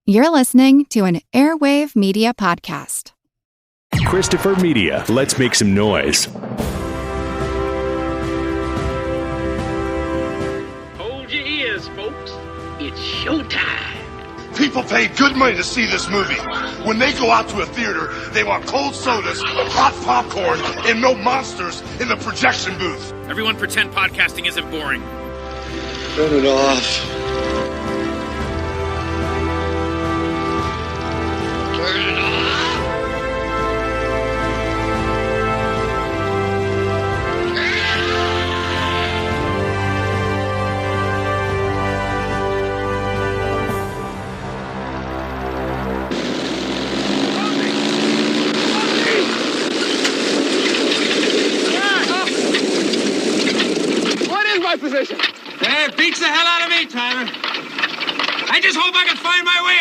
You're listening to an Airwave Media Podcast. Christopher Media, let's make some noise. Hold your ears, folks. It's showtime. People pay good money to see this movie. When they go out to a theater, they want cold sodas, hot popcorn, and no monsters in the projection booth. Everyone pretend podcasting isn't boring. Turn it off. Turn it off. Position. That beats the hell out of me, Tyler. I just hope I can find my way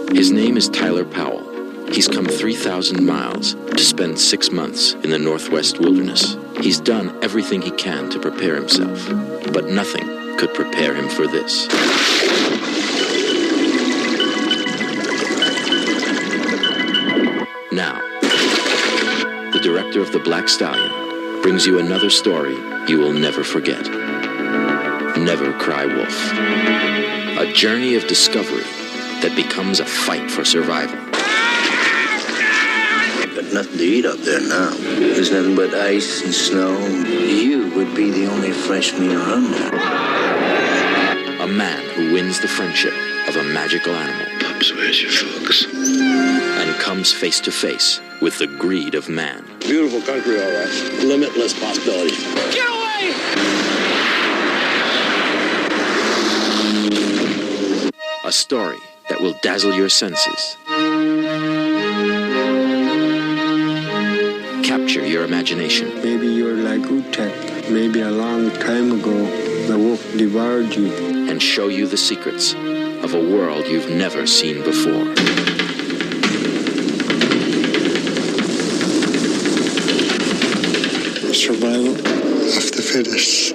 home. His name is Tyler Powell. He's come 3,000 miles to spend 6 months in the Northwest wilderness. He's done everything he can to prepare himself, but nothing could prepare him for this. Now, the director of The Black Stallion brings you another story you will never forget. Never Cry Wolf. A journey of discovery that becomes a fight for survival. Got nothing to eat up there now. There's nothing but ice and snow. You would be the only fresh meat around there. A man who wins the friendship of a magical animal. Pops, where's your folks? And comes face to face with the greed of man. Beautiful country, all right. Limitless possibilities. Get away! A story that will dazzle your senses. Capture your imagination. Maybe you're like Utek. Maybe a long time ago, the wolf devoured you. And show you the secrets of a world you've never seen before. Survival of the fittest.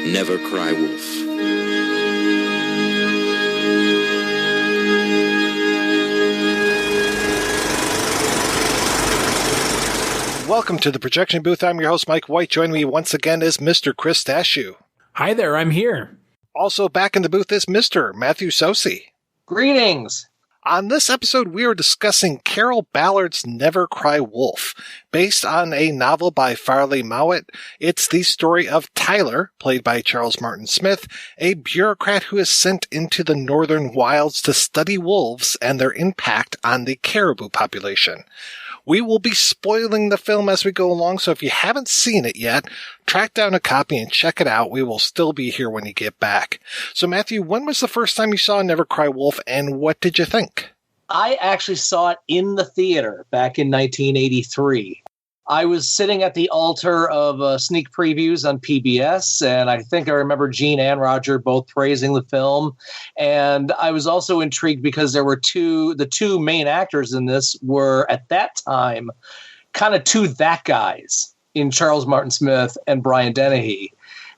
Never Cry Wolf. Welcome to the Projection Booth. I'm your host, Mike White. Joining me once again is Mr. Chris Stachiw. Hi there, I'm here. Also back in the booth is Mr. Matthew Socey. Greetings. On this episode, we are discussing Carroll Ballard's Never Cry Wolf. Based on a novel by Farley Mowat, it's the story of Tyler, played by Charles Martin Smith, a bureaucrat who is sent into the northern wilds to study wolves and their impact on the caribou population. We will be spoiling the film as we go along, so if you haven't seen it yet, track down a copy and check it out. We will still be here when you get back. So, Matthew, when was the first time you saw Never Cry Wolf, and what did you think? I actually saw it in the theater back in 1983. I was sitting at the altar of sneak previews on PBS, and I think I remember Gene and Roger both praising the film. And I was also intrigued because there were the two main actors in this were, at that time, kind of two that guys in Charles Martin Smith and Brian Dennehy.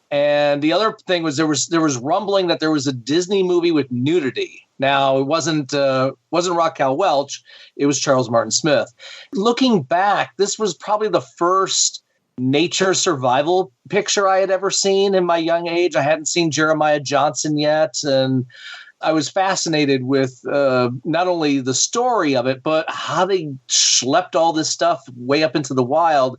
And the other thing was there was rumbling that there was a Disney movie with nudity. Now, it wasn't Raquel Welch, it was Charles Martin Smith. Looking back, this was probably the first nature survival picture I had ever seen in my young age. I hadn't seen Jeremiah Johnson yet, and I was fascinated with not only the story of it, but how they schlepped all this stuff way up into the wild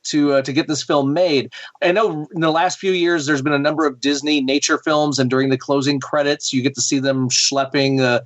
to get this film made. I know in the last few years, there's been a number of Disney nature films, and during the closing credits, you get to see them schlepping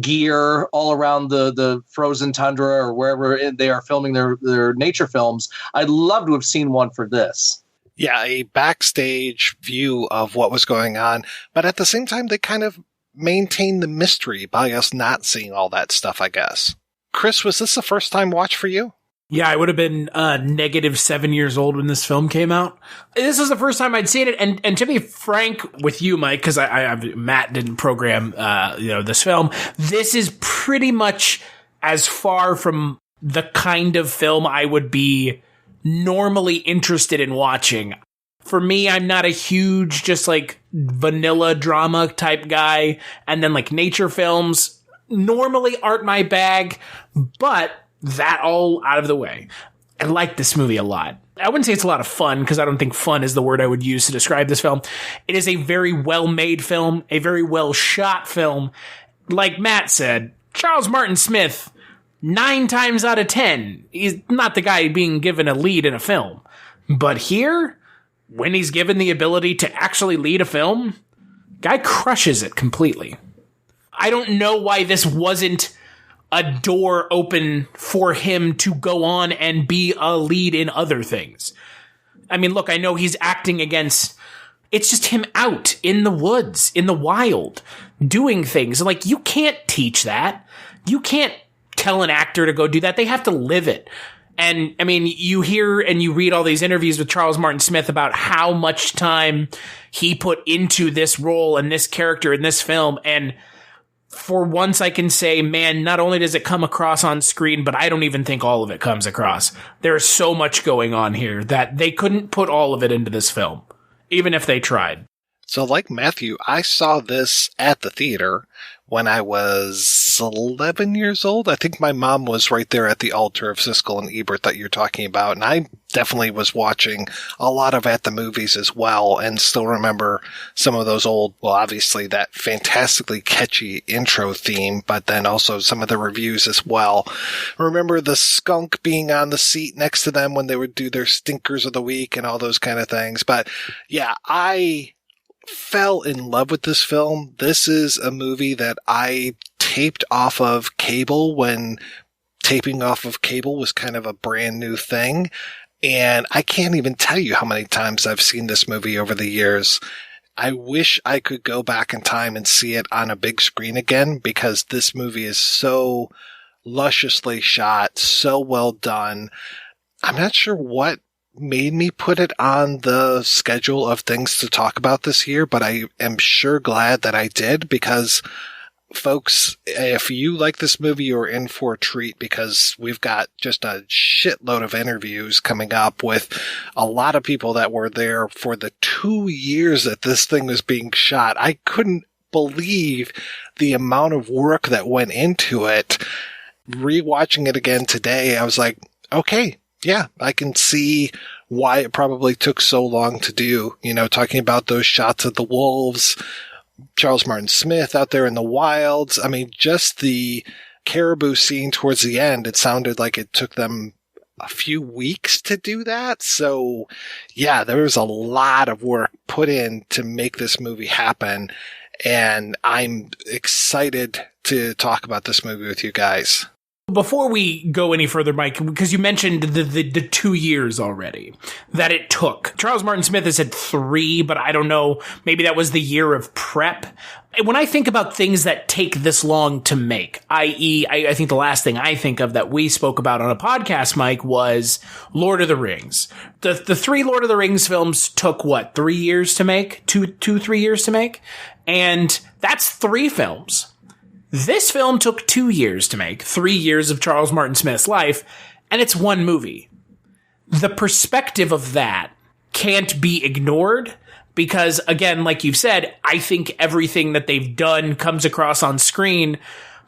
gear all around the frozen tundra or wherever they are filming their nature films. I'd love to have seen one for this. Yeah, a backstage view of what was going on, but at the same time, they kind of maintained the mystery by us not seeing all that stuff, I guess. Chris, was this the first time watch for you? Yeah, I would have been negative 7 years old when this film came out. This was the first time I'd seen it, and to be frank with you, Mike, because Matt didn't program this film. This is pretty much as far from the kind of film I would be normally interested in watching. For me, I'm not a huge, just like vanilla drama type guy. And then like nature films normally aren't my bag, but that all out of the way. I like this movie a lot. I wouldn't say it's a lot of fun, because I don't think fun is the word I would use to describe this film. It is a very well-made film, a very well-shot film. Like Matt said, Charles Martin Smith, 9 times out of 10, he's not the guy being given a lead in a film. But here, when he's given the ability to actually lead a film, guy crushes it completely. I don't know why this wasn't a door open for him to go on and be a lead in other things. I mean, look, I know he's acting against, it's just him out in the woods, in the wild, doing things. Like, you can't teach that. You can't tell an actor to go do that. They have to live it. And I mean, you hear and you read all these interviews with Charles Martin Smith about how much time he put into this role and this character in this film. And for once I can say, man, not only does it come across on screen, but I don't even think all of it comes across. There's so much going on here that they couldn't put all of it into this film, even if they tried. So like Matthew, I saw this at the theater when I was 11 years old. I think my mom was right there at the altar of Siskel and Ebert that you're talking about. And I definitely was watching a lot of At the Movies as well, and still remember some of those old, well, obviously that fantastically catchy intro theme, but then also some of the reviews as well. Remember the skunk being on the seat next to them when they would do their stinkers of the week and all those kind of things. But yeah, I fell in love with this film. This is a movie that I taped off of cable when taping off of cable was kind of a brand new thing. And I can't even tell you how many times I've seen this movie over the years. I wish I could go back in time and see it on a big screen again, because this movie is so lusciously shot, so well done. I'm not sure what made me put it on the schedule of things to talk about this year, but I am sure glad that I did, because folks, if you like this movie, you're in for a treat, because we've got just a shitload of interviews coming up with a lot of people that were there for the 2 years that this thing was being shot. I couldn't believe the amount of work that went into it. Rewatching it again today, I was like, okay, yeah, I can see why it probably took so long to do, you know, talking about those shots of the wolves, Charles Martin Smith out there in the wilds. I mean, just the caribou scene towards the end, it sounded like it took them a few weeks to do that. So yeah, there was a lot of work put in to make this movie happen. And I'm excited to talk about this movie with you guys. Before we go any further, Mike, because you mentioned the 2 years already that it took. Charles Martin Smith has had 3, but I don't know, maybe that was the year of prep. When I think about things that take this long to make, i.e., I think the last thing I think of that we spoke about on a podcast, Mike, was Lord of the Rings. The 3 Lord of the Rings films took, 3 years to make? 3 years to make? And that's 3 films. This film took 2 years to make, 3 years of Charles Martin Smith's life, and it's 1 movie. The perspective of that can't be ignored because, again, like you've said, I think everything that they've done comes across on screen.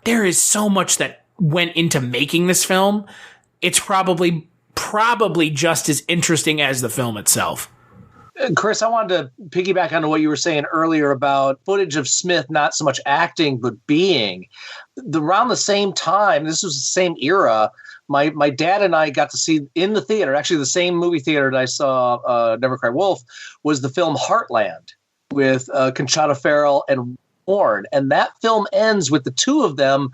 There is so much that went into making this film. It's probably just as interesting as the film itself. Chris, I wanted to piggyback on what you were saying earlier about footage of Smith, not so much acting, but being. Around the same time, this was the same era, my dad and I got to see in the theater, actually the same movie theater that I saw Never Cry Wolf, was the film Heartland with Conchata Ferrell and Warren. And that film ends with the 2 of them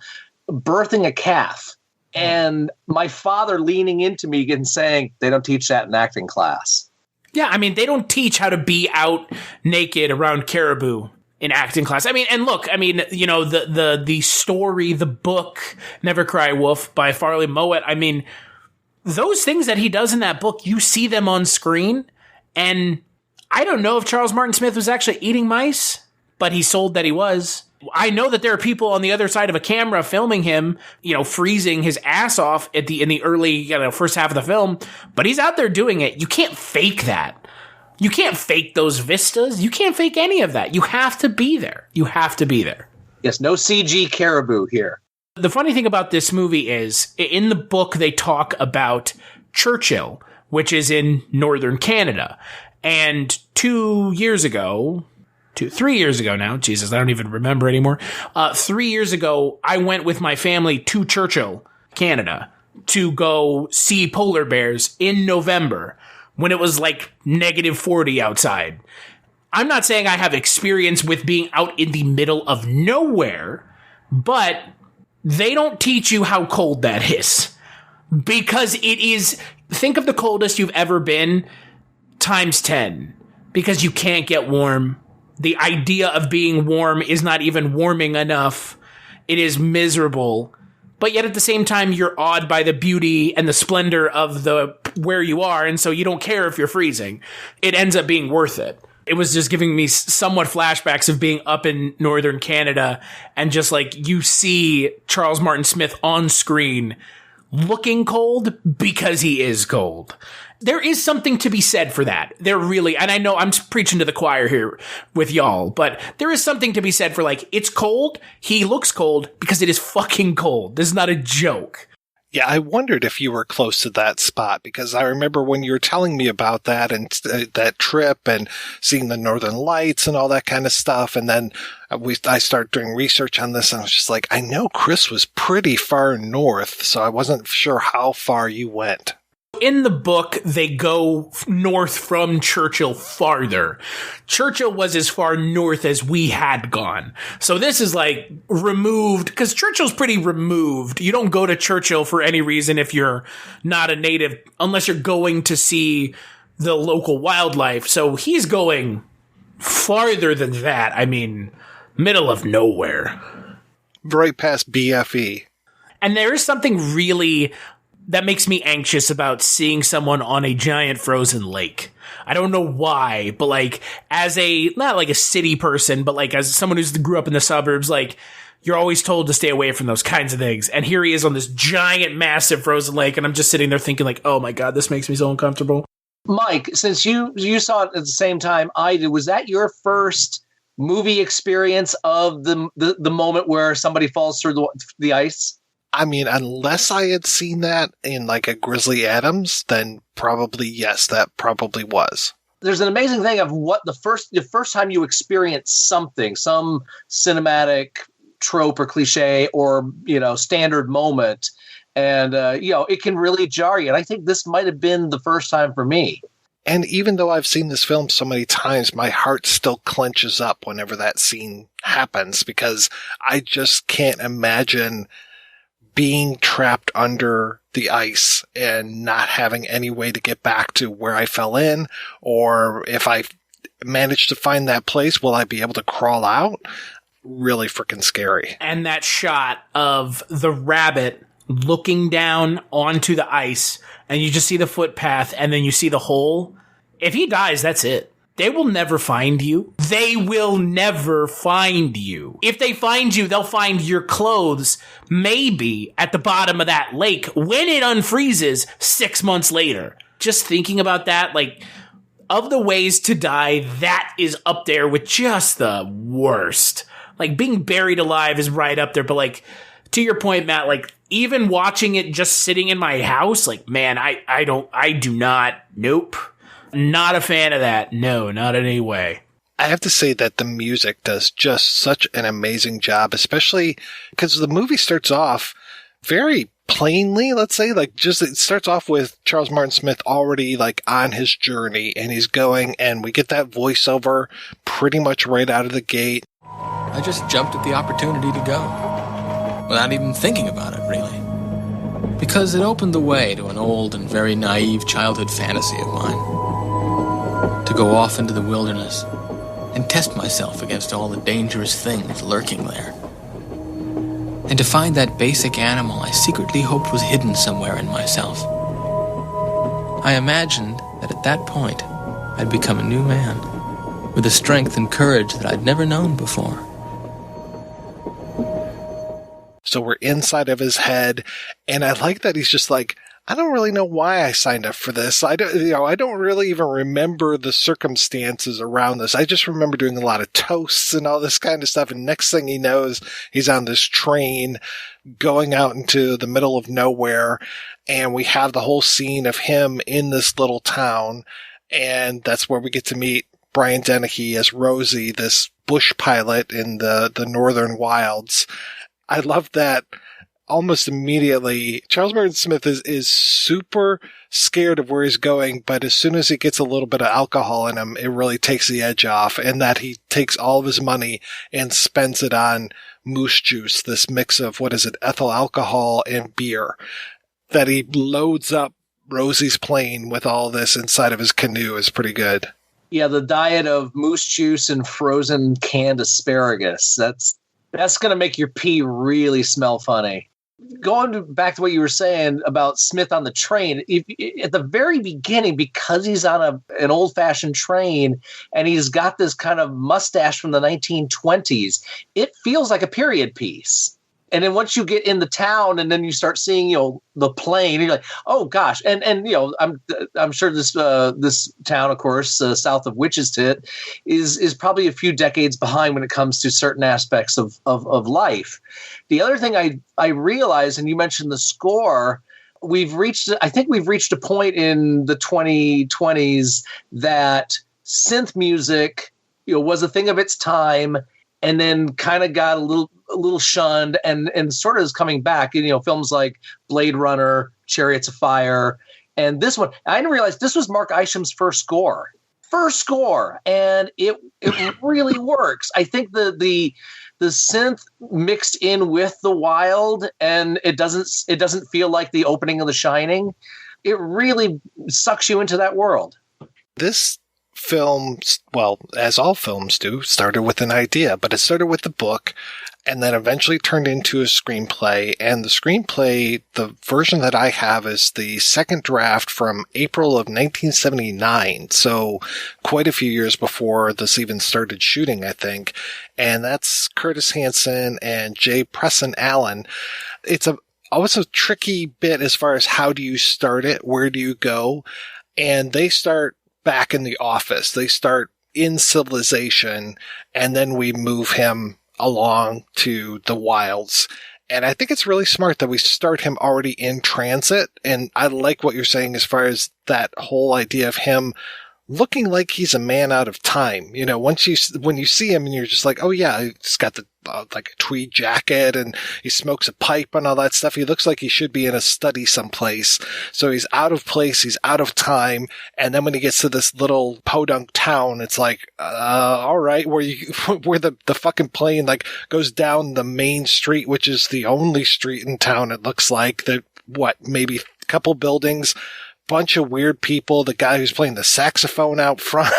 birthing a calf. And my father leaning into me and saying, they don't teach that in acting class. Yeah, I mean, they don't teach how to be out naked around caribou in acting class. I mean, and look, I mean, you know, the story, the book, Never Cry Wolf by Farley Mowat, I mean, those things that he does in that book, you see them on screen. And I don't know if Charles Martin Smith was actually eating mice, but he sold that he was. I know that there are people on the other side of a camera filming him, freezing his ass off in the early, first half of the film, but he's out there doing it. You can't fake that. You can't fake those vistas. You can't fake any of that. You have to be there. You have to be there. Yes, no CG caribou here. The funny thing about this movie is, in the book, they talk about Churchill, which is in northern Canada. And 3 years ago now, Jesus, I don't even remember anymore. 3 years ago, I went with my family to Churchill, Canada, to go see polar bears in November when it was like -40 outside. I'm not saying I have experience with being out in the middle of nowhere, but they don't teach you how cold that is. Because it is, think of the coldest you've ever been times 10. Because you can't get warm. The idea of being warm is not even warming enough. It is miserable. But yet at the same time, you're awed by the beauty and the splendor of where you are, and so you don't care if you're freezing. It ends up being worth it. It was just giving me somewhat flashbacks of being up in northern Canada, and just like you see Charles Martin Smith on screen looking cold because he is cold. There is something to be said for that. There really, and I know I'm preaching to the choir here with y'all, but there is something to be said for like, it's cold, he looks cold because it is fucking cold. This is not a joke. Yeah, I wondered if you were close to that spot, because I remember when you were telling me about that and that trip and seeing the Northern Lights and all that kind of stuff. And then I started doing research on this, and I was just like, I know Chris was pretty far north, so I wasn't sure how far you went. In the book, they go north from Churchill farther. Churchill was as far north as we had gone. So this is like removed, because Churchill's pretty removed. You don't go to Churchill for any reason if you're not a native, unless you're going to see the local wildlife. So he's going farther than that. I mean, middle of nowhere. Right past BFE. And there is something really that makes me anxious about seeing someone on a giant frozen lake. I don't know why, but like, as not like a city person, but like as someone who's grew up in the suburbs, like, you're always told to stay away from those kinds of things. And here he is on this giant, massive frozen lake, and I'm just sitting there thinking like, oh my God, this makes me so uncomfortable. Mike, since you saw it at the same time I did, was that your first movie experience of the moment where somebody falls through the ice? I mean, unless I had seen that in like a Grizzly Adams, then probably yes, that probably was. There's an amazing thing of what the first time you experience something, some cinematic trope or cliche or, standard moment. And, it can really jar you. And I think this might have been the first time for me. And even though I've seen this film so many times, my heart still clenches up whenever that scene happens, because I just can't imagine being trapped under the ice and not having any way to get back to where I fell in, or if I manage to find that place, will I be able to crawl out? Really freaking scary. And that shot of the rabbit looking down onto the ice, and you just see the footpath, and then you see the hole. If he dies, that's it. They will never find you. They will never find you. If they find you, they'll find your clothes maybe at the bottom of that lake when it unfreezes 6 months later. Just thinking about that, like, of the ways to die, that is up there with just the worst. Like, being buried alive is right up there, but like, to your point, Matt, like, even watching it just sitting in my house, like, man, nope. Not a fan of that. No, not in any way. I have to say that the music does just such an amazing job, especially because the movie starts off very plainly, let's say, like, just it starts off with Charles Martin Smith already like on his journey, and he's going, and we get that voiceover pretty much right out of the gate. I just jumped at the opportunity to go without even thinking about it, really, because it opened the way to an old and very naive childhood fantasy of mine. To go off into the wilderness and test myself against all the dangerous things lurking there. And to find that basic animal I secretly hoped was hidden somewhere in myself. I imagined that at that point, I'd become a new man, with a strength and courage that I'd never known before. So we're inside of his head. And I like that he's just like, I don't really know why I signed up for this. I don't really even remember the circumstances around this. I just remember doing a lot of toasts and all this kind of stuff. And next thing he knows, he's on this train going out into the middle of nowhere. And we have the whole scene of him in this little town. And that's where we get to meet Brian Dennehy as Rosie, this bush pilot in the northern wilds. I love that. Almost immediately, Charles Martin Smith is super scared of where he's going, but as soon as he gets a little bit of alcohol in him, it really takes the edge off, and that he takes all of his money and spends it on moose juice, this mix of, ethyl alcohol and beer, that he loads up Rosie's plane with all this inside of his canoe is pretty good. Yeah, the diet of moose juice and frozen canned asparagus, that's going to make your pee really smell funny. Going back to what you were saying about Smith on the train, at the very beginning, because he's on an old-fashioned train and he's got this kind of mustache from the 1920s, it feels like a period piece. And then once you get in the town and then you start seeing, the plane, you're like, oh gosh. And I'm sure this town, of course, south of Wichita, is probably a few decades behind when it comes to certain aspects of life. The other thing I realized, and you mentioned the score, I think we've reached a point in the 2020s that synth music, was a thing of its time, and then kind of got a little shunned and sort of is coming back. Films like Blade Runner, Chariots of Fire, and this one. I didn't realize this was Mark Isham's first score, and it really works. I think the synth mixed in with the wild, and it doesn't feel like the opening of The Shining. It really sucks you into that world. This film, well, as all films do, started with an idea, but it started with the book and then eventually turned into a screenplay. And the screenplay, the version that I have is the second draft from April of 1979. So quite a few years before this even started shooting, I think. And that's Curtis Hanson and J. Preston Allen. It's always a tricky bit as far as how do you start it? Where do you go? And they start back in the office. They start in civilization, and then we move him along to the wilds. And I think it's really smart that we start him already in transit. And I like what you're saying as far as that whole idea of him looking like he's a man out of time. When you see him and you're just like, oh yeah, he's got the like a tweed jacket and he smokes a pipe and all that stuff. He looks like he should be in a study someplace. So he's out of place. He's out of time. And then when he gets to this little podunk town, it's like, all right, where the fucking plane like goes down the main street, which is the only street in town. It looks like maybe a couple buildings, bunch of weird people, the guy who's playing the saxophone out front.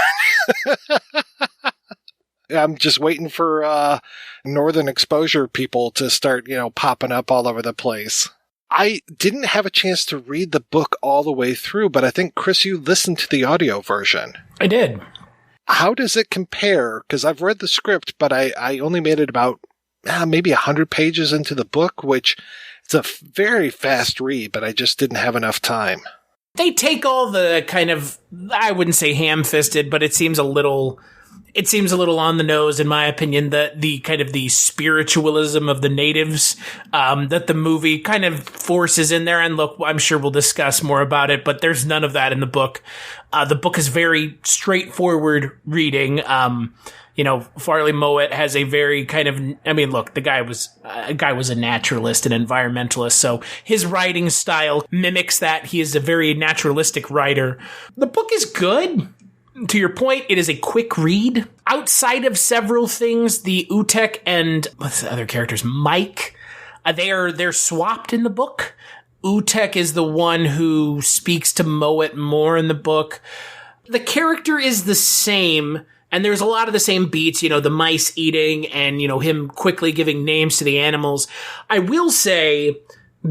I'm just waiting for Northern Exposure people to start, popping up all over the place. I didn't have a chance to read the book all the way through, but I think, Chris, you listened to the audio version. I did. How does it compare? Because I've read the script, but I only made it about maybe 100 pages into the book, which it's a very fast read, but I just didn't have enough time. They take all the kind of, I wouldn't say ham-fisted, but it seems a little on the nose, in my opinion, the kind of the spiritualism of the natives that the movie kind of forces in there. And look, I'm sure we'll discuss more about it, but there's none of that in the book. The book is very straightforward reading. Farley Mowat has a very kind of, look, the guy was a naturalist and environmentalist, so his writing style mimics that. He is a very naturalistic writer. The book is good. To your point, it is a quick read. Outside of several things, the Utek and what's the other characters? Mike, they're swapped in the book. Utek is the one who speaks to Mowat more in the book. The character is the same. And there's a lot of the same beats, the mice eating and, him quickly giving names to the animals. I will say,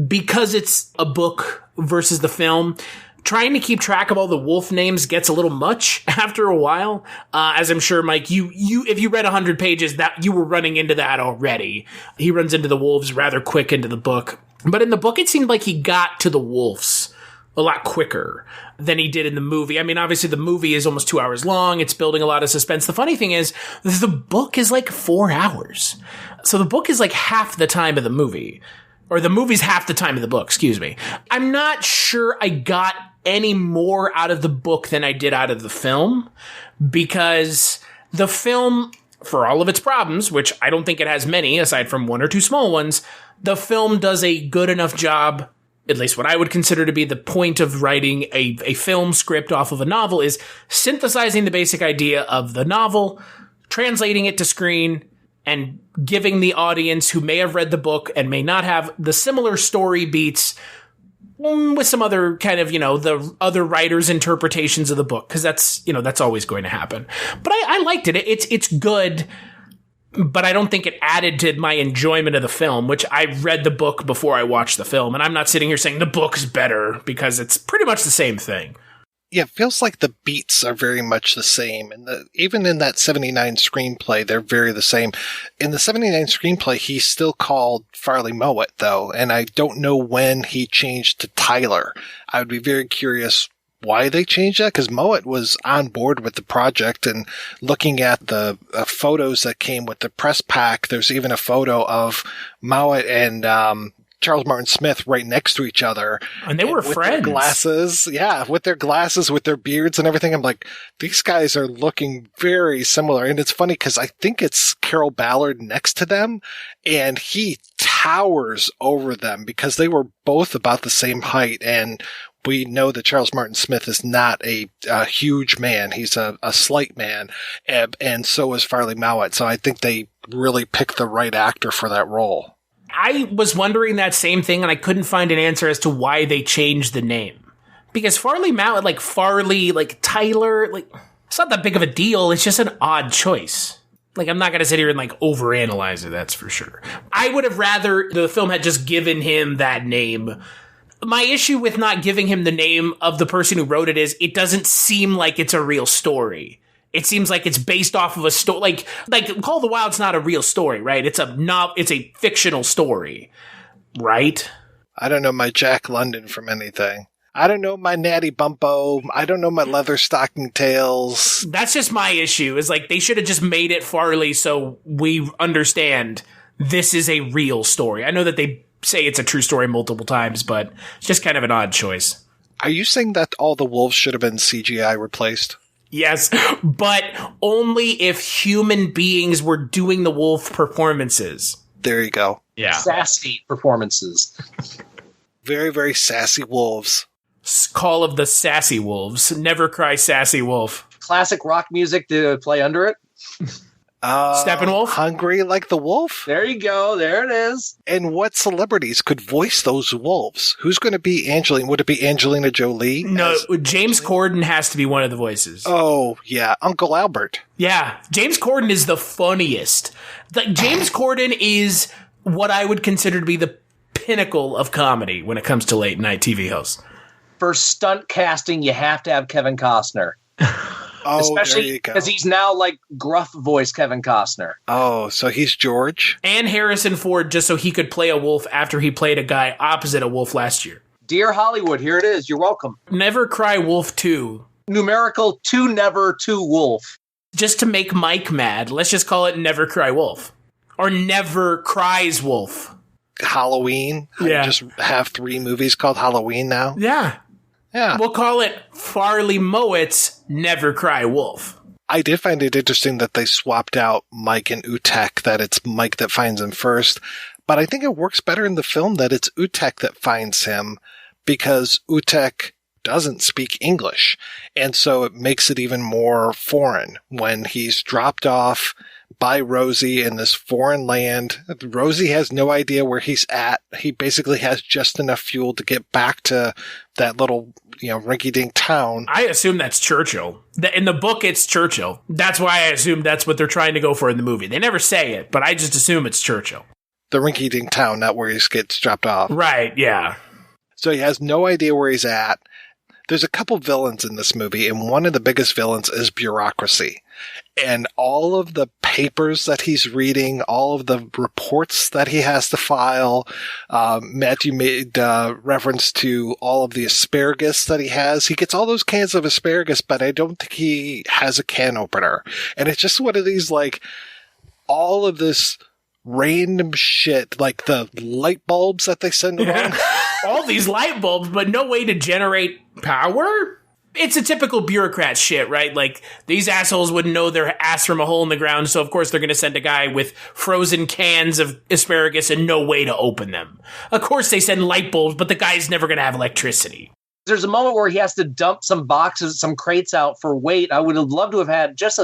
because it's a book versus the film, trying to keep track of all the wolf names gets a little much after a while. As I'm sure, Mike, you if you read 100 pages, that you were running into that already. He runs into the wolves rather quick into the book. But in the book, it seemed like he got to the wolves a lot quicker than he did in the movie. I mean, obviously the movie is almost 2 hours long. It's building a lot of suspense. The funny thing is, the book is like 4 hours. So the book is like half the time of the movie. Or the movie's half the time of the book, excuse me. I'm not sure I got any more out of the book than I did out of the film, because the film, for all of its problems, which I don't think it has many aside from 1 or 2 small ones, the film does a good enough job, at least what I would consider to be the point of writing a film script off of a novel, is synthesizing the basic idea of the novel, translating it to screen, and giving the audience who may have read the book and may not have the similar story beats with some other kind of, the other writers' interpretations of the book, because that's always going to happen. But I liked it. It's good, but I don't think it added to my enjoyment of the film, which I read the book before I watched the film, and I'm not sitting here saying the book's better, because it's pretty much the same thing. Yeah, it feels like the beats are very much the same. And even in that 79 screenplay, they're very the same. In the 79 screenplay, he's still called Farley Mowat, though, and I don't know when he changed to Tyler. I would be very curious why they changed that, because Mowat was on board with the project, and looking at the photos that came with the press pack, there's even a photo of Mowat and Charles Martin Smith right next to each other. And they were with friends. Their glasses. Yeah, with their glasses, with their beards and everything. I'm like, these guys are looking very similar. And it's funny because I think it's Carroll Ballard next to them, and he towers over them because they were both about the same height. And we know that Charles Martin Smith is not a huge man. He's a slight man. And so is Farley Mowat. So I think they really picked the right actor for that role. I was wondering that same thing, and I couldn't find an answer as to why they changed the name. Because Farley Mowat, like Farley, like Tyler, like, it's not that big of a deal. It's just an odd choice. Like, I'm not going to sit here and, like, overanalyze it, that's for sure. I would have rather the film had just given him that name. My issue with not giving him the name of the person who wrote it is it doesn't seem like it's a real story. It seems like it's based off of a story, like Call of the Wild's not a real story, right? It's a fictional story, right? I don't know my Jack London from anything. I don't know my Natty Bumpo. I don't know my Leather Stocking Tales. That's just my issue, is like they should have just made it Farley so we understand this is a real story. I know that they say it's a true story multiple times, but it's just kind of an odd choice. Are you saying that all the wolves should have been CGI replaced? Yes, but only if human beings were doing the wolf performances. There you go. Yeah. Sassy performances. Very, very sassy wolves. Call of the Sassy Wolves. Never Cry Sassy Wolf. Classic rock music to play under it. Steppenwolf? Hungry Like the Wolf? There you go. There it is. And what celebrities could voice those wolves? Who's going to be Angelina? Would it be Angelina Jolie? No, James Corden has to be one of the voices. Oh, yeah. Uncle Albert. Yeah. James Corden is the funniest. Like, James Corden is what I would consider to be the pinnacle of comedy when it comes to late night TV hosts. For stunt casting, you have to have Kevin Costner. Oh, especially because he's now like gruff voice Kevin Costner. Oh, so he's George? And Harrison Ford, just so he could play a wolf after he played a guy opposite a wolf last year. Dear Hollywood, here it is. You're welcome. Never Cry Wolf 2. Numerical 2 Never 2 Wolf. Just to make Mike mad, let's just call it Never Cry Wolf. Or Never Cries Wolf. Halloween? Yeah. I just have 3 movies called Halloween now? Yeah. Yeah. We'll call it Farley Mowat's Never Cry Wolf. I did find it interesting that they swapped out Mike and Utek, that it's Mike that finds him first. But I think it works better in the film that it's Utek that finds him, because Utek doesn't speak English. And so it makes it even more foreign when he's dropped off by Rosie in this foreign land. Rosie has no idea where he's at. He basically has just enough fuel to get back to that little, rinky-dink town. I assume that's Churchill. In the book, it's Churchill. That's why I assume that's what they're trying to go for in the movie. They never say it, but I just assume it's Churchill. The rinky-dink town, not where he gets dropped off. Right, yeah. So he has no idea where he's at. there's a couple villains in this movie, and one of the biggest villains is bureaucracy. And all of the papers that he's reading, all of the reports that he has to file. Matthew made reference to all of the asparagus that he has. He gets all those cans of asparagus, but I don't think he has a can opener. And it's just one of these, like, all of this random shit, like the light bulbs that they send along. All these light bulbs, but no way to generate power? It's a typical bureaucrat shit, right? Like, these assholes wouldn't know their ass from a hole in the ground, so of course they're going to send a guy with frozen cans of asparagus and no way to open them. Of course they send light bulbs, but the guy's never going to have electricity. There's a moment where he has to dump some boxes, some crates out for weight. I would have loved to have had just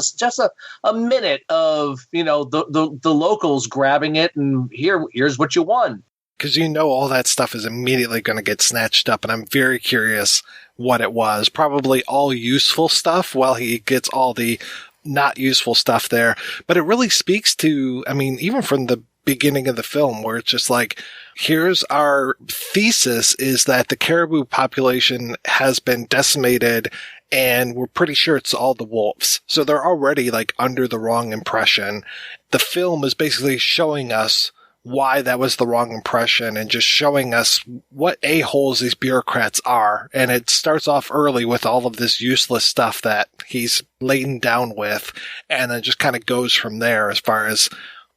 a minute of, you know, the locals grabbing it and here's what you won. Because you know all that stuff is immediately going to get snatched up, and I'm very curious what it was. Probably all useful stuff while he gets all the not useful stuff there. But it really speaks to, I mean, even from the beginning of the film, where it's just like, here's our thesis is that the caribou population has been decimated, and we're pretty sure it's all the wolves. So they're already, like, under the wrong impression. The film is basically showing us why that was the wrong impression and just showing us what a-holes these bureaucrats are. And it starts off early with all of this useless stuff that he's laden down with, and then just kind of goes from there as far as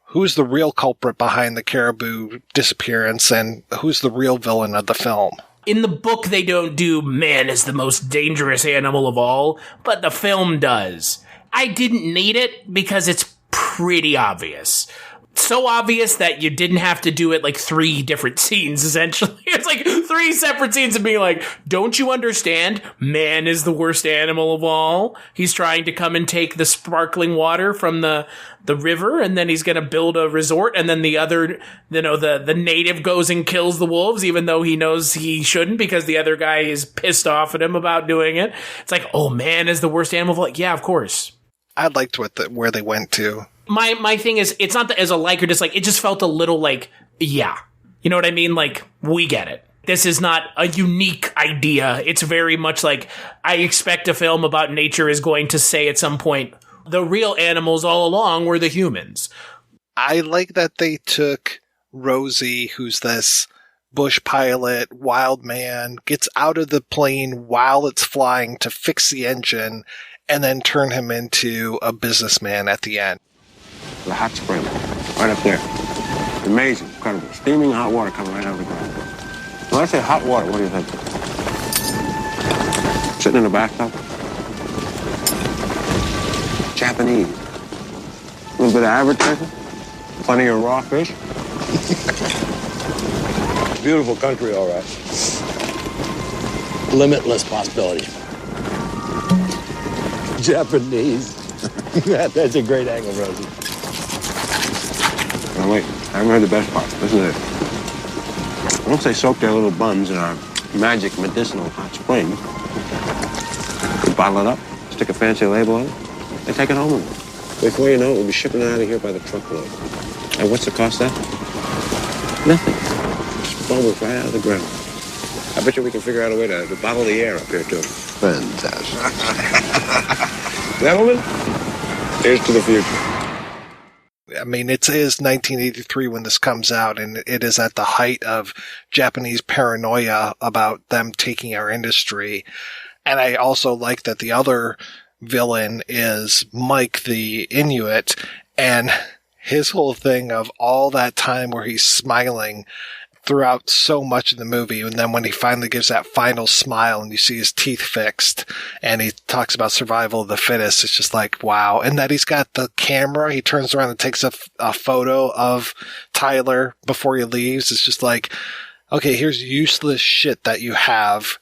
who's the real culprit behind the caribou disappearance and who's the real villain of the film. In the book, they don't do man is the most dangerous animal of all, but the film does. I didn't need it because it's pretty obvious. So obvious that you didn't have to do it like 3 different scenes, essentially. It's like 3 separate scenes of being like, don't you understand? Man is the worst animal of all. He's trying to come and take the sparkling water from the river, and then he's going to build a resort, and then the other, you know, the native goes and kills the wolves, even though he knows he shouldn't because the other guy is pissed off at him about doing it. It's like, oh, man is the worst animal of all. Yeah, of course. I liked where they went to. My thing is, it's not that as a like or dislike, it just felt a little like, yeah. You know what I mean? Like, we get it. This is not a unique idea. It's very much like, I expect a film about nature is going to say at some point, the real animals all along were the humans. I like that they took Rosie, who's this bush pilot, wild man, gets out of the plane while it's flying to fix the engine, and then turn him into a businessman at the end. The hot spring, right up there. Amazing, incredible. Steaming hot water coming right out of the ground. When I say hot water, what do you think? Sitting in a bathtub? Japanese. A little bit of advertising. Plenty of raw fish. Beautiful country, all right. Limitless possibilities. Japanese. That's a great angle, Rosie. Now wait, I haven't heard the best part. Listen to this. Once they soak their little buns in our magic medicinal hot spring, we bottle it up, stick a fancy label on it, they take it home with them. Before you know it, we'll be shipping it out of here by the truckload. And what's the cost of that? Nothing. Just bubbles right out of the ground. I bet you we can figure out a way to bottle the air up here, too. Fantastic. Gentlemen, here's to the future. I mean, it is 1983 when this comes out, and it is at the height of Japanese paranoia about them taking our industry. And I also like that the other villain is Mike the Inuit, and his whole thing of all that time where he's smiling throughout so much of the movie, and then when he finally gives that final smile and you see his teeth fixed and he talks about survival of the fittest, it's just like, wow. And that he's got the camera, he turns around and takes a photo of Tyler before he leaves. It's just like, okay, here's useless shit that you have.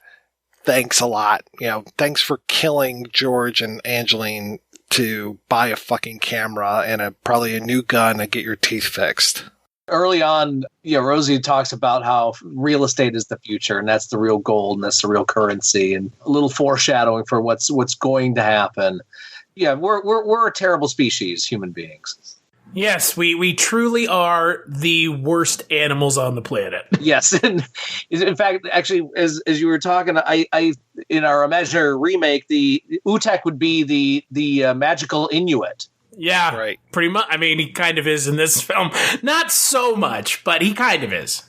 Thanks a lot. You know, thanks for killing George and Angeline to buy a fucking camera and probably a new gun and get your teeth fixed. Early on, Rosie talks about how real estate is the future, and that's the real gold, and that's the real currency, and a little foreshadowing for what's going to happen. Yeah, we're a terrible species, human beings. Yes, we truly are the worst animals on the planet. Yes, and in fact, actually, as you were talking, I in our imaginary remake, the Utek would be the magical Inuit. Yeah, right. Pretty much. I mean, he kind of is in this film. Not so much, but he kind of is.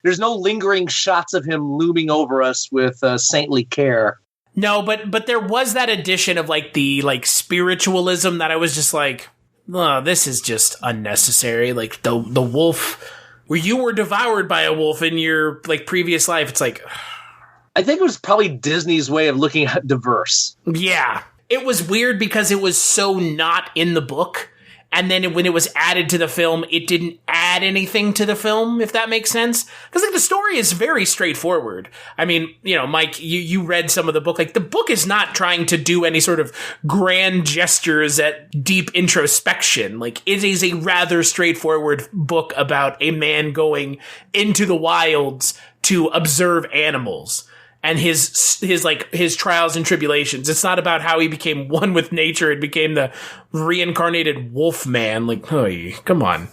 There's no lingering shots of him looming over us with saintly care. No, but there was that addition of like the spiritualism that I was just like, oh, this is just unnecessary. Like the wolf, where you were devoured by a wolf in your previous life. It's like, I think it was probably Disney's way of looking at diverse. Yeah, it was weird because it was so not in the book. And then when it was added to the film, it didn't add anything to the film, if that makes sense. Because the story is very straightforward. I mean, Mike, you read some of the book. The book is not trying to do any sort of grand gestures at deep introspection. It is a rather straightforward book about a man going into the wilds to observe animals. And his trials and tribulations. It's not about how he became one with nature and became the reincarnated wolf man. Hey, come on.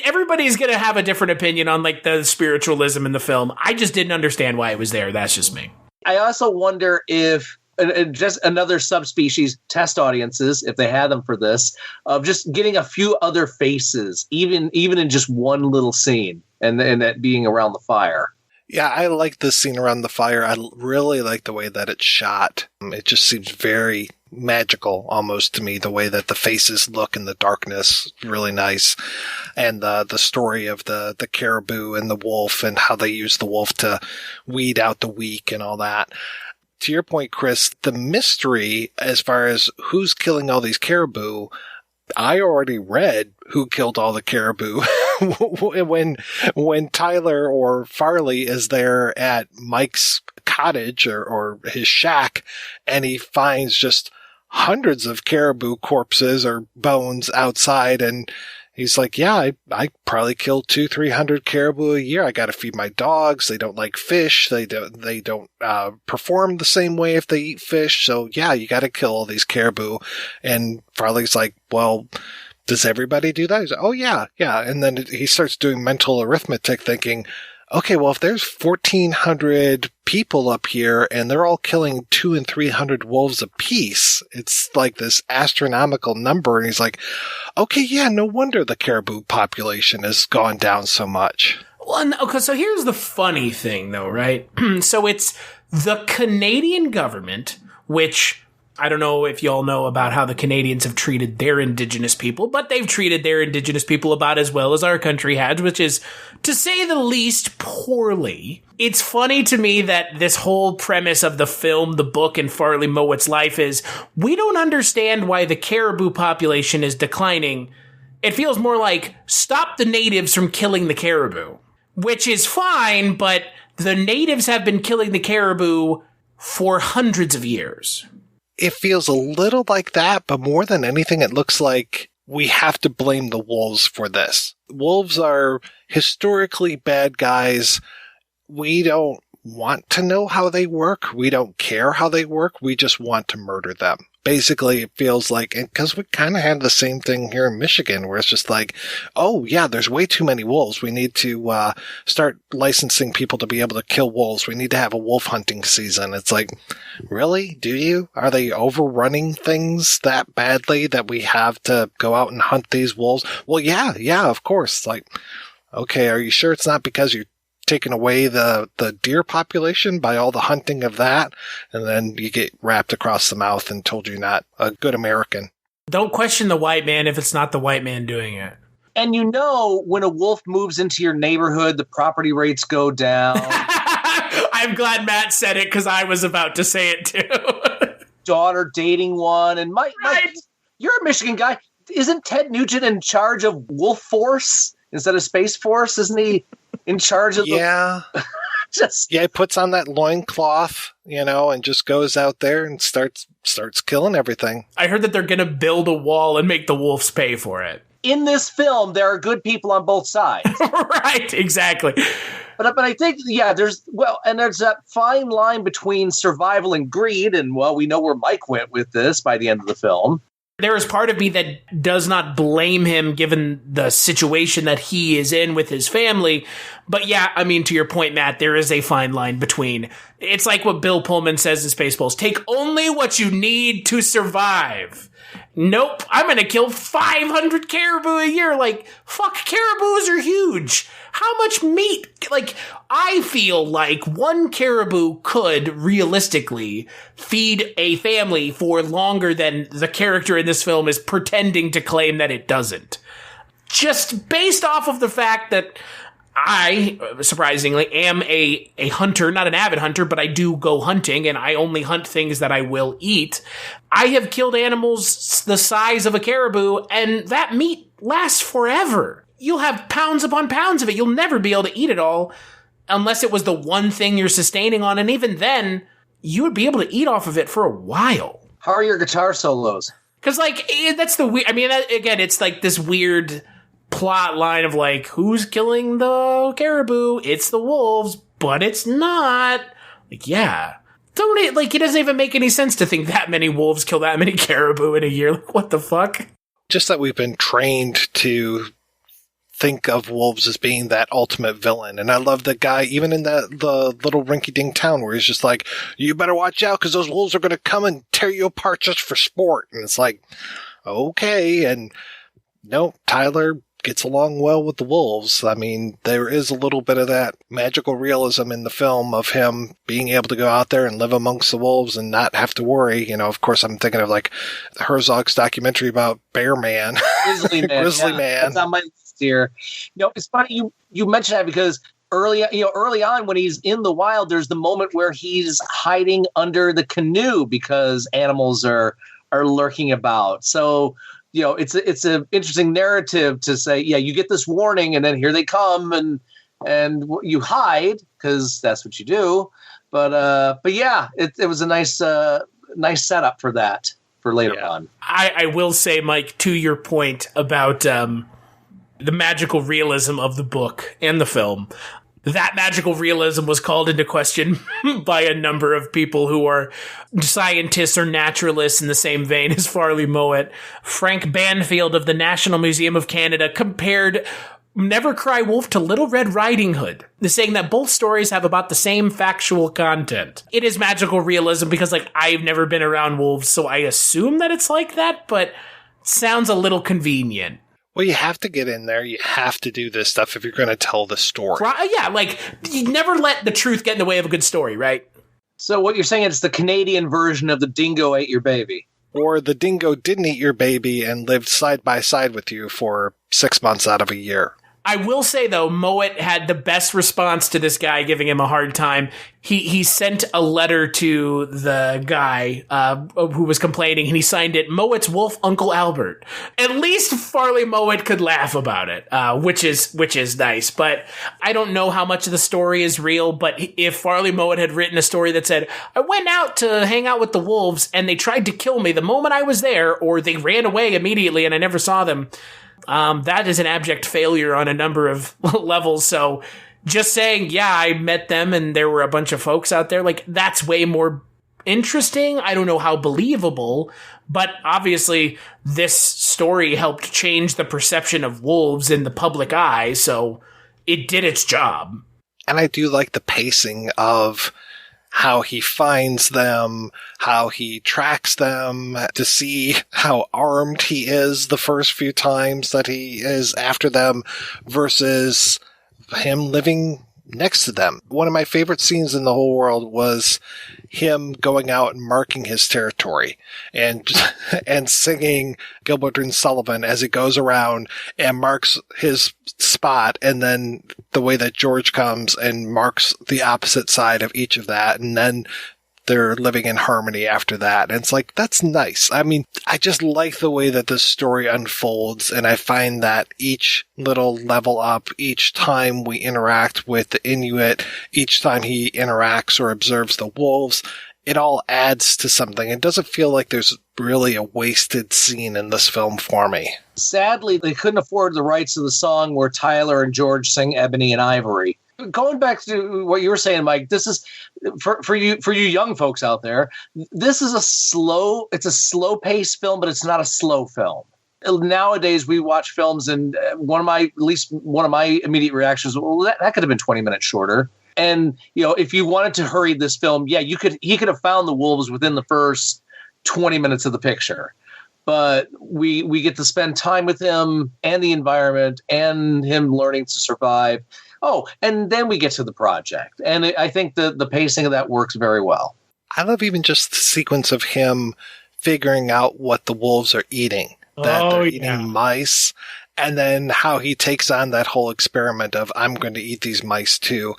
Everybody's going to have a different opinion on the spiritualism in the film. I just didn't understand why it was there. That's just me. I also wonder if just another subspecies test audiences, if they had them for this, of just getting a few other faces, even in just one little scene, and that being around the fire. Yeah, I like this scene around the fire. I really like the way that it's shot. It just seems very magical almost to me, the way that the faces look in the darkness. Really nice. And the story of the caribou and the wolf and how they use the wolf to weed out the weak and all that. To your point, Chris, the mystery as far as who's killing all these caribou, I already read who killed all the caribou when Tyler or Farley is there at Mike's cottage or his shack, and he finds just hundreds of caribou corpses or bones outside, and he's like, yeah, I probably kill 200-300 caribou a year. I got to feed my dogs. They don't like fish. They don't perform the same way if they eat fish. So yeah, you got to kill all these caribou. And Farley's like, well, does everybody do that? He's like, oh yeah. And then he starts doing mental arithmetic, thinking, okay, well, if there's 1,400 people up here and they're all killing 200 and 300 wolves apiece, it's like this astronomical number. And he's like, okay, yeah, no wonder the caribou population has gone down so much. Well, okay, so here's the funny thing, though, right? So it's the Canadian government, which I don't know if y'all know about how the Canadians have treated their Indigenous people, but they've treated their Indigenous people about as well as our country has, which is, to say the least, poorly. It's funny to me that this whole premise of the film, the book, and Farley Mowat's life is, we don't understand why the caribou population is declining. It feels more like, stop the natives from killing the caribou. Which is fine, but the natives have been killing the caribou for hundreds of years. It feels a little like that, but more than anything, it looks like we have to blame the wolves for this. Wolves are historically bad guys. We don't want to know how they work. We don't care how they work. We just want to murder them. Basically, it feels like, because we kind of had the same thing here in Michigan, where it's just like, oh yeah, there's way too many wolves. We need to start licensing people to be able to kill wolves. We need to have a wolf hunting season. It's like, really? Do you? Are they overrunning things that badly that we have to go out and hunt these wolves? Well, yeah, of course. Like, okay, are you sure it's not because you're taking away the deer population by all the hunting of that, and then you get wrapped across the mouth and told you're not a good American? Don't question the white man if it's not the white man doing it. And when a wolf moves into your neighborhood, the property rates go down. I'm glad Matt said it because I was about to say it too. Daughter dating one, and Mike, you're a Michigan guy. Isn't Ted Nugent in charge of Wolf Force instead of Space Force? Isn't he in charge of Yeah. He puts on that loincloth, and just goes out there and starts killing everything. I heard that they're going to build a wall and make the wolves pay for it. In this film, there are good people on both sides. Right, exactly. But I think, there's that fine line between survival and greed, and, we know where Mike went with this by the end of the film. There is part of me that does not blame him given the situation that he is in with his family. But yeah, I mean, to your point, Matt, there is a fine line between. It's like what Bill Pullman says in Spaceballs. Take only what you need to survive. Nope, I'm going to kill 500 caribou a year. Like, fuck, caribous are huge. How much meat? Like, I feel like one caribou could realistically feed a family for longer than the character in this film is pretending to claim that it doesn't. Just based off of the fact that I, surprisingly, am a hunter, not an avid hunter, but I do go hunting, and I only hunt things that I will eat. I have killed animals the size of a caribou, and that meat lasts forever. You'll have pounds upon pounds of it. You'll never be able to eat it all unless it was the one thing you're sustaining on, and even then, you would be able to eat off of it for a while. How are your guitar solos? Because, like, that's the weird... I mean, again, it's like this weird plot line of, like, who's killing the caribou? It's the wolves, but it's not. Like, yeah. It doesn't even make any sense to think that many wolves kill that many caribou in a year. Like, what the fuck? Just that we've been trained to think of wolves as being that ultimate villain. And I love the guy, even in the little rinky-dink town where he's just like, you better watch out because those wolves are going to come and tear you apart just for sport. And it's like, okay. And no, Tyler gets along well with the wolves. I mean, there is a little bit of that magical realism in the film of him being able to go out there and live amongst the wolves and not have to worry. You know, of course, I'm thinking of like Herzog's documentary about Bear Man. Grizzly Man. Grizzly Man. That's on my list here. You know, it's funny you mentioned that because early on when he's in the wild, there's the moment where he's hiding under the canoe because animals are lurking about. So, you know, it's an interesting narrative to say, yeah, you get this warning and then here they come and you hide because that's what you do. But yeah, it was a nice setup for that for later on. I will say, Mike, to your point about the magical realism of the book and the film. That magical realism was called into question by a number of people who are scientists or naturalists in the same vein as Farley Mowat. Frank Banfield of the National Museum of Canada compared Never Cry Wolf to Little Red Riding Hood, saying that both stories have about the same factual content. It is magical realism because, like, I've never been around wolves, so I assume that it's like that, but it sounds a little convenient. Well, you have to get in there. You have to do this stuff if you're going to tell the story. Yeah, like, you never let the truth get in the way of a good story, right? So what you're saying is the Canadian version of the dingo ate your baby. Or the dingo didn't eat your baby and lived side by side with you for 6 months out of a year. I will say, though, Mowat had the best response to this guy giving him a hard time. He sent a letter to the guy who was complaining, and he signed it, Mowat's Wolf Uncle Albert. At least Farley Mowat could laugh about it, which is nice. But I don't know how much of the story is real, but if Farley Mowat had written a story that said, I went out to hang out with the wolves, and they tried to kill me the moment I was there, or they ran away immediately and I never saw them, that is an abject failure on a number of levels. So just saying, yeah, I met them and there were a bunch of folks out there, like, that's way more interesting. I don't know how believable, but obviously this story helped change the perception of wolves in the public eye, so it did its job. And I do like the pacing of how he finds them, how he tracks them, to see how armed he is the first few times that he is after them versus him living next to them. One of my favorite scenes in the whole world was him going out and marking his territory and singing Gilbert and Sullivan as he goes around and marks his spot, and then the way that George comes and marks the opposite side of each of that, and then they're living in harmony after that. And it's like, that's nice. I mean, I just like the way that this story unfolds, and I find that each little level up, each time we interact with the Inuit, each time he interacts or observes the wolves, it all adds to something. It doesn't feel like there's really a wasted scene in this film for me. Sadly, they couldn't afford the rights to the song where Tyler and George sing Ebony and Ivory. Going back to what you were saying, Mike, this is for you young folks out there. This is a slow paced film, but it's not a slow film. Nowadays, we watch films, and one of my immediate reactions, well, that could have been 20 minutes shorter. And if you wanted to hurry this film, he could have found the wolves within the first 20 minutes of the picture. But we get to spend time with him and the environment and him learning to survive. Oh, and then we get to the project. And I think the pacing of that works very well. I love even just the sequence of him figuring out what the wolves are eating. That they're eating mice. And then how he takes on that whole experiment of, I'm going to eat these mice too.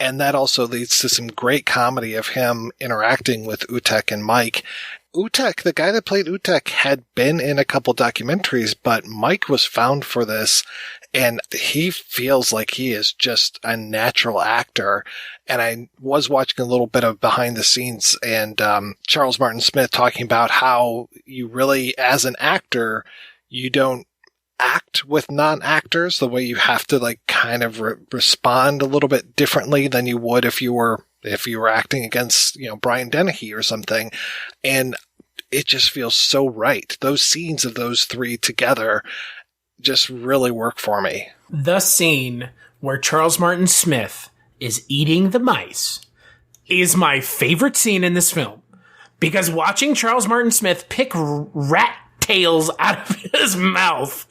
And that also leads to some great comedy of him interacting with Utek and Mike. Utek, the guy that played Utek, had been in a couple documentaries, but Mike was found for this, and he feels like he is just a natural actor. And I was watching a little bit of behind the scenes, and Charles Martin Smith talking about how you really, as an actor, you don't act with non-actors the way you have to kind of respond a little bit differently than you would if you were acting against, Brian Dennehy or something. And it just feels so right. Those scenes of those three together just really work for me. The scene where Charles Martin Smith is eating the mice is my favorite scene in this film, because watching Charles Martin Smith pick rat tails out of his mouth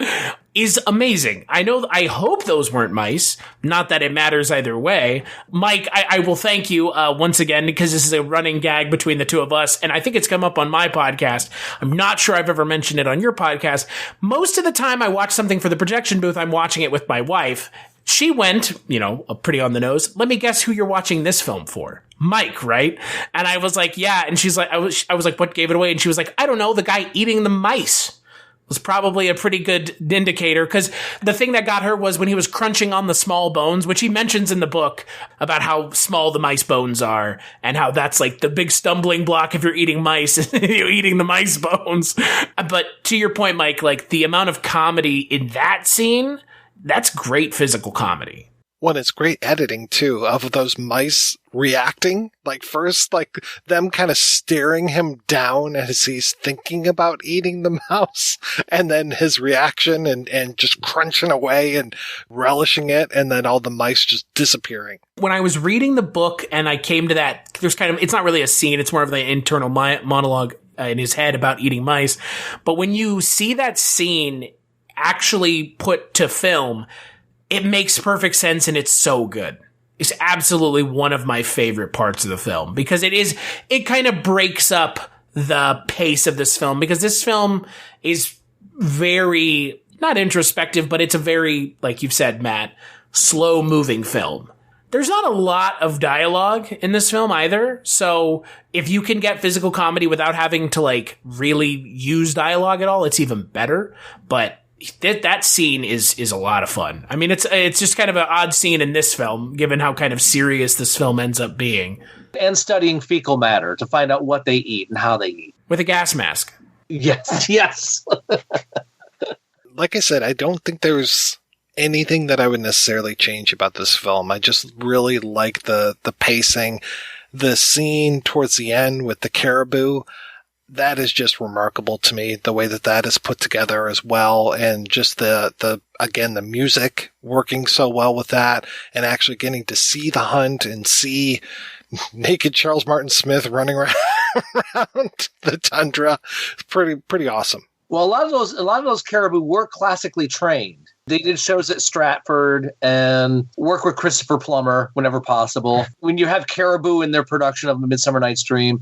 is amazing. I hope those weren't mice. Not that it matters either way. Mike, I will thank you once again, because this is a running gag between the two of us, and I think it's come up on my podcast. I'm not sure I've ever mentioned it on your podcast. Most of the time I watch something for the projection booth, I'm watching it with my wife. She went, pretty on the nose. Let me guess who you're watching this film for. Mike, right? And I was like, yeah. And she's like, I was like, what gave it away? And she was like, I don't know. The guy eating the mice was probably a pretty good indicator, because the thing that got her was when he was crunching on the small bones, which he mentions in the book about how small the mice bones are and how that's like the big stumbling block if you're eating mice, you're eating the mice bones. But to your point, Mike, the amount of comedy in that scene, that's great physical comedy. Well, it's great editing, too, of those mice reacting. First, them kind of staring him down as he's thinking about eating the mouse, and then his reaction and just crunching away and relishing it, and then all the mice just disappearing. When I was reading the book and I came to that, it's not really a scene, it's more of the internal monologue in his head about eating mice. But when you see that scene actually put to film, it makes perfect sense, and it's so good. It's absolutely one of my favorite parts of the film, because it kind of breaks up the pace of this film, because this film is very, not introspective, but it's a very, like you've said, Matt, slow moving film. There's not a lot of dialogue in this film either. So if you can get physical comedy without having to really use dialogue at all, it's even better. But that scene is a lot of fun. I mean, it's just kind of an odd scene in this film, given how kind of serious this film ends up being. And studying fecal matter to find out what they eat and how they eat. With a gas mask. Yes. Like I said, I don't think there's anything that I would necessarily change about this film. I just really like the pacing. The scene towards the end with the caribou, that is just remarkable to me, the way that is put together as well. And just the music working so well with that, and actually getting to see the hunt and see naked Charles Martin Smith running around the tundra. It's pretty awesome. Well, a lot of those caribou were classically trained. They did shows at Stratford and work with Christopher Plummer whenever possible. When you have caribou in their production of A Midsummer Night's Dream,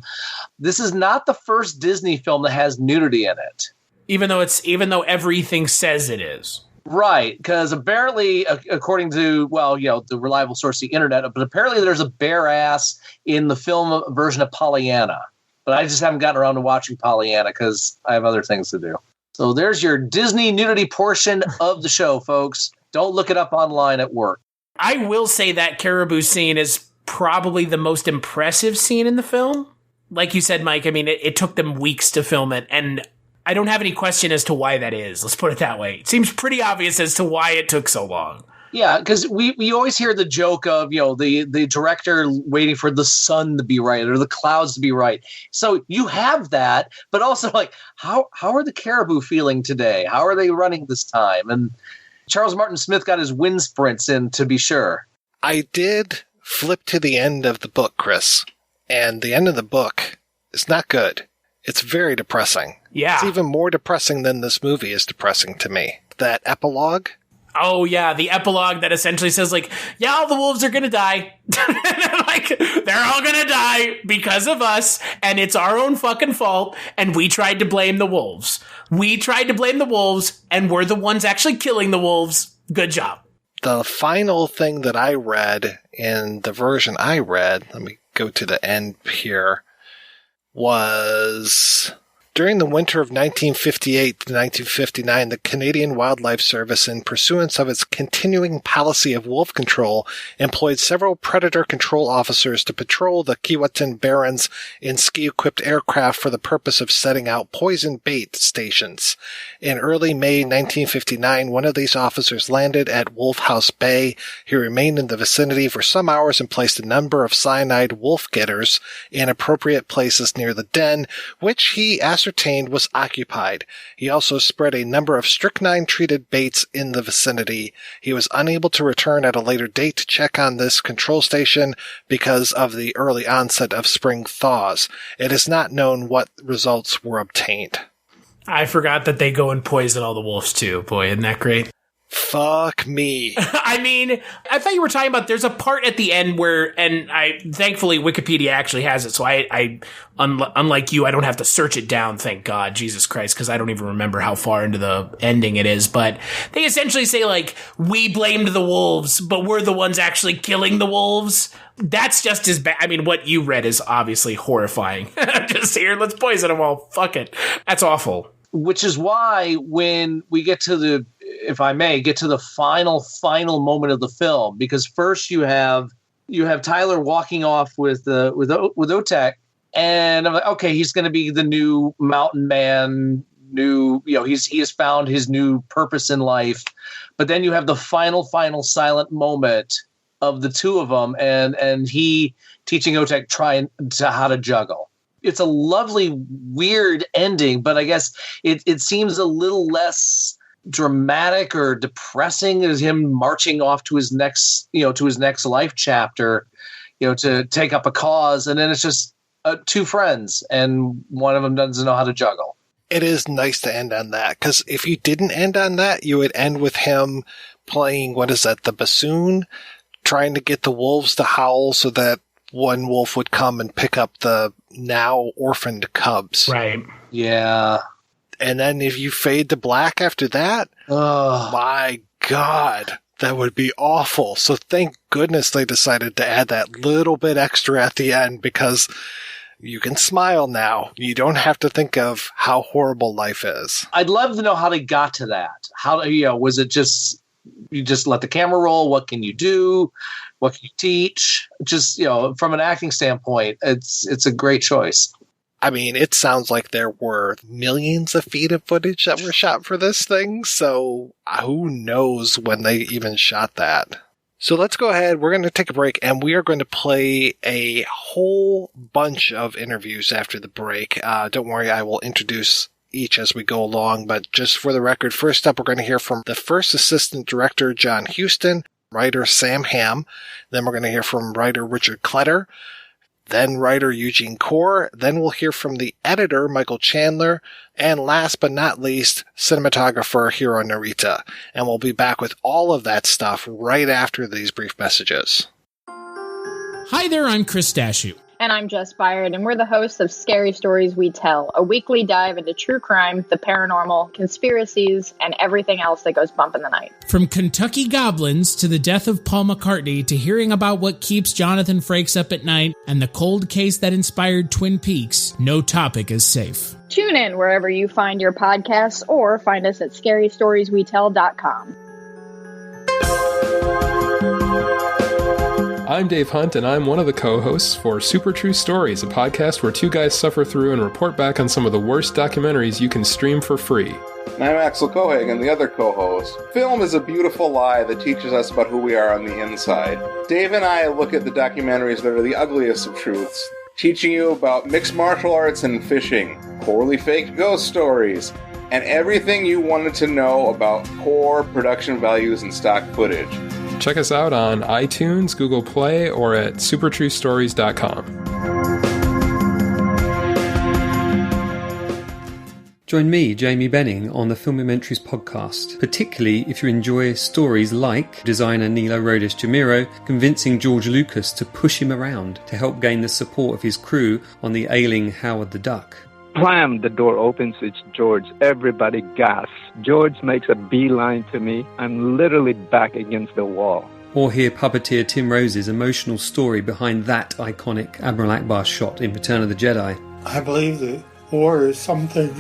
this is not the first Disney film that has nudity in it. Even though everything says it is. Right, because apparently, according to, the reliable source, the internet, but apparently there's a bare ass in the film version of Pollyanna. But I just haven't gotten around to watching Pollyanna because I have other things to do. So there's your Disney nudity portion of the show, folks. Don't look it up online at work. I will say that caribou scene is probably the most impressive scene in the film. Like you said, Mike, I mean, it took them weeks to film it, and I don't have any question as to why that is. Let's put it that way. It seems pretty obvious as to why it took so long. Yeah, because we always hear the joke of, the director waiting for the sun to be right or the clouds to be right. So you have that, but also like, how are the caribou feeling today? How are they running this time? And Charles Martin Smith got his wind sprints in, to be sure. I did flip to the end of the book, Chris, and the end of the book is not good. It's very depressing. Yeah. It's even more depressing than this movie is depressing to me. That epilogue. Oh, yeah, the epilogue that essentially says, like, yeah, all the wolves are going to die. Like, they're all going to die because of us, and it's our own fucking fault, and we tried to blame the wolves. We tried to blame the wolves, and we're the ones actually killing the wolves. Good job. The final thing that I read in the version I read, let me go to the end here, was... During the winter of 1958 to 1959, the Canadian Wildlife Service, in pursuance of its continuing policy of wolf control, employed several predator control officers to patrol the Keewatin Barrens in ski-equipped aircraft for the purpose of setting out poison bait stations. In early May 1959, one of these officers landed at Wolf House Bay. He remained in the vicinity for some hours and placed a number of cyanide wolf getters in appropriate places near the den, which he ascertained was occupied. He also spread a number of strychnine-treated baits in the vicinity. He was unable to return at a later date to check on this control station because of the early onset of spring thaws. It is not known what results were obtained. I forgot that they go and poison all the wolves, too. Boy, isn't that great? Fuck me. I mean, I thought you were talking about there's a part at the end where, and thankfully Wikipedia actually has it, so I unlike you, I don't have to search it down, thank God, Jesus Christ, because I don't even remember how far into the ending it is, but they essentially say, like, we blamed the wolves, but we're the ones actually killing the wolves. That's just as bad. I mean, what you read is obviously horrifying. Just here, let's poison them all. Fuck it. That's awful. Which is why when we get to the, if I may, get to the final moment of the film, because first you have Tyler walking off with Otek, and I'm like, okay, he's going to be the new mountain man, he has found his new purpose in life. But then you have the final silent moment of the two of them, and he teaching Otek how to juggle. It's a lovely, weird ending, but I guess it seems a little less dramatic or depressing as him marching off to his next life chapter, to take up a cause. And then it's just two friends, and one of them doesn't know how to juggle. It is nice to end on that, because if you didn't end on that, you would end with him playing, the bassoon, trying to get the wolves to howl so that one wolf would come and pick up the now orphaned cubs. Right. Yeah. And then if you fade to black after that, my God, that would be awful. So thank goodness they decided to add that little bit extra at the end, because you can smile now. You don't have to think of how horrible life is. I'd love to know how they got to that. How, was it just, you just let the camera roll? What can you do? What can you teach? Just, from an acting standpoint, it's a great choice. I mean, it sounds like there were millions of feet of footage that were shot for this thing, so who knows when they even shot that. So let's go ahead. We're going to take a break, and we are going to play a whole bunch of interviews after the break. Don't worry, I will introduce each as we go along, but just for the record, first up, we're going to hear from the first assistant director, John Huston, writer Sam Hamm. Then we're going to hear from writer Richard Kletter, then writer Eugene Corr. Then we'll hear from the editor, Michael Chandler, and last but not least, cinematographer Hiro Narita. And we'll be back with all of that stuff right after these brief messages. Hi there, I'm Chris Stachiw. And I'm Jess Byard, and we're the hosts of Scary Stories We Tell, a weekly dive into true crime, the paranormal, conspiracies, and everything else that goes bump in the night. From Kentucky Goblins to the death of Paul McCartney to hearing about what keeps Jonathan Frakes up at night and the cold case that inspired Twin Peaks, no topic is safe. Tune in wherever you find your podcasts or find us at scarystorieswetell.com. I'm Dave Hunt, and I'm one of the co-hosts for Super True Stories, a podcast where two guys suffer through and report back on some of the worst documentaries you can stream for free. And I'm Axel Cohagen, the other co-host. Film is a beautiful lie that teaches us about who we are on the inside. Dave and I look at the documentaries that are the ugliest of truths, teaching you about mixed martial arts and fishing, poorly faked ghost stories, and everything you wanted to know about core production values and stock footage. Check us out on iTunes, Google Play, or at supertruestories.com. Join me, Jamie Benning, on the Filmumentaries podcast, particularly if you enjoy stories like designer Nilo Rodis Jamiro convincing George Lucas to push him around to help gain the support of his crew on the ailing Howard the Duck. Blam, the door opens, it's George. Everybody gasps. George makes a beeline to me. I'm literally back against the wall. Or hear puppeteer Tim Rose's emotional story behind that iconic Admiral Akbar shot in Return of the Jedi. I believe that war is something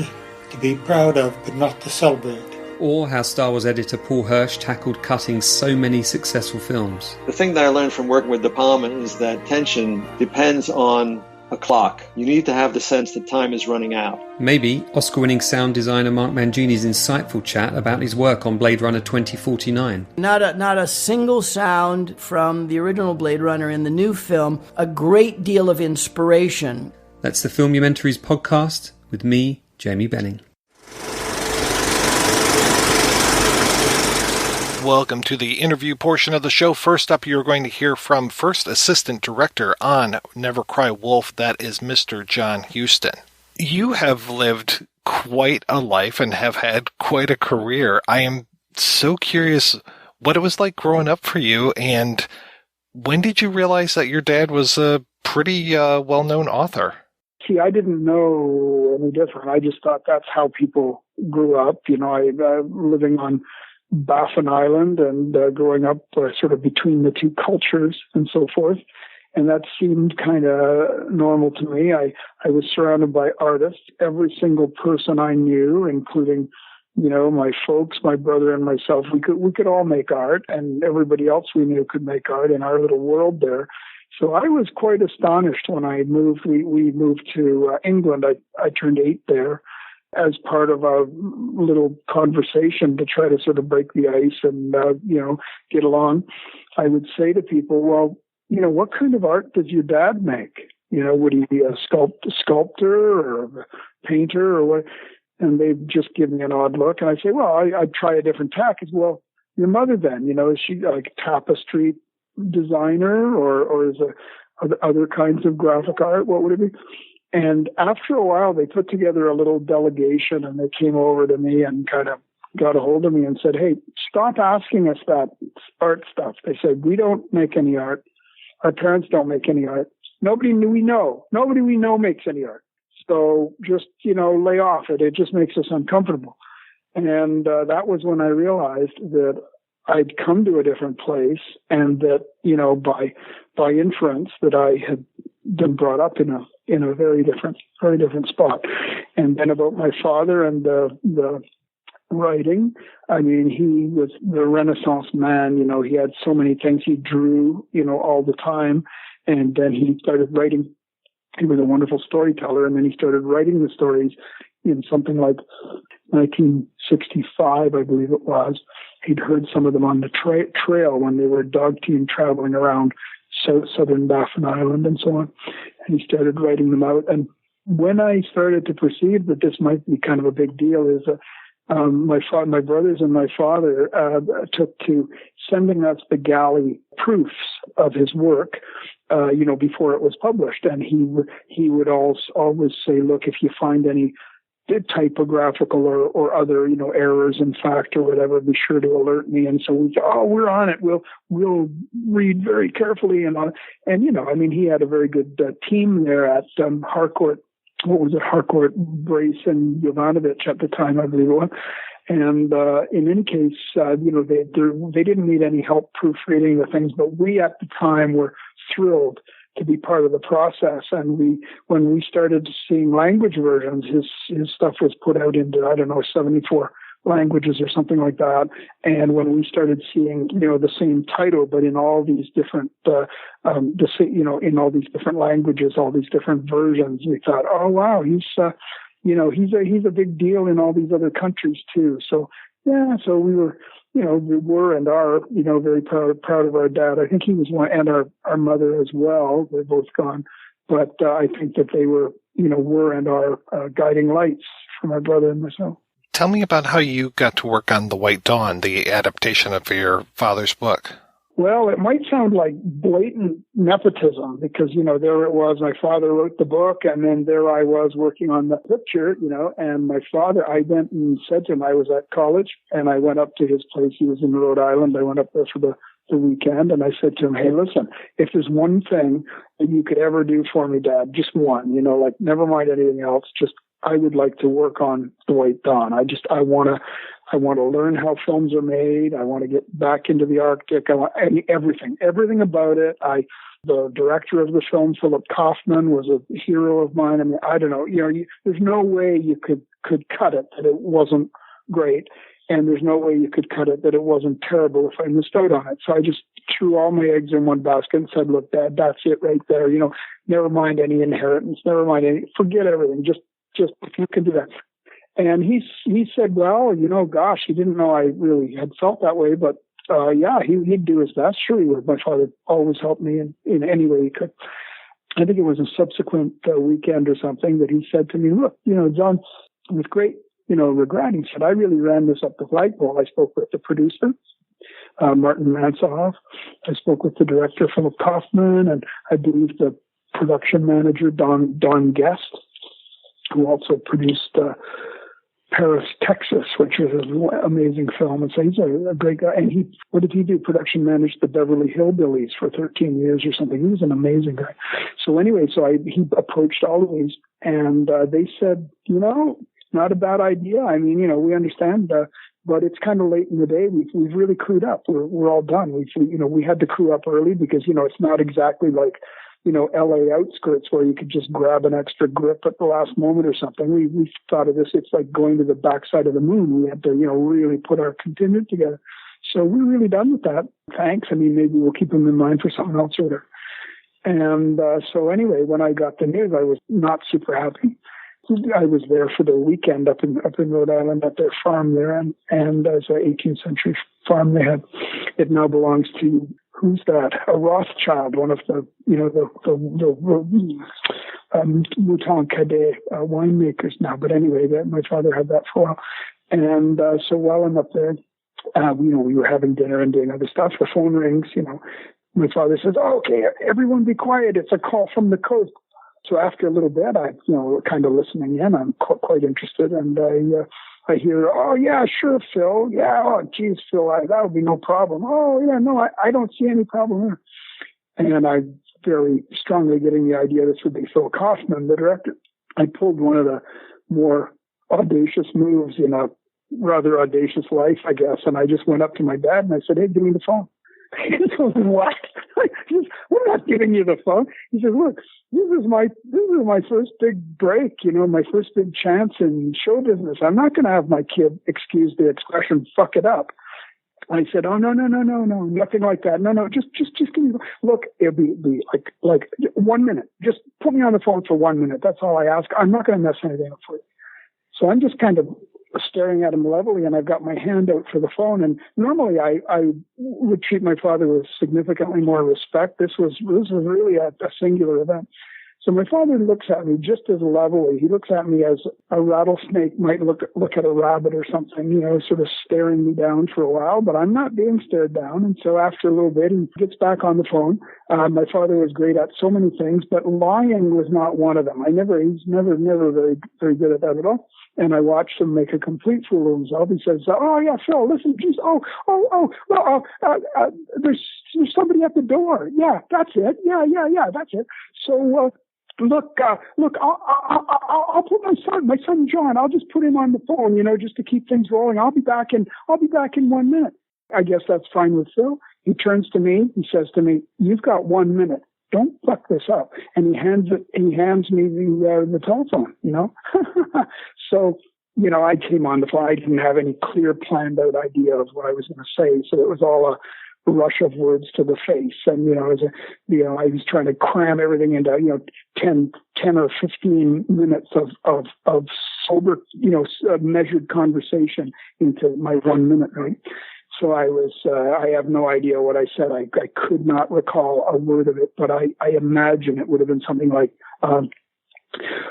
to be proud of, but not to celebrate. Or how Star Wars editor Paul Hirsch tackled cutting so many successful films. The thing that I learned from working with De Palma is that tension depends on a clock. You need to have the sense that time is running out. Maybe Oscar-winning sound designer Mark Mangini's insightful chat about his work on Blade Runner 2049. Not a single sound from the original Blade Runner in the new film. A great deal of inspiration. That's the Filmumentaries podcast with me, Jamie Benning. Welcome to the interview portion of the show. First up, you're going to hear from first assistant director on Never Cry Wolf. That is Mr. John Huston. You have lived quite a life and have had quite a career. I am so curious what it was like growing up for you, and when did you realize that your dad was a pretty well-known author? See, I didn't know any different. I just thought that's how people grew up. You know, living on Baffin Island and growing up sort of between the two cultures and so forth. And that seemed kind of normal to me. I was surrounded by artists. Every single person I knew, including, you know, my folks, my brother and myself, we could all make art, and everybody else we knew could make art in our little world there. So I was quite astonished when I moved. We moved to England. I turned 8 there. As part of a little conversation to try to sort of break the ice and, get along, I would say to people, well, you know, what kind of art does your dad make? You know, would he be a sculptor or a painter or what? And they'd just give me an odd look. And I'd say, well, I'd try a different tack. As well, your mother then, you know, is she like a tapestry designer or is it other kinds of graphic art? What would it be? And after a while, they put together a little delegation and they came over to me and kind of got a hold of me and said, hey, stop asking us that art stuff. They said, we don't make any art. Our parents don't make any art. Nobody we know makes any art. So just, you know, lay off it. It just makes us uncomfortable. And that was when I realized that I'd come to a different place and that, you know, by inference that I had been brought up in a very different spot. And then about my father and the writing, I mean, he was the Renaissance man. You know, he had so many things. He drew, you know, all the time. And then he started writing. He was a wonderful storyteller. And then he started writing the stories in something like 1965, I believe it was. He'd heard some of them on the trail when they were a dog team traveling around southern Baffin Island and so on. And he started writing them out. And when I started to perceive that this might be kind of a big deal is my brothers and my father took to sending us the galley proofs of his work, you know, before it was published. And he would always say, look, if you find any typographical or other, you know, errors in fact or whatever, be sure to alert me. And so we said, oh, we're on it. We'll read very carefully and you know, I mean, he had a very good team there at Harcourt. What was it? Harcourt, Brace, and Jovanovic at the time, I believe it was. And in any case, you know, they didn't need any help proofreading the things, but we at the time were thrilled to be part of the process. And when we started seeing language versions, his stuff was put out into, 74 languages or something like that. And when we started seeing, the same title, but in all these different, in all these different languages, all these different versions, we thought, oh wow, he's a big deal in all these other countries too. So yeah, so we were and are, very proud of our dad. I think he was one, and our mother as well. They're both gone, but I think that they were and are guiding lights for my brother and myself. Tell me about how you got to work on The White Dawn, the adaptation of your father's book. Well, it might sound like blatant nepotism because, there it was. My father wrote the book, and then there I was working on the picture, and my father, I went and said to him, I was at college, and I went up to his place. He was in Rhode Island. I went up there for the weekend, and I said to him, hey, listen, if there's one thing that you could ever do for me, Dad, just one, never mind anything else, just I would like to work on The White Dawn. I want to learn how films are made. I want to get back into the Arctic. I want everything about it. The director of the film, Philip Kaufman, was a hero of mine. I mean, I don't know, there's no way you could cut it that it wasn't great. And there's no way you could cut it that it wasn't terrible if I missed out on it. So I just threw all my eggs in one basket and said, look, Dad, that's it right there. Never mind any inheritance, forget everything. Just if you can do that. And he said, well, gosh, he didn't know I really had felt that way, but he'd do his best. Sure he would. My father always helped me in any way he could. I think it was a subsequent weekend or something that he said to me, look, John, with great, regret, he said, I really ran this up the flagpole. I spoke with the producer, Martin Mansohoff. I spoke with the director, Philip Kaufman, and I believe the production manager, Don Guest, who also produced Paris, Texas, which was an amazing film. And so he's a great guy. And what did he do? Production managed the Beverly Hillbillies for 13 years or something. He was an amazing guy. So anyway, he approached all of these, and they said, not a bad idea. I mean, we understand, but it's kind of late in the day. We've really crewed up. We're all done. We had to crew up early because, it's not exactly like, LA outskirts where you could just grab an extra grip at the last moment or something. We thought of this, it's like going to the backside of the moon. We had to, really put our contingent together. So we're really done with that. Thanks. I mean, maybe we'll keep them in mind for something else or whatever. And so anyway, when I got the news, I was not super happy. I was there for the weekend up in Rhode Island at their farm there, and as an 18th century farm they had. It now belongs to, who's that? A Rothschild, one of the Mouton Cadet winemakers now. But anyway, my father had that for a while, and so while I'm up there, we were having dinner and doing other stuff. The phone rings. My father says, "Oh, okay, everyone be quiet. It's a call from the coast." So after a little bit, I, kind of listening in, I'm quite interested, and I hear, "Oh yeah, sure, Phil. Yeah, oh geez, Phil, that would be no problem. Oh yeah, no, I don't see any problem there." And I'm very strongly getting the idea this would be Phil Kaufman, the director. I pulled one of the more audacious moves in a rather audacious life, I guess, and I just went up to my dad and I said, "Hey, give me the phone." He goes, "What? We're not giving you the phone." He says, "Look, this is my first big break, my first big chance in show business. I'm not going to have my kid, excuse the expression, fuck it up." I said, "Oh, no, nothing like that. No, just give me, look, it'll be like 1 minute. Just put me on the phone for 1 minute. That's all I ask. I'm not going to mess anything up for you." So I'm just kind of staring at him levelly, and I've got my hand out for the phone. And normally I would treat my father with significantly more respect. This was really a singular event. So my father looks at me just as levelly. He looks at me as a rattlesnake might look at a rabbit or something, sort of staring me down for a while, but I'm not being stared down. And so after a little bit, he gets back on the phone. My father was great at so many things, but lying was not one of them. He's never very, very good at that at all. And I watched him make a complete fool of himself. He says, "Oh yeah, Phil, listen, geez, there's somebody at the door. Yeah, that's it. Yeah, that's it. So, Look, I'll put my son John, I'll just put him on the phone, just to keep things rolling. I'll be back in 1 minute." I guess that's fine with Phil. He turns to me, he says to me, "You've got 1 minute. Don't fuck this up." And he hands me the telephone, So I came on the fly. I didn't have any clear planned out idea of what I was going to say. So it was all a rush of words to the face. And, I was trying to cram everything into, 10 or 15 minutes of sober, measured conversation into my 1 minute, right? So I have no idea what I said. I could not recall a word of it, but I imagine it would have been something like,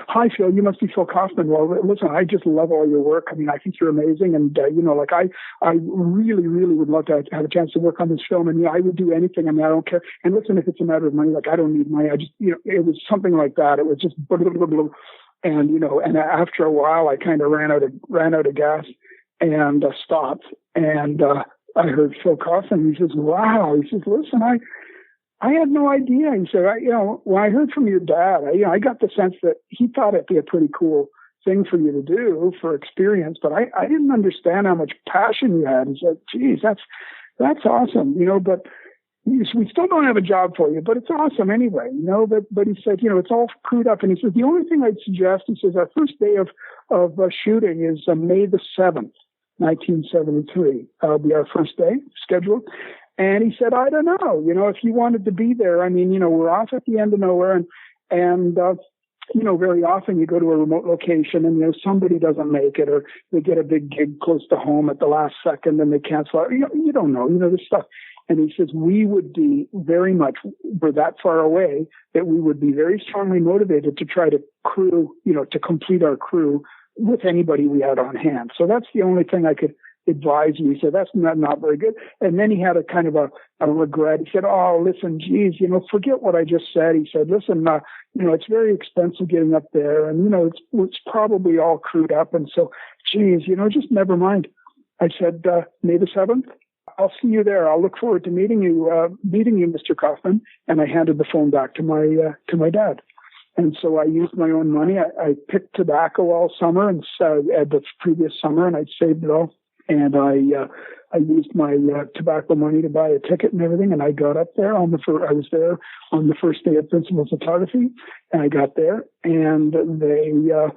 hi, Phil, you must be Phil Kaufman. Well, listen, I just love all your work. I mean, I think you're amazing. And, I really, really would love to have a chance to work on this film. And, I would do anything. I mean, I don't care. And listen, if it's a matter of money, I don't need money. I just, it was something like that. It was just, blah, blah, blah, blah. And, and after a while, I kind of ran out of gas and stopped. And I heard Phil Kaufman. He says, wow. He says, listen, I had no idea. He said, when I heard from your dad, I got the sense that he thought it'd be a pretty cool thing for you to do for experience, but I didn't understand how much passion you had. He said, geez, that's awesome, but we still don't have a job for you, but it's awesome anyway, but he said, it's all screwed up. And he says, the only thing I'd suggest, he says, our first day of shooting is May the 7th, 1973. That'll be our first day scheduled. And he said, I don't know, if you wanted to be there, I mean, we're off at the end of nowhere and very often you go to a remote location and, somebody doesn't make it or they get a big gig close to home at the last second and they cancel out. You don't know, this stuff. And he says, we would be very much, we're that far away that we would be very strongly motivated to try to crew, to complete our crew with anybody we had on hand. So that's the only thing I could advise you. He said, that's not very good. And then he had a kind of a regret. He said, oh, listen, geez, forget what I just said. He said, listen, it's very expensive getting up there and, it's probably all crewed up. And so, geez, just never mind. I said, May the 7th, I'll see you there. I'll look forward to meeting you, Mr. Kaufman. And I handed the phone back to my dad. And so I used my own money. I picked tobacco all summer and the previous summer, and I'd saved it all. And I used my tobacco money to buy a ticket and everything. And I got up there I was there on the first day of principal photography, and I got there, and the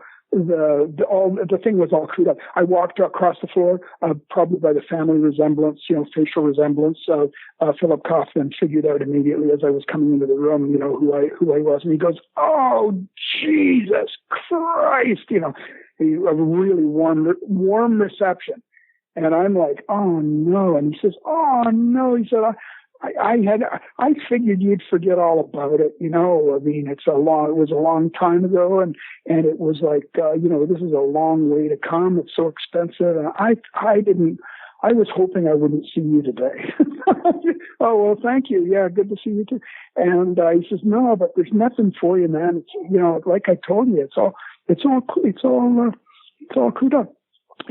thing was all screwed up. I walked across the floor, probably by the family resemblance, facial resemblance. Philip Kaufman figured out immediately as I was coming into the room, who I was, and he goes, "Oh, Jesus Christ!" A really warm reception. And I'm like, oh no. And he says, oh no. He said, I figured you'd forget all about it. I mean, it was a long time ago and it was like, this is a long way to come. It's so expensive. And I was hoping I wouldn't see you today. Oh, well, thank you. Yeah. Good to see you too. And he says, no, but there's nothing for you, man. It's, like I told you, it's all screwed up.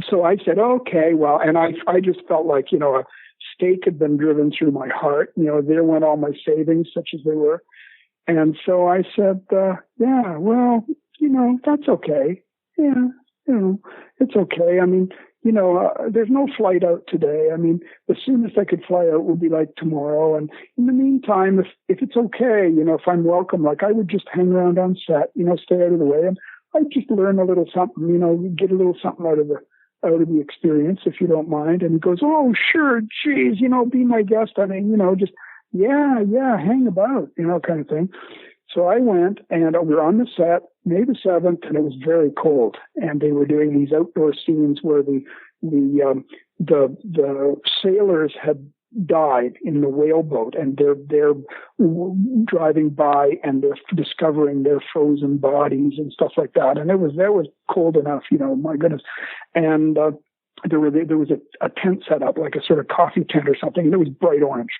So I said, okay, well, and I just felt like, a stake had been driven through my heart. There went all my savings, such as they were. And so I said, yeah, well, that's okay. Yeah, it's okay. I mean, there's no flight out today. I mean, the soonest I could fly out would be like tomorrow. And in the meantime, if it's okay, if I'm welcome, like I would just hang around on set, stay out of the way. And I'd just learn a little something, get a little something out of the experience, if you don't mind. And he goes, oh, sure, geez, be my guest. I mean, just, yeah, hang about, kind of thing. So I went, and we were on the set, May the 7th, and it was very cold. And they were doing these outdoor scenes where the sailors had died in the whaleboat, and they're driving by and they're discovering their frozen bodies and stuff like that. And that was cold enough, my goodness. And there was a tent set up, like a sort of coffee tent or something, and it was bright orange.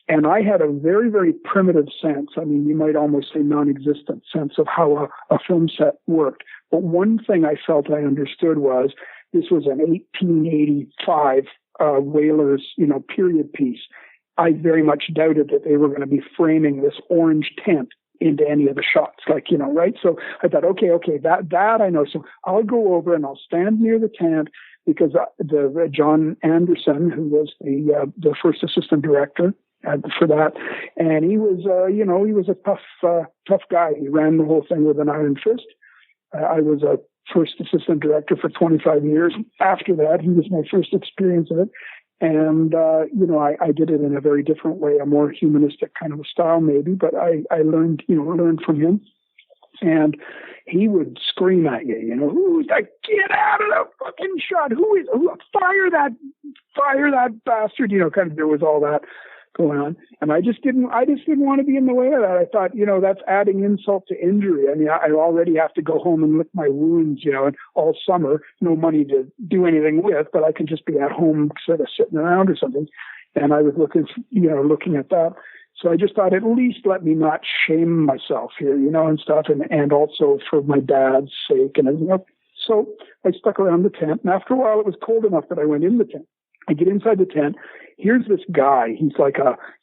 And I had a very, very primitive sense. I mean, you might almost say non-existent sense of how a film set worked. But one thing I felt I understood was this was an 1885 whalers, period piece. I very much doubted that they were going to be framing this orange tent into any of the shots, right? So I thought, okay, that I know. So I'll go over and I'll stand near the tent because the John Anderson, who was the first assistant director for that, and he was, he was a tough guy. He ran the whole thing with an iron fist. I was a first assistant director for 25 years. After that, he was my first experience of it. And, I did it in a very different way, a more humanistic kind of a style maybe, but I learned from him. And he would scream at you, who's that? Get out of the fucking shot. Fire that bastard. Kind of, there was all that going on. And I just didn't want to be in the way of that. I thought, that's adding insult to injury. I mean, I already have to go home and lick my wounds, and all summer, no money to do anything with, but I can just be at home sort of sitting around or something. And I was looking at that. So I just thought, at least let me not shame myself here, and stuff, and also for my dad's sake and everything else. So I stuck around the tent, and after a while it was cold enough that I went in the tent. I get inside the tent. Here's this guy. He's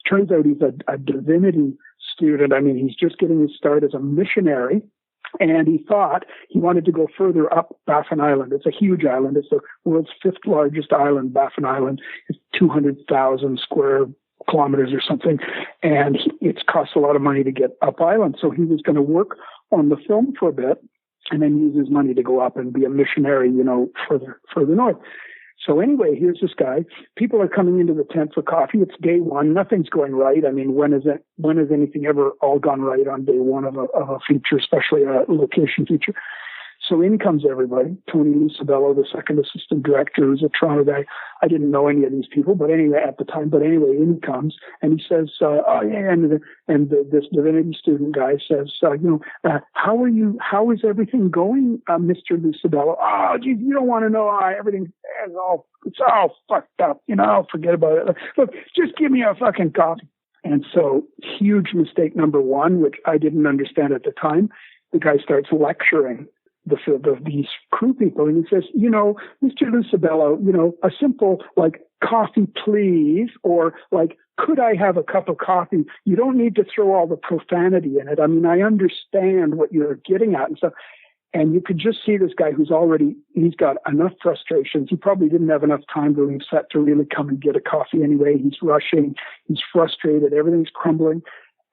turns out he's a divinity student. I mean, he's just getting his start as a missionary. And he thought he wanted to go further up Baffin Island. It's a huge island. It's the world's 5th largest island, Baffin Island. It's 200,000 square kilometers or something. And it's cost a lot of money to get up island. So he was going to work on the film for a bit and then use his money to go up and be a missionary, further north. So anyway, here's this guy. People are coming into the tent for coffee. It's day one. Nothing's going right. I mean, when has anything ever all gone right on day one of a feature, especially a location feature? So in comes everybody. Tony Lucibello, the second assistant director, who's a Toronto guy. I didn't know any of these people, but anyway, at the time. But anyway, in he comes, and he says, this divinity student guy says, how are you? How is everything going, Mr. Lucibello? Oh, geez, you don't want to know. Everything is it's all fucked up. Forget about it. Look, just give me a fucking coffee. And so, huge mistake number one, which I didn't understand at the time. The guy starts lecturing these crew people, and he says, Mr. Lucibello, a simple coffee please, or could I have a cup of coffee? You don't need to throw all the profanity in it. I mean, I understand what you're getting at and stuff. And you could just see this guy he's got enough frustrations. He probably didn't have enough time to leave set to really come and get a coffee anyway. He's rushing. He's frustrated. Everything's crumbling.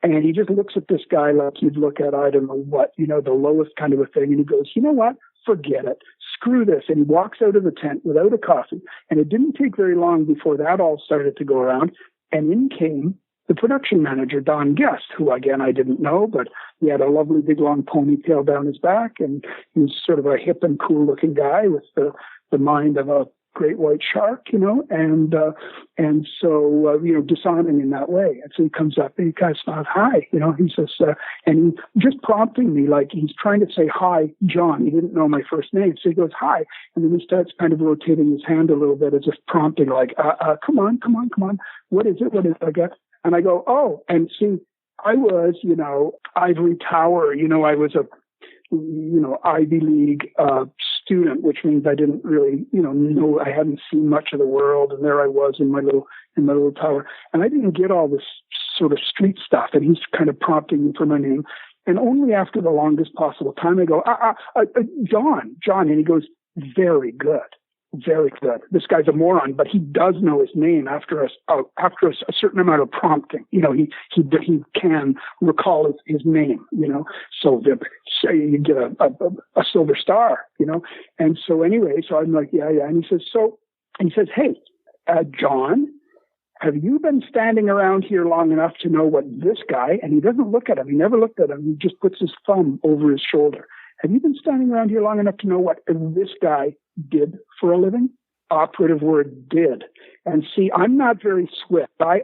And he just looks at this guy like you'd look at, I don't know what, the lowest kind of a thing. And he goes, you know what? Forget it. Screw this. And he walks out of the tent without a coffee. And it didn't take very long before that all started to go around. And in came the production manager, Don Guest, who, again, I didn't know, but he had a lovely big long ponytail down his back. And he was sort of a hip and cool looking guy with the mind of a great white shark, and so disarming in that way. And so he comes up and he kind of smiles, hi, he says, and he just prompting me, like he's trying to say, hi, John. He didn't know my first name. So he goes, hi. And then he starts kind of rotating his hand a little bit as if prompting, like, come on. What is it? I guess. And I go, oh, and see, I was, Ivory Tower, I was a, Ivy League, student, which means I didn't really, know, I hadn't seen much of the world. And there I was in my little tower. And I didn't get all this sort of street stuff. And he's kind of prompting me for my name. And only after the longest possible time, I go, John. And he goes, very good. This guy's a moron, but he does know his name after a certain amount of prompting. He can recall his name. So you get a silver star. And so anyway, so I'm like, yeah. And he says, hey, John, have you been standing around here long enough to know what this guy? And he doesn't look at him. He never looked at him. He just puts his thumb over his shoulder. Have you been standing around here long enough to know what this guy did for a living? Operative word, did. And see, I'm not very swift. I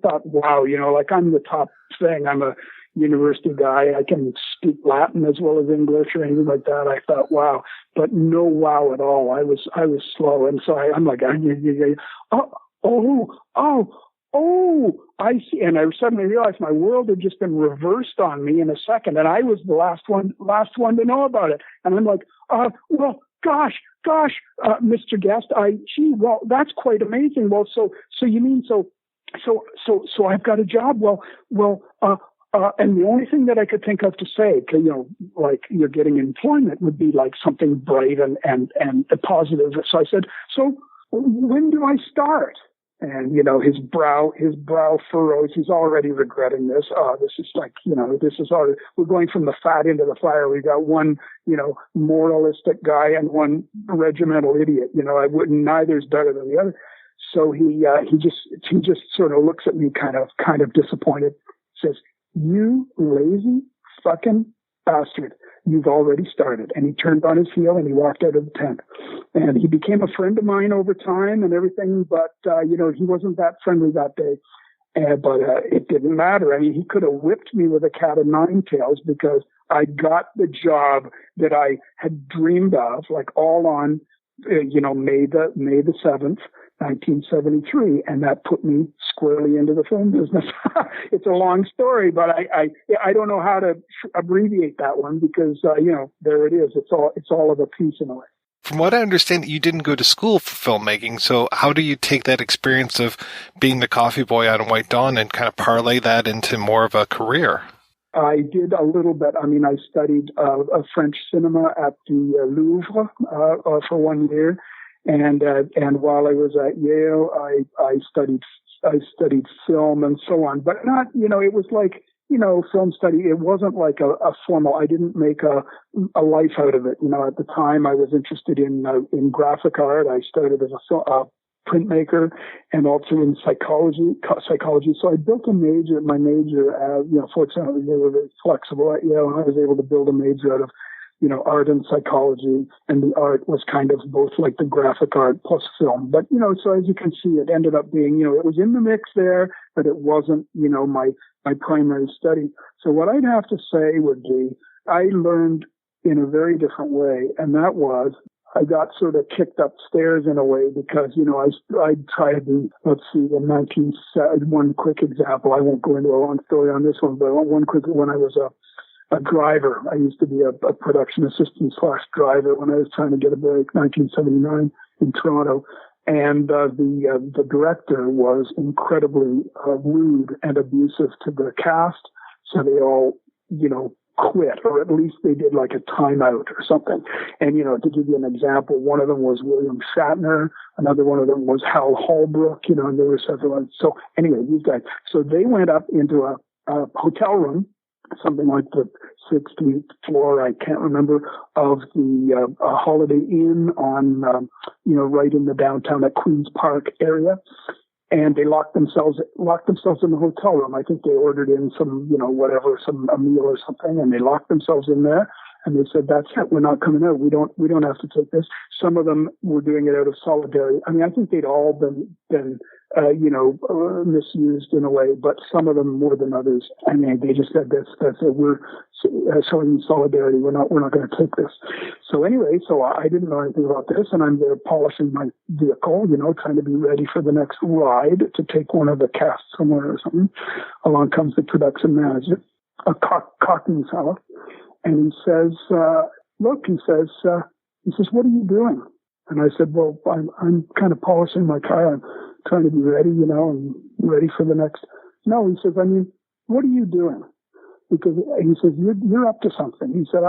thought, wow, I'm the top thing. I'm a university guy. I can speak Latin as well as English or anything like that. I thought, wow, but no wow at all. I was slow. And so I'm like, I see. And I suddenly realized my world had just been reversed on me in a second. And I was the last one to know about it. And I'm like, well, gosh, Mr. Guest, well, that's quite amazing. Well, so you mean, so I've got a job. And the only thing that I could think of to say, like you're getting employment would be like something bright and positive. So I said, so when do I start? And, his brow furrows. He's already regretting this. This is like, we're going from the fat into the fire. We got one, moralistic guy and one regimental idiot. Neither's better than the other. So he just sort of looks at me kind of disappointed, says, "You lazy fucking bastard. You've already started." And he turned on his heel and he walked out of the tent. And he became a friend of mine over time and everything, but, he wasn't that friendly that day. But it didn't matter. I mean, he could have whipped me with a cat of nine tails because I got the job that I had dreamed of, like all on, May the 7th, 1973, and that put me squarely into the film business. It's a long story, but I don't know how to abbreviate that one because there it is. It's all of a piece in a way. From what I understand, you didn't go to school for filmmaking, so how do you take that experience of being the coffee boy on White Dawn and kind of parlay that into more of a career? I did a little bit. I mean, I studied French cinema at the Louvre for 1 year, and while I was at Yale, I studied film and so on. But not, it was like, film study. It wasn't like a formal. I didn't make a life out of it. At the time, I was interested in graphic art. I started as a printmaker and also in psychology. So I built my major, fortunately they were very flexible at Yale, and I was able to build a major out of, art and psychology, and the art was kind of both like the graphic art plus film. But, so as you can see, it ended up being, it was in the mix there, but it wasn't, my primary study. So what I'd have to say would be, I learned in a very different way, and that was, I got sort of kicked upstairs in a way because, I tried to, one quick example. I won't go into a long story on this one, but one quick, when I was a driver, I used to be a production assistant / driver when I was trying to get a break, 1979 in Toronto. And the director was incredibly rude and abusive to the cast. So they all, quit, or at least they did like a timeout or something. And, to give you an example, one of them was William Shatner. Another one of them was Hal Holbrook, and there were several. So anyway, these guys. So they went up into a hotel room, something like the 16th floor, I can't remember, of the Holiday Inn on, right in the downtown at Queen's Park area. And they locked themselves in the hotel room. I think they ordered in some, a meal or something, and they locked themselves in there. And they said, "That's it. We're not coming out. We don't have to take this." Some of them were doing it out of solidarity. I mean, I think they'd all been misused in a way, but some of them more than others. I mean, they just said that's it. We're showing solidarity. We're not going to take this. So anyway, I didn't know anything about this, and I'm there polishing my vehicle, trying to be ready for the next ride to take one of the cast somewhere or something. Along comes the production manager, a cockney fellow. And he says, "Look," he says, "what are you doing?" And I said, "Well, I'm kind of polishing my car. I'm trying to be ready, and ready for the next." "No," he says, "I mean, what are you doing?" Because he says, "You're up to something." He said,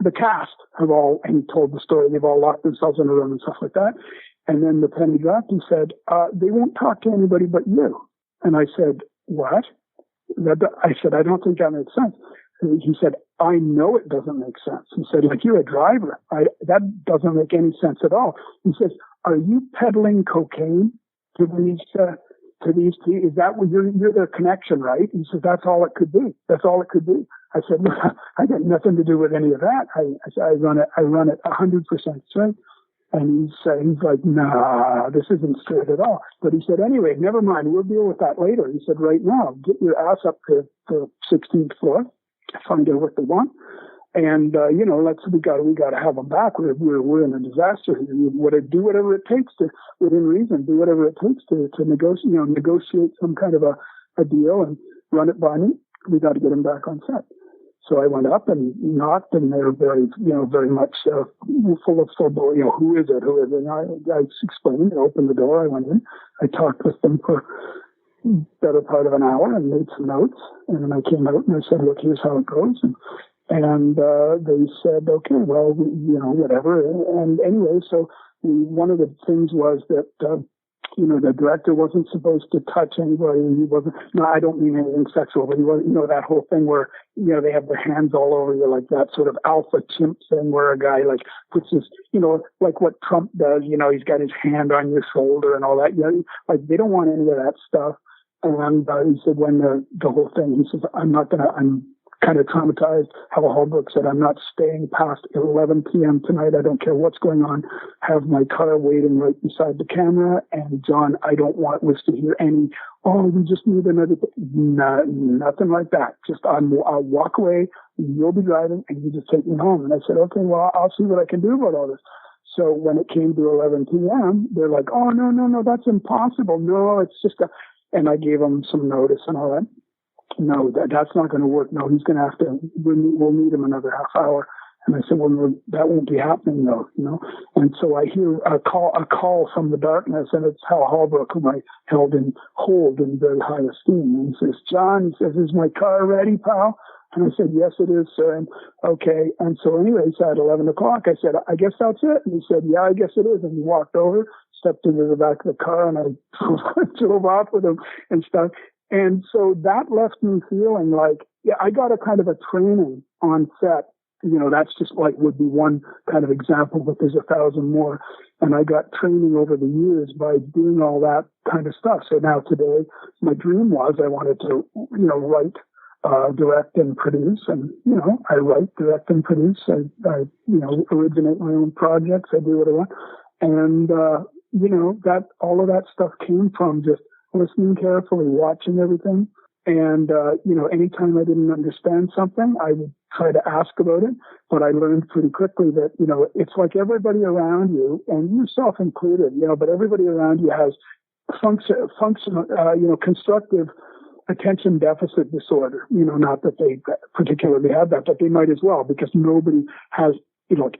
the cast have all," and he told the story, "they've all locked themselves in a room and stuff like that." And then the penny dropped. He said, "They won't talk to anybody but you." And I said, "What?" I said, "I don't think that makes sense." And he said, "I know it doesn't make sense." He said, "Like, you're a driver. That doesn't make any sense at all." He says, "Are you peddling cocaine to these is that what you're their connection, right?" He said, "That's all it could be. That's all it could be." I said, "Look, I got nothing to do with any of that. I run it 100% straight." And he's like, "Nah, this isn't straight at all." But he said, "Anyway, never mind. We'll deal with that later." He said, "Right now, get your ass up to the 16th floor, find out what they want, and we got to have them back. We're in a disaster here. Do whatever it takes to, within reason, do whatever it takes to negotiate some kind of a deal and run it by me. We got to get them back on set." So I went up and knocked, and they were very, very much full of foreboding. Who is it? And I explained. I opened the door. I went in. I talked with them for better part of an hour and made some notes. And then I came out and I said, "Look, here's how it goes." And they said, "Okay, well, whatever." And anyway, so one of the things was that, the director wasn't supposed to touch anybody. He wasn't, no, I don't mean anything sexual, but he was, that whole thing where, they have their hands all over you, like that sort of alpha chimp thing where a guy like puts his, like what Trump does, he's got his hand on your shoulder and all that. Like they don't want any of that stuff. And he said when the whole thing, he says, I'm kind of traumatized. Hal Holbrook said, I'm not staying past 11 p.m. tonight. I don't care what's going on. Have my car waiting right beside the camera. And John, I don't want Liz to hear any, we just need another thing. Nothing like that. Just I'll walk away. You'll be driving and you just take me home. And I said, okay, well, I'll see what I can do about all this. So when it came to 11 p.m., they're like, oh, no, that's impossible. No, it's just and I gave them some notice and all that. No, that's not going to work. No, he's going to have to, we'll need him another half hour. And I said, well, no, that won't be happening though, And so I hear a call from the darkness, and it's Hal Holbrook, whom I hold in very high esteem. And he says, John, he says, is my car ready, pal? And I said, yes, it is, sir. And okay. And so anyway, so at 11 o'clock, I said, I guess that's it. And he said, yeah, I guess it is. And he walked over, stepped into the back of the car, and I drove off with him and stuff. And so that left me feeling like, I got a kind of a training on set. That's just like would be one kind of example, but there's 1,000 more. And I got training over the years by doing all that kind of stuff. So now today, my dream was I wanted to, write, direct and produce. And, I write, direct and produce. I originate my own projects. I do what I want. And, that all of that stuff came from just listening carefully, watching everything. And, anytime I didn't understand something, I would try to ask about it. But I learned pretty quickly that, it's like everybody around you, and yourself included, but everybody around you has constructive attention deficit disorder. Not that they particularly have that, but they might as well, because nobody has,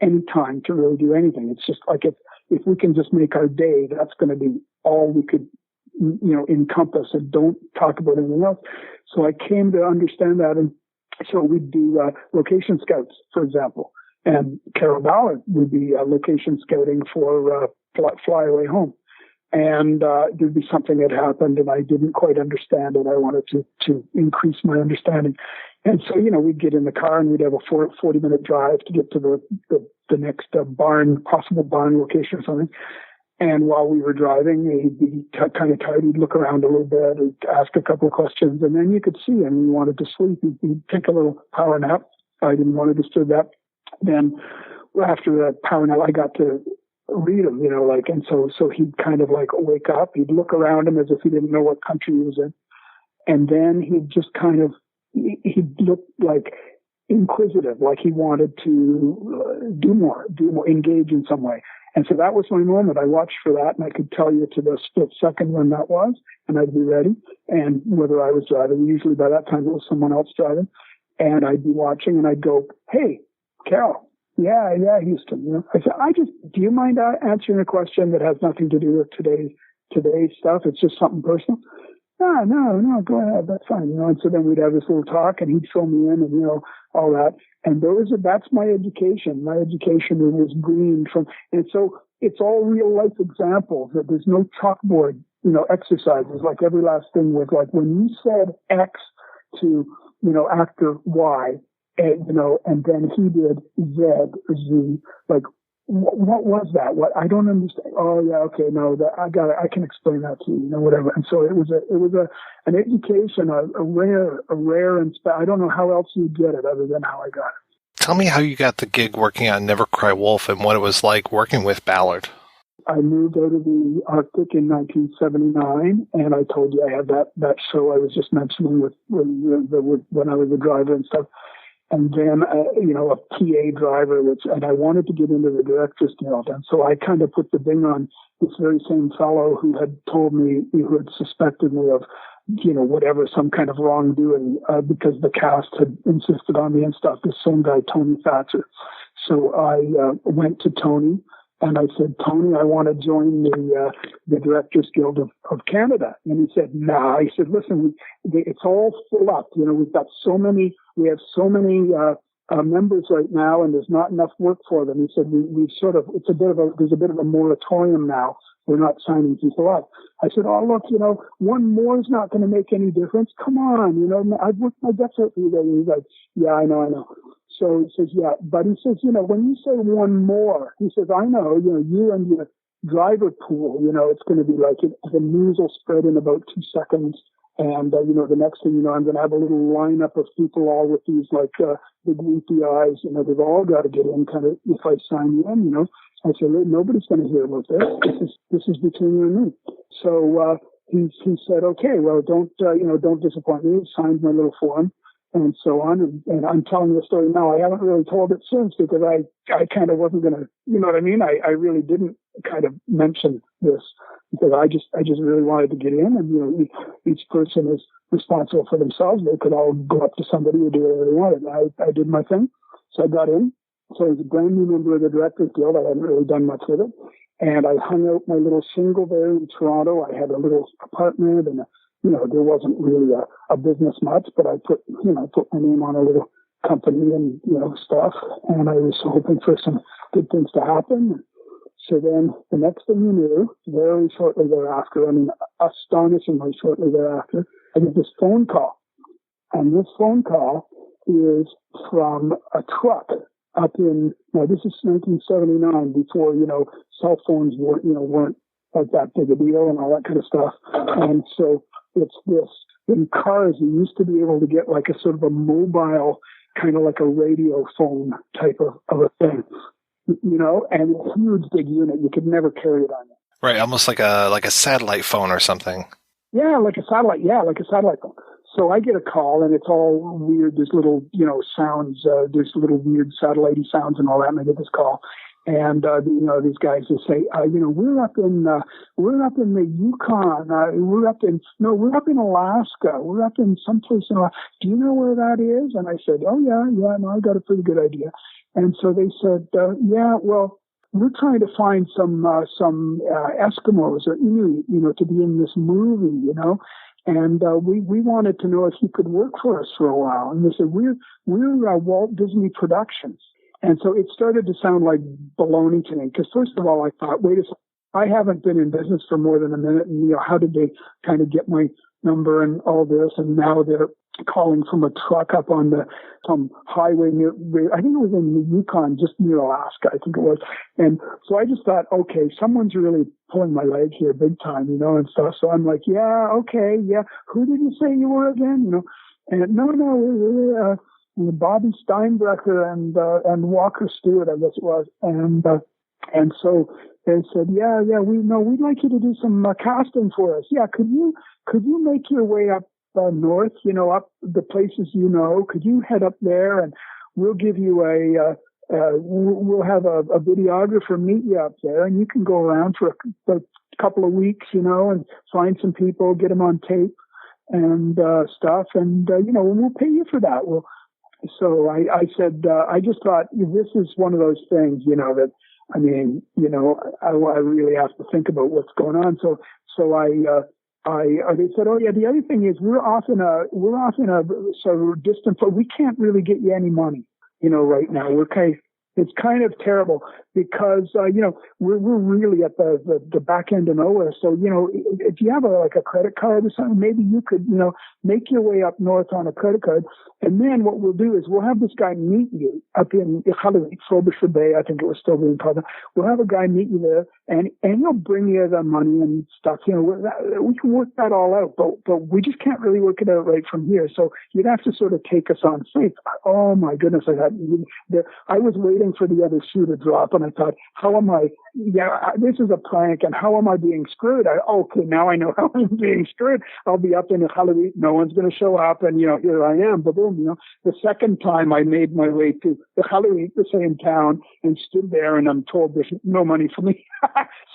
any time to really do anything. It's just like if we can just make our day, that's going to be all we could encompass, and don't talk about anything else. So I came to understand that. And so we'd do location scouts, for example. And Carroll Ballard would be location scouting for Fly Away Home. And there'd be something that happened and I didn't quite understand it. I wanted to increase my understanding. And so, we'd get in the car and we'd have a 40-minute drive to get to the next possible barn location or something. And while we were driving, he'd be kind of tired. He'd look around a little bit, he'd ask a couple of questions, and then you could see him. He wanted to sleep. He'd take a little power nap. I didn't want to disturb that. Then after that power nap, I got to read him, and so he'd kind of like wake up. He'd look around him as if he didn't know what country he was in. And then he'd just he'd look like inquisitive, like he wanted to do more, engage in some way. And so that was my moment. I watched for that, and I could tell you to the split second when that was, and I'd be ready. And whether I was driving, usually by that time it was someone else driving, and I'd be watching, and I'd go, "Hey, Carroll, yeah, Houston." I said, do you mind answering a question that has nothing to do with today's stuff? It's just something personal. No, go ahead. That's fine. And so then we'd have this little talk, and he'd fill me in, and all that. And that's my education. My education was gleaned from, and so it's all real life examples. That there's no chalkboard, exercises. Like every last thing was like when you said X to, actor Y, and then he did Z. Like, what was that? What I don't understand. Oh yeah, okay, no, I can explain that to you, whatever. And so it was an education, a rare, and I don't know how else you get it other than how I got it. Tell me how you got the gig working on Never Cry Wolf and what it was like working with Ballard. I moved out of the Arctic in 1979, and I told you I had that show I was just mentioning when I was a driver and stuff. And then, a PA driver, and I wanted to get into the Directors Guild. And so I kind of put the ding on this very same fellow who had told me, who had suspected me of, whatever, some kind of wrongdoing, because the cast had insisted on me and stuff, this same guy, Tony Thatcher. So I went to Tony and I said, Tony, I want to join the Directors Guild of Canada. And he said, nah. He said, listen, it's all full up. We have so many members right now, and there's not enough work for them. He said, there's a bit of a moratorium now. We're not signing people up. I said, oh, look, one more is not going to make any difference. Come on, I've worked my guts out for you guys. He's like, yeah, I know. So he says, yeah, but he says, when you say one more, he says, I know, you and your driver pool, it's going to be like the news will spread in about 2 seconds. And, the next thing you know, I'm going to have a little lineup of people all with these big weepy eyes. They've all got to get in kind of if I sign you in, I said, nobody's going to hear about this. This is between you and me. So, he said, okay, well, don't disappoint me. He signed my little form and so on. And I'm telling the story now. I haven't really told it since because I kind of wasn't going to, you know what I mean? I really didn't kind of mention this because I just really wanted to get in, and each person is responsible for themselves. They could all go up to somebody or do whatever they wanted. I did my thing, so I got in. So I was a brand new member of the Directors Guild. I hadn't really done much with it, and I hung out my little shingle there in Toronto. I had a little apartment, and there wasn't really a business much, but I put my name on a little company and stuff, and I was hoping for some good things to happen. So then the next thing you knew, very shortly thereafter, astonishingly shortly thereafter, I get this phone call. And this phone call is from a truck up in, now this is 1979, before, cell phones weren't like that big a deal and all that kind of stuff. And so it's this, in cars, you used to be able to get like a sort of a mobile, kind of like a radio phone type of a thing. And a huge big unit. You could never carry it on you. Right, almost like a satellite phone or something. Yeah, like a satellite phone. So I get a call, and it's all weird. There's little, sounds. There's little weird satellite-y sounds and all that. And I get this call, and these guys will say, we're up in the Yukon. We're up in Alaska. We're up in someplace in Alaska. Do you know where that is? And I said, oh yeah, no, I got a pretty good idea. And so they said, well, we're trying to find some Eskimos or Inuit, to be in this movie, and we wanted to know if you could work for us for a while. And they said, we're Walt Disney Productions. And so it started to sound like baloney to me, because first of all, I thought, wait a second, I haven't been in business for more than a minute, and how did they kind of get my number and all this? And now they're calling from a truck up on some highway near, I think it was in the Yukon, just near Alaska, I think it was. And so I just thought, okay, someone's really pulling my leg here big time, and stuff. So I'm like, yeah, okay, yeah. Who did you say you were again? And no, Bobby Steinbrecher and Walker Stewart, I guess it was. And so they said, yeah, we'd like you to do some casting for us. Yeah, could you make your way up north, up the places could you head up there, and we'll give you we'll have a videographer meet you up there, and you can go around for a couple of weeks, and find some people, get them on tape and stuff, and we'll pay you for that. Well, so I said, I just thought this is one of those things, that I really have to think about what's going on. So they said, oh yeah, the other thing is we're off in a sort of distant, but we can't really get you any money, right now. It's kind of terrible because, we're really at the back end of nowhere. So, if you have a credit card or something, maybe you could, make your way up north on a credit card. And then what we'll do is we'll have this guy meet you up in Iqaluit, Frobisher Bay, I think it was still being called. We'll have a guy meet you there, and he'll bring you the money and stuff. We can work that all out, but we just can't really work it out right from here. So you'd have to sort of take us on faith. Oh my goodness, I was waiting for the other shoe to drop, and I thought, how am I? Yeah, this is a prank, and how am I being screwed? Okay, now I know how I'm being screwed. I'll be up in Iqaluit, no one's going to show up, and here I am. But boom, the second time I made my way to Iqaluit, the same town, and stood there, and I'm told there's no money for me.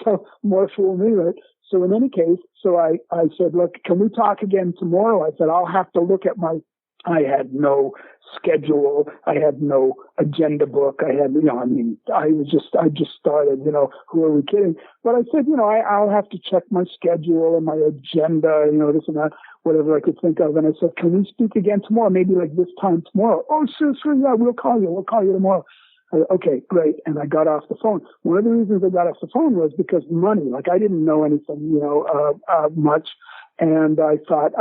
So more fool me, right? So in any case, I said, look, can we talk again tomorrow? I said, I'll have to look at my I had no schedule. I had no agenda book. I had, I just started, who are we kidding? But I said, I'll have to check my schedule and my agenda, this and that, whatever I could think of. And I said, can we speak again tomorrow? Maybe like this time tomorrow. Oh, sure. Yeah, we'll call you tomorrow. Okay, great. And I got off the phone. One of the reasons I got off the phone was because money, like I didn't know anything, much. And I thought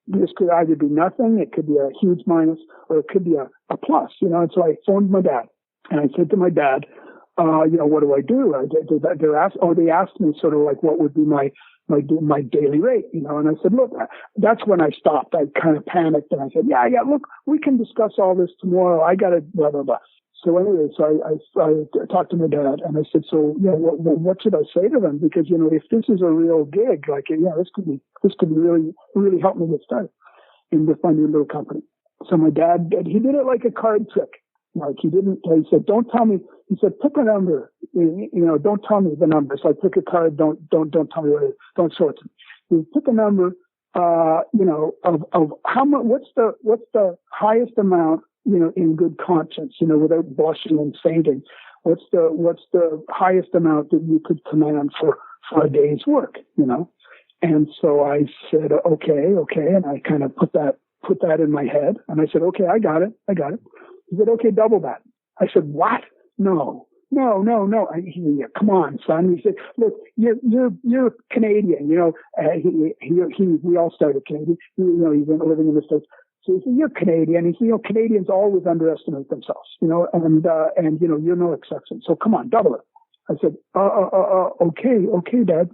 this could either be nothing, it could be a huge minus, or it could be a plus, and so I phoned my dad, and I said to my dad, what do I do? They asked me sort of like what would be my daily rate, and I said, look, that's when I stopped. I kind of panicked, and I said, yeah, look, we can discuss all this tomorrow. I got to blah, blah, blah. So anyway, I talked to my dad, and I said, so, what should I say to them? Because, if this is a real gig, like, this could be really, really help me get started with my new little company. So my dad, he did it like a card trick. Like he said, don't tell me, he said, pick a number, don't tell me the number. So I pick a card, don't tell me what it is, don't show it to me. You pick a number, of how much, what's the highest amount, in good conscience, without blushing and fainting, what's the highest amount that you could command for a day's work, And so I said, okay. And I kind of put that in my head. And I said, okay, I got it. He said, okay, double that. I said, what? No. Come on, son. He said, look, you're Canadian, we all started Canadian, he's been living in the States. So he said, you're Canadian. He said, Canadians always underestimate themselves, and you're no exception. So come on, double it. I said, okay, Dad,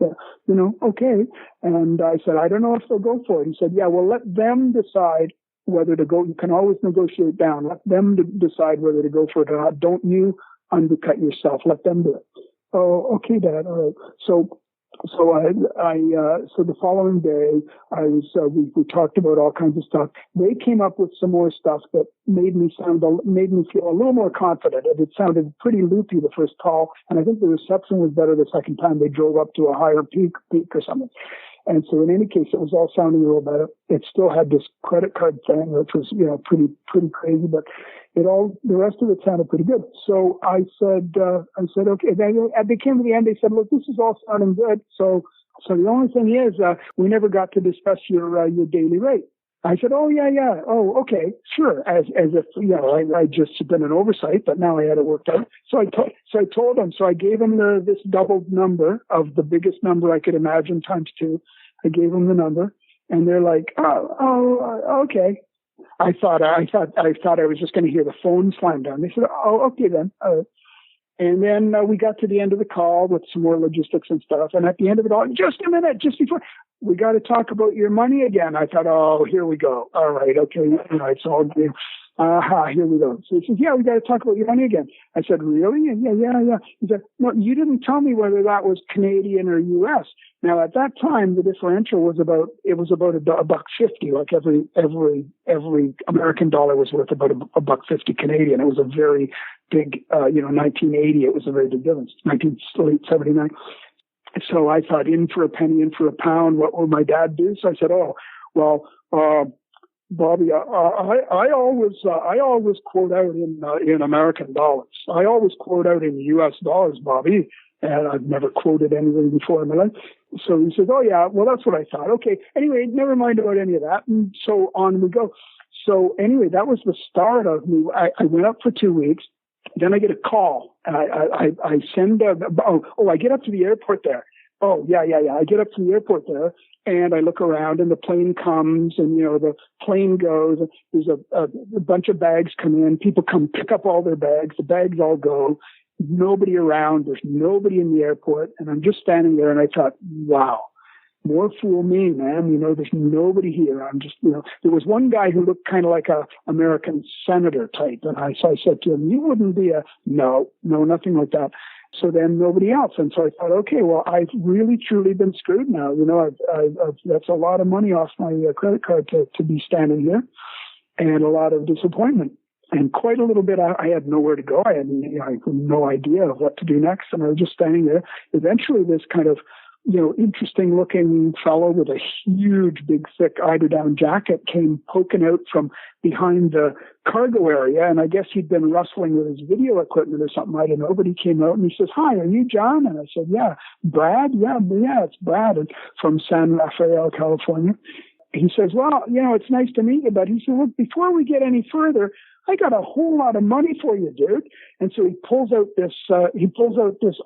okay. And I said, I don't know if they'll go for it. He said, yeah, well, let them decide whether to go. You can always negotiate down. Let them decide whether to go for it or not. Don't you undercut yourself. Let them do it. Oh, okay, Dad. All right. So the following day, we talked about all kinds of stuff. They came up with some more stuff that made me feel a little more confident. It sounded pretty loopy the first call, and I think the reception was better the second time. They drove up to a higher peak or something. And so in any case, it was all sounding a little better. It still had this credit card thing, which was, pretty crazy, but the rest of it sounded pretty good. So I said, okay. They came to the end. They said, look, this is all sounding good. So the only thing is, we never got to discuss your daily rate. I said, oh, yeah. Oh, okay, sure. As if, I just had done an oversight, but now I had it worked out. So I told them, so I gave them this doubled number of the biggest number I could imagine times 2. I gave them the number, and they're like, oh, okay. I thought I was just going to hear the phone slam down. They said, oh, okay then. And then we got to the end of the call with some more logistics and stuff. And at the end of it all, just a minute, just before, we got to talk about your money again. I thought, oh, here we go. All right, okay, it's all good. Here we go. So he says, yeah, we got to talk about your money again. I said, really? Yeah. He said, no, you didn't tell me whether that was Canadian or U.S. Now, at that time, the differential was about $1.50. Like every American dollar was worth about $1.50 Canadian. It was a very big, 1980, it was a very big difference. 1979. So I thought, in for a penny, in for a pound, what will my dad do? So I said, oh, well, Bobby, I always quote out in American dollars. I always quote out in U.S. dollars, Bobby, and I've never quoted anything before in my life. So he says, oh yeah, well that's what I thought. Okay, anyway, never mind about any of that. And so on we go. So anyway, that was the start of me. I went up for 2 weeks. Then I get a call, and I send I get up to the airport there. Oh, yeah. I get up to the airport there, and I look around, and the plane comes, and, the plane goes. There's a bunch of bags come in. People come pick up all their bags. The bags all go. Nobody around. There's nobody in the airport. And I'm just standing there, and I thought, wow, more fool me, man. There's nobody here. I'm just, there was one guy who looked kind of like a American senator type. And so I said to him, you wouldn't be no, nothing like that. So then nobody else. And so I thought, okay, well, I've really, truly been screwed now. That's a lot of money off my credit card to be standing here, and a lot of disappointment, and quite a little bit. I had nowhere to go. I had no idea of what to do next. And I was just standing there. Eventually this kind of interesting looking fellow with a huge, big, thick eider-down jacket came poking out from behind the cargo area. And I guess he'd been rustling with his video equipment or something. I don't know. But he came out and he says, "Hi, are you John?" And I said, "Yeah." "Brad?" "Yeah, it's Brad from San Rafael, California." He says, "Well, it's nice to meet you." But he said, "Look, before we get any further, I got a whole lot of money for you, dude." And so he pulls out this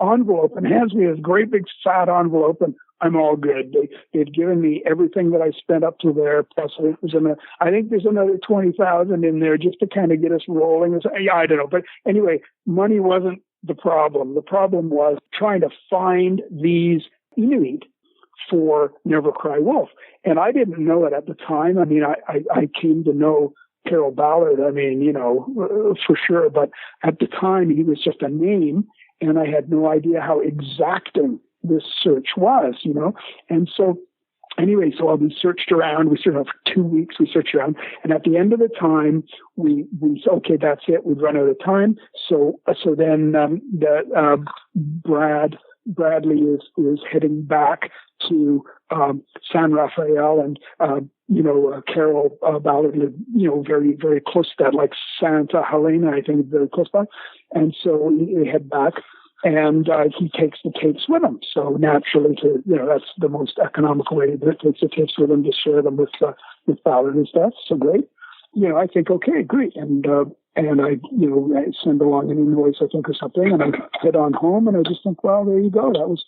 envelope and hands me this great big fat envelope, and I'm all good. They'd given me everything that I spent up to there, plus I think there's another 20,000 in there just to kind of get us rolling. I don't know, but anyway, money wasn't the problem. The problem was trying to find these Inuit for Never Cry Wolf, and I didn't know it at the time. I mean, I came to know Carroll Ballard, for sure. But at the time, he was just a name, and I had no idea how exacting this search was, And so, anyway, we searched around. We searched for 2 weeks. We searched around, and at the end of the time, we said, "Okay, that's it. We've run out of time." So then Bradley is heading back to San Rafael, and Carroll Ballard lived very, very close to that, like Santa Helena, I think, very close by. And so they head back, and he takes the tapes with him. So naturally, that's the most economical way to do it. Takes the tapes with him to share them with Ballard and stuff. So great. I think, okay, great. And I send along an invoice, I think, or something, and I head on home, and I just think, well, there you go. That was,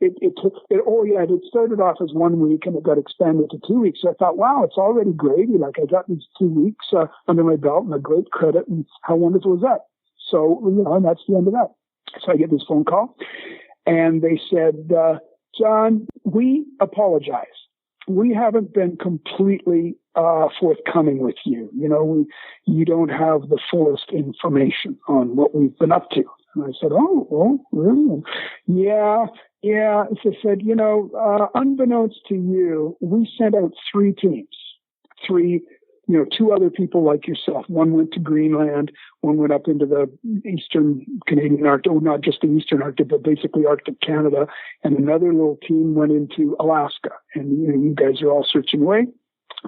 it started off as 1 week, and it got expanded to 2 weeks. So I thought, wow, it's already gravy. Like, I got these 2 weeks under my belt and a great credit, and how wonderful is that? So, and that's the end of that. So I get this phone call, and they said, "John, we apologize. We haven't been completely forthcoming with you. You don't have the fullest information on what we've been up to." And I said, "Oh, really?" And, yeah. They said, unbeknownst to you, we sent out 3 teams. 2 other people like yourself. One went to Greenland, one went up into the eastern Canadian Arctic, not just the eastern Arctic, but basically Arctic Canada, and another little team went into Alaska. And you guys are all searching away,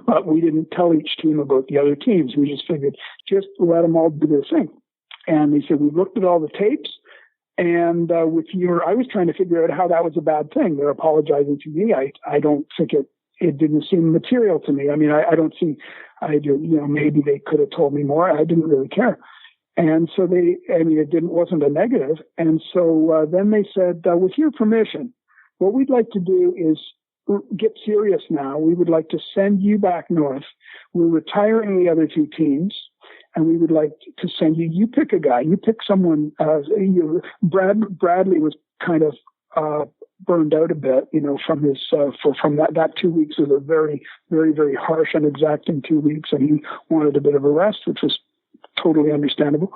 but we didn't tell each team about the other teams. We just figured, just let them all do their thing. And they said, "We looked at all the tapes, and I was trying to figure out how that was a bad thing. They're apologizing to me. I don't think it didn't seem material to me. I mean, maybe they could have told me more. I didn't really care." And so it wasn't a negative. And so then they said, "With your permission, what we'd like to do is get serious now. We would like to send you back north. We're retiring the other 2 teams, and we would like to send you pick a guy. You pick someone." Bradley was kind of burned out a bit, from his from that 2 weeks was a very, very, very harsh and exacting 2 weeks, and he wanted a bit of a rest, which was totally understandable.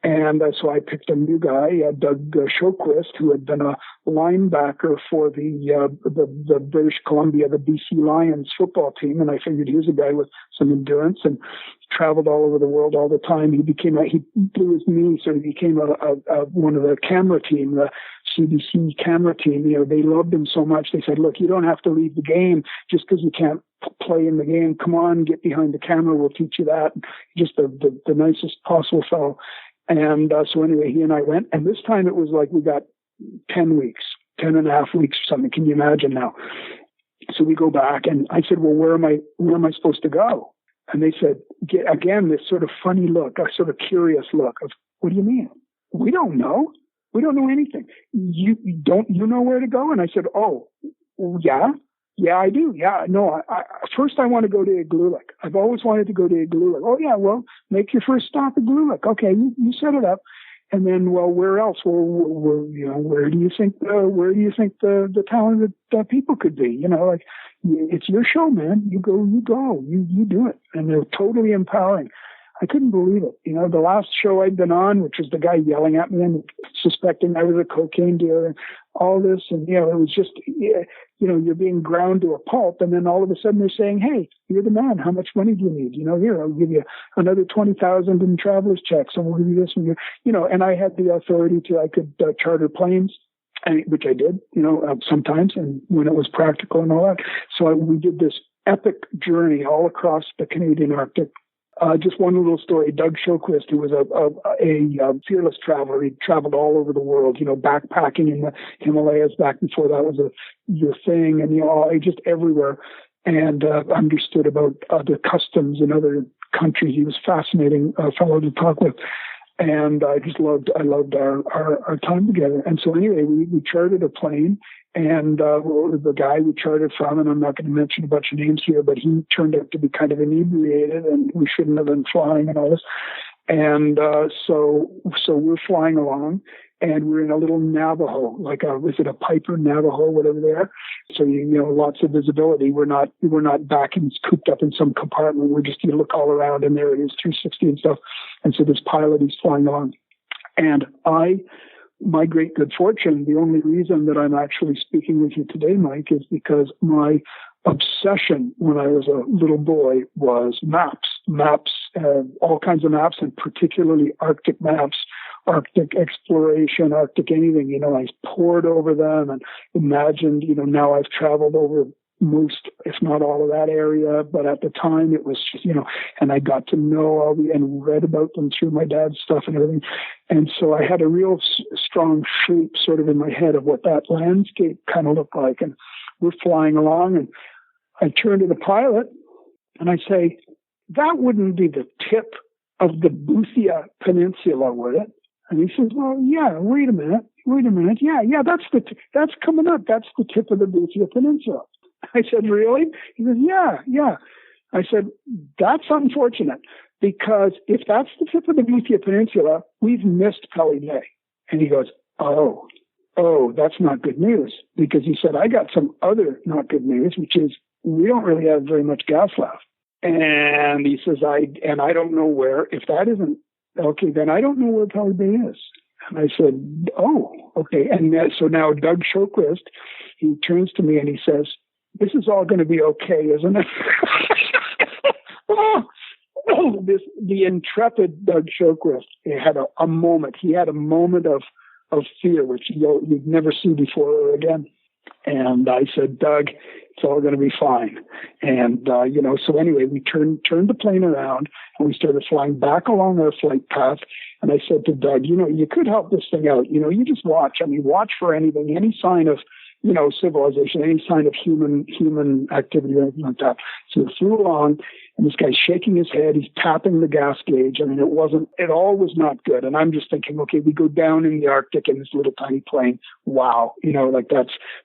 And so I picked a new guy, Doug Shoquist, who had been a linebacker for the British Columbia, the BC Lions football team. And I figured here's a guy with some endurance and traveled all over the world all the time. He blew his knee, so he became one of the camera team, the CBC camera team. They loved him so much. They said, "Look, you don't have to leave the game just because you can't play in the game. Come on, get behind the camera. We'll teach you that." Just the nicest possible fellow. And so anyway, he and I went, and this time it was like we got 10 and a half weeks or something. Can you imagine now? So we go back, and I said, "Well, where am I supposed to go?" And they said, again, this sort of funny look, a sort of curious look of, "What do you mean? We don't know. We don't know anything. You know where to go?" And I said, "Oh, yeah. Yeah, I do. Yeah, no, first I want to go to Igloolik. I've always wanted to go to Igloolik." "Oh, yeah, well, make your first stop at Igloolik." "Okay, you set it up." And then, well, where else? Well, where do you think the talented people could be? It's your show, man. You go, you do it. And they're totally empowering. I couldn't believe it. The last show I'd been on, which was the guy yelling at me and suspecting I was a cocaine dealer and all this. And, it was just, you're being ground to a pulp. And then all of a sudden they're saying, "Hey, you're the man. How much money do you need? Here, I'll give you another 20,000 in traveler's checks. And we'll give you this." And, and I had the authority I could charter planes. which I did, sometimes, and when it was practical and all that. So we did this epic journey all across the Canadian Arctic. Just one little story. Doug Showquist, who was a fearless traveler, he traveled all over the world, backpacking in the Himalayas back before that was your thing, and just everywhere, and understood about other customs in other countries. He was a fascinating fellow to talk with. And I loved our time together. And so anyway, we chartered a plane, and the guy we chartered from, and I'm not going to mention a bunch of names here, but he turned out to be kind of inebriated, and we shouldn't have been flying and all this. And so we're flying along, and we're in a little Navajo, is it a Piper Navajo, whatever they are? So lots of visibility. We're not back and cooped up in some compartment. We're just, you look all around, and there it is, 360 and stuff. And so this pilot is flying along, and my great good fortune, the only reason that I'm actually speaking with you today, Mike, is because my obsession when I was a little boy was maps, all kinds of maps, and particularly Arctic maps, Arctic exploration, Arctic anything. I pored over them and imagined, now I've traveled over most, if not all of that area, but at the time it was just, and I got to know and read about them through my dad's stuff and everything. And so I had a real strong shape sort of in my head of what that landscape kind of looked like. And we're flying along, and I turn to the pilot and I say, that wouldn't be the tip of the Boothia Peninsula, would it? And he says, well, yeah, wait a minute. Yeah, that's coming up. That's the tip of the Boothia Peninsula. I said, really? He says, yeah. I said, that's unfortunate, because if that's the tip of the Boothia Peninsula, we've missed Pelly Bay. And he goes, oh, that's not good news, because he said, I got some other not good news, which is we don't really have very much gas left. And he says, I don't know where, if that isn't, okay, then I don't know where Pelly Bay is. And I said, oh, okay. And so now Doug Showquist, he turns to me and he says, this is all going to be okay, isn't it? The intrepid Doug Showquist had a moment. He had a moment of fear, which you'd never see before or again. And I said, Doug, it's all going to be fine. And, so anyway, we turned the plane around and we started flying back along our flight path. And I said to Doug, you could help this thing out. You just watch. Watch for anything, any sign of, civilization, any sign of human activity or anything like that. So we flew along, and this guy's shaking his head. He's tapping the gas gauge. It all was not good. And I'm just thinking, okay, we go down in the Arctic in this little tiny plane. Wow.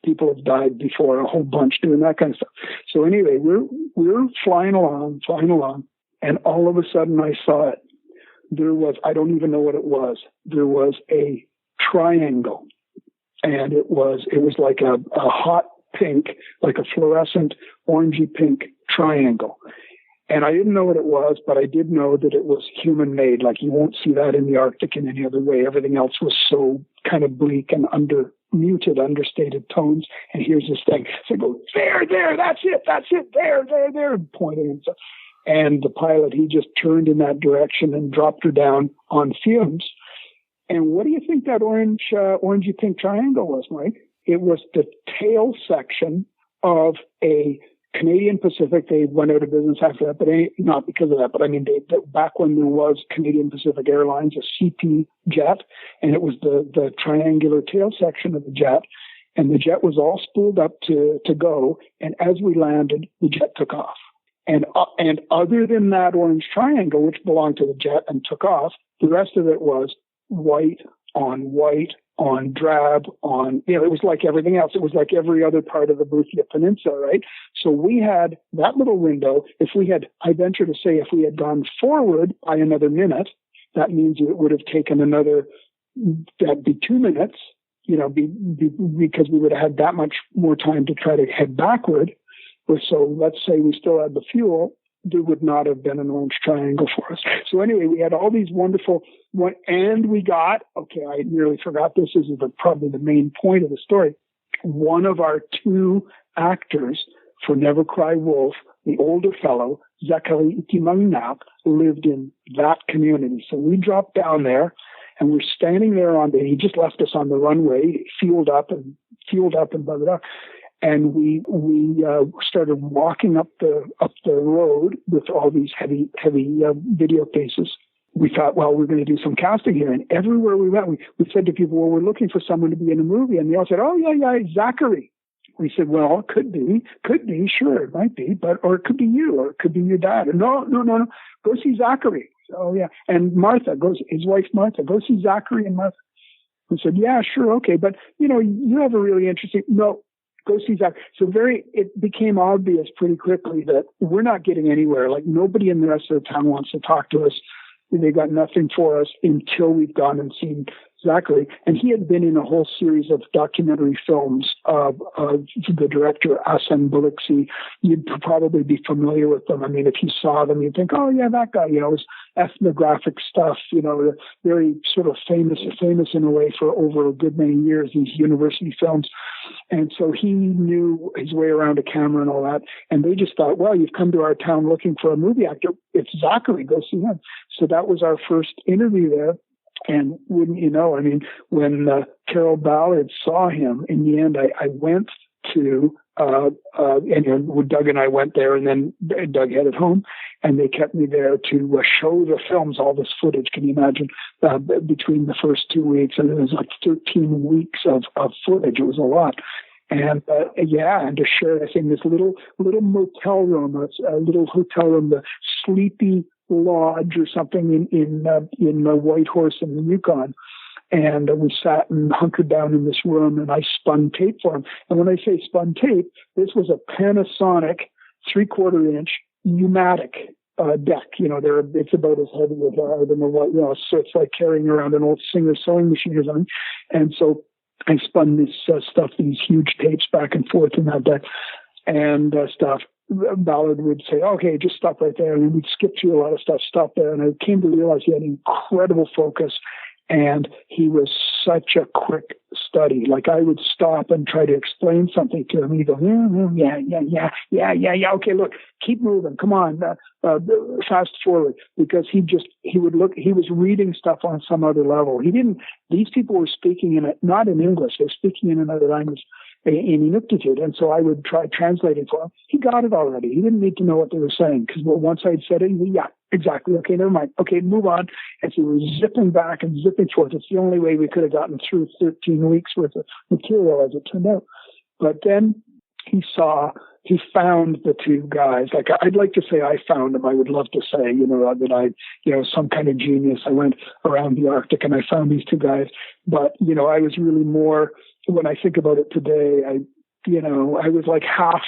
People have died before, a whole bunch doing that kind of stuff. So anyway, we're flying along, and all of a sudden I saw it. There was, I don't even know what it was. There was a triangle. And it was like a hot pink, like a fluorescent orangey pink triangle. And I didn't know what it was, but I did know that it was human made. Like, you won't see that in the Arctic in any other way. Everything else was so kind of bleak and understated tones. And here's this thing. So I go, there, that's it, there, pointing and stuff. And the pilot, he just turned in that direction and dropped her down on fumes. And what do you think that orangey pink triangle was, Mike? It was the tail section of a Canadian Pacific. They went out of business after that, but not because of that. But back when there was Canadian Pacific Airlines, a CP jet, and it was the triangular tail section of the jet, and the jet was all spooled up to go. And as we landed, the jet took off. And other than that orange triangle, which belonged to the jet and took off, the rest of it was white on drab on, it was like everything else. It was like every other part of the Boothia Peninsula, right? So we had that little window. I venture to say, if we had gone forward by another minute, that means it would have taken that'd be 2 minutes, because we would have had that much more time to try to head backward. So let's say we still had the fuel, there would not have been an orange triangle for us. So anyway, we had all these wonderful, and we got, okay, I nearly forgot this, is probably the main point of the story. One of our two actors for Never Cry Wolf, the older fellow, Zachary Ikimangnap, lived in that community. So we dropped down there, And we're standing there he just left us on the runway, fueled up and blah, blah, blah. And we started walking up the road with all these heavy video cases. We thought, well, we're going to do some casting here. And everywhere we went, we said to people, well, we're looking for someone to be in a movie. And they all said, oh, yeah, Zachary. We said, well, it could be, sure, it might be, or it could be you, or it could be your dad. And no, go see Zachary. Oh, yeah. And his wife Martha, go see Zachary and Martha. We said, yeah, sure, okay. But, you have a really interesting, no, go see Zach. So it became obvious pretty quickly that we're not getting anywhere. Like, nobody in the rest of the town wants to talk to us. They got nothing for us until we've gone and seen Zachary. And he had been in a whole series of documentary films of the director, Asen Buliksi. You'd probably be familiar with them. I mean, if you saw them, you'd think, oh, yeah, that guy, it was ethnographic stuff, very sort of famous in a way for over a good many years, these university films. And so he knew his way around a camera and all that. And they just thought, well, you've come to our town looking for a movie actor. It's Zachary, go see him. So that was our first interview there. And wouldn't you know, I mean, when Carroll Ballard saw him, in the end, I went to, and Doug and I went there, and then Doug headed home, and they kept me there to show the films, all this footage. Can you imagine, between the first 2 weeks, and it was like 13 weeks of footage. It was a lot. And and to share, I think, this little motel room, a little hotel room, the Sleepy Lodge or something in Whitehorse in the Yukon. And we sat and hunkered down in this room, and I spun tape for him. And when I say spun tape, this was a Panasonic 3/4 inch pneumatic deck. It's about as heavy as I don't know what, so it's like carrying around an old Singer sewing machine or something. And so I spun this stuff, these huge tapes back and forth in that deck and stuff. Ballard would say, okay, just stop right there. And we'd skip through a lot of stuff, stop there. And I came to realize he had incredible focus, and he was such a quick study. Like, I would stop and try to explain something to him. He'd go, yeah. Okay, look, keep moving. Come on, fast forward. Because he was reading stuff on some other level. These people were speaking not in English, they were speaking in another language, in Inuktitut. And so I would try translating for him. He got it already. He didn't need to know what they were saying, because once I'd said it, yeah, exactly. Okay, never mind. Okay, move on. And so we were zipping back and zipping forth. It's the only way we could have gotten through 13 weeks worth of material, as it turned out. But then he found the two guys. Like, I'd like to say I found them. I would love to say, that I, some kind of genius. I went around the Arctic and I found these two guys. But, I was really more, when I think about it today, I was like half,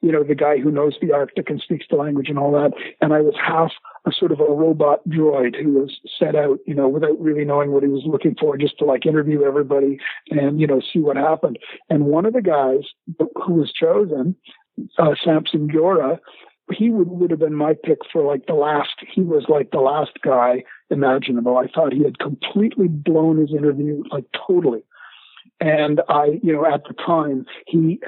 the guy who knows the Arctic and speaks the language and all that. And I was half a sort of a robot droid who was set out, without really knowing what he was looking for, just to like interview everybody and, see what happened. And one of the guys who was chosen, Samson Jora, he would have been my pick for he was like the last guy imaginable. I thought he had completely blown his interview, like totally. And I, at the time, we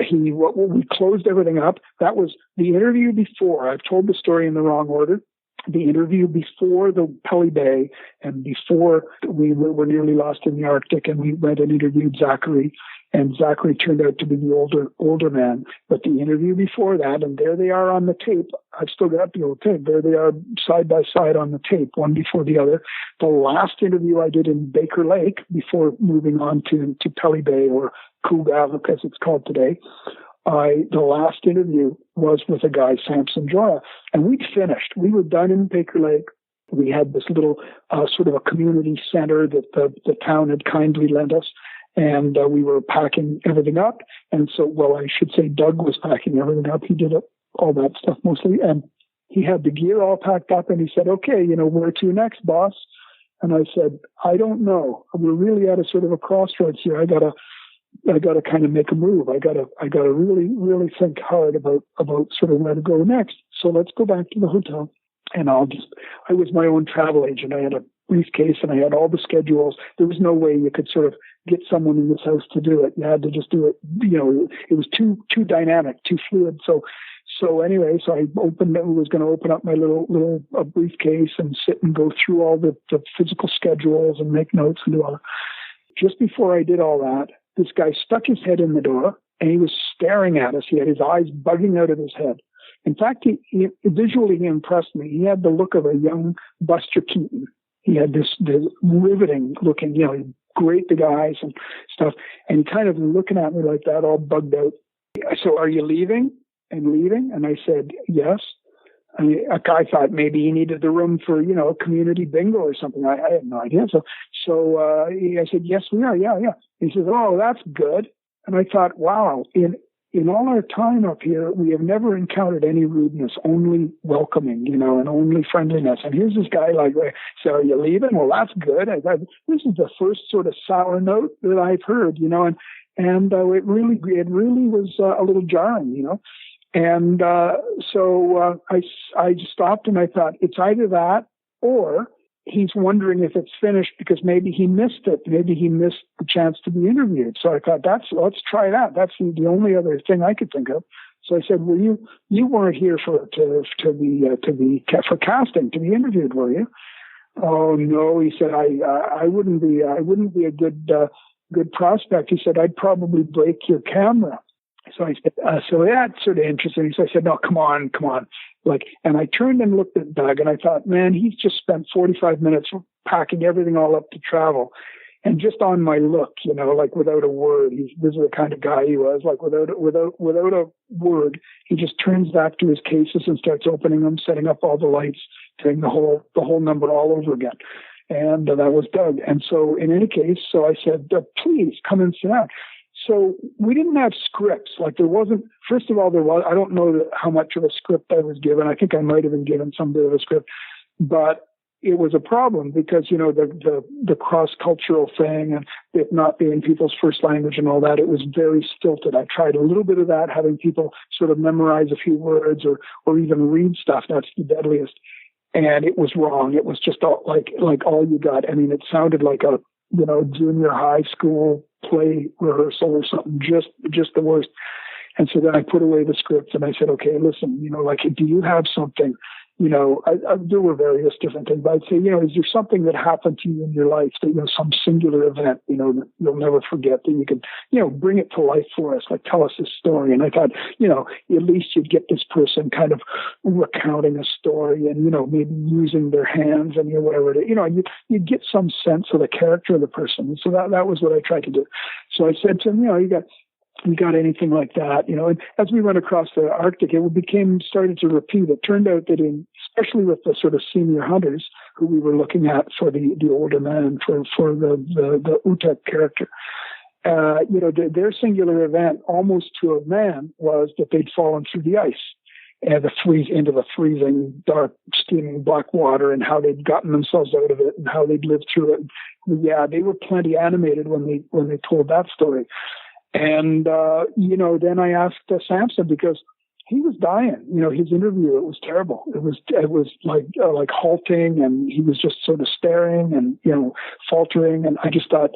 closed everything up. That was the interview before. I've told the story in the wrong order. The interview before the Pelly Bay and before we were nearly lost in the Arctic, and we went and interviewed Zachary, and Zachary turned out to be the older man. But the interview before that, and there they are on the tape. I've still got the old tape. There they are side by side on the tape, one before the other. The last interview I did in Baker Lake before moving on to Pelly Bay, or Cougavik as it's called today. The last interview was with a guy, Samson Jora, and we'd finished. We were done in Baker Lake. We had this little sort of a community center that the town had kindly lent us, and we were packing everything up. And so, I should say Doug was packing everything up. He did all that stuff mostly, and he had the gear all packed up, and he said, okay, where to next, boss? And I said, I don't know. We're really at a sort of a crossroads here. I gotta kind of make a move. I gotta really, really think hard about sort of where to go next. So let's go back to the hotel, and I was my own travel agent. I had a briefcase and I had all the schedules. There was no way you could sort of get someone in this house to do it. You had to just do it. It was too dynamic, too fluid. So So anyway, so I was going to open up my little briefcase and sit and go through all the physical schedules and make notes and do all that. Just before I did all that, this guy stuck his head in the door and he was staring at us. He had his eyes bugging out of his head. In fact, he visually impressed me. He had the look of a young Buster Keaton. He had this riveting looking, great big eyes and stuff. And he kind of looking at me like that, all bugged out. So are you leaving? And I said, yes. I thought maybe he needed the room for, community bingo or something. I had no idea. So I said, yes, we are. Yeah. He says, oh, that's good. And I thought, wow, in all our time up here, we have never encountered any rudeness, only welcoming, and only friendliness. And here's this guy like, so are you leaving? Well, that's good. I thought, this is the first sort of sour note that I've heard, and it really was a little jarring, And so I just stopped and I thought, it's either that or he's wondering if it's finished because maybe he missed it. Maybe he missed the chance to be interviewed. So I thought, let's try that. That's the only other thing I could think of. So I said, well, you weren't here for casting, to be interviewed, were you? Oh no, he said, I wouldn't be a good prospect. He said, I'd probably break your camera. So I said, so that's sort of interesting. So I said, no, come on. And I turned and looked at Doug and I thought, man, he's just spent 45 minutes packing everything all up to travel. And just on my look, without a word, this is the kind of guy he was, without a word, he just turns back to his cases and starts opening them, setting up all the lights, doing the whole number all over again. And that was Doug. And so in any case, so I said, please come and sit down. So we didn't have scripts. There wasn't, first of all, I don't know how much of a script I was given. I think I might have been given some bit of a script, but it was a problem because, the cross-cultural thing and it not being people's first language and all that, it was very stilted. I tried a little bit of that, having people sort of memorize a few words or even read stuff. That's the deadliest. And it was wrong. It was just all, like all you got. I mean, it sounded like a, junior high school play rehearsal or something, just the worst. And so then I put away the script and I said, okay, listen, do you have something, there were various different things, but I'd say, is there something that happened to you in your life that, some singular event, that you'll never forget that you can, bring it to life for us, tell us this story. And I thought, at least you'd get this person kind of recounting a story and, maybe using their hands and whatever it is, you'd get some sense of the character of the person. And so that was what I tried to do. So I said to him, you got anything like that, and as we went across the Arctic, it started to repeat. It turned out that especially with the sort of senior hunters who we were looking at for the older man, for the Utek character, their singular event almost to a man was that they'd fallen through the ice and into the freezing, dark, steaming black water and how they'd gotten themselves out of it and how they'd lived through it. Yeah, they were plenty animated when they told that story. And, then I asked Samson because he was dying, his interview, it was terrible. It was like halting and he was just sort of staring and, faltering. And I just thought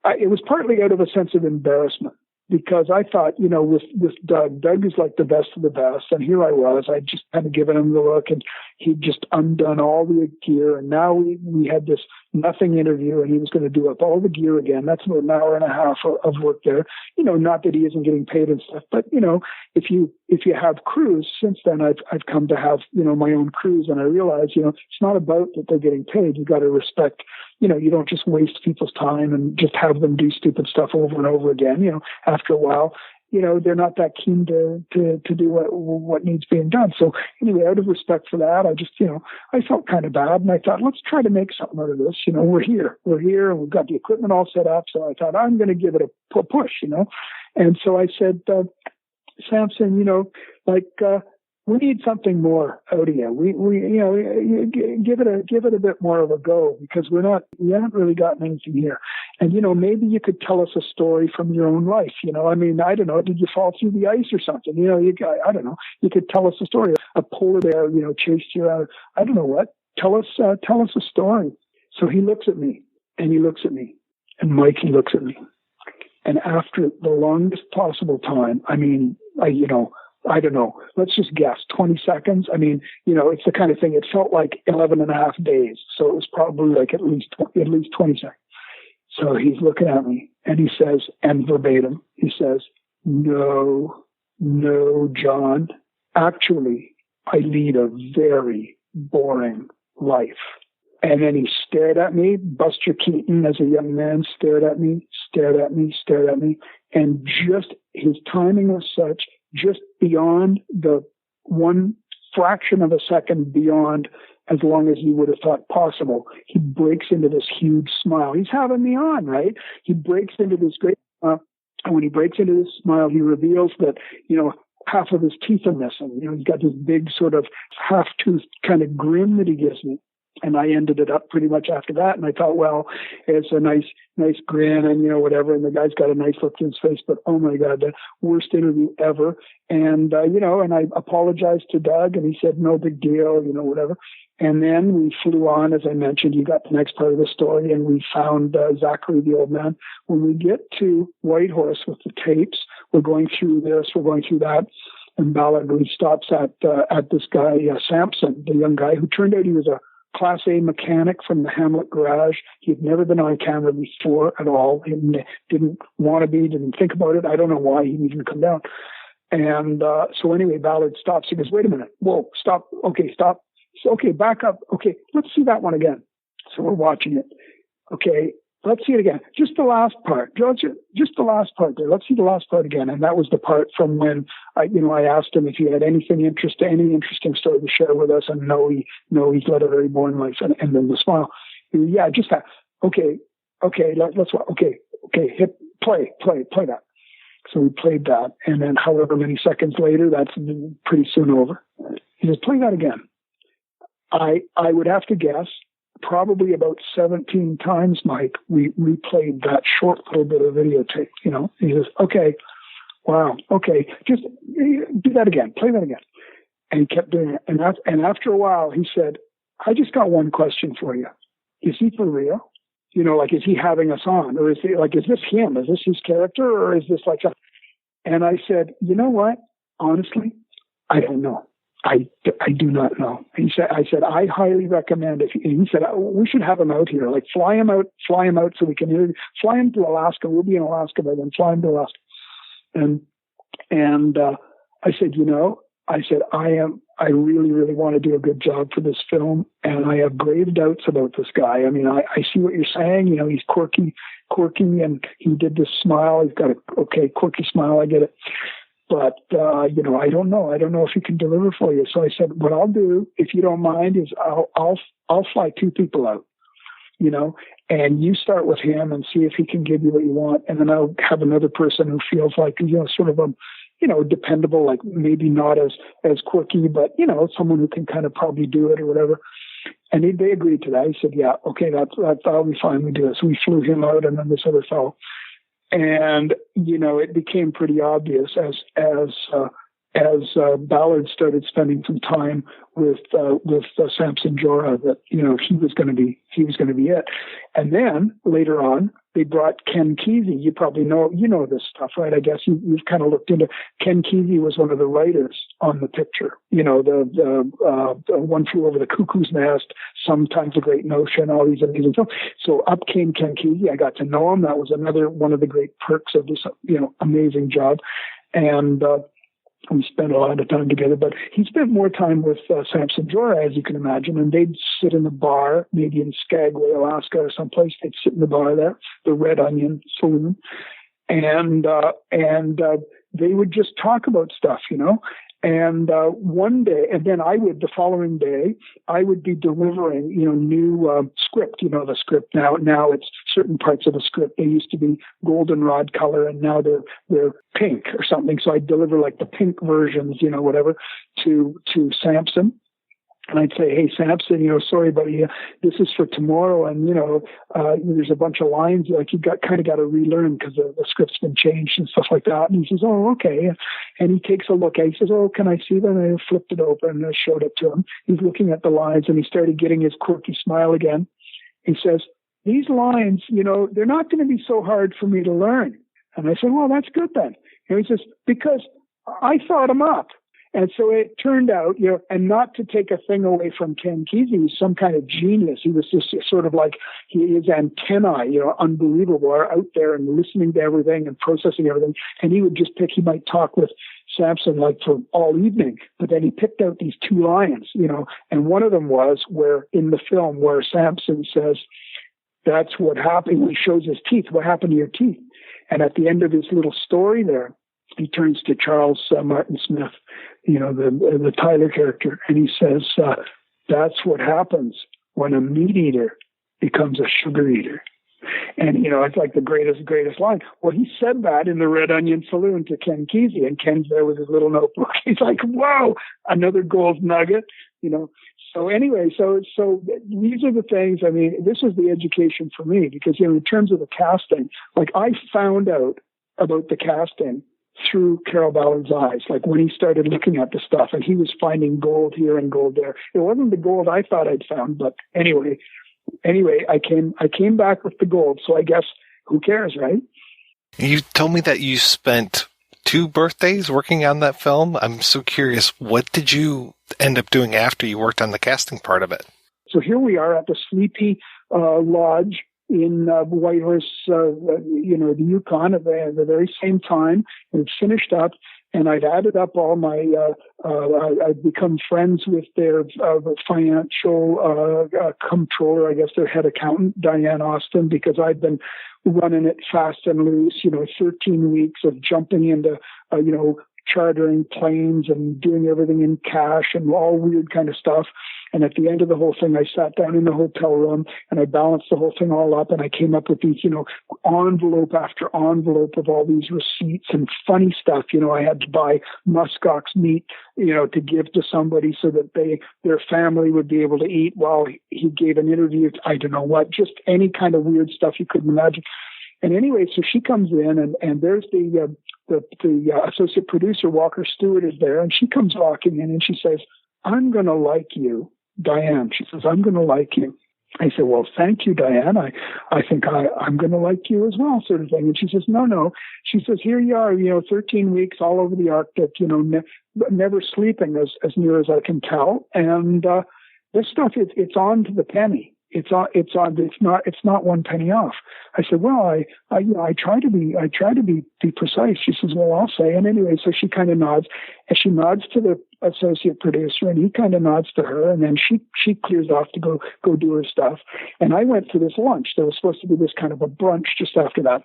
it was partly out of a sense of embarrassment because I thought, with Doug is like the best of the best. And here I was, I'd just kind of given him the look and he'd just undone all the gear. And now we had this nothing interview and he was going to do up all the gear again. That's about an hour and a half of work there. Not that he isn't getting paid and stuff, but if you have crews, since then I've come to have, my own crews and I realize, it's not about that they're getting paid. You got to respect, you don't just waste people's time and just have them do stupid stuff over and over again. After a while, they're not that keen to do what needs being done. So anyway, out of respect for that, I just, I felt kind of bad and I thought, let's try to make something out of this. We're here and we've got the equipment all set up. So I thought I'm going to give it a push, And so I said, Samson, we need something more out of you. We give it a bit more of a go because we haven't really gotten anything here. And, maybe you could tell us a story from your own life. I don't know. Did you fall through the ice or something? I don't know. You could tell us a story. A polar bear, chased you out. I don't know what. Tell us a story. So he looks at me and he looks at me and Mikey looks at me. And after the longest possible time, I don't know, let's just guess, 20 seconds. I mean, you know, it's the kind of thing, it felt like 11 and a half days. So it was probably like at least 20 seconds. So he's looking at me and he says, and verbatim, he says, no, John, actually, I lead a very boring life. And then he stared at me. Buster Keaton, as a young man, stared at me. And just his timing was such, just beyond the one fraction of a second beyond as long as you would have thought possible, he breaks into this huge smile. He's having me on, right? He breaks into this great smile. And when he breaks into this smile, he reveals that, you know, half of his teeth are missing. You know, he's got this big sort of half-toothed kind of grin that he gives me. And I ended it up pretty much after that. And I thought, well, it's a nice grin and, you know, whatever. And the guy's got a nice look to his face, but oh my God, the worst interview ever. And, you know, and I apologized to Doug and he said, no big deal, you know, whatever. And then we flew on, as I mentioned, you got the next part of the story and we found Zachary, the old man. When we get to Whitehorse with the tapes, we're going through this, we're going through that. And Ballard stops at this guy, Sampson, the young guy who turned out he was a Class A mechanic from the Hamlet garage. He'd never been on camera before at all. He didn't want to be, didn't think about it. I don't know why he'd even come down. And so anyway, Ballard stops. He goes, wait a minute. Whoa, stop. Okay, stop. So, okay, back up. Okay, let's see that one again. So we're watching it. Okay, let's see it again. Just the last part. Just the last part there. Let's see the last part again. And that was the part from when I asked him if he had any interesting story to share with us. And no, he's led a very boring life. And then the smile. Yeah, just that. Okay, let's okay, hit play that. So we played that. And then however many seconds later, that's pretty soon over. He says, play that again. I would have to guess probably about 17 times, Mike, we replayed that short little bit of videotape, you know. He says, okay, wow, okay, just do that again, play that again. And he kept doing it. And after a while, he said, I just got one question for you. Is he for real? You know, like, is he having us on? Or is this him? Is this his character? Or is this like a... And I said, you know what? Honestly, I don't know. I do not know. I said, I highly recommend it. He said, we should have him out here. Like, fly him out so we can fly him to Alaska. We'll be in Alaska by then. Fly him to Alaska. And I said, you know, I really, really want to do a good job for this film. And I have grave doubts about this guy. I mean, I see what you're saying. You know, he's quirky, and he did this smile. He's got a quirky smile. I get it. But, you know, I don't know. I don't know if he can deliver for you. So I said, what I'll do, if you don't mind, is I'll fly two people out, you know, and you start with him and see if he can give you what you want. And then I'll have another person who feels like, you know, sort of a, you know, dependable, like maybe not as quirky, but, you know, someone who can kind of probably do it or whatever. And they agreed to that. He said, yeah, okay, that'll be fine. We do it. So we flew him out and then this other fellow. And, you know, it became pretty obvious as Ballard started spending some time with Samson Jorah that, you know, he was going to be it. And then later on, they brought Ken Kesey. You probably know this stuff, right? I guess you've kind of looked into. Ken Kesey was one of the writers on the picture. You know, the One Flew Over the Cuckoo's Nest, Sometimes a Great Notion, all these amazing films. So up came Ken Kesey. I got to know him. That was another one of the great perks of this, you know, amazing job. And we spent a lot of time together, but he spent more time with Samson Jorah, as you can imagine, and they'd sit in a bar, maybe in Skagway, Alaska or someplace. They'd sit in the bar there, the Red Onion Saloon, and they would just talk about stuff, you know. And one day, and then the following day, I would be delivering, you know, new script. You know, the script now it's certain parts of the script. They used to be goldenrod color, and now they're pink or something. So I'd deliver like the pink versions, you know, whatever, to Samson. And I'd say, hey, Samson, you know, sorry, buddy, this is for tomorrow. And, you know, there's a bunch of lines like you got to relearn because the script's been changed and stuff like that. And he says, oh, okay. And he takes a look. He says, oh, can I see them? And I flipped it open and I showed it to him. He's looking at the lines and he started getting his quirky smile again. He says, these lines, you know, they're not going to be so hard for me to learn. And I said, well, that's good then. And he says, because I thought him up. And so it turned out, and not to take a thing away from Ken Kesey, he was some kind of genius. He was just sort of like, his antennae, unbelievable, are out there and listening to everything and processing everything. And he would just he might talk with Samson like for all evening, but then he picked out these 2 lines, and one of them was where in the film where Samson says, that's what happened. He shows his teeth. What happened to your teeth? And at the end of his little story there, he turns to Charles Martin Smith, the Tyler character, and he says, that's what happens when a meat eater becomes a sugar eater. And, it's like the greatest line. Well, he said that in the Red Onion Saloon to Ken Kesey, and Ken's there with his little notebook. He's like, whoa, another gold nugget, So anyway, so these are the things, this was the education for me because, in terms of the casting, like I found out about the casting through Carroll Ballard's eyes, like when he started looking at the stuff and he was finding gold here and gold there. It wasn't the gold I thought I'd found, but anyway, I came back with the gold. So I guess who cares, right? You told me that you spent 2 birthdays working on that film. I'm so curious, what did you end up doing after you worked on the casting part of it? So here we are at the Sleepy Lodge in Whitehorse, the Yukon at the very same time. And it's finished up, and I'd added up all my, I'd become friends with their financial controller, I guess their head accountant, Diane Austin, because I'd been running it fast and loose, 13 weeks of jumping into, chartering planes and doing everything in cash and all weird kind of stuff. And at the end of the whole thing, I sat down in the hotel room and I balanced the whole thing all up, and I came up with these, envelope after envelope of all these receipts and funny stuff. I had to buy muskox meat, to give to somebody so that their family would be able to eat while he gave an interview. I don't know what, just any kind of weird stuff you couldn't imagine. And anyway, so she comes in and there's the associate producer, Walker Stewart, is there, and she comes walking in and she says, I'm going to like you, Diane. She says, I'm going to like you. I said, well, thank you, Diane. I think I'm going to like you as well, sort of thing. And she says, no. She says, here you are, 13 weeks all over the Arctic, never sleeping as near as I can tell. And this stuff, it's on to the penny. It's not 1 penny off. I said, well, I try to be precise. She says, well, I'll say. And anyway, so she kind of nods, and she nods to the associate producer, and he kind of nods to her, and then she clears off to go do her stuff. And I went to this lunch. There was supposed to be this kind of a brunch just after that.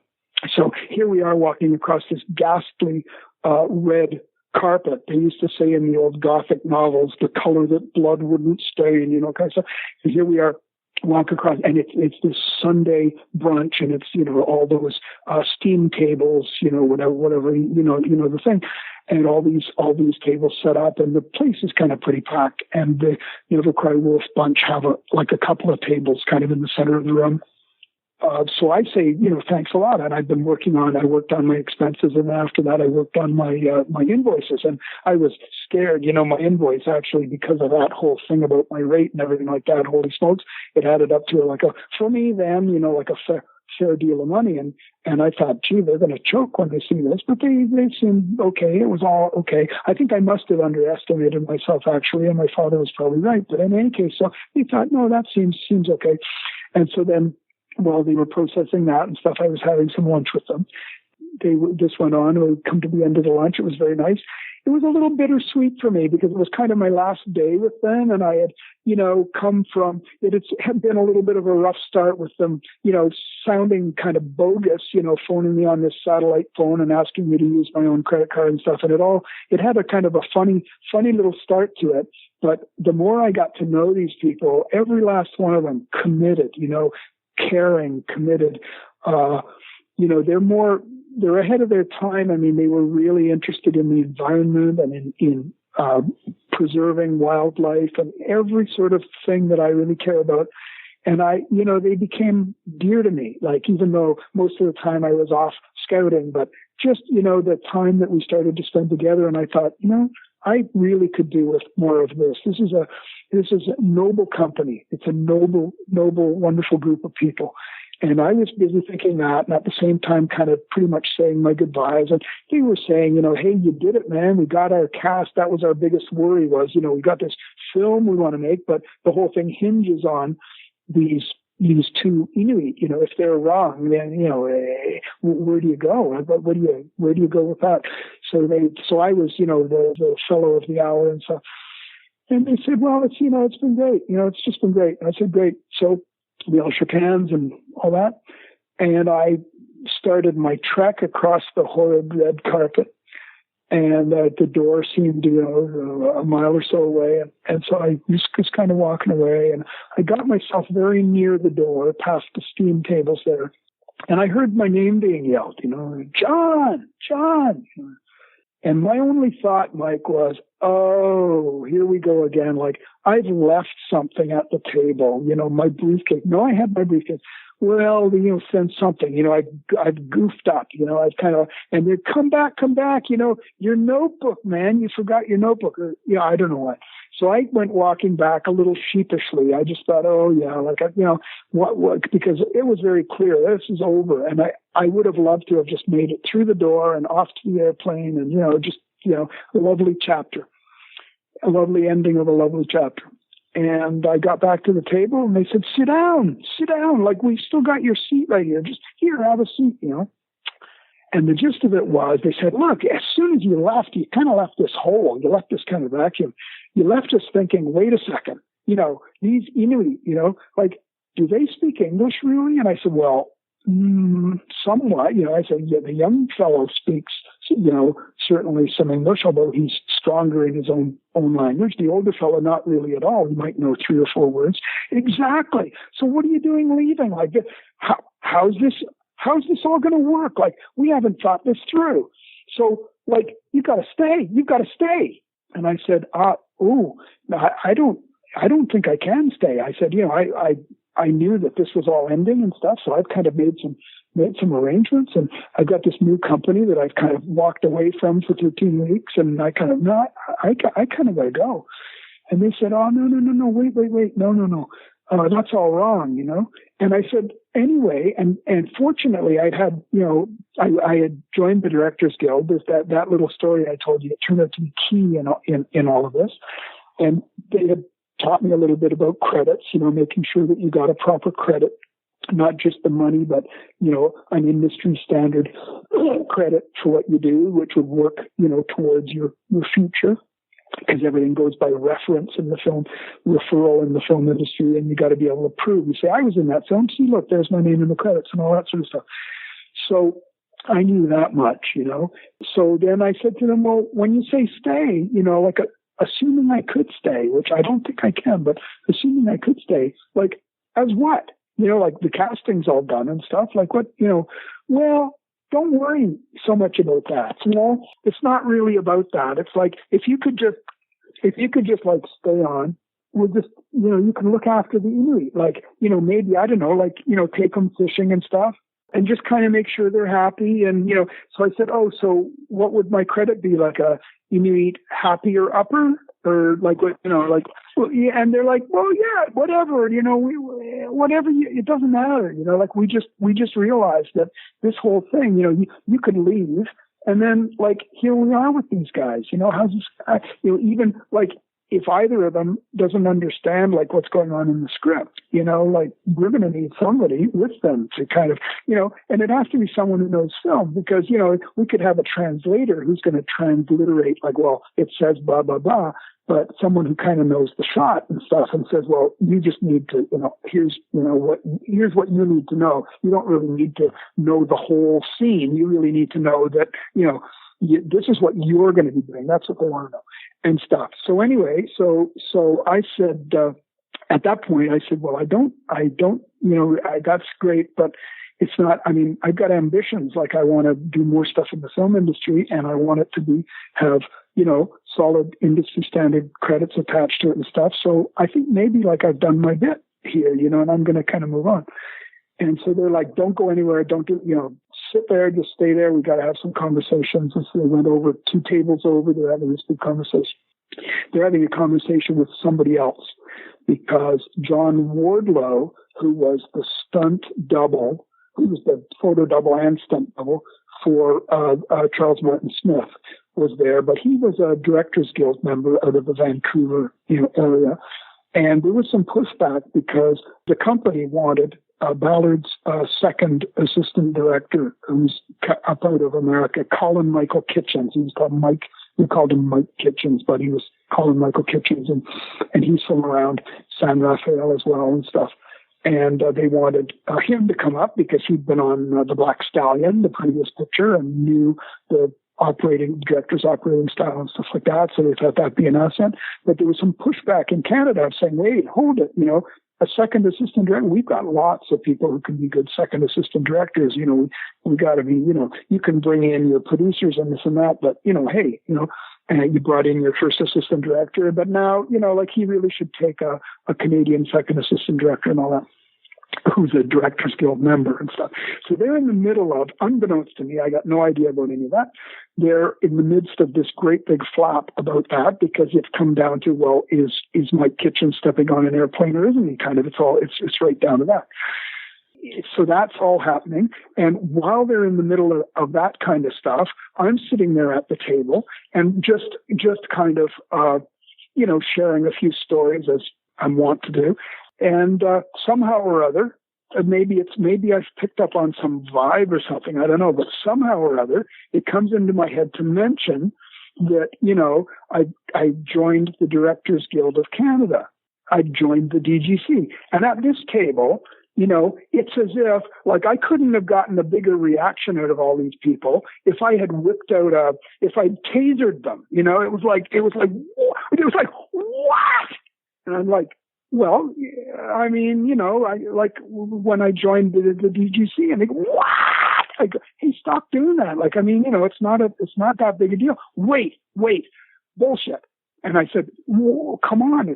So here we are walking across this ghastly red carpet. They used to say in the old Gothic novels, the color that blood wouldn't stain, kind of stuff. And here we are, walk across, and it's this Sunday brunch, and it's all those steam tables, whatever the thing, and all these tables set up, and the place is kind of pretty packed, and the Never Cry Wolf bunch have a couple of tables kind of in the center of the room. So I say, thanks a lot. And I worked on my expenses. And after that, I worked on my invoices. And I was scared, my invoice actually, because of that whole thing about my rate and everything like that, holy smokes, it added up to for me then, like a fair deal of money. And I thought, gee, they're going to choke when they see this, but they seemed okay. It was all okay. I think I must have underestimated myself actually. And my father was probably right. But in any case, so he thought, no, that seems okay. And so then, while they were processing that and stuff, I was having some lunch with them. They just went on. We come to the end of the lunch. It was very nice. It was a little bittersweet for me because it was kind of my last day with them, and I had, come from it. It had been a little bit of a rough start with them, sounding kind of bogus, phoning me on this satellite phone and asking me to use my own credit card and stuff. And it had a kind of a funny little start to it. But the more I got to know these people, every last one of them committed, caring, committed, they're ahead of their time. I mean, they were really interested in the environment and in preserving wildlife and every sort of thing that I really care about. And they became dear to me, like, even though most of the time I was off scouting, but just, the time that we started to spend together. And I thought, I really could do with more of this. This is a noble company. It's a noble, wonderful group of people. And I was busy thinking that, and at the same time kind of pretty much saying my goodbyes. And they were saying, hey, you did it, man. We got our cast. That was our biggest worry was, we got this film we want to make, but the whole thing hinges on these two Inuit. If they're wrong, then, where do you go? Where do you go with that? So I was, the fellow of the hour and stuff. And they said, well, it's been great. It's just been great. And I said, great. So we all shook hands and all that. And I started my trek across the horrid red carpet. And the door seemed, a mile or so away. And so I was kind of walking away. And I got myself very near the door, past the steam tables there. And I heard my name being yelled, John, John. And my only thought, Mike, was, oh, here we go again. Like, I've left something at the table, my briefcase. No, I had my briefcase. Well, send something, I've goofed up, I've kind of, and they come back, your notebook, man, you forgot your notebook. Or, I don't know what. So I went walking back a little sheepishly. I just thought, oh yeah, like, what, because it was very clear this is over. And I would have loved to have just made it through the door and off to the airplane and, a lovely chapter, a lovely ending of a lovely chapter. And I got back to the table and they said, sit down. Like, we've still got your seat right here. Just here, have a seat, And the gist of it was, they said, look, as soon as you left, you kind of left this hole. You left this kind of vacuum. You left us thinking, wait a second, these Inuit, like, do they speak English really? And I said, well, somewhat, I said, yeah, the young fellow speaks, certainly some English, although he's stronger in his own language. The older fellow, not really at all. He might know 3 or 4 words. Exactly. So what are you doing leaving? Like, how's this all going to work? Like, we haven't thought this through. So, like, you've got to stay. And I said, I don't think I can stay. I said, I knew that this was all ending and stuff, so I've kind of made some arrangements, and I've got this new company that I've kind of walked away from for 13 weeks, and I kind of got to go. And they said, oh, no, wait, no, that's all wrong, And I said, anyway, and fortunately I'd had, I had joined the Directors Guild. There's that little story I told you. It turned out to be key in all of this. And they had taught me a little bit about credits, making sure that you got a proper credit, not just the money, but, an industry standard credit for what you do, which would work, towards your future, because everything goes by reference in the film, referral in the film industry, and you got to be able to prove. You say, I was in that film. See, look, there's my name in the credits and all that sort of stuff. So I knew that much, So then I said to them, well, when you say stay, like assuming I could stay, which I don't think I can, but assuming I could stay, like, as what? Like the casting's all done and stuff. Like what, well, don't worry so much about that. It's not really about that. It's like, if you could just like stay on, we'll just, you can look after the Inuit. Like, maybe, I don't know, like, take them fishing and stuff and just kind of make sure they're happy. And, so I said, oh, so what would my credit be? Like a Inuit happier upper? Or like, well, yeah, and they're like, well, yeah, whatever, whatever, it doesn't matter, like we just realized that this whole thing, you could leave, and then like, here we are with these guys, how's this, even like, if either of them doesn't understand like what's going on in the script, like we're going to need somebody with them to kind of, and it has to be someone who knows film, because, we could have a translator who's going to transliterate like, well, it says blah, blah, blah. But someone who kind of knows the shot and stuff and says, well, you just need to, here's what you need to know. You don't really need to know the whole scene. You really need to know that, this is what you're going to be doing. That's what they want to know and stuff. So anyway, so I said, at that point, I said, well, I don't, that's great, but it's not, I've got ambitions. Like I want to do more stuff in the film industry, and I want it to have, solid industry standard credits attached to it and stuff. So I think maybe like I've done my bit here, and I'm going to kind of move on. And so they're like, don't go anywhere. Don't do, sit there, just stay there. We got to have some conversations. And so they went over 2 tables over. They're having this big conversation. They're having a conversation with somebody else, because John Wardlow, who was the stunt double, who was the photo double and stunt double for Charles Martin Smith, was there. But he was a Directors Guild member out of the Vancouver area. And there was some pushback because the company wanted Ballard's second assistant director, who's up out of America, Colin Michael Kitchens. He was called Mike. We called him Mike Kitchens, but he was Colin Michael Kitchens, and he's from around San Rafael as well and stuff. And they wanted him to come up because he'd been on The Black Stallion, the previous picture, and knew the director's operating style and stuff like that. So they thought that'd be an asset. But there was some pushback in Canada saying, wait, hold it, a second assistant director. We've got lots of people who can be good second assistant directors. We got to be, you can bring in your producers and this and that, but hey, and you brought in your first assistant director, but now, he really should take a Canadian second assistant director and all that, who's a Directors Guild member and stuff. So they're in the middle of, unbeknownst to me, I got no idea about any of that. They're in the midst of this great big flap about that, because it's come down to, well, is Mike Kitchen stepping on an airplane or isn't he? It's right down to that. So that's all happening. And while they're in the middle of that kind of stuff, I'm sitting there at the table and just kind of, sharing a few stories as I want to do. And somehow or other, maybe I've picked up on some vibe or something, I don't know, but somehow or other, it comes into my head to mention that, I joined the Directors Guild of Canada. I joined the DGC. And at this table, it's as if, I couldn't have gotten a bigger reaction out of all these people if I had whipped out if I'd tasered them. It was like, what? And I'm like, well, I mean, when I joined the DGC, and they go, what? I go, hey, stop doing that. It's not that big a deal. Wait, bullshit. And I said, whoa, come on.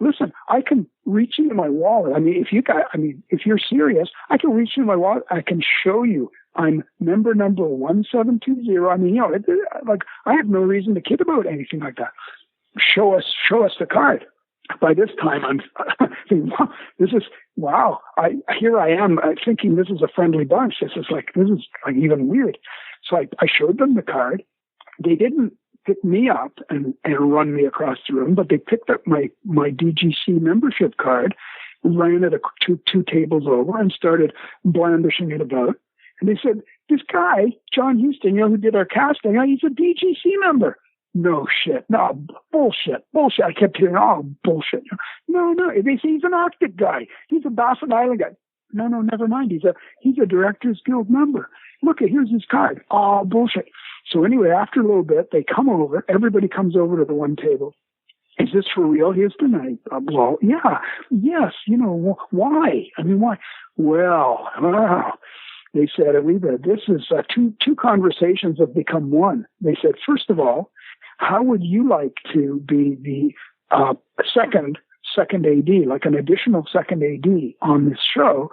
Listen, I can reach into my wallet. If you're serious, I can reach into my wallet. I can show you I'm member number 1720. I have no reason to kid about anything like that. Show us the card. By this time, I'm thinking, wow. Here I am thinking this is a friendly bunch. This is even weird. So I showed them the card. They didn't pick me up and run me across the room, but they picked up my DGC membership card, ran it two tables over, and started blandishing it about. And they said, this guy, John Huston, who did our casting, he's a DGC member. No shit. No, bullshit. I kept hearing, bullshit. No. They say he's an Arctic guy. He's a Baffin Island guy. No, never mind. He's a Directors Guild member. Look, here's his card. Oh, bullshit. So anyway, after a little bit, they come over. Everybody comes over to the one table. Is this for real, Houston? Well, yeah. Yes. Why? Why? Well, they said, this is two conversations have become one. They said, first of all, how would you like to be the second AD, like an additional second AD on this show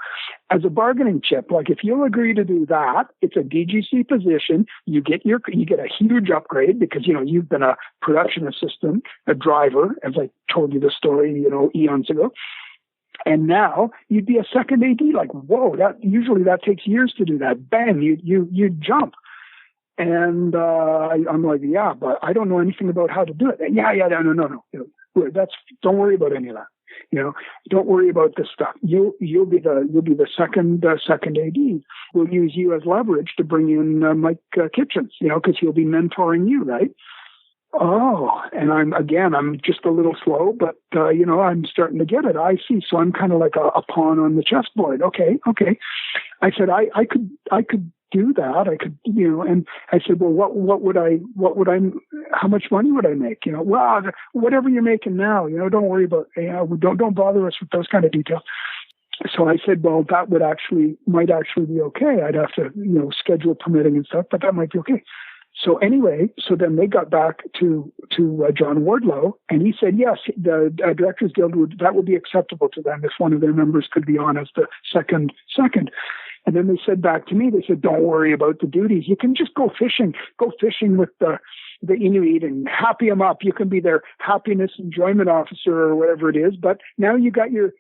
as a bargaining chip? If you'll agree to do that, it's a DGC position. You get a huge upgrade because, you've been a production assistant, a driver, as I told you the story, eons ago. And now you'd be a second AD. Whoa, usually that takes years to do that. Bang, you jump. And I'm like, yeah, but I don't know anything about how to do it. Yeah, no. Don't worry about any of that. Don't worry about this stuff. You'll be the second AD. We'll use you as leverage to bring in Mike Kitchens, because he'll be mentoring you, right? Oh, and I'm just a little slow, but I'm starting to get it. I see. So I'm kind of like a pawn on the chessboard. Okay. I said I could do that. I could, and I said, well, how much money would I make? Well, whatever you're making now, don't worry about, don't bother us with those kind of details. So I said, well, that might actually be okay. I'd have to, schedule permitting and stuff, but that might be okay. So anyway, then they got back to John Wardlow, and he said, yes, the Directors Guild would be acceptable to them if one of their members could be on as the second. And then they said back to me, they said, don't worry about the duties. You can just go fishing with the the Inuit and happy them up. You can be their happiness enjoyment officer or whatever it is. But now you got your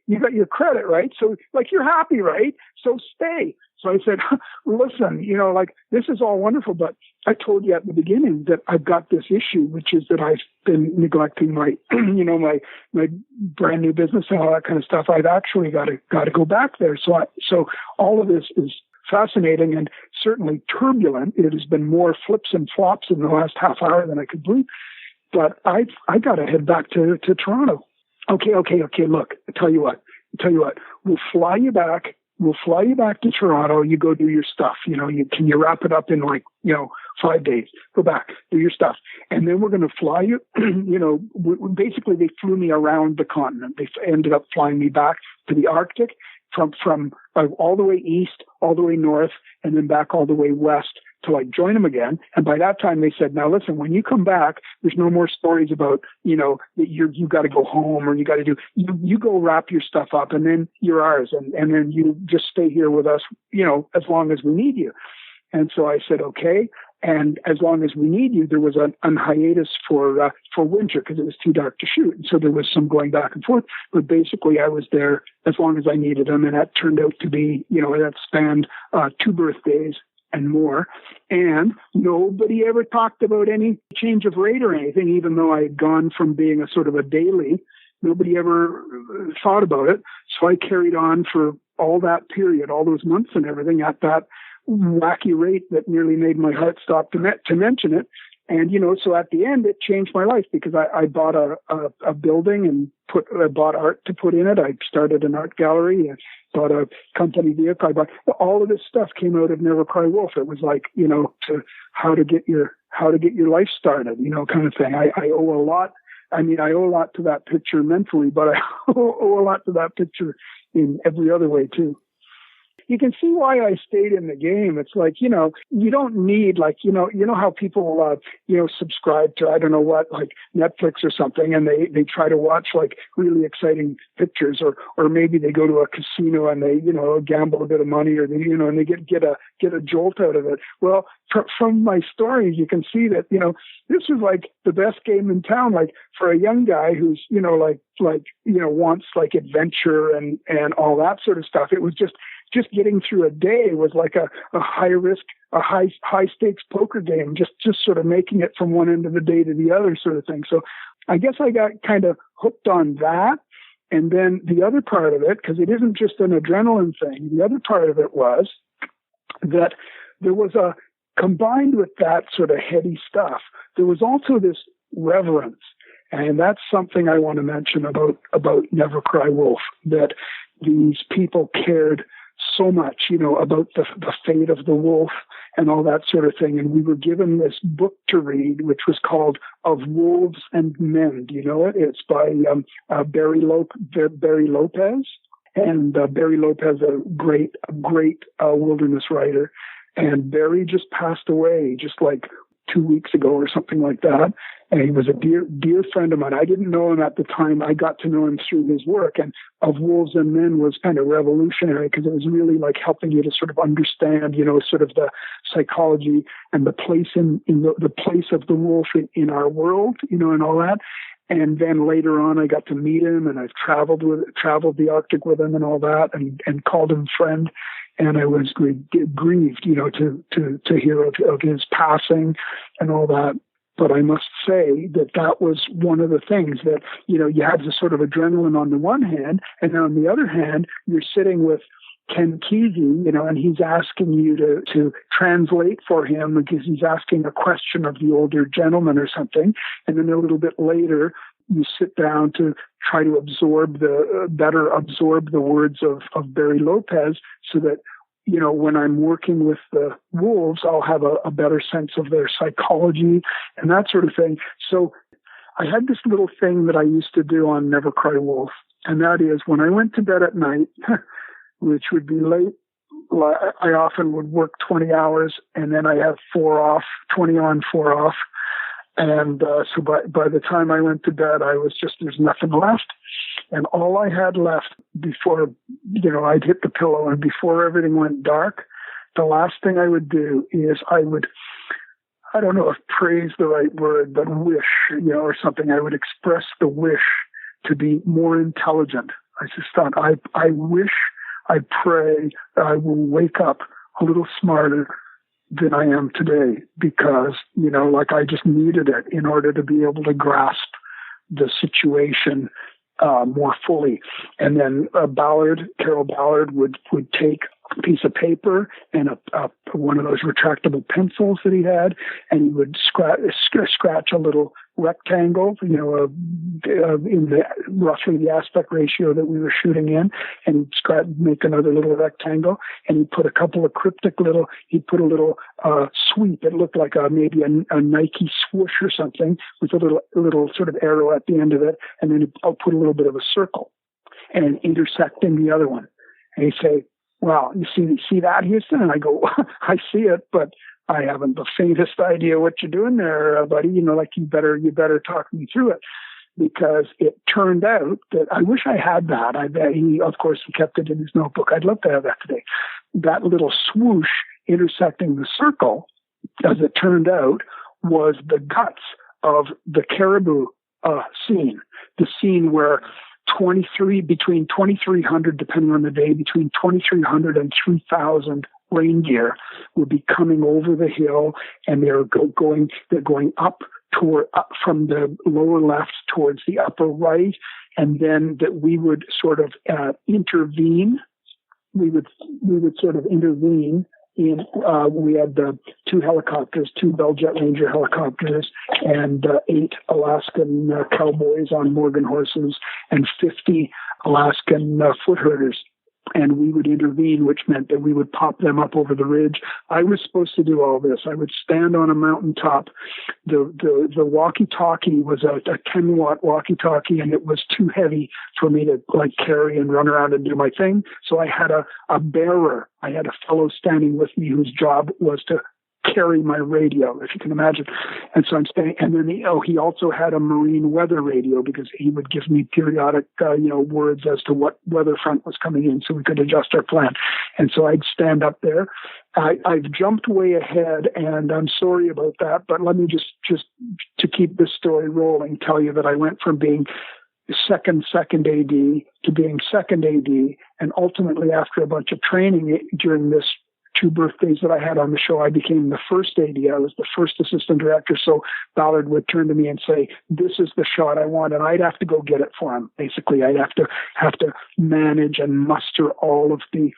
credit, right? So like, you're happy, right? So stay. So I said, listen, like, this is all wonderful, but I told you at the beginning that I've got this issue, which is that I've been neglecting my, my brand new business and all that kind of stuff. I've actually got to go back there. So all of this is fascinating and certainly turbulent. It has been more flips and flops in the last half hour than I could believe. But I got to head back to Toronto. Okay. Look, I tell you what, we'll fly you back. We'll fly you back to Toronto. You go do your stuff. Can you wrap it up in 5 days? Go back, do your stuff. And then we're going to fly you, basically they flew me around the continent. They ended up flying me back to the Arctic from all the way east, all the way north, and then back all the way west to join them again. And by that time they said, now listen, when you come back, there's no more stories about, that you got to go home or you got to do, you go wrap your stuff up and then you're ours. And then you just stay here with us, as long as we need you. And so I said, okay. And as long as we need you, there was a hiatus for winter because it was too dark to shoot. And so there was some going back and forth. But basically, I was there as long as I needed them. And that turned out to be, that spanned 2 birthdays and more. And nobody ever talked about any change of rate or anything, even though I had gone from being a sort of a daily. Nobody ever thought about it. So I carried on for all that period, all those months and everything at that wacky rate that nearly made my heart stop to mention it. And, so at the end, it changed my life because I bought a building and I bought art to put in it. I started an art gallery and bought a company vehicle. All of this stuff came out of Never Cry Wolf. It was like, to how to get your life started, kind of thing. I owe a lot. I owe a lot to that picture mentally, but I owe a lot to that picture in every other way too. You can see why I stayed in the game. It's like, you don't need how people, subscribe to, I don't know what, like Netflix or something, and they try to watch really exciting pictures, or maybe they go to a casino and they, gamble a bit of money, or they, and they get a jolt out of it. Well, from my stories, you can see that, this was like the best game in town, like for a young guy who's, wants adventure and all that sort of stuff. It was just getting through a day was like a high risk, a high stakes poker game, just sort of making it from one end of the day to the other sort of thing. So I guess I got kind of hooked on that. And then the other part of it, because it isn't just an adrenaline thing, the other part of it was that there was combined with that sort of heady stuff, there was also this reverence. And that's something I want to mention about Never Cry Wolf, that these people cared so much, about the fate of the wolf and all that sort of thing. And we were given this book to read, which was called Of Wolves and Men. Do you know it? It's by Barry Lopez. And Barry Lopez, a great wilderness writer. And Barry just passed away just 2 weeks ago or something like that. And he was a dear friend of mine. I didn't know him at the time. I got to know him through his work. And Of Wolves and Men was kind of revolutionary because it was really helping you to sort of understand, sort of the psychology and the place in the place of the wolf in our world, and all that. And then later on, I got to meet him, and I've traveled the Arctic with him and all that, and called him friend. And I was grieved, to hear of his passing and all that. But I must say that was one of the things that, you had the sort of adrenaline on the one hand, and then on the other hand, you're sitting with Ken Kesey, and he's asking you to translate for him because he's asking a question of the older gentleman or something. And then a little bit later, you sit down to try to better absorb the words of Barry Lopez so that, when I'm working with the wolves, I'll have a better sense of their psychology and that sort of thing. So I had this little thing that I used to do on Never Cry Wolf, and that is when I went to bed at night, which would be late, I often would work 20 hours and then I have 4 off, 20 on, 4 off. And so by the time I went to bed, there's nothing left. And all I had left before, I'd hit the pillow and before everything went dark, the last thing I would do is I would I don't know if praise the right word, but wish, or something. I would express the wish to be more intelligent. I just thought, I wish, I pray that I will wake up a little smarter than I am today, because, like I just needed it in order to be able to grasp the situation more fully. And then Carroll Ballard would take a piece of paper and one of those retractable pencils that he had, and he would scratch a little rectangle, in roughly the aspect ratio that we were shooting in, and he'd make another little rectangle, and he'd put he'd put a little sweep. It looked like maybe a Nike swoosh or something with a little sort of arrow at the end of it, and then I'll put a little bit of a circle and intersecting the other one. And he'd say, "Well, you see that, Houston?" And I go, "I see it, but I haven't the faintest idea what you're doing there, buddy. You better talk me through it." Because it turned out that I wish I had that. I bet he kept it in his notebook. I'd love to have that today. That little swoosh intersecting the circle, as it turned out, was the guts of the caribou scene. The scene where between 2,300, depending on the day, between 2,300 and 3,000 reindeer would be coming over the hill, and they're going up from the lower left towards the upper right, and then that we would sort of intervene. We would sort of intervene in. We had the 2 helicopters, 2 Bell Jet Ranger helicopters, and 8 Alaskan cowboys on Morgan horses, and 50 Alaskan foot herders. And we would intervene, which meant that we would pop them up over the ridge. I was supposed to do all this. I would stand on a mountaintop. The walkie-talkie was a 10-watt walkie-talkie, and it was too heavy for me to carry and run around and do my thing. So I had a bearer. I had a fellow standing with me whose job was to carry my radio, if you can imagine. And so I'm staying, and then he also had a marine weather radio, because he would give me periodic, words as to what weather front was coming in, so we could adjust our plan. And so I'd stand up there. I've jumped way ahead, and I'm sorry about that, but let me just to keep this story rolling, tell you that I went from being second AD to being second AD, and ultimately, after a bunch of training during this 2 birthdays that I had on the show, I became the first AD. I was the first assistant director. So Ballard would turn to me and say, "This is the shot I want," and I'd have to go get it for him. Basically, I'd have to manage and muster all of the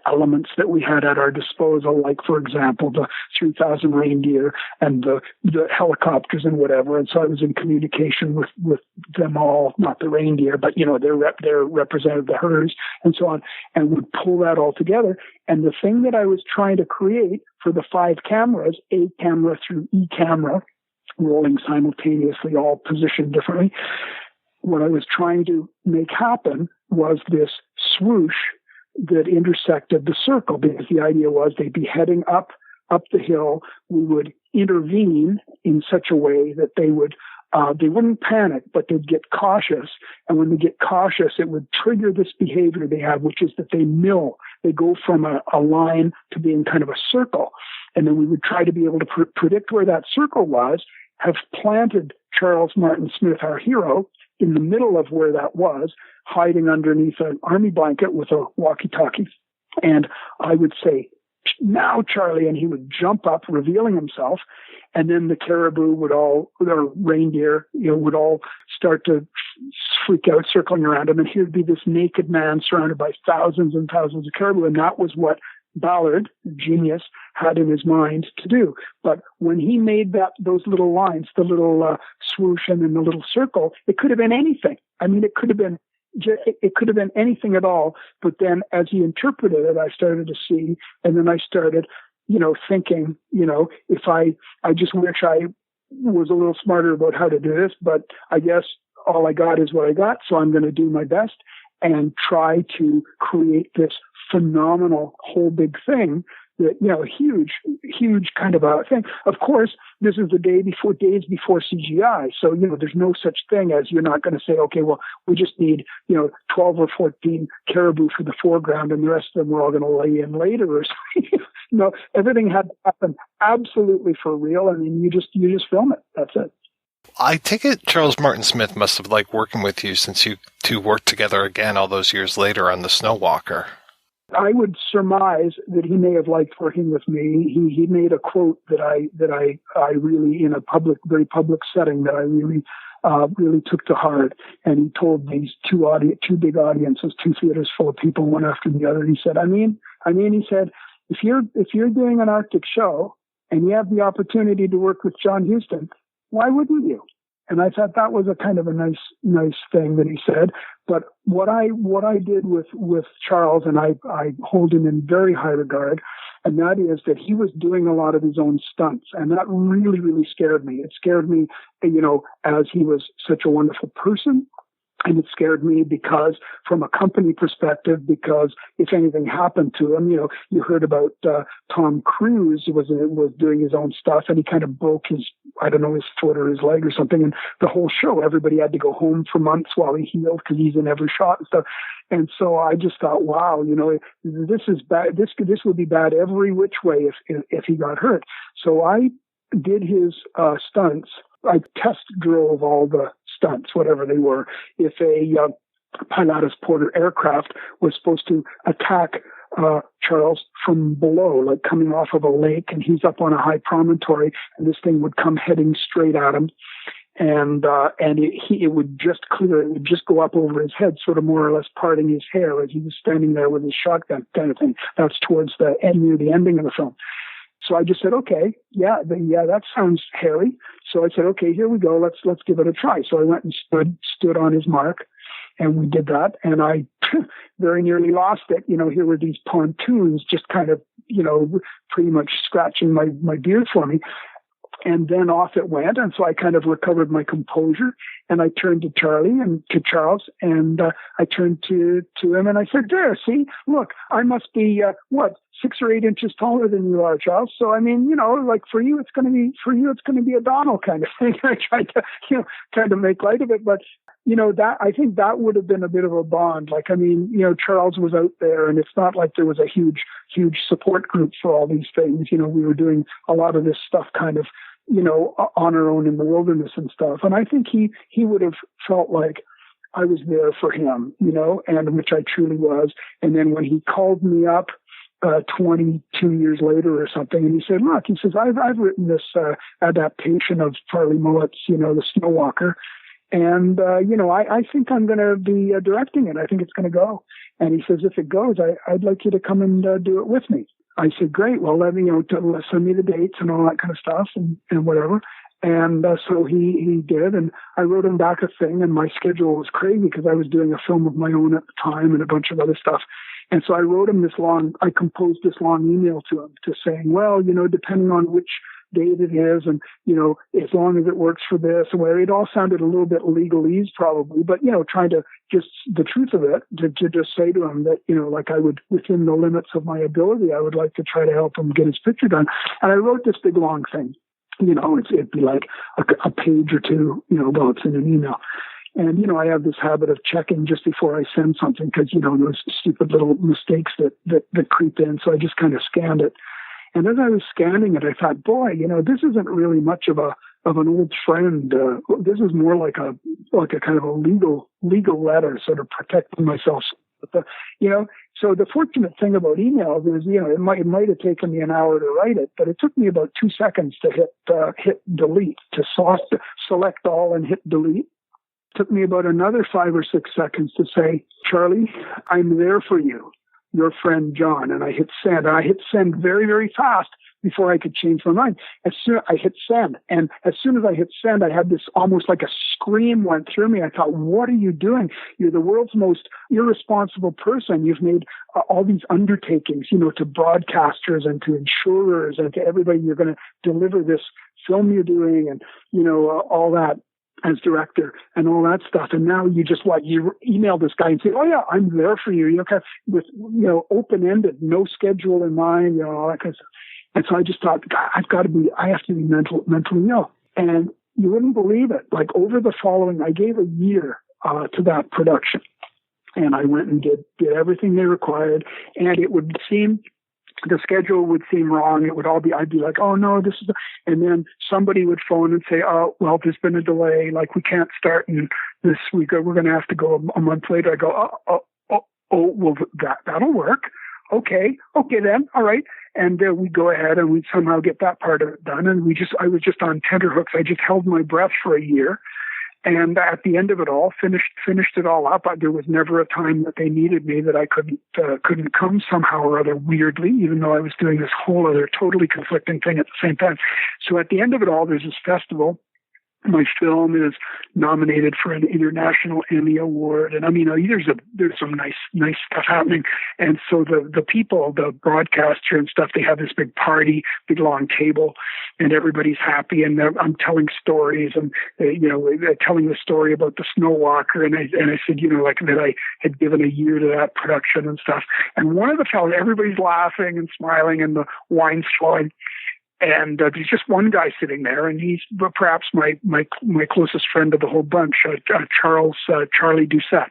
elements that we had at our disposal, like, for example, the 3,000 reindeer and the helicopters and whatever. And so I was in communication with them all, not the reindeer, but, they're represented the herders and so on, and would pull that all together. And the thing that I was trying to create for the 5 cameras, A camera through E camera, rolling simultaneously, all positioned differently, what I was trying to make happen was this swoosh that intersected the circle, because the idea was they'd be heading up the hill. We would intervene in such a way that they wouldn't panic, but they'd get cautious. And when they get cautious, it would trigger this behavior they have, which is that they mill. They go from a line to being kind of a circle. And then we would try to be able to predict where that circle was, have planted Charles Martin Smith, our hero, in the middle of where that was, hiding underneath an army blanket with a walkie-talkie. And I would say, "Now, Charlie," and he would jump up, revealing himself. And then the caribou or reindeer, would all start to freak out, circling around him. And he'd be this naked man surrounded by thousands and thousands of caribou. And that was what Ballard, genius, had in his mind to do. But when he made those little lines, the little swoosh and then the little circle, it could have been anything. I mean, it could have been anything at all. But then as he interpreted it, I started to see, and then I started, thinking, if I just wish I was a little smarter about how to do this, but I guess all I got is what I got. So I'm going to do my best and try to create this phenomenal whole big thing huge kind of a thing. Of course, this is the days before CGI. So, there's no such thing as you're not going to say, okay, well, we just need, 12 or 14 caribou for the foreground and the rest of them we're all going to lay in later or something. No, everything had to happen absolutely for real. I mean, you just film it. That's it. I take it Charles Martin Smith must have liked working with you since you two worked together again all those years later on The Snow Walker. I would surmise that he may have liked working with me. He made a quote that I really, in a very public setting, that I really took to heart. And he told these two big audiences, two theaters full of people, one after the other. He said, he said, if you're doing an Arctic show and you have the opportunity to work with John Huston, why wouldn't you? And I thought that was a kind of a nice thing that he said. But what I did with Charles, and I hold him in very high regard, and that is that he was doing a lot of his own stunts. And that really, really scared me. It scared me, as he was such a wonderful person. And it scared me because, from a company perspective, because if anything happened to him, you heard about Tom Cruise was doing his own stuff, and he kind of broke his foot or his leg or something, and the whole show, everybody had to go home for months while he healed because he's in every shot and stuff. And so I just thought, wow, this is bad. This would be bad every which way if he got hurt. So I did his stunts. I test drove all the stunts, whatever they were. If a Pilatus Porter aircraft was supposed to attack Charles from below, like coming off of a lake, and he's up on a high promontory, and this thing would come heading straight at him, and it would just clear, it would just go up over his head, sort of more or less parting his hair as he was standing there with his shotgun, kind of thing. That's towards the end, near the ending of the film. So I just said, okay, yeah, that sounds hairy. So I said, okay, here we go. Let's give it a try. So I went and stood on his mark, and we did that. And I very nearly lost it. Here were these pontoons just kind of, pretty much scratching my beard for me. And then off it went. And so I kind of recovered my composure, and I turned to Charlie and to Charles, and I turned to him and I said, there, see, look, I must be, 6 or 8 inches taller than you are, Charles. So, I mean, like for you, it's going to be a Donald kind of thing. I tried to, kind of make light of it, but that, I think that would have been a bit of a bond. Like, I mean, Charles was out there, and it's not like there was a huge support group for all these things. We were doing a lot of this stuff kind of, on our own in the wilderness and stuff. And I think he would have felt like I was there for him, and which I truly was. And then when he called me up 22 years later or something, and he said, look, he says, I've written this adaptation of Farley Mowat's, The Snow Walker. And, I think I'm going to be directing it. I think it's going to go. And he says, if it goes, I'd like you to come and do it with me. I said, great. Well, let me, send me the dates and all that kind of stuff and whatever. And so he did. And I wrote him back a thing, and my schedule was crazy because I was doing a film of my own at the time and a bunch of other stuff. And so I wrote him I composed this long email to him saying, well, depending on which date it is, and, as long as it works for this, and where it all sounded a little bit legalese probably, but, trying to just the truth of it, to just say to him that, like I would, within the limits of my ability, I would like to try to help him get his picture done. And I wrote this big long thing, it'd be like a page or two, well, it's in an email. And, I have this habit of checking just before I send something because, those stupid little mistakes that creep in. So I just kind of scanned it. And as I was scanning it, I thought, boy, this isn't really much of an old friend. This is more like a kind of a legal letter, sort of protecting myself. But so the fortunate thing about emails is, it might have taken me an hour to write it, but it took me about 2 seconds to hit delete, to select all and hit delete. It took me about another 5 or 6 seconds to say, Charlie, I'm there for you, your friend John. And I hit send. I hit send very, very fast before I could change my mind. I hit send. And as soon as I hit send, I had this almost like a scream went through me. I thought, what are you doing? You're the world's most irresponsible person. You've made all these undertakings, to broadcasters and to insurers and to everybody. You're going to deliver this film you're doing and, all that. as director and all that stuff. And now you just you email this guy and say, oh yeah, I'm there for you. With, open-ended, no schedule in mind, all that kind of stuff. And so I just thought, God, I have to be mentally ill. And you wouldn't believe it. Like over the following, I gave a year to that production. And I went and did everything they required. And it would seem, the schedule would seem wrong. It would all be, I'd be like, oh no, this is, and then somebody would phone and say, oh, well, there's been a delay. Like we can't start in this week. We're going to have to go a month later. I go, well, that'll work. Okay then. All right. And we go ahead and we somehow get that part of it done. And I was just on tenterhooks. I just held my breath for a year. And at the end of it all, finished it all up. There was never a time that they needed me that I couldn't come somehow or other, weirdly, even though I was doing this whole other totally conflicting thing at the same time. So at the end of it all, there's this festival. My film is nominated for an international Emmy Award, and I mean, there's some nice stuff happening. And so the people, the broadcaster and stuff, they have this big party, big long table, and everybody's happy. And I'm telling stories, and telling the story about the Snow Walker, and I said, that I had given a year to that production and stuff. And one of the fellows, everybody's laughing and smiling, and the wine's flowing. And there's just one guy sitting there, and he's perhaps my closest friend of the whole bunch, Charlie Doucette.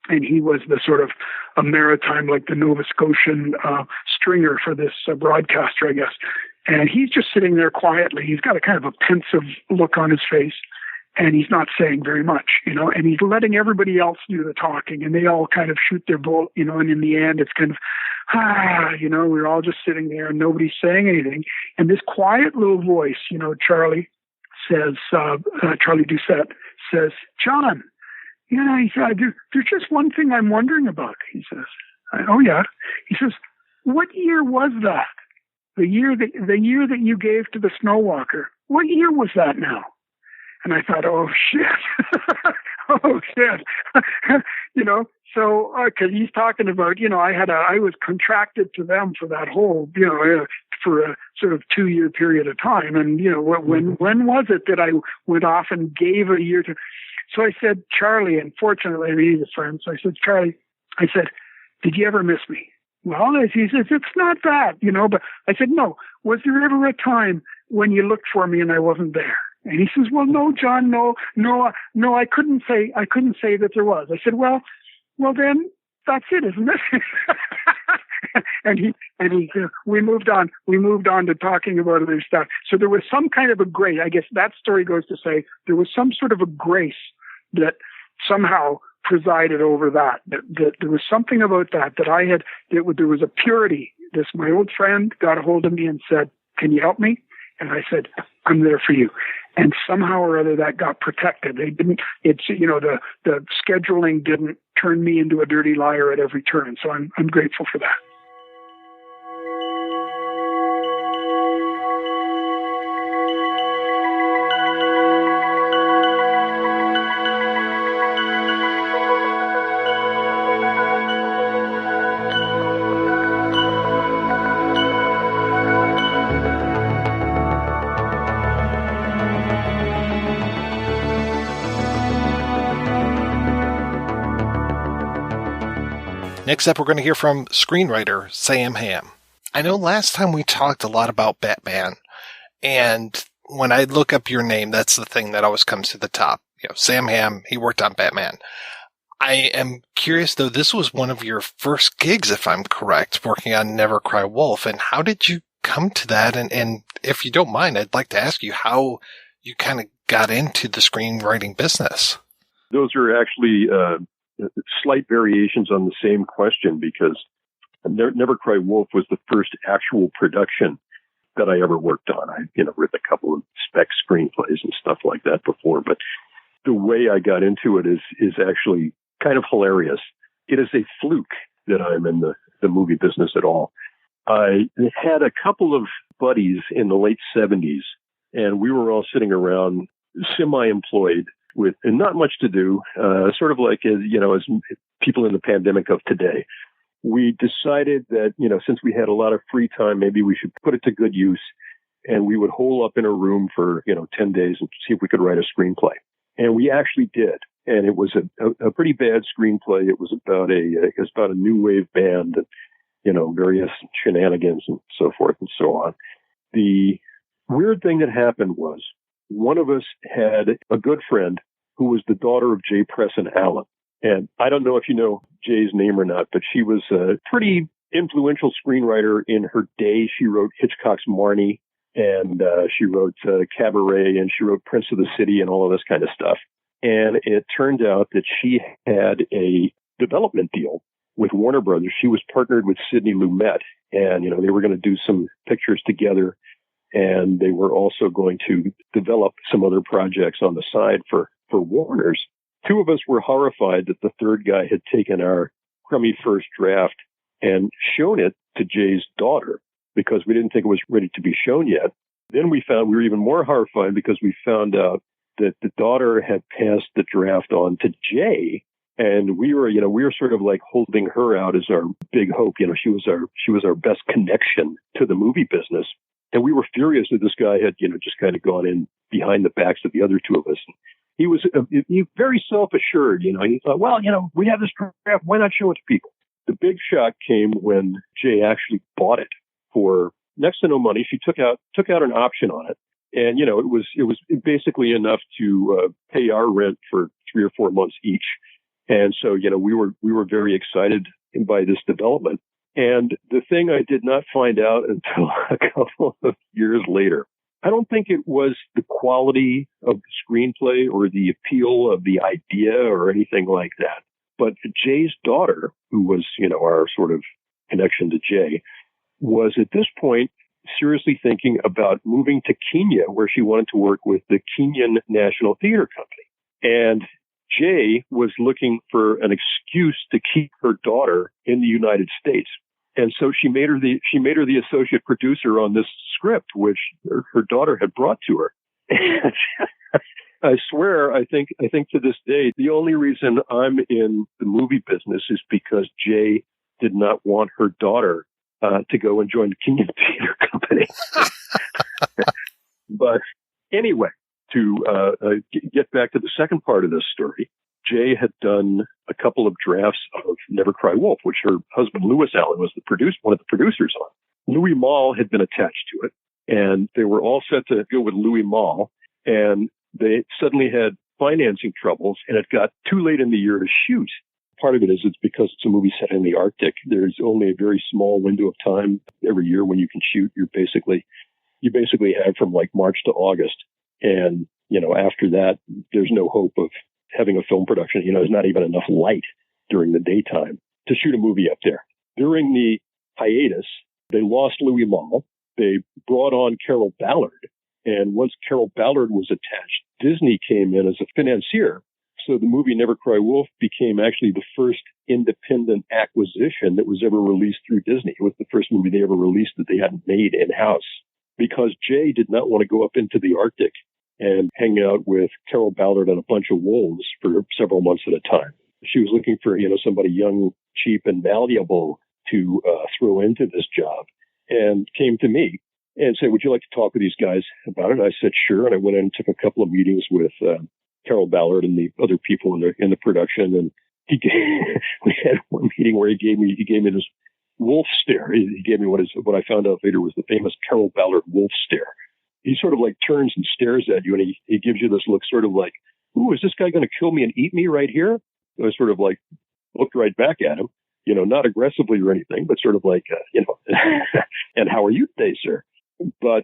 And he was the sort of a maritime, like the Nova Scotian stringer for this broadcaster, I guess. And he's just sitting there quietly. He's got a kind of a pensive look on his face, and he's not saying very much, and he's letting everybody else do the talking, and they all kind of shoot their bolt, and in the end, it's kind of, we're all just sitting there and nobody's saying anything. And this quiet little voice, Charlie says, Charlie Doucette says, John, he said, there's just one thing I'm wondering about, he says. Oh yeah. He says, what year was that? The year that you gave to the Snow Walker. What year was that now? And I thought, oh shit. Oh shit. So, cause he's talking about, I was contracted to them for that whole, for a sort of 2-year period of time. And, when was it that I went off and gave a year to, so I said, Charlie, and fortunately he's a friend. So I said, Charlie, did you ever miss me? Well, he says, it's not that, but I said, no, was there ever a time when you looked for me and I wasn't there? And he says, well, no, John, no, I couldn't say that there was. I said, well, then that's it, isn't it? and we moved on to talking about other stuff. So there was some kind of a grace. I guess that story goes to say there was some sort of a grace that somehow presided over that there was something about that there was a purity. My old friend got a hold of me and said, can you help me? And I said, I'm there for you. And somehow or other that got protected. The scheduling didn't turn me into a dirty liar at every turn. So I'm grateful for that. Next up, we're going to hear from screenwriter Sam Hamm. I know last time we talked a lot about Batman, and when I look up your name, that's the thing that always comes to the top. Sam Hamm, he worked on Batman. I am curious, though, this was one of your first gigs, if I'm correct, working on Never Cry Wolf, and how did you come to that? And if you don't mind, I'd like to ask you how you kind of got into the screenwriting business. Those are actually slight variations on the same question, because Never Cry Wolf was the first actual production that I ever worked on. I've written a couple of spec screenplays and stuff like that before, but the way I got into it is actually kind of hilarious. It is a fluke that I'm in the movie business at all. I had a couple of buddies in the late 70s, and we were all sitting around semi-employed with and not much to do, sort of like, as people in the pandemic of today. We decided that, since we had a lot of free time, maybe we should put it to good use. And we would hole up in a room for, 10 days and see if we could write a screenplay. And we actually did. And it was a pretty bad screenplay. It was about a new wave band and, various shenanigans and so forth and so on. The weird thing that happened was one of us had a good friend who was the daughter of J. Preston Allen. And I don't know if you know Jay's name or not, but she was a pretty influential screenwriter in her day. She wrote Hitchcock's Marnie, and she wrote Cabaret, and she wrote Prince of the City and all of this kind of stuff. And it turned out that she had a development deal with Warner Brothers. She was partnered with Sidney Lumet, and, they were going to do some pictures together, and they were also going to develop some other projects on the side for Warner's. Two of us were horrified that the third guy had taken our crummy first draft and shown it to Jay's daughter because we didn't think it was ready to be shown yet. Then we were even more horrified because we found out that the daughter had passed the draft on to Jay, and we were sort of like holding her out as our big hope. She was our best connection to the movie business, and we were furious that this guy had just kind of gone in behind the backs of the other two of us. He was very self-assured. He thought, well, we have this draft. Why not show it to people? The big shock came when Jay actually bought it for next to no money. She took out an option on it. And, it was basically enough to pay our rent for 3 or 4 months each. And so, we were very excited by this development. And the thing I did not find out until a couple of years later, I don't think it was the quality of the screenplay or the appeal of the idea or anything like that. But Jay's daughter, who was, our sort of connection to Jay, was at this point seriously thinking about moving to Kenya, where she wanted to work with the Kenyan National Theater Company. And Jay was looking for an excuse to keep her daughter in the United States. And so she made her the associate producer on this script, which her daughter had brought to her. And I swear, I think to this day, the only reason I'm in the movie business is because Jay did not want her daughter to go and join the Kenyan Theater Company. But anyway, to get back to the second part of this story, Jay had done a couple of drafts of Never Cry Wolf, which her husband, Lewis Allen, was one of the producers on. Louis Malle had been attached to it, and they were all set to go with Louis Malle, and they suddenly had financing troubles, and it got too late in the year to shoot. Part of it is it's because it's a movie set in the Arctic. There's only a very small window of time every year when you can shoot. You basically have from like March to August. And, after that, there's no hope of having a film production. There's not even enough light during the daytime to shoot a movie up there. During the hiatus, they lost Louis Malle. They brought on Carroll Ballard. And once Carroll Ballard was attached, Disney came in as a financier. So the movie Never Cry Wolf became actually the first independent acquisition that was ever released through Disney. It was the first movie they ever released that they hadn't made in-house, because Jay did not want to go up into the Arctic and hang out with Carroll Ballard and a bunch of wolves for several months at a time. She was looking for, somebody young, cheap, and malleable to throw into this job, and came to me and said, "Would you like to talk with these guys about it?" I said, "Sure." And I went in and took a couple of meetings with Carroll Ballard and the other people in the production, and we had one meeting where he gave me this wolf stare. He gave me what I found out later was the famous Carroll Ballard wolf stare. He sort of like turns and stares at you, and he gives you this look sort of like, "Ooh, is this guy going to kill me and eat me right here?" I sort of like looked right back at him, not aggressively or anything, but sort of like, "And how are you today, sir?" But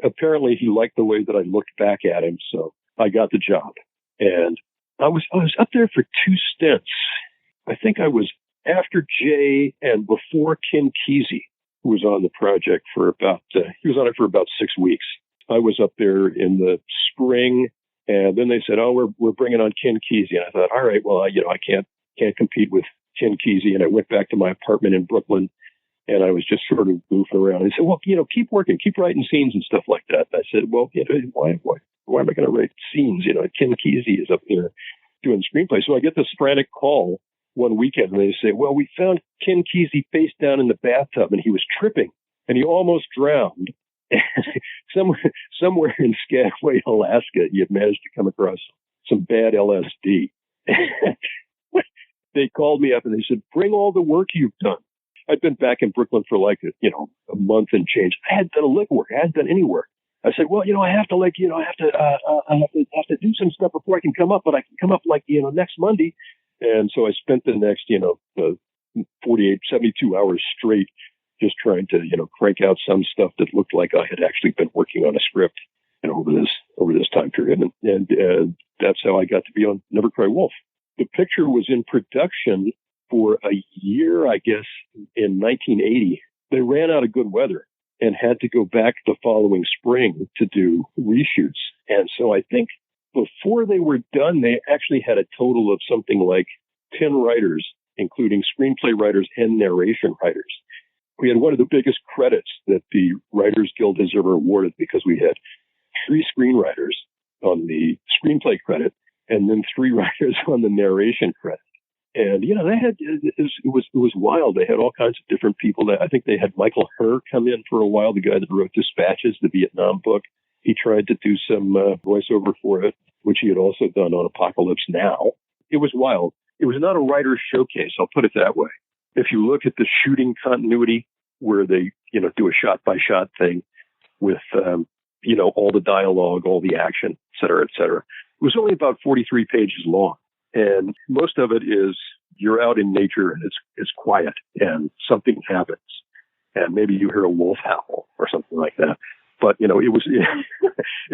apparently he liked the way that I looked back at him, so I got the job. And I was up there for 2 stints. I think I was after Jay and before Ken Kesey, who was on the project he was on it for about 6 weeks. I was up there in the spring, and then they said, "Oh, we're bringing on Ken Kesey." And I thought, all right, well, I can't compete with Ken Kesey. And I went back to my apartment in Brooklyn, and I was just sort of goofing around. He said, "Well, keep working, keep writing scenes and stuff like that." And I said, "Well, why am I going to write scenes? Ken Kesey is up there doing screenplays." So I get this frantic call one weekend, and they say, "Well, we found Ken Kesey face down in the bathtub, and he was tripping, and he almost drowned. Somewhere in Skagway, Alaska, you've managed to come across him." some bad LSD. They called me up and they said, bring all the work you've done. I'd been back in Brooklyn for like, a month and change. I hadn't done a lick work. I hadn't done any work. I said, well, I have to have to do some stuff before I can come up, but I can come up like, next Monday. And so I spent the next, 48, 72 hours straight just trying to, crank out some stuff that looked like I had actually been working on a script, over this time period. And that's how I got to be on Never Cry Wolf. The picture was in production for a year, I guess, in 1980. They ran out of good weather and had to go back the following spring to do reshoots. And so I think before they were done, they actually had a total of something like 10 writers, including screenplay writers and narration writers. We had one of the biggest credits that the Writers Guild has ever awarded because we had 3 screenwriters on the screenplay credit and then 3 writers on the narration credit. And, they had, it was wild. They had all kinds of different people. I think they had Michael Herr come in for a while, the guy that wrote Dispatches, the Vietnam book. He tried to do some voiceover for it, which he had also done on Apocalypse Now. It was wild. It was not a writer's showcase, I'll put it that way. If you look at the shooting continuity where they, do a shot-by-shot thing with, all the dialogue, all the action, et cetera, it was only about 43 pages long. And most of it is you're out in nature and it's quiet and something happens. And maybe you hear a wolf howl or something like that. But, it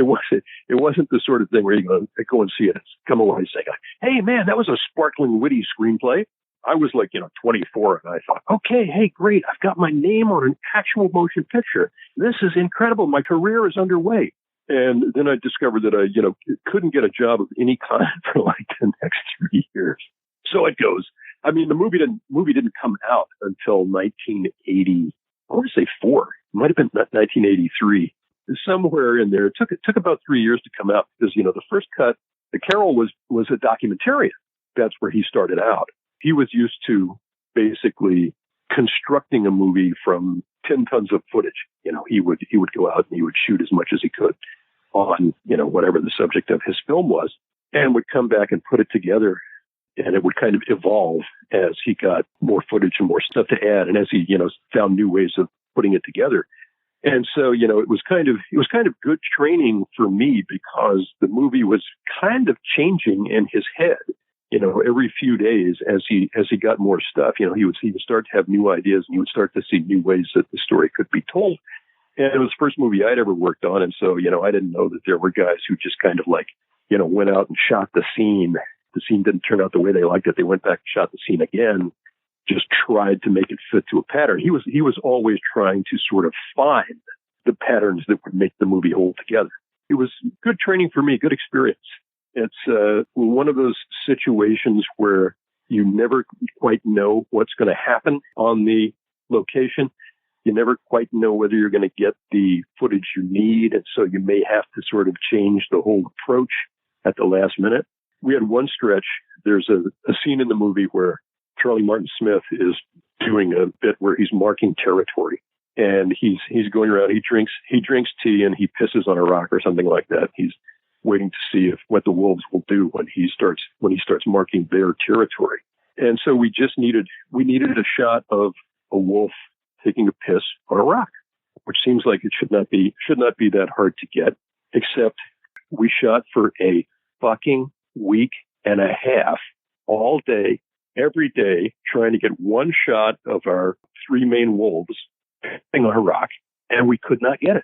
wasn't the sort of thing where you go and see it and come away saying, hey, man, that was a sparkling, witty screenplay. I was like, 24, and I thought, okay, hey, great. I've got my name on an actual motion picture. This is incredible. My career is underway. And then I discovered that I, couldn't get a job of any kind for like the next 3 years. So it goes. I mean, the movie didn't come out until 1980. I want to say 4. It might have been 1983. Somewhere in there. It took about 3 years to come out because, the first cut, the Carroll was a documentarian. That's where he started out. He was used to basically constructing a movie from 10 tons of footage. He would go out and he would shoot as much as he could on, whatever the subject of his film was, and would come back and put it together. And it would kind of evolve as he got more footage and more stuff to add. And as he, found new ways of putting it together. And so, it was kind of good training for me because the movie was kind of changing in his head. Every few days as he got more stuff, he would start to have new ideas and he would start to see new ways that the story could be told. And it was the first movie I'd ever worked on. And so, I didn't know that there were guys who just kind of like, went out and shot the scene. The scene didn't turn out the way they liked it. They went back and shot the scene again, just tried to make it fit to a pattern. He was always trying to sort of find the patterns that would make the movie hold together. It was good training for me, good experience. It's one of those situations where you never quite know what's going to happen on the location. You never quite know whether you're going to get the footage you need. And so you may have to sort of change the whole approach at the last minute. We had one stretch. There's a scene in the movie where Charlie Martin Smith is doing a bit where he's marking territory. And he's going around, he drinks tea and he pisses on a rock or something like that. He's waiting to see what the wolves will do when he starts marking their territory. And so we needed a shot of a wolf taking a piss on a rock, which seems like it should not be that hard to get, except we shot for a fucking week and a half, all day, every day, trying to get one shot of our 3 main wolves pissing on a rock, and we could not get it.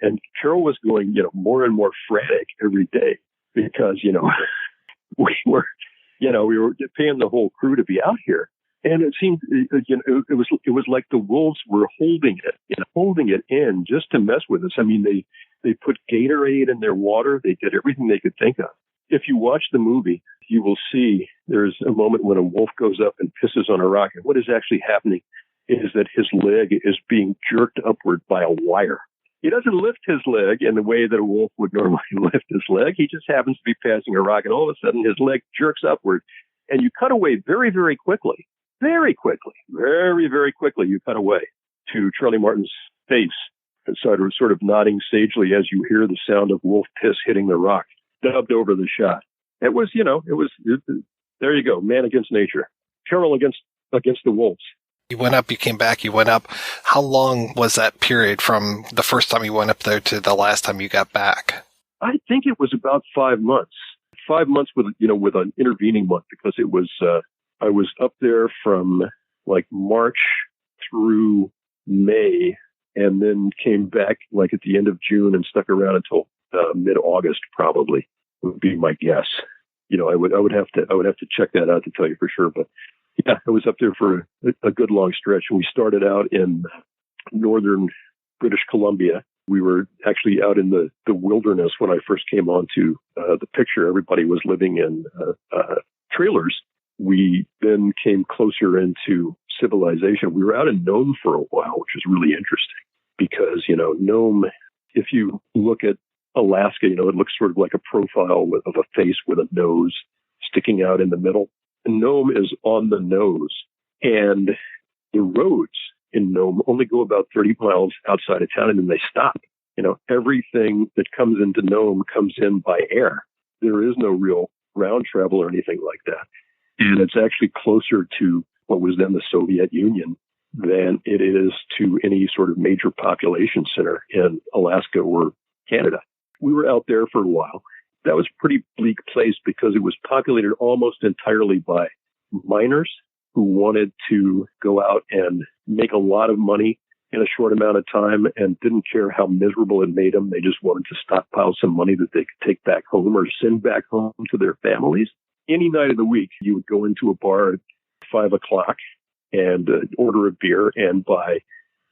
And Carroll was going, more and more frantic every day because, we were paying the whole crew to be out here. And it seemed, it was like the wolves were holding it in just to mess with us. I mean, they put Gatorade in their water. They did everything they could think of. If you watch the movie, you will see there's a moment when a wolf goes up and pisses on a rock. And what is actually happening is that his leg is being jerked upward by a wire. He doesn't lift his leg in the way that a wolf would normally lift his leg. He just happens to be passing a rock, and all of a sudden his leg jerks upward. And you cut away very, very quickly. Very, very quickly, you cut away to Charlie Martin's face and sort of nodding sagely as you hear the sound of wolf piss hitting the rock. dubbed over the shot. It was, there you go, man against nature. Carroll against the wolves. You went up, you came back, you went up. How long was that period from the first time you went up there to the last time you got back? I think it was about 5 months. 5 months with an intervening month, because it was, I was up there from like March through May, and then came back like at the end of June and stuck around until mid-August, probably would be my guess. I would have to check that out to tell you for sure, but yeah, I was up there for a good long stretch. And we started out in northern British Columbia. We were actually out in the wilderness when I first came onto the picture. Everybody was living in trailers. We then came closer into civilization. We were out in Nome for a while, which was really interesting because, Nome, if you look at Alaska, it looks sort of like a profile of a face with a nose sticking out in the middle. And Nome is on the nose, and the roads in Nome only go about 30 miles outside of town, and then they stop. Everything that comes into Nome comes in by air. There is no real ground travel or anything like that. And it's actually closer to what was then the Soviet Union than it is to any sort of major population center in Alaska or Canada. We were out there for a while. That was a pretty bleak place because it was populated almost entirely by miners who wanted to go out and make a lot of money in a short amount of time and didn't care how miserable it made them. They just wanted to stockpile some money that they could take back home or send back home to their families. Any night of the week, you would go into a bar at 5 o'clock and order a beer, and by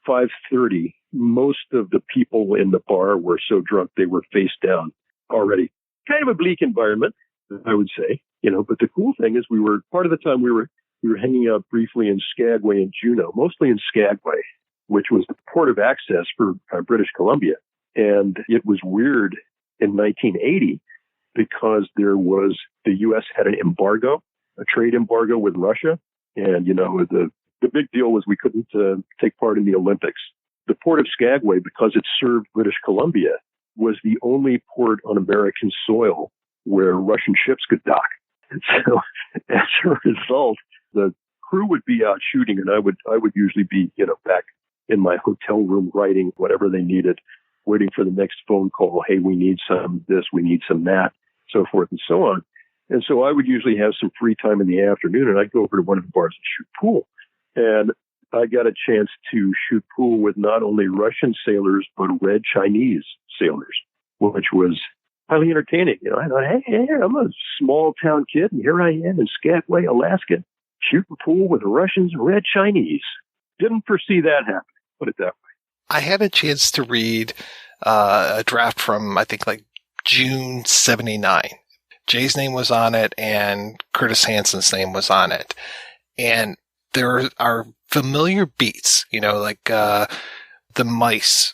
5:30, most of the people in the bar were so drunk they were face down already. Kind of a bleak environment, I would say, but the cool thing is part of the time we were hanging out briefly in Skagway and Juneau, mostly in Skagway, which was the port of access for British Columbia. And it was weird in 1980 because the U.S. had an embargo, a trade embargo with Russia. And, the big deal was we couldn't take part in the Olympics. The port of Skagway, because it served British Columbia, was the only port on American soil where Russian ships could dock. And so as a result, the crew would be out shooting, and I would usually be, back in my hotel room writing whatever they needed, waiting for the next phone call. Hey, we need some this, we need some that, so forth and so on. And so I would usually have some free time in the afternoon, and I'd go over to one of the bars and shoot pool. And I got a chance to shoot pool with not only Russian sailors, but red Chinese sailors, which was highly entertaining. I thought, hey, I'm a small town kid, and here I am in Skagway, Alaska, shooting pool with Russians and red Chinese. Didn't foresee that happening, put it that way. I had a chance to read a draft from, I think, like June 79. Jay's name was on it, and Curtis Hansen's name was on it. And there are familiar beats, like the mice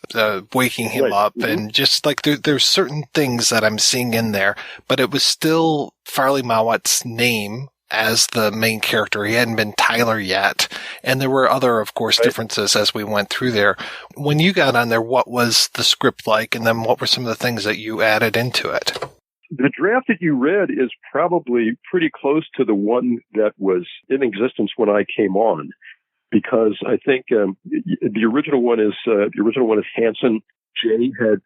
waking him up, and just like there's certain things that I'm seeing in there, but it was still Farley Mowat's name as the main character. He hadn't been Tyler yet, and there were other, of course, differences as we went through there. When you got on there, what was the script like, and then what were some of the things that you added into it? The draft that you read is probably pretty close to the one that was in existence when I came on, because I think the original one is Hansen. Jay had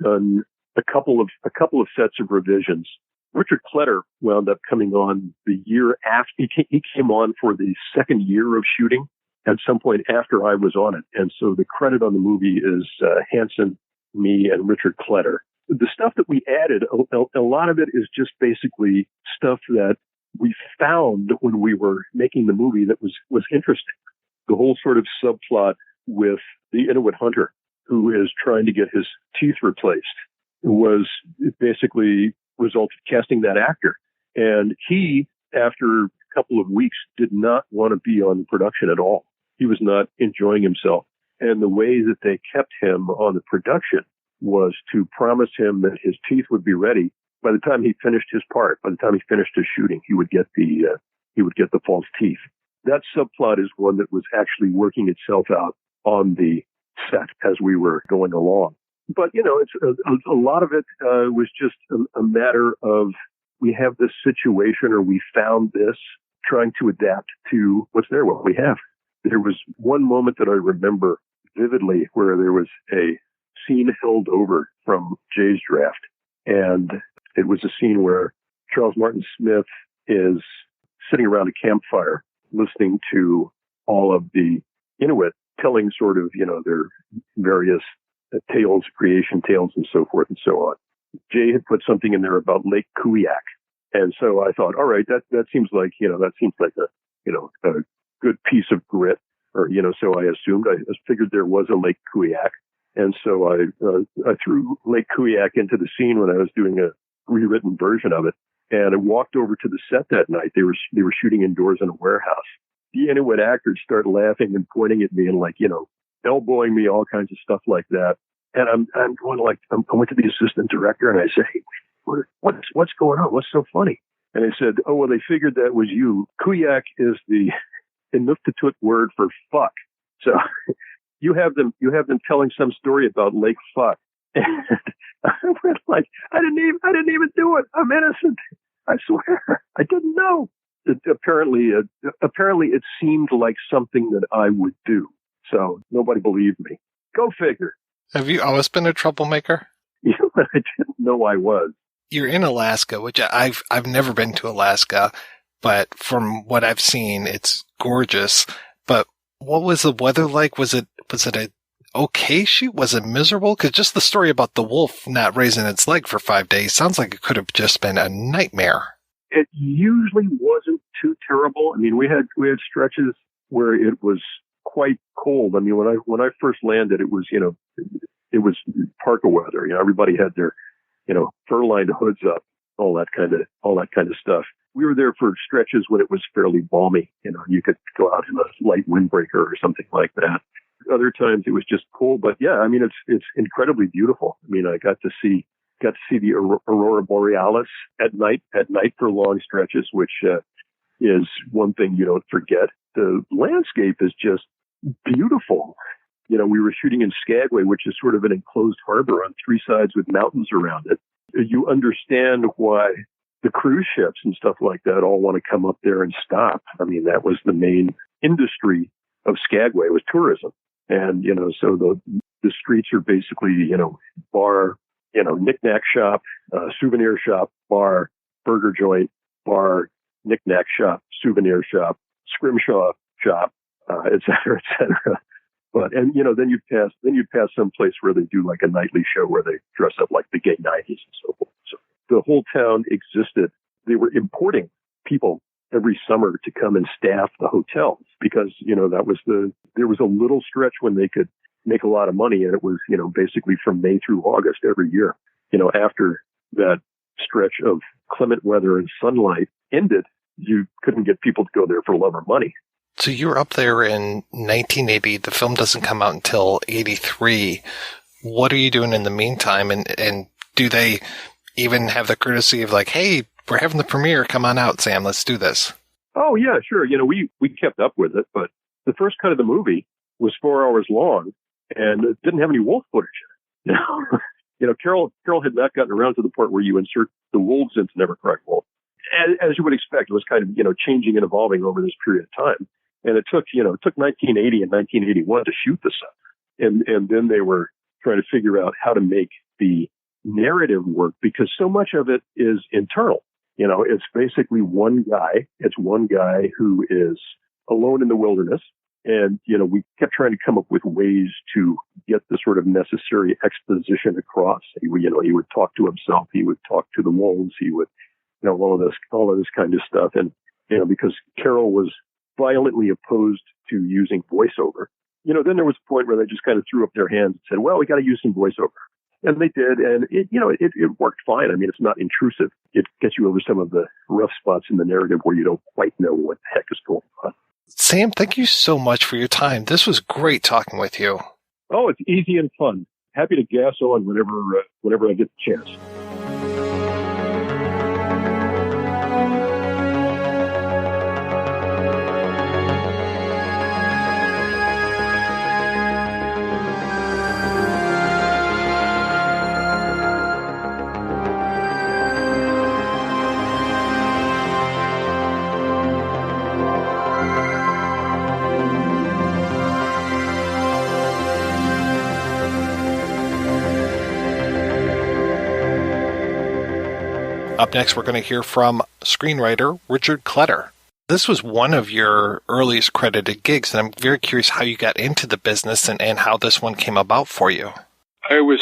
done a couple of sets of revisions. Richard Kletter wound up coming on the year after. He came on for the second year of shooting at some point after I was on it, and so the credit on the movie is Hansen, me, and Richard Kletter. The stuff that we added, a lot of it is just basically stuff that we found when we were making the movie that was interesting. The whole sort of subplot with the Inuit hunter who is trying to get his teeth replaced was basically result of casting that actor. And he, after a couple of weeks, did not want to be on the production at all. He was not enjoying himself. And the way that they kept him on the production was to promise him that his teeth would be ready by the time he finished his part. By the time he finished his shooting, he would get the false teeth. That subplot is one that was actually working itself out on the set as we were going along. But, it's a lot of it was just a matter of we have this situation or we found this, trying to adapt to what's there, what we have. There was one moment that I remember vividly where there was a scene held over from Jay's draft. And it was a scene where Charles Martin Smith is sitting around a campfire listening to all of the Inuit telling sort of, their various tales, creation tales, and so forth and so on. Jay had put something in there about Lake Kuyak. And so I thought, all right, that seems like, a good piece of grit, or, so I assumed, I figured there was a Lake Kuyak. And so I threw Lake Kuyak into the scene when I was doing a rewritten version of it. And I walked over to the set that night. They were shooting indoors in a warehouse. The Inuit actors start laughing and pointing at me and elbowing me, all kinds of stuff like that. And I'm going I went to the assistant director and I said, hey, what's going on? What's so funny? And they said, oh, well, they figured that was you. Kuyak is the Inuktitut word for fuck. So you have them telling some story about Lake Fuck. And I went I didn't even do it. I'm innocent. I swear. I didn't know. Apparently it seemed like something that I would do. So nobody believed me. Go figure. Have you always been a troublemaker? I didn't know I was. You're in Alaska, which I've never been to Alaska, but from what I've seen, it's gorgeous. But what was the weather like? Was it a okay shoot? Was it miserable? Because just the story about the wolf not raising its leg for 5 days sounds like it could have just been a nightmare. It usually wasn't too terrible. I mean, we had stretches where it was quite cold. I mean, when I first landed, it was parka weather. Everybody had their fur-lined hoods up, all that kind of stuff. We were there for stretches when it was fairly balmy. You could go out in a light windbreaker or something like that. Other times it was just cold, but yeah, I mean, it's incredibly beautiful. I mean, I got to see the aurora borealis at night for long stretches, which is one thing you don't forget. The landscape is just beautiful. We were shooting in Skagway, which is sort of an enclosed harbor on three sides with mountains around it. You understand why the cruise ships and stuff like that all want to come up there and stop. I mean, that was the main industry of Skagway, was tourism. And, so the streets are basically, bar, knick-knack shop, souvenir shop, bar, burger joint, bar, knick-knack shop, souvenir shop, scrimshaw shop, et cetera, et cetera. But, and, then you'd pass some place where they do like a nightly show where they dress up like the gay 90s and so forth. So the whole town existed. They were importing people every summer to come and staff the hotels because, there was a little stretch when they could make a lot of money. And it was, basically from May through August every year. After that stretch of clement weather and sunlight ended, you couldn't get people to go there for love or money. So you were up there in 1980. The film doesn't come out until 83. What are you doing in the meantime? And do they even have the courtesy of hey, we're having the premiere. Come on out, Sam. Let's do this. Oh, yeah, sure. We kept up with it, but the first cut of the movie was 4 hours long and it didn't have any wolf footage in it. Carroll had not gotten around to the part where you insert the wolves into Never Cry Wolf. As you would expect, it was kind of, changing and evolving over this period of time. And it took 1980 and 1981 to shoot this up. And then they were trying to figure out how to make the narrative work because so much of it is internal. It's basically one guy. It's one guy who is alone in the wilderness. And, we kept trying to come up with ways to get the sort of necessary exposition across. He would talk to himself. He would talk to the wolves. He would, all of this kind of stuff. And, because Carroll was violently opposed to using voiceover, then there was a point where they just kind of threw up their hands and said, well, we got to use some voiceover. And they did. And it worked fine. I mean, it's not intrusive. It gets you over some of the rough spots in the narrative where you don't quite know what the heck is going on. Sam, thank you so much for your time. This was great talking with you. Oh, it's easy and fun. Happy to gas on whenever I get the chance. Up next, we're going to hear from screenwriter Richard Kletter. This was one of your earliest credited gigs, and I'm very curious how you got into the business and how this one came about for you. I was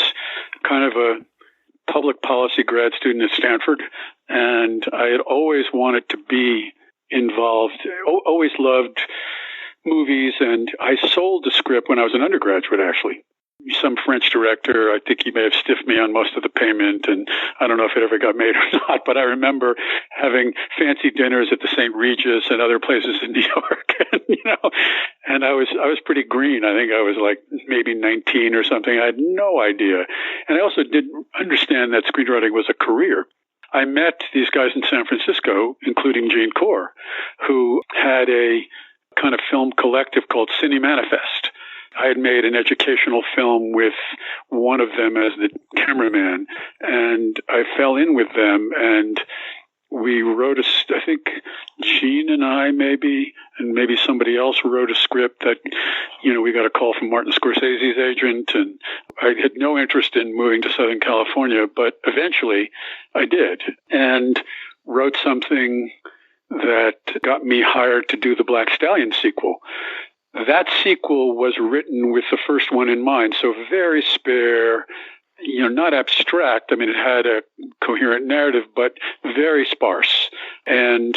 kind of a public policy grad student at Stanford, and I had always wanted to be involved, always loved movies, and I sold the script when I was an undergraduate, actually. Some French director, I think he may have stiffed me on most of the payment, and I don't know if it ever got made or not, but I remember having fancy dinners at the St. Regis and other places in New York, and I was pretty green. I think I was like maybe 19 or something. I had no idea. And I also didn't understand that screenwriting was a career. I met these guys in San Francisco, including Gene Corr, who had a kind of film collective called Cine Manifest. I had made an educational film with one of them as the cameraman, and I fell in with them, and we wrote I think Gene and I maybe, and maybe somebody else wrote a script that, we got a call from Martin Scorsese's agent, and I had no interest in moving to Southern California, but eventually I did, and wrote something that got me hired to do the Black Stallion sequel. That sequel was written with the first one in mind, so very spare, not abstract. I mean, it had a coherent narrative, but very sparse. And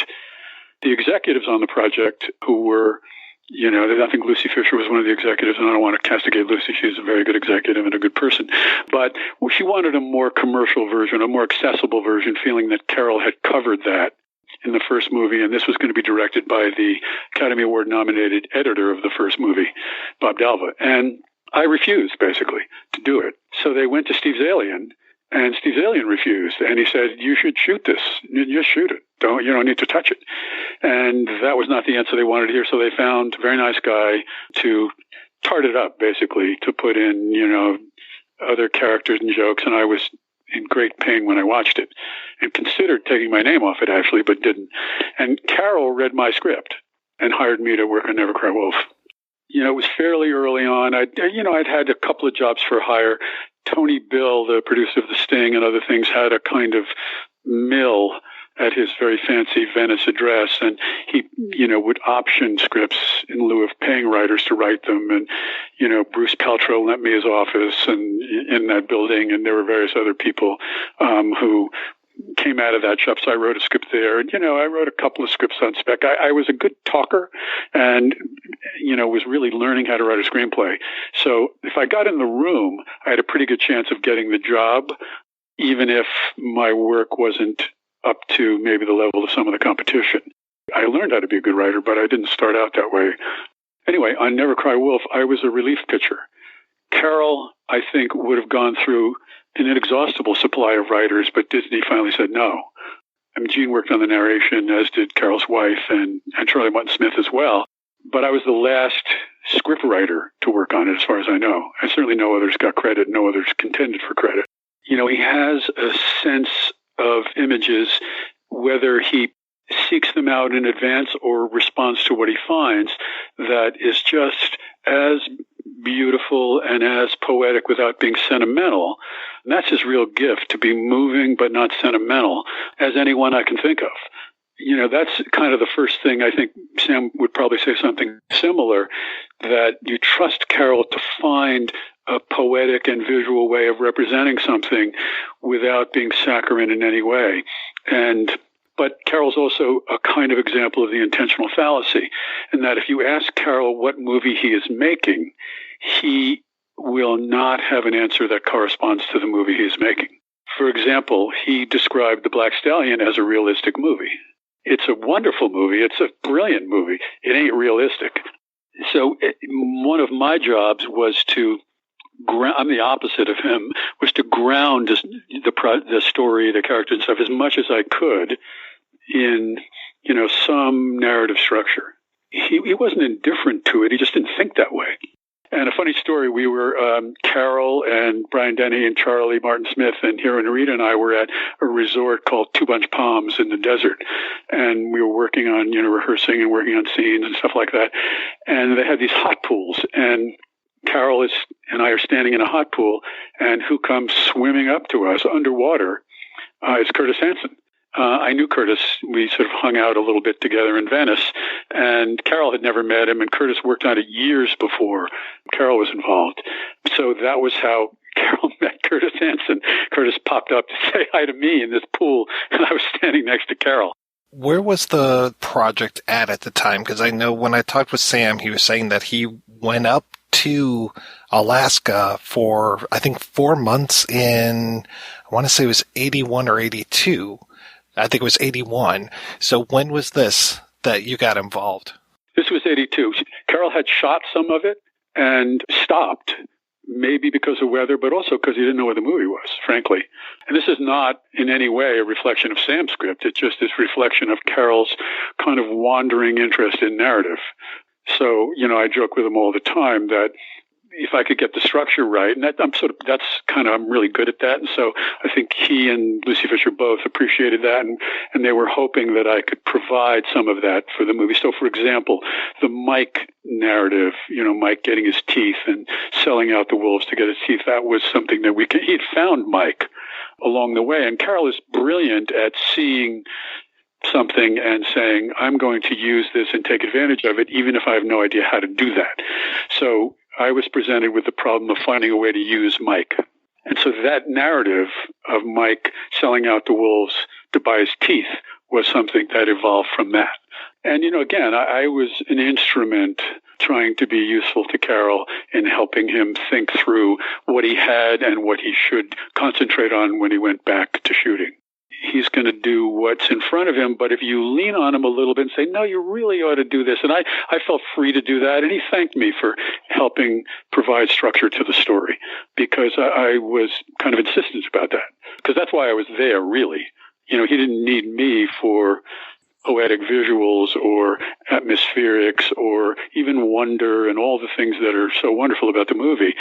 the executives on the project who were, I think Lucy Fisher was one of the executives, and I don't want to castigate Lucy. She's a very good executive and a good person. But she wanted a more commercial version, a more accessible version, feeling that Carroll had covered that in the first movie, and this was going to be directed by the Academy Award-nominated editor of the first movie, Bob Dalva. And I refused, basically, to do it. So they went to Steve Zalian, and Steve Zalian refused. And he said, you should shoot this. Just shoot it. You don't need to touch it. And that was not the answer they wanted to hear, so they found a very nice guy to tart it up, basically, to put in, other characters and jokes, and I was in great pain when I watched it and considered taking my name off it, actually, but didn't. And Carroll read my script and hired me to work on Never Cry Wolf. It was fairly early on. I'd had a couple of jobs for hire. Tony Bill, the producer of The Sting and other things, had a kind of mill at his very fancy Venice address, and he, would option scripts in lieu of paying writers to write them. And, Bruce Paltrow lent me his office and in that building, and there were various other people who came out of that shop. So I wrote a script there, and, I wrote a couple of scripts on spec. I was a good talker and, was really learning how to write a screenplay. So if I got in the room, I had a pretty good chance of getting the job, even if my work wasn't up to maybe the level of some of the competition. I learned how to be a good writer, but I didn't start out that way. Anyway, on Never Cry Wolf, I was a relief pitcher. Carroll, I think, would have gone through an inexhaustible supply of writers, but Disney finally said no. I mean, Gene worked on the narration, as did Carroll's wife and Charlie Mutton Smith as well. But I was the last script writer to work on it, as far as I know. And certainly no others got credit, no others contended for credit. He has a sense of images, whether he seeks them out in advance or responds to what he finds, that is just as beautiful and as poetic without being sentimental. And that's his real gift, to be moving but not sentimental, as anyone I can think of. That's kind of the first thing. I think Sam would probably say something similar, that you trust Carroll to find a poetic and visual way of representing something without being saccharine in any way. But Carroll's also a kind of example of the intentional fallacy, in that if you ask Carroll what movie he is making, he will not have an answer that corresponds to the movie he is making. For example, he described The Black Stallion as a realistic movie. It's a wonderful movie. It's a brilliant movie. It ain't realistic. So one of my jobs was to I'm the opposite of him, was to ground the story, the character and stuff as much as I could in, some narrative structure. He wasn't indifferent to it. He just didn't think that way. And a funny story, we were, Carroll and Brian Denny and Charlie Martin Smith and Hiro Narita and I were at a resort called Two Bunch Palms in the desert. And we were working on, rehearsing and working on scenes and stuff like that. And they had these hot pools, and Carroll and I are standing in a hot pool, and who comes swimming up to us underwater? It's Curtis Hanson. I knew Curtis. We sort of hung out a little bit together in Venice, and Carroll had never met him, and Curtis worked on it years before Carroll was involved. So that was how Carroll met Curtis Hanson. Curtis popped up to say hi to me in this pool, and I was standing next to Carroll. Where was the project at the time? Because I know when I talked with Sam, he was saying that he went up to Alaska for, I think, 4 months in, I want to say it was 81 or 82. I think it was 81. So when was this that you got involved? This was 82. Carroll had shot some of it and stopped, maybe because of weather, but also because he didn't know what the movie was, frankly. And this is not in any way a reflection of Sam's script. It's just this reflection of Carroll's kind of wandering interest in narrative. So, I joke with him all the time that if I could get the structure right, and I'm really good at that. And so I think he and Lucy Fisher both appreciated that, and they were hoping that I could provide some of that for the movie. So, for example, the Mike narrative, Mike getting his teeth and selling out the wolves to get his teeth, that was something that he had found Mike along the way. And Carroll is brilliant at seeing something and saying, I'm going to use this and take advantage of it, even if I have no idea how to do that. So I was presented with the problem of finding a way to use Mike. And so that narrative of Mike selling out the wolves to buy his teeth was something that evolved from that. And, again, I was an instrument trying to be useful to Carroll in helping him think through what he had and what he should concentrate on when he went back to shooting. He's going to do what's in front of him, but if you lean on him a little bit and say, no, you really ought to do this. And I felt free to do that, and he thanked me for helping provide structure to the story, because I was kind of insistent about that, because that's why I was there, really. He didn't need me for poetic visuals or atmospherics or even wonder and all the things that are so wonderful about the movie.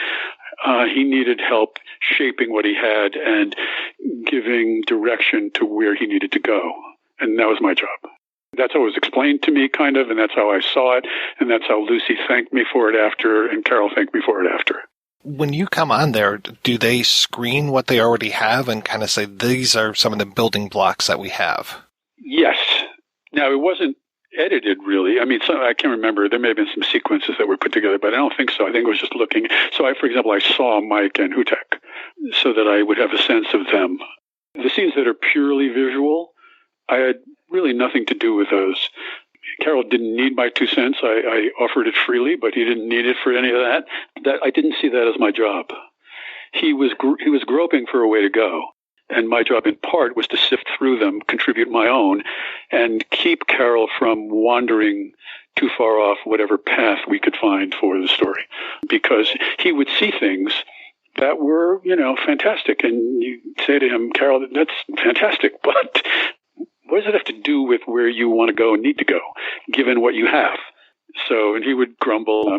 He needed help shaping what he had and giving direction to where he needed to go. And that was my job. That's how it was explained to me, kind of, and that's how I saw it, and that's how Lucy thanked me for it after, and Carroll thanked me for it after. When you come on there, do they screen what they already have and kind of say, these are some of the building blocks that we have? Yes. Now, it wasn't edited, really. I mean, I can't remember. There may have been some sequences that were put together, but I don't think so. I think it was just looking. So, for example, I saw Mike and Hutek so that I would have a sense of them. The scenes that are purely visual, I had really nothing to do with those. Carroll didn't need my 2 cents. I offered it freely, but he didn't need it for any of that. I didn't see that as my job. He was groping for a way to go. And my job, in part, was to sift through them, contribute my own, and keep Carroll from wandering too far off whatever path we could find for the story. Because he would see things that were, fantastic. And you say to him, Carroll, that's fantastic, but what does it have to do with where you want to go and need to go, given what you have? So, and he would grumble.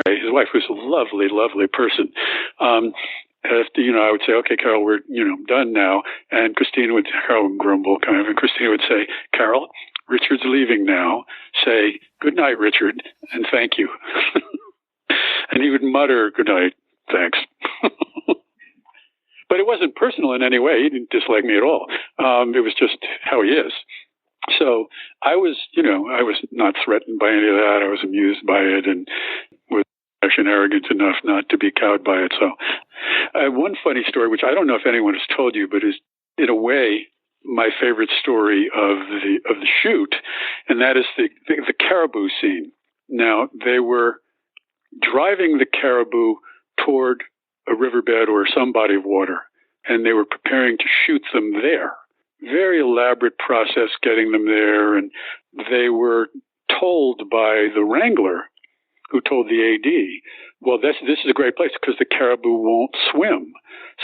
His wife was a lovely, lovely person. I would say, okay, Carroll, we're, done now. And Carroll would grumble kind of, and Christina would say, Carroll, Richard's leaving now. Say, good night, Richard, and thank you. And he would mutter, good night, thanks. But it wasn't personal in any way. He didn't dislike me at all. It was just how he is. So I was not threatened by any of that. I was amused by it and was actually arrogant enough not to be cowed by it. So one funny story, which I don't know if anyone has told you, but is in a way my favorite story of the shoot, and that is the caribou scene. Now, they were driving the caribou toward a riverbed or some body of water, and they were preparing to shoot them there. Very elaborate process getting them there, and they were told by the wrangler, who told the AD, well, this is a great place because the caribou won't swim.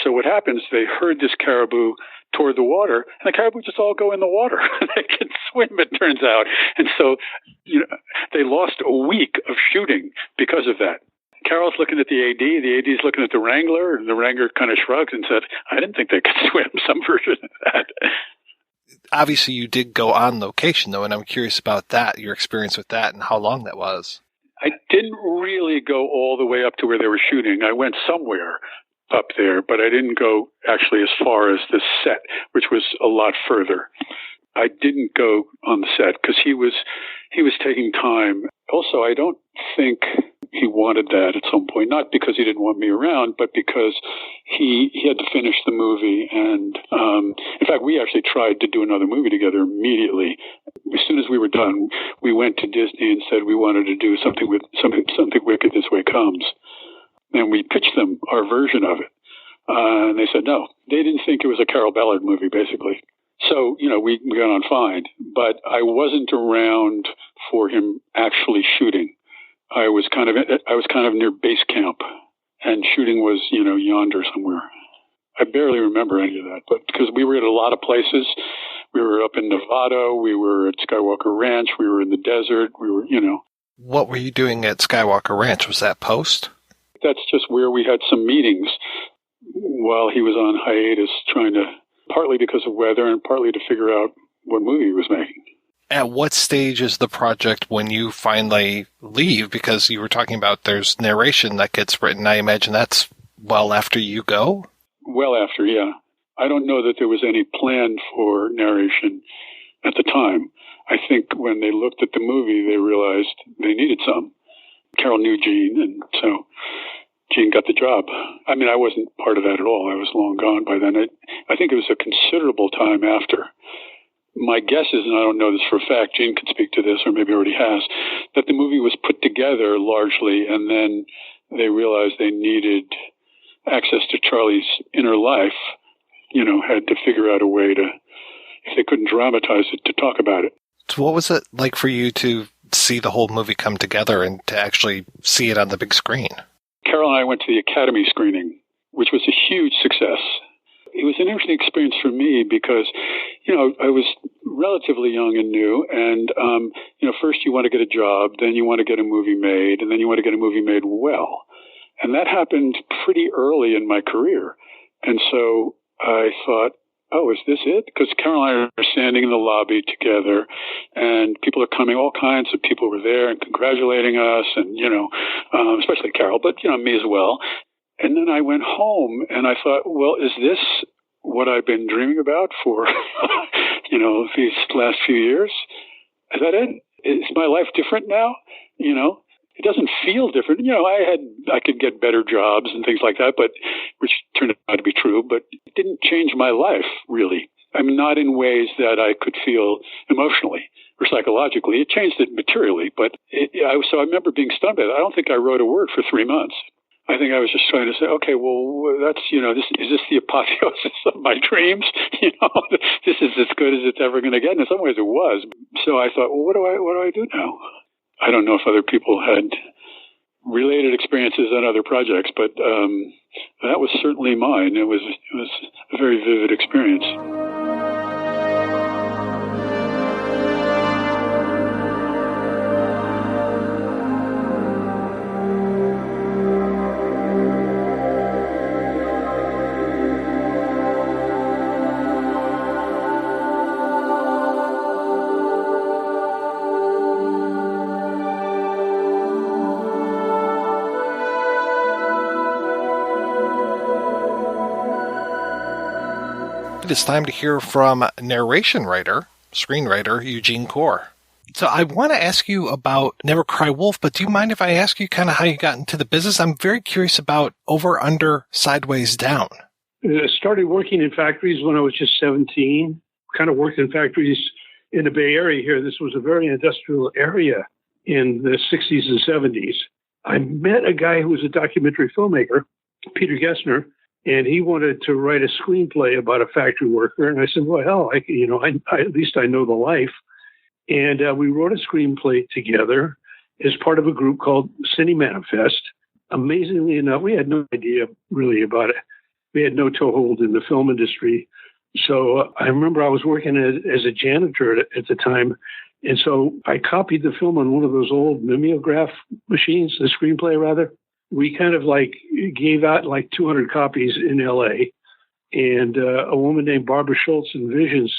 So what happens, they herd this caribou toward the water, and the caribou just all go in the water. They can swim, it turns out. And so they lost a week of shooting because of that. Carroll's looking at the AD's looking at the wrangler, and the wrangler kind of shrugs and said, I didn't think they could swim, some version of that. Obviously, you did go on location, though, and I'm curious about that, your experience with that, and how long that was. I didn't really go all the way up to where they were shooting. I went somewhere, up there, but I didn't go actually as far as the set, which was a lot further. I didn't go on the set because he was taking time. Also, I don't think he wanted that at some point, not because he didn't want me around, but because he had to finish the movie. And in fact, we actually tried to do another movie together immediately. As soon as we were done, we went to Disney and said we wanted to do something Wicked This Way Comes. And we pitched them our version of it. And they said no. They didn't think it was a Carroll Ballard movie, basically. So, we got on fine. But I wasn't around for him actually shooting. I was kind of near base camp, and shooting was, yonder somewhere. I barely remember any of that, but because we were at a lot of places. We were up in Nevada. We were at Skywalker Ranch. We were in the desert. We were, What were you doing at Skywalker Ranch? Was that post? That's just where we had some meetings while he was on hiatus, partly because of weather and partly to figure out what movie he was making. At what stage is the project when you finally leave? Because you were talking about there's narration that gets written. I imagine that's well after you go? Well after, yeah. I don't know that there was any plan for narration at the time. I think when they looked at the movie, they realized they needed some. Carroll knew Gene, and so Gene got the job. I mean, I wasn't part of that at all. I was long gone by then. I think it was a considerable time after. My guess is, and I don't know this for a fact, Gene could speak to this, or maybe already has, that the movie was put together largely, and then they realized they needed access to Charlie's inner life, had to figure out a way to, if they couldn't dramatize it, to talk about it. So what was it like for you to see the whole movie come together and to actually see it on the big screen? Carroll and I went to the Academy screening, which was a huge success. It was an interesting experience for me because, I was relatively young and new. And, first you want to get a job, then you want to get a movie made, and then you want to get a movie made well. And that happened pretty early in my career. And so I thought, oh, is this it? Because Carroll and I are standing in the lobby together, and people are coming. All kinds of people were there and congratulating us, and, especially Carroll, but, me as well. And then I went home, and I thought, well, is this what I've been dreaming about for, these last few years? Is that it? Is my life different now? It doesn't feel different. I could get better jobs and things like that, but which turned out to be true, but it didn't change my life, really. I mean, not in ways that I could feel emotionally or psychologically. It changed it materially, but so I remember being stunned by that. I don't think I wrote a word for 3 months. I think I was just trying to say, okay, well, that's, is this the apotheosis of my dreams? This is as good as it's ever going to get. And in some ways it was. So I thought, well, what do I do now? I don't know if other people had related experiences on other projects, but that was certainly mine. It was a very vivid experience. It's time to hear from narration writer, screenwriter Eugene Corr. So I want to ask you about Never Cry Wolf, but do you mind if I ask you kind of how you got into the business? I'm very curious about Over, Under, Sideways, Down. I started working in factories when I was just 17. Kind of worked in factories in the Bay Area here. This was a very industrial area in the 60s and 70s. I met a guy who was a documentary filmmaker, Peter Gessner, and he wanted to write a screenplay about a factory worker. And I said, well, hell, at least I know the life. And we wrote a screenplay together as part of a group called Cine Manifest. Amazingly enough, we had no idea really about it. We had no toehold in the film industry. So I remember I was working as a janitor at the time. And so I copied the film on one of those old mimeograph machines, the screenplay rather. We kind of gave out 200 copies in LA, and a woman named Barbara Schultz in Visions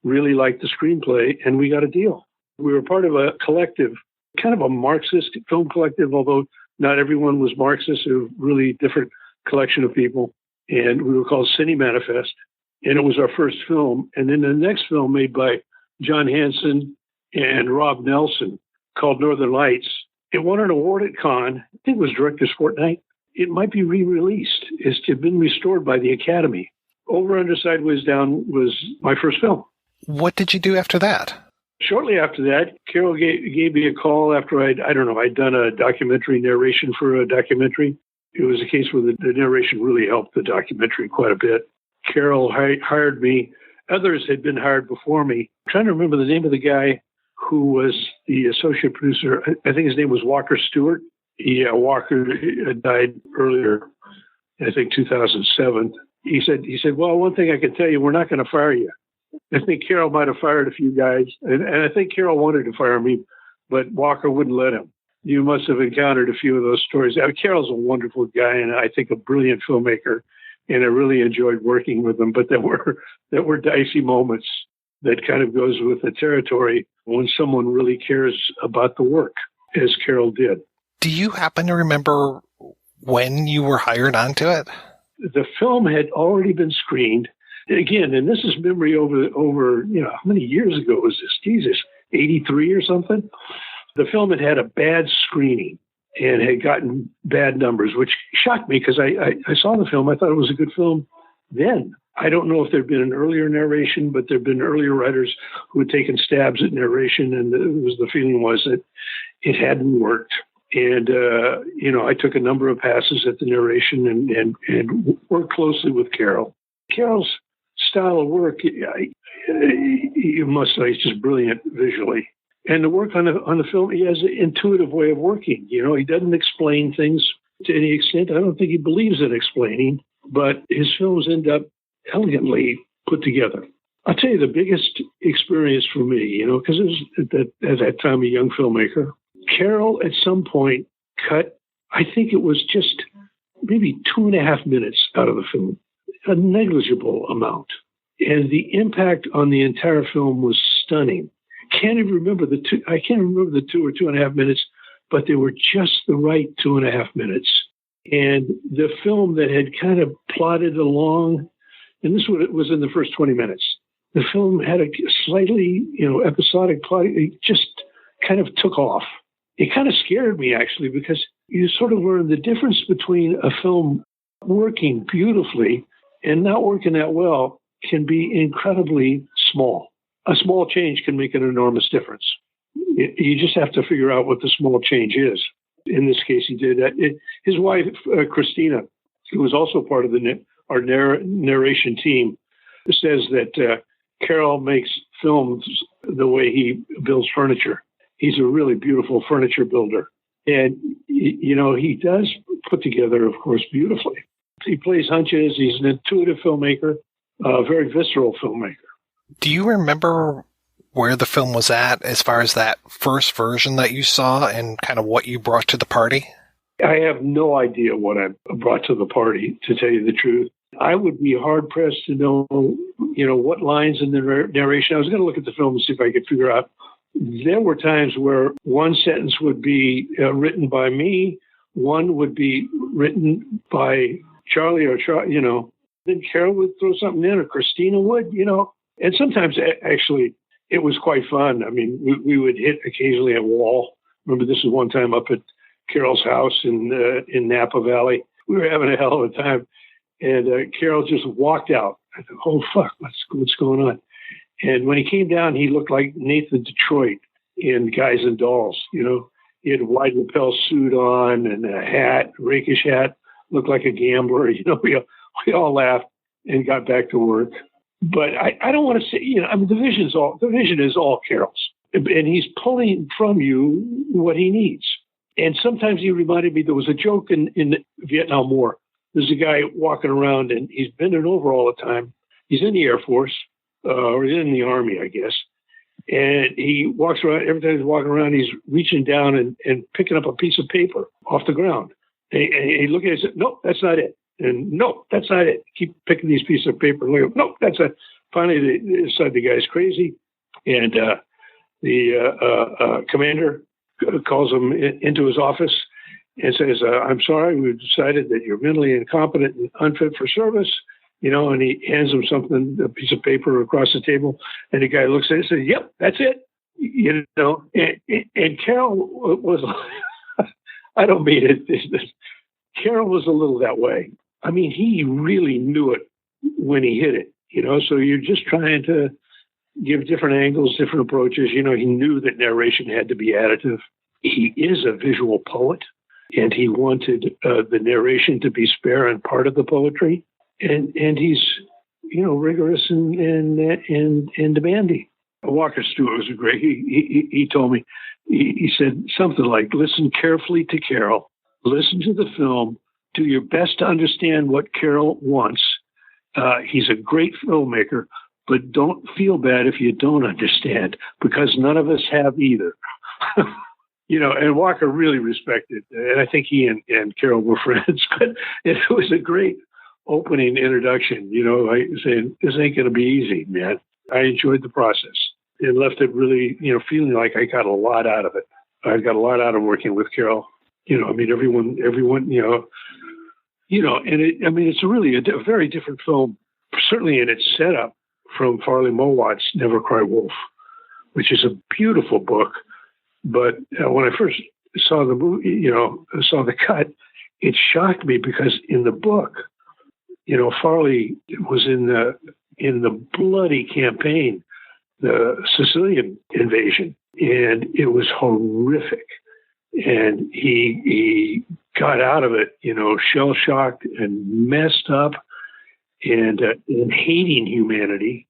really liked the screenplay, and we got a deal. We were part of a collective, kind of a Marxist film collective, although not everyone was Marxist. There were really different collection of people, and we were called Cine Manifest, and it was our first film. And then the next film made by John Hanson and Rob Nelson called Northern Lights. It won an award at Cannes. I think it was Director's Fortnight. It might be re-released. It's been restored by the Academy. Over, Under, Sideways, Down was my first film. What did you do after that? Shortly after that, Carroll gave me a call after I'd done a documentary narration for a documentary. It was a case where the narration really helped the documentary quite a bit. Carroll hired me. Others had been hired before me. I'm trying to remember the name of the guy who was the associate producer. I think his name was Walker Stewart. Yeah, Walker died earlier, I think 2007. He said, well, one thing I can tell you, we're not going to fire you. I think Carroll might have fired a few guys, and I think Carroll wanted to fire me, but Walker wouldn't let him. You must have encountered a few of those stories. Carroll's a wonderful guy, and I think a brilliant filmmaker, and I really enjoyed working with him. But there were dicey moments that kind of goes with the territory when someone really cares about the work, as Carroll did. Do you happen to remember when you were hired onto it? The film had already been screened. Again, and this is memory over, how many years ago was this? Jesus, 83 or something? The film had a bad screening and had gotten bad numbers, which shocked me because I saw the film. I thought it was a good film then. I don't know if there'd been an earlier narration, but there'd been earlier writers who had taken stabs at narration, and the feeling was that it hadn't worked. And, I took a number of passes at the narration and worked closely with Carroll. Carroll's style of work, you must say, it's just brilliant visually. And the work on the film, he has an intuitive way of working. He doesn't explain things to any extent. I don't think he believes in explaining, but his films end up elegantly put together. I'll tell you the biggest experience for me, because it was at that time a young filmmaker. Carroll at some point cut, I think it was just maybe 2.5 minutes out of the film, a negligible amount. And the impact on the entire film was stunning. I can't remember the 2 or 2.5 minutes, but they were just the right 2.5 minutes. And the film that had kind of plodded along, and this was in the first 20 minutes, the film had a slightly, episodic plot. It just kind of took off. It kind of scared me, actually, because you sort of learn the difference between a film working beautifully and not working that well can be incredibly small. A small change can make an enormous difference. You just have to figure out what the small change is. In this case, he did that. His wife, Christina, who was also part of our narration team, says that Carroll makes films the way he builds furniture. He's a really beautiful furniture builder. And, he does put together, of course, beautifully. He plays hunches. He's an intuitive filmmaker, a very visceral filmmaker. Do you remember where the film was at as far as that first version that you saw and kind of what you brought to the party? I have no idea what I brought to the party, to tell you the truth. I would be hard-pressed to know, what lines in the narration. I was going to look at the film and see if I could figure out. There were times where one sentence would be written by me, one would be written by Charlie then Carroll would throw something in, or Christina would, And sometimes, actually, it was quite fun. I mean, we would hit occasionally a wall. Remember, this was one time up at Carroll's house in Napa Valley. We were having a hell of a time. And Carroll just walked out. I thought, oh, fuck, what's going on? And when he came down, he looked like Nathan Detroit in Guys and Dolls. He had a wide lapel suit on and a hat, rakish hat, looked like a gambler. We all laughed and got back to work. But I don't want to say, the vision is all Carroll's. And he's pulling from you what he needs. And sometimes he reminded me there was a joke in the Vietnam War. There's a guy walking around and he's bending over all the time. He's in the Air Force, or he's in the Army, I guess. And he walks around, every time he's walking around, he's reaching down and picking up a piece of paper off the ground. And he look at it and said, nope, that's not it. And nope, that's not it. Keep picking these pieces of paper. And nope, that's it. Finally, they decide the guy's crazy. And the commander calls him into his office and says, I'm sorry, we've decided that you're mentally incompetent and unfit for service. And he hands him something, a piece of paper across the table, and the guy looks at it and says, yep, that's it. And Carroll was, I don't mean it, Carroll was a little that way. I mean, he really knew it when he hit it, so you're just trying to give different angles, different approaches. He knew that narration had to be additive. He is a visual poet, and he wanted the narration to be spare and part of the poetry. And he's, rigorous and demanding. Walker Stewart was a great. He told me, he said something like, "Listen carefully to Carroll. Listen to the film. Do your best to understand what Carroll wants. He's a great filmmaker, but don't feel bad if you don't understand, because none of us have either." And Walker really respected, and I think he and Carroll were friends. But it was a great opening introduction, saying, this ain't going to be easy, man. I enjoyed the process. It left it really, feeling like I got a lot out of it. I got a lot out of working with Carroll. Everyone, and it's really a very different film, certainly in its setup, from Farley Mowat's Never Cry Wolf, which is a beautiful book. But when I first saw the movie, saw the cut, it shocked me because in the book, Farley was in the bloody campaign, the Sicilian invasion, and it was horrific. And he got out of it, shell-shocked and messed up and hating humanity.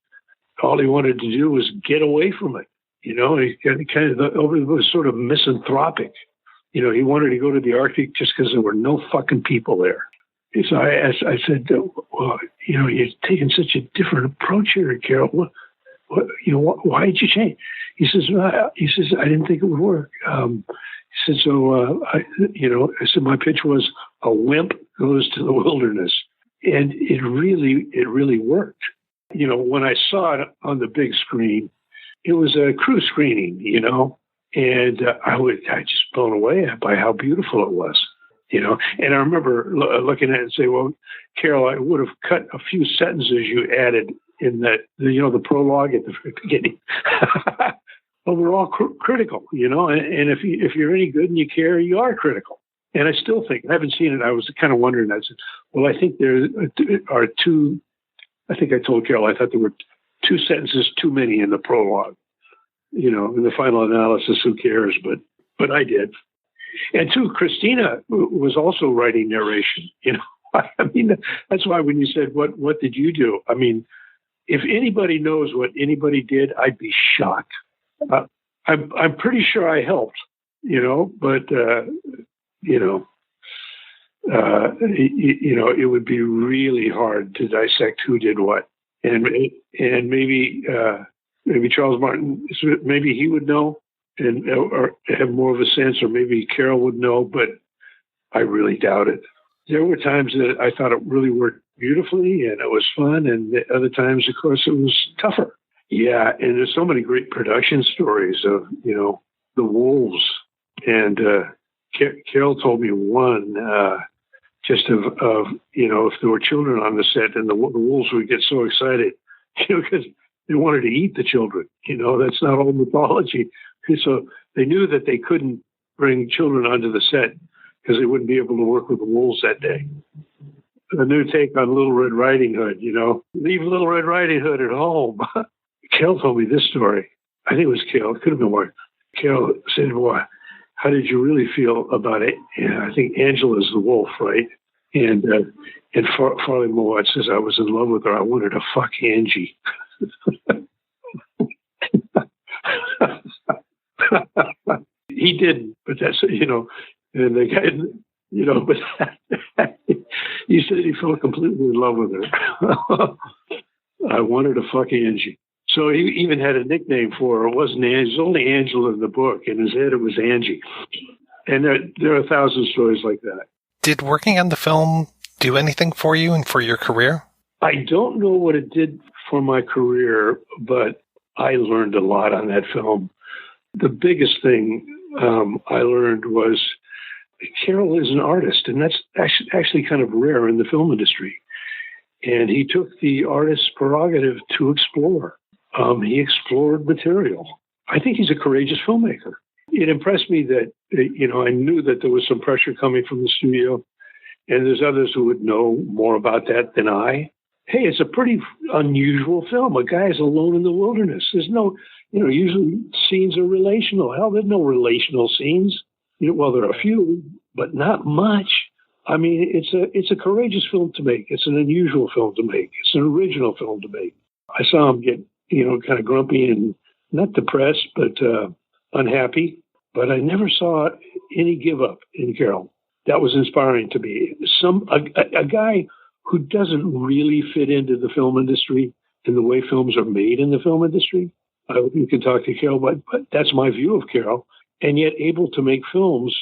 All he wanted to do was get away from it. He was sort of misanthropic. He wanted to go to the Arctic just because there were no fucking people there. So I said, well, you're taking such a different approach here, Carroll. Why did you change? He says, I didn't think it would work. He said, so, I said, my pitch was a wimp goes to the wilderness. And it really worked. When I saw it on the big screen, it was a crew screening, and I just blown away by how beautiful it was. And I remember looking at it and say, well, Carroll, I would have cut a few sentences you added in that, the prologue at the very beginning. But we're all critical, and if you're any good and you care, you are critical. And I still think, I haven't seen it. I was kind of wondering, I said, well, I think there are two, I think I told Carroll, I thought there were 2 sentences too many in the prologue. In the final analysis, who cares? But I did. And too, Christina was also writing narration. That's why when you said, what did you do? If anybody knows what anybody did, I'd be shocked. I'm pretty sure I helped, but it would be really hard to dissect who did what. And maybe Charles Martin, maybe he would know or have more of a sense, or maybe Carroll would know, but I really doubt it. There were times that I thought it really worked beautifully and it was fun, and other times, of course, it was tougher. Yeah, and there's so many great production stories of, the wolves. And Carroll told me one, just of if there were children on the set, and the wolves would get so excited, because they wanted to eat the children. That's not all mythology. So they knew that they couldn't bring children onto the set because they wouldn't be able to work with the wolves that day. A new take on Little Red Riding Hood, leave Little Red Riding Hood at home. Carroll told me this story. I think it was Carroll. It could have been more. Carroll said, well, how did you really feel about it? And I think Angela's the wolf, right? And Farley Mowat says, I was in love with her. I wanted to fuck Angie. He didn't, but that's, and the guy, but he said he fell completely in love with her. I wanted to fuck Angie. So he even had a nickname for her. It wasn't Angie. It was only Angela in the book. In his head, it was Angie. And there are 1,000 stories like that. Did working on the film do anything for you and for your career? I don't know what it did for my career, but I learned a lot on that film. The biggest thing I learned was Carroll is an artist, and that's actually kind of rare in the film industry. And he took the artist's prerogative to explore. He explored material. I think he's a courageous filmmaker. It impressed me that, I knew that there was some pressure coming from the studio, and there's others who would know more about that than I. Hey, it's a pretty unusual film. A guy is alone in the wilderness. There's no, usually scenes are relational. Hell, there's no relational scenes. Well, there are a few, but not much. I mean, it's a courageous film to make. It's an unusual film to make. It's an original film to make. I saw him get, kind of grumpy and not depressed, but unhappy. But I never saw any give up in Carroll. That was inspiring to me. A guy who doesn't really fit into the film industry and the way films are made in the film industry. You can talk to Carroll, but that's my view of Carroll. And yet able to make films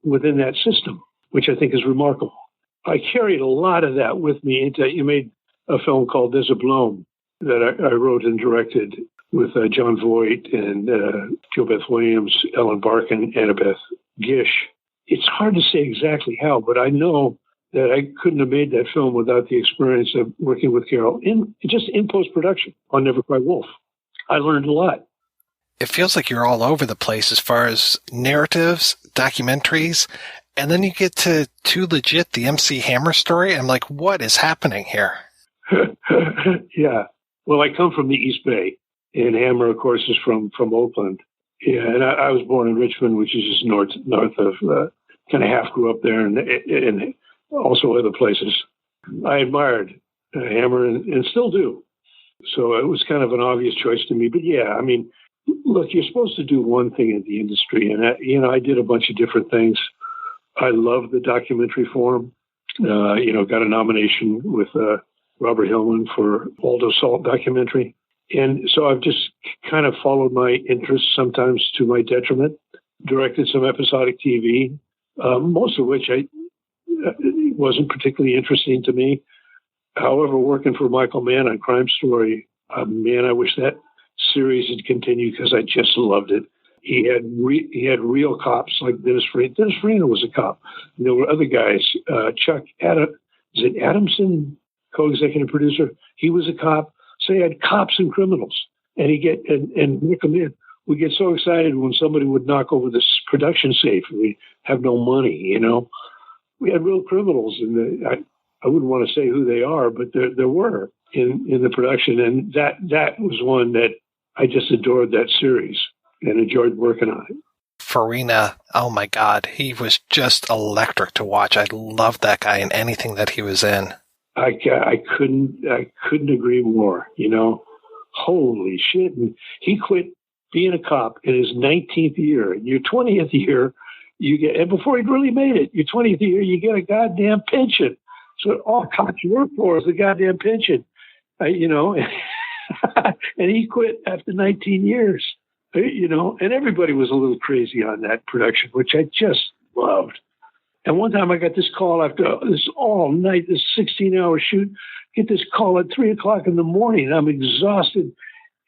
within that system, which I think is remarkable. I carried a lot of that with me into, you made a film called There's a Bloom that I wrote and directed with John Voight and JoBeth Williams, Ellen Barkin, Annabeth Gish. It's hard to say exactly how, but I know that I couldn't have made that film without the experience of working with Carroll in post-production on Never Cry Wolf. I learned a lot. It feels like you're all over the place as far as narratives, documentaries, and then you get to Too Legit, the MC Hammer story. I'm like, what is happening here? Yeah. Well, I come from the East Bay, and Hammer, of course, is from Oakland. Yeah, and I was born in Richmond, which is just north of, kind of half grew up there, and also other places. I admired Hammer and still do. So it was kind of an obvious choice to me. But yeah, I mean, look, you're supposed to do one thing in the industry, and I did a bunch of different things. I love the documentary form. Got a nomination with Robert Hillman for Waldo Salt documentary. And so I've just kind of followed my interests, sometimes to my detriment, directed some episodic TV, most of which wasn't particularly interesting to me. However, working for Michael Mann on Crime Story, I wish that series had continued because I just loved it. He had real cops like Dennis Farina. Dennis Farina was a cop. And there were other guys. Chuck Adamson, co-executive producer? He was a cop. So he had cops and criminals. And Nick Mann would get so excited when somebody would knock over this production safe and we have no money, We had real criminals, and I wouldn't want to say who they are, but there were in the production. And that was one that I just adored, that series, and enjoyed working on it. Farina, oh my God, he was just electric to watch. I loved that guy in anything that he was in. I couldn't agree more. Holy shit! And he quit being a cop in his 19th year. In your 20th year, and before he'd really made it, your 20th year, you get a goddamn pension. So all cops work for is a goddamn pension, and he quit after 19 years, and everybody was a little crazy on that production, which I just loved. And one time I got this call after this all night, this 16-hour shoot, get this call at 3:00 in the morning. I'm exhausted.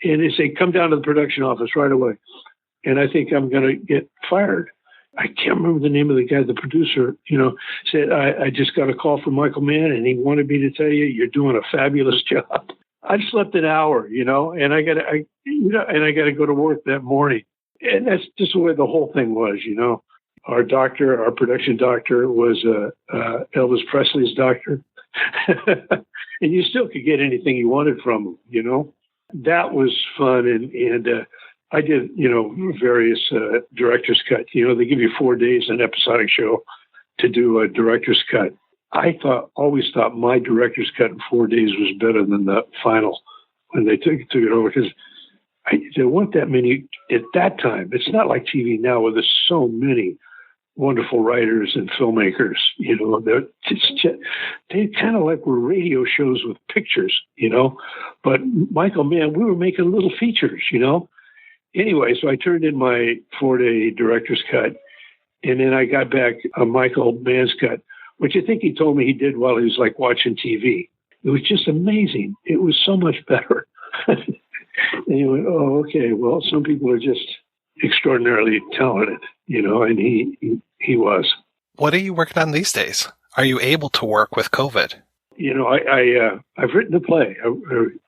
And they say, come down to the production office right away. And I think I'm going to get fired. I can't remember the name of the guy, the producer, said, I just got a call from Michael Mann and he wanted me to tell you, you're doing a fabulous job. I slept an hour, and I got to go to work that morning. And that's just the way the whole thing was, Our production doctor was Elvis Presley's doctor. And you still could get anything you wanted from him, That was fun. And I did, various director's cut. They give you 4 days an episodic show to do a director's cut. I always thought my director's cut in 4 days was better than the final when they took it over, because there weren't that many at that time. It's not like TV now where there's so many wonderful writers and filmmakers. They kind of like were radio shows with pictures, But Michael Mann, we were making little features, Anyway, so I turned in my 4-day director's cut, and then I got back a Michael Mann's cut, which I think he told me he did while he was like watching TV. It was just amazing. It was so much better. And he went, oh, okay, well, some people are just extraordinarily talented, and he was. What are you working on these days? Are you able to work with COVID? You know, I've written a play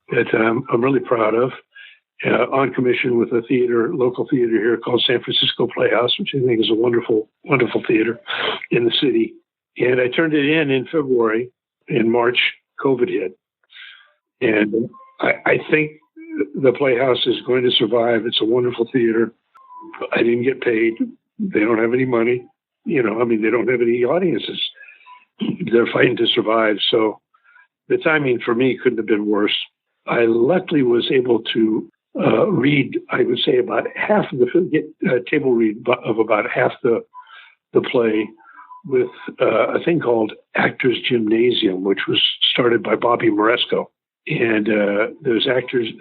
that I'm really proud of, on commission with a local theater here called San Francisco Playhouse, which I think is a wonderful, wonderful theater in the city. And I turned it in February. In March, COVID hit. And I think the Playhouse is going to survive. It's a wonderful theater. I didn't get paid. They don't have any money. They don't have any audiences. They're fighting to survive. So the timing for me couldn't have been worse. I luckily was able to read, I would say, about half of the table read of about half the play with a thing called Actors Gymnasium, which was started by Bobby Moresco. And there's Actors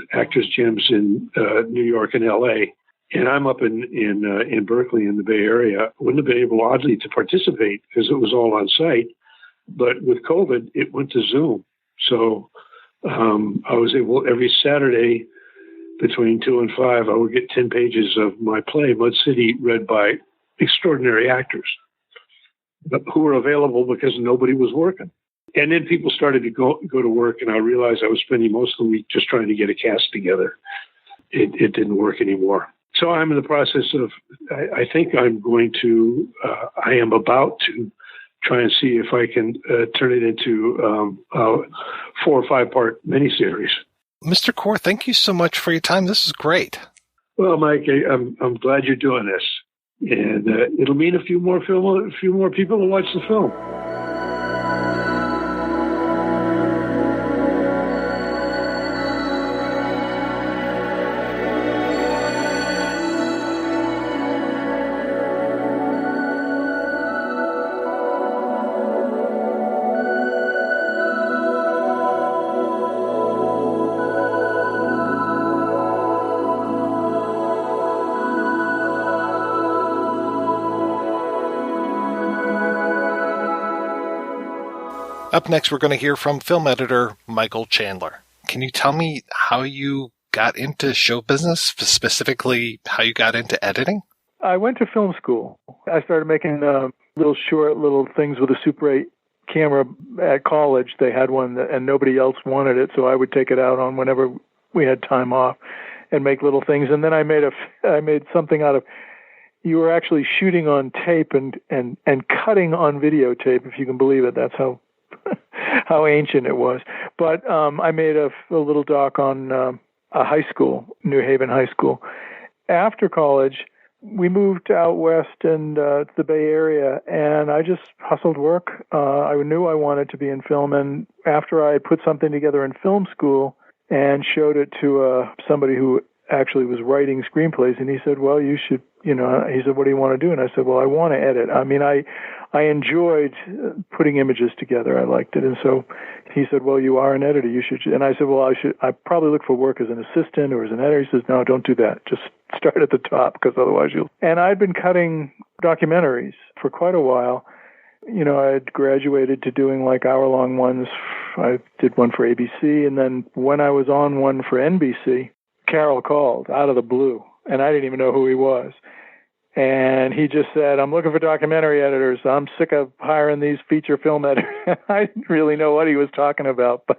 Gyms in New York and L.A. And I'm up in Berkeley in the Bay Area. Wouldn't have been able, oddly, to participate because it was all on site. But with COVID, it went to Zoom. So I was able, every Saturday between 2 and 5, I would get 10 pages of my play, Mud City, read by extraordinary actors who were available because nobody was working. And then people started to go to work, and I realized I was spending most of the week just trying to get a cast together. It didn't work anymore. So I'm in the process of, I think I'm going to, I am about to try and see if I can turn it into a 4 or 5 part miniseries. Mr. Core, thank you so much for your time. This is great. Well, Mike, I'm glad you're doing this. And it'll mean a few more people will watch the film. Up next, we're going to hear from film editor Michael Chandler. Can you tell me how you got into show business, specifically how you got into editing? I went to film school. I started making little things with a Super 8 camera at college. They had one, and nobody else wanted it, so I would take it out on whenever we had time off and make little things. And then I made something out of, you were actually shooting on tape and cutting on videotape, if you can believe it. That's how ancient it was. But I made a little doc on a high school, New Haven High School. After college, we moved out west and to the Bay Area, and I just hustled work. I knew I wanted to be in film, and after I put something together in film school and showed it to somebody who actually was writing screenplays, and he said, well, you should, he said, what do you want to do? And I said, well, I want to edit. I mean, I enjoyed putting images together. I liked it. And so he said, well, you are an editor. You should. And I said, well, I probably look for work as an assistant or as an editor. He says, no, don't do that. Just start at the top, because otherwise you'll. And I'd been cutting documentaries for quite a while. I had graduated to doing like hour-long ones. I did one for ABC. And then when I was on one for NBC, Carroll called out of the blue, and I didn't even know who he was. And he just said, I'm looking for documentary editors. I'm sick of hiring these feature film editors. I didn't really know what he was talking about, but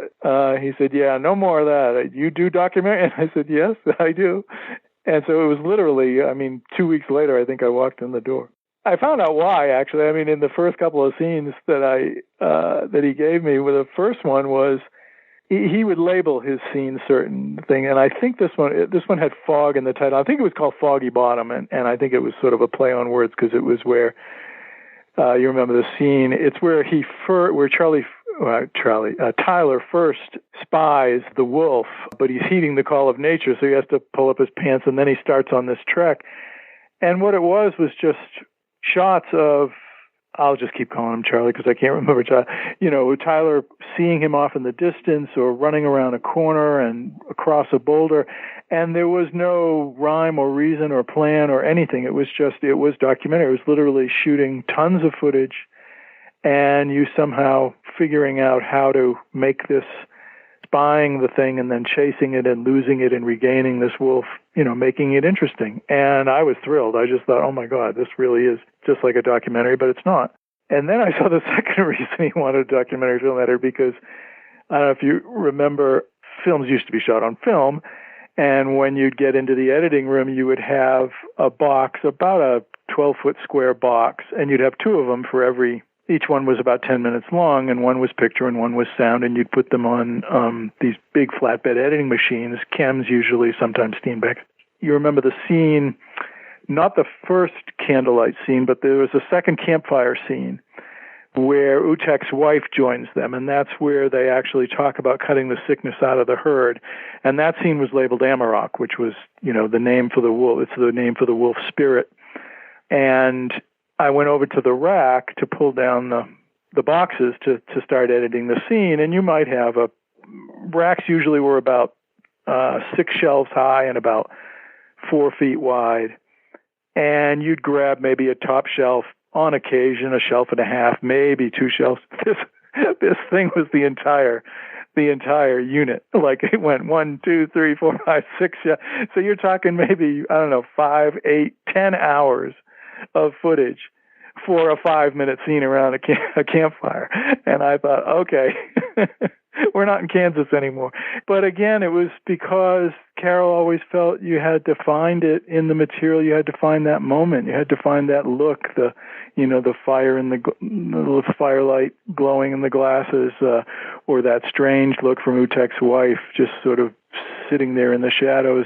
he said, yeah, no more of that. You do documentary? And I said, yes, I do. And so it was literally, 2 weeks later, I think I walked in the door. I found out why, actually. In the first couple of scenes that he gave me, the first one was, he would label his scene certain thing, and I think this one had fog in the title. I think it was called Foggy Bottom, and I think it was sort of a play on words, because it was where you remember the scene. It's where Tyler first spies the wolf, but he's heeding the call of nature, so he has to pull up his pants, and then he starts on this trek. And what it was just shots of, I'll just keep calling him Charlie because I can't remember Tyler seeing him off in the distance or running around a corner and across a boulder. And there was no rhyme or reason or plan or anything. It was documentary. It was literally shooting tons of footage and you somehow figuring out how to make this, spying the thing and then chasing it and losing it and regaining this wolf, making it interesting. And I was thrilled. I just thought, oh my God, this really is just like a documentary, but it's not. And then I saw the second reason he wanted a documentary film editor, because I don't know if you remember, films used to be shot on film, and when you'd get into the editing room, you would have a box, about a 12-foot square box, and you'd have two of them for every, each one was about 10 minutes long, and one was picture and one was sound, and you'd put them on these big flatbed editing machines, chems usually, sometimes Steenbeck. You remember the scene, not the first candlelight scene, but there was a second campfire scene where Utek's wife joins them, and that's where they actually talk about cutting the sickness out of the herd. And that scene was labeled Amarok, which was, the name for the wolf. It's the name for the wolf spirit. And I went over to the rack to pull down the boxes to start editing the scene, and you might have racks usually were about 6 shelves high and about 4 feet wide. And you'd grab maybe a top shelf, on occasion a shelf and a half, maybe 2 shelves. This thing was the entire unit. Like it went 1, 2, 3, 4, 5, 6. So you're talking maybe, 5, 8, 10 hours of footage for a 5-minute scene around a campfire. And I thought, okay, we're not in Kansas anymore. But again, it was because Carroll always felt you had to find it in the material. You had to find that moment. You had to find that look, the fire in the firelight glowing in the glasses, or that strange look from Utek's wife, just sort of sitting there in the shadows.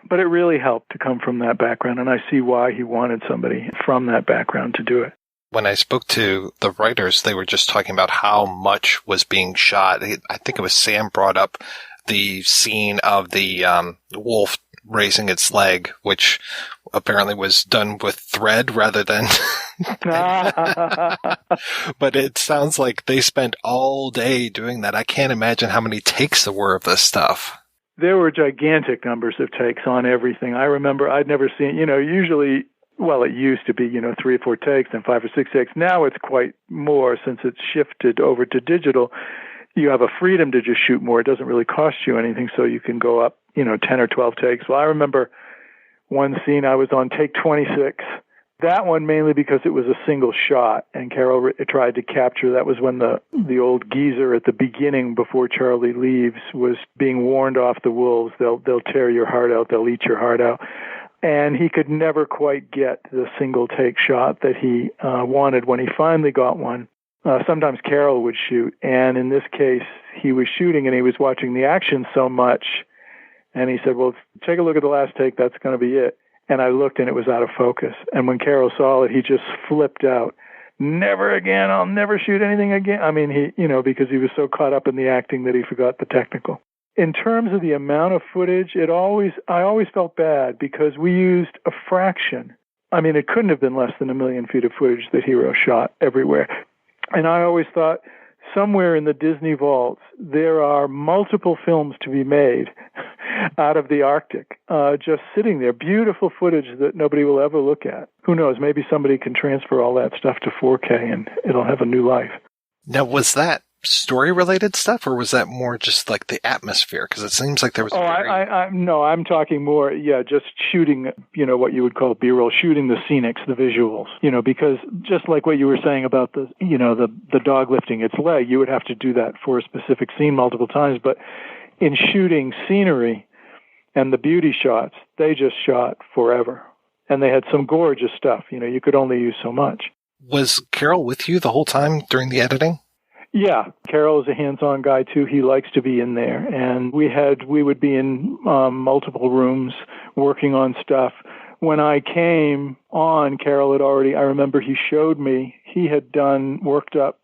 But it really helped to come from that background, and I see why he wanted somebody from that background to do it. When I spoke to the writers, they were just talking about how much was being shot. I think it was Sam brought up the scene of the wolf raising its leg, which apparently was done with thread rather than... But it sounds like they spent all day doing that. I can't imagine how many takes there were of this stuff. There were gigantic numbers of takes on everything. I remember I'd never seen, usually, well, it used to be, 3 or 4 takes and 5 or 6 takes. Now it's quite more since it's shifted over to digital. You have a freedom to just shoot more. It doesn't really cost you anything, so you can go up, 10 or 12 takes. Well, I remember one scene I was on take 26. That one mainly because it was a single shot, and Carroll tried to capture. That was when the old geezer at the beginning, before Charlie leaves, was being warned off the wolves. They'll tear your heart out. They'll eat your heart out. And he could never quite get the single take shot that he wanted. When he finally got one, sometimes Carroll would shoot, and in this case, he was shooting and he was watching the action so much, and he said, "Well, take a look at the last take. That's going to be it." And I looked, and it was out of focus. And when Carroll saw it, he just flipped out. "Never again. I'll never shoot anything again." I mean, he, because he was so caught up in the acting that he forgot the technical. In terms of the amount of footage, I always felt bad because we used a fraction. I mean, it couldn't have been less than 1 million feet of footage that Hero shot everywhere. And I always thought, somewhere in the Disney vaults, there are multiple films to be made out of the Arctic, just sitting there. Beautiful footage that nobody will ever look at. Who knows? Maybe somebody can transfer all that stuff to 4K and it'll have a new life. Now, was that story-related stuff, or was that more just like the atmosphere? Because it seems like there was... No, I'm talking more, just shooting, what you would call B-roll, shooting the scenics, the visuals, because just like what you were saying about the dog lifting its leg, you would have to do that for a specific scene multiple times, but in shooting scenery and the beauty shots, they just shot forever. And they had some gorgeous stuff, you could only use so much. Was Carroll with you the whole time during the editing? Yeah, Carroll is a hands-on guy too. He likes to be in there, and we would be in multiple rooms working on stuff. When I came on, Carroll had already. I remember he showed me he had worked up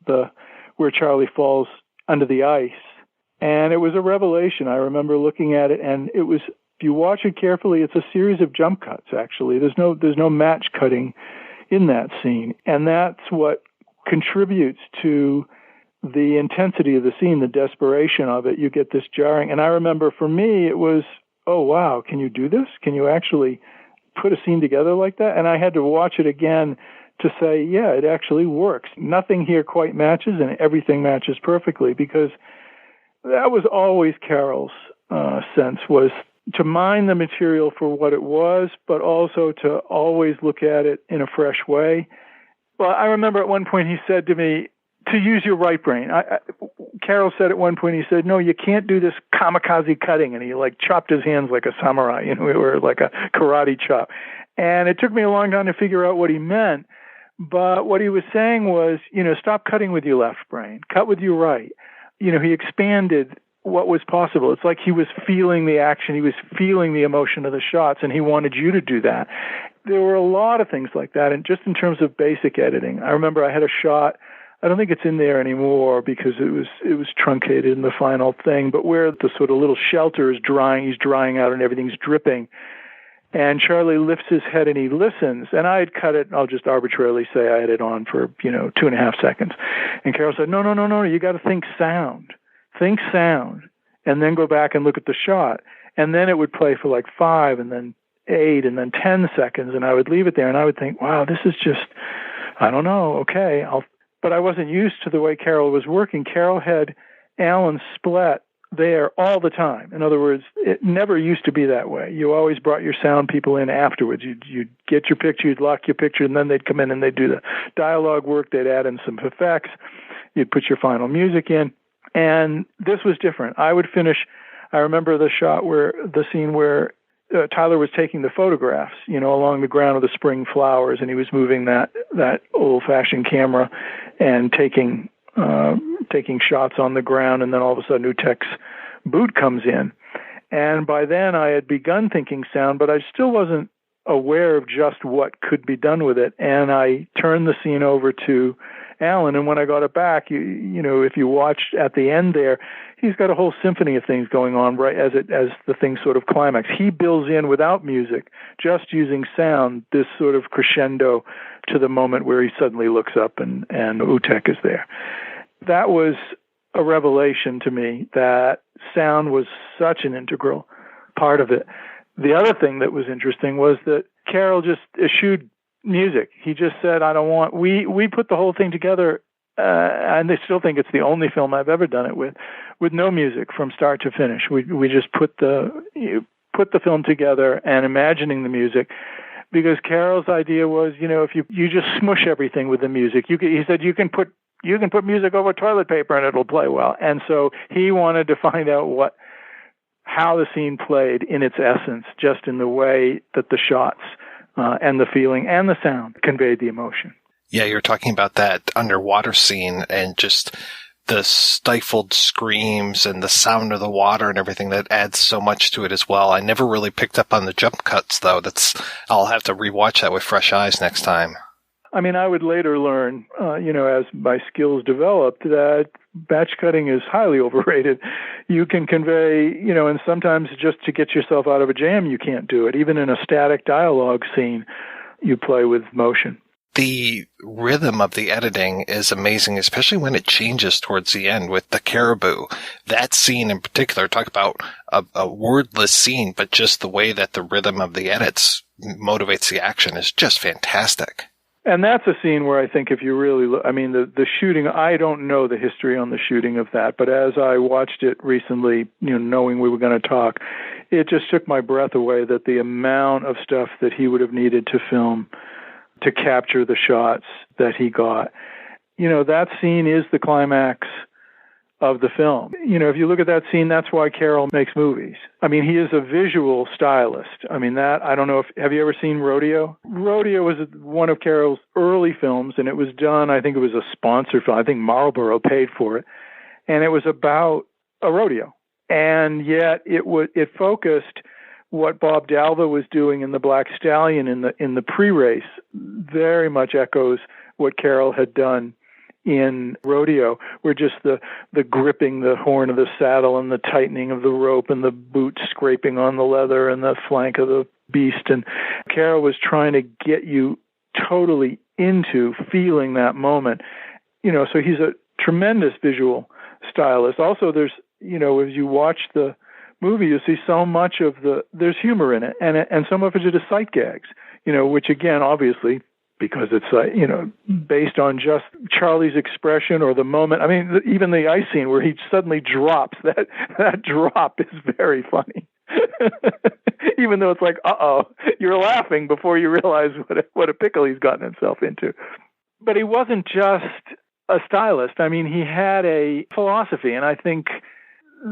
where Charlie falls under the ice, and it was a revelation. I remember looking at it, and it was. If you watch it carefully, it's a series of jump cuts. Actually, there's no match cutting in that scene, and that's what contributes to the intensity of the scene, the desperation of it. You get this jarring. And I remember for me, it was, oh, wow, can you do this? Can you actually put a scene together like that? And I had to watch it again to say, yeah, it actually works. Nothing here quite matches, and everything matches perfectly, because that was always Carroll's sense, was to mine the material for what it was, but also to always look at it in a fresh way. Well, I remember at one point he said to me, to use your right brain. Carroll said at one point, he said, no, you can't do this kamikaze cutting. And he like chopped his hands like a samurai, or like a karate chop. And it took me a long time to figure out what he meant. But what he was saying was, stop cutting with your left brain, cut with your right. He expanded what was possible. It's like he was feeling the action. He was feeling the emotion of the shots, and he wanted you to do that. There were a lot of things like that. And just in terms of basic editing, I remember I had a shot, I don't think it's in there anymore because it was truncated in the final thing, but where the sort of little shelter is drying, he's drying out and everything's dripping. And Charlie lifts his head and he listens. And I had cut it, I'll just arbitrarily say I had it on for, 2.5 seconds. And Carroll said, no, you got to think sound. Think sound. And then go back and look at the shot. And then it would play for like 5 and then 8 and then 10 seconds. And I would leave it there and I would think, wow, this is just, I don't know, okay, but I wasn't used to the way Carroll was working. Carroll had Alan split there all the time. In other words, it never used to be that way. You always brought your sound people in afterwards. You'd get your picture, you'd lock your picture, and then they'd come in and they'd do the dialogue work. They'd add in some effects. You'd put your final music in. And this was different. I would finish, I remember the scene where Tyler was taking the photographs, along the ground of the spring flowers, and he was moving that old-fashioned camera and taking shots on the ground, and then all of a sudden Utek's boot comes in. And by then I had begun thinking sound, but I still wasn't aware of just what could be done with it. And I turned the scene over to Alan, and when I got it back, if you watched at the end there, he's got a whole symphony of things going on right as the thing sort of climax. He builds in without music, just using sound, this sort of crescendo to the moment where he suddenly looks up and Utek is there. That was a revelation to me that sound was such an integral part of it. The other thing that was interesting was that Carroll just eschewed music. He just said, we put the whole thing together, and I still think it's the only film I've ever done it with no music from start to finish. We just put the film together and imagining the music, because Carroll's idea was, if you just smush everything with the music, he said you can put music over toilet paper and it'll play well. And so he wanted to find out how the scene played in its essence, just in the way that the shots and the feeling and the sound conveyed the emotion. Yeah, you're talking about that underwater scene and just the stifled screams and the sound of the water and everything that adds so much to it as well. I never really picked up on the jump cuts, though. I'll have to rewatch that with fresh eyes next time. I mean, I would later learn, as my skills developed, that batch cutting is highly overrated. You can convey, and sometimes just to get yourself out of a jam, you can't do it. Even in a static dialogue scene, you play with motion. The rhythm of the editing is amazing, especially when it changes towards the end with the caribou. That scene in particular, talk about a wordless scene, but just the way that the rhythm of the edits motivates the action is just fantastic. And that's a scene where I think if you really look, the shooting, I don't know the history on the shooting of that, but as I watched it recently, knowing we were going to talk, it just took my breath away that the amount of stuff that he would have needed to film to capture the shots that he got. That scene is the climax of the film. If you look at that scene, that's why Carroll makes movies. He is a visual stylist. I don't know have you ever seen Rodeo? Rodeo was one of Carroll's early films, and it was done, I think it was a sponsored film. I think Marlboro paid for it. And it was about a rodeo. And yet it focused what Bob Dalva was doing in The Black Stallion in the pre-race, very much echoes what Carroll had done in Rodeo, where just the gripping the horn of the saddle and the tightening of the rope and the boot scraping on the leather and the flank of the beast. And Carroll was trying to get you totally into feeling that moment. So he's a tremendous visual stylist. Also, there's, as you watch the movie, you see so much of there's humor in it, and some of it is sight gags, which again, obviously, because it's, based on just Charlie's expression or the moment. Even the ice scene where he suddenly drops, that drop is very funny. Even though it's like, you're laughing before you realize what a pickle he's gotten himself into. But he wasn't just a stylist. I mean, he had a philosophy, and I think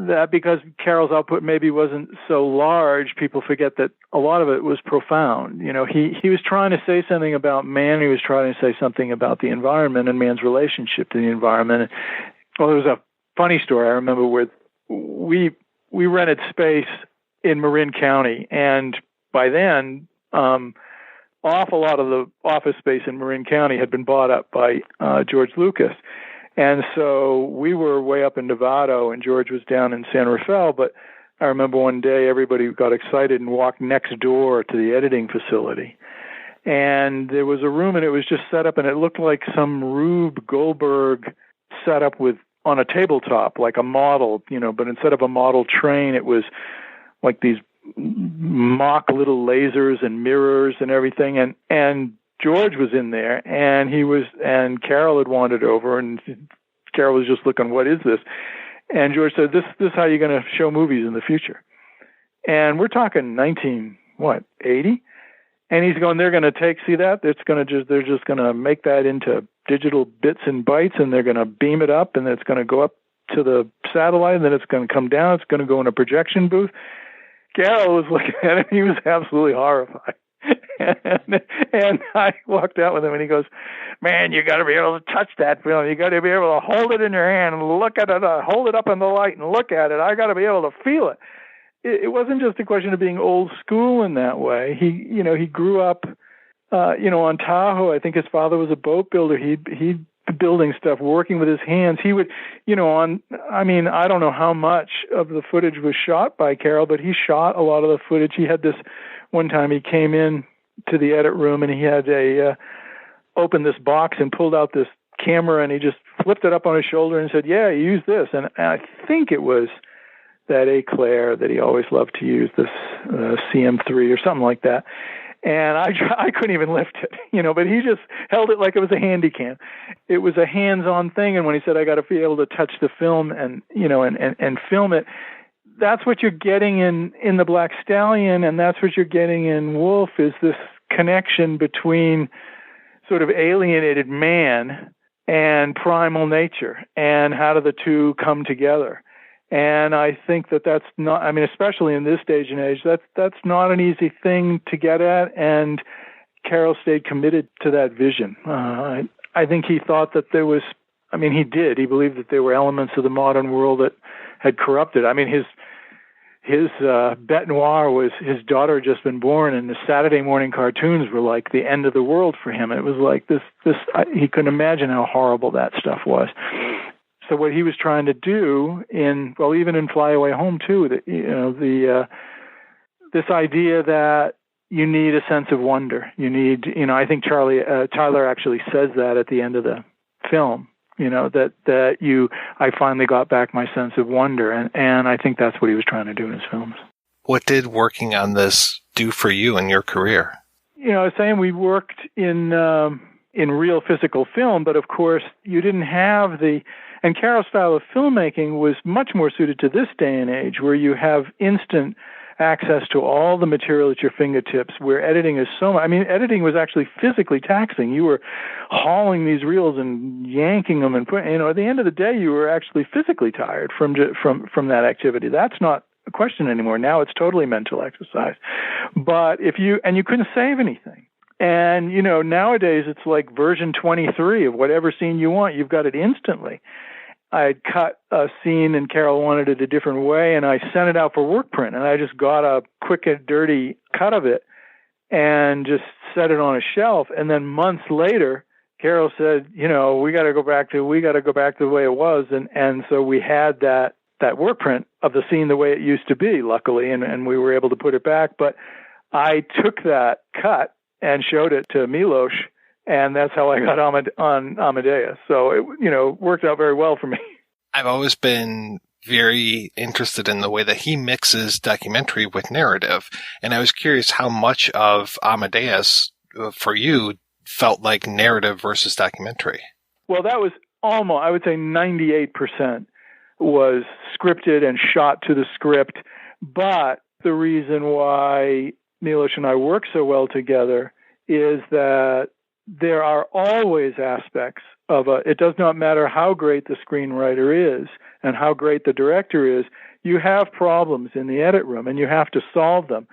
that because Carroll's output maybe wasn't so large, people forget that a lot of it was profound. You know, he was trying to say something about man. He was trying to say something about the environment and man's relationship to the environment. Well, there was a funny story I remember where we rented space in Marin County, and by then, awful lot of the office space in Marin County had been bought up by George Lucas. And so we were way up in Novato, and George was down in San Rafael. But I remember one day everybody got excited and walked next door to the editing facility. And there was a room, and it was just set up, and it looked like some Rube Goldberg setup on a tabletop, like a model, you know, but instead of a model train, it was like these mock little lasers and mirrors and everything. And George was in there, and Carroll had wandered over, and Carroll was just looking, what is this? And George said, this is how you're going to show movies in the future. And we're talking 80? And he's going, they're going to see that? They're just going to make that into digital bits and bytes, and they're going to beam it up, and it's going to go up to the satellite, and then it's going to come down. It's going to go in a projection booth. Carroll was looking at it. He was absolutely horrified. And I walked out with him, and he goes, man, you got to be able to touch that film. You got to be able to hold it in your hand and look at it, hold it up in the light and look at it. I got to be able to feel it. It wasn't just a question of being old school in that way. He grew up, on Tahoe. I think his father was a boat builder. He'd building stuff, working with his hands. He would, I don't know how much of the footage was shot by Carroll, but he shot a lot of the footage. He had this one time he came in to the edit room, and he had opened this box and pulled out this camera, and he just flipped it up on his shoulder and said, yeah, use this. And I think it was that Eclair that he always loved to use, this CM3 or something like that. And I couldn't even lift it, but he just held it like it was a handy cam. It was a hands-on thing. And when he said, I got to be able to touch the film and film it, that's what you're getting in The Black Stallion. And that's what you're getting in Wolf, is this connection between sort of alienated man and primal nature, and how do the two come together. And I think that's not, especially in this stage and age, that's not an easy thing to get at. And Carroll stayed committed to that vision. I think he thought that there was, he did. He believed that there were elements of the modern world that had corrupted. His bête noire was his daughter had just been born, and the Saturday morning cartoons were like the end of the world for him. It was like he couldn't imagine how horrible that stuff was. So what he was trying to do even in Fly Away Home too, this idea that you need a sense of wonder. You need, I think Tyler actually says that at the end of the film. I finally got back my sense of wonder, and I think that's what he was trying to do in his films. What did working on this do for you in your career? I was saying we worked in real physical film, but of course you didn't have and Carroll's style of filmmaking was much more suited to this day and age, where you have instant access to all the material at your fingertips, where editing is editing was actually physically taxing. You were hauling these reels and yanking them and putting, at the end of the day, you were actually physically tired from that activity. That's not a question anymore. Now it's totally mental exercise. But you couldn't save anything. And, nowadays it's like version 23 of whatever scene you want. You've got it instantly. I'd cut a scene and Carroll wanted it a different way, and I sent it out for work print, and I just got a quick and dirty cut of it and just set it on a shelf. And then months later, Carroll said, we got to go back to the way it was. And so we had that work print of the scene the way it used to be, luckily, and we were able to put it back. But I took that cut and showed it to Milos, and that's how I got on Amadeus. So it, worked out very well for me. I've always been very interested in the way that he mixes documentary with narrative, and I was curious how much of Amadeus for you felt like narrative versus documentary. Well, that was I would say 98% was scripted and shot to the script, but the reason why Milos and I work so well together is that there are always aspects of it does not matter how great the screenwriter is and how great the director is, you have problems in the edit room and you have to solve them.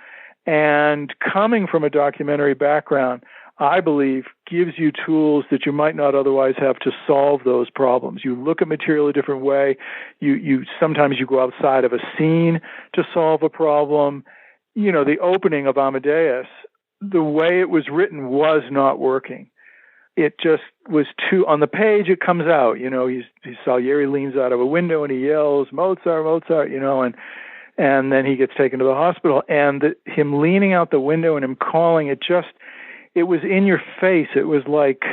And coming from a documentary background, I believe, gives you tools that you might not otherwise have to solve those problems. You look at material a different way. You sometimes you go outside of a scene to solve a problem. You know, the opening of Amadeus, the way it was written was not working. It just was too, on the page it comes out, you know, Salieri leans out of a window and he yells, Mozart, Mozart, you know, and then he gets taken to the hospital. And him leaning out the window and him calling, it was in your face. It was like,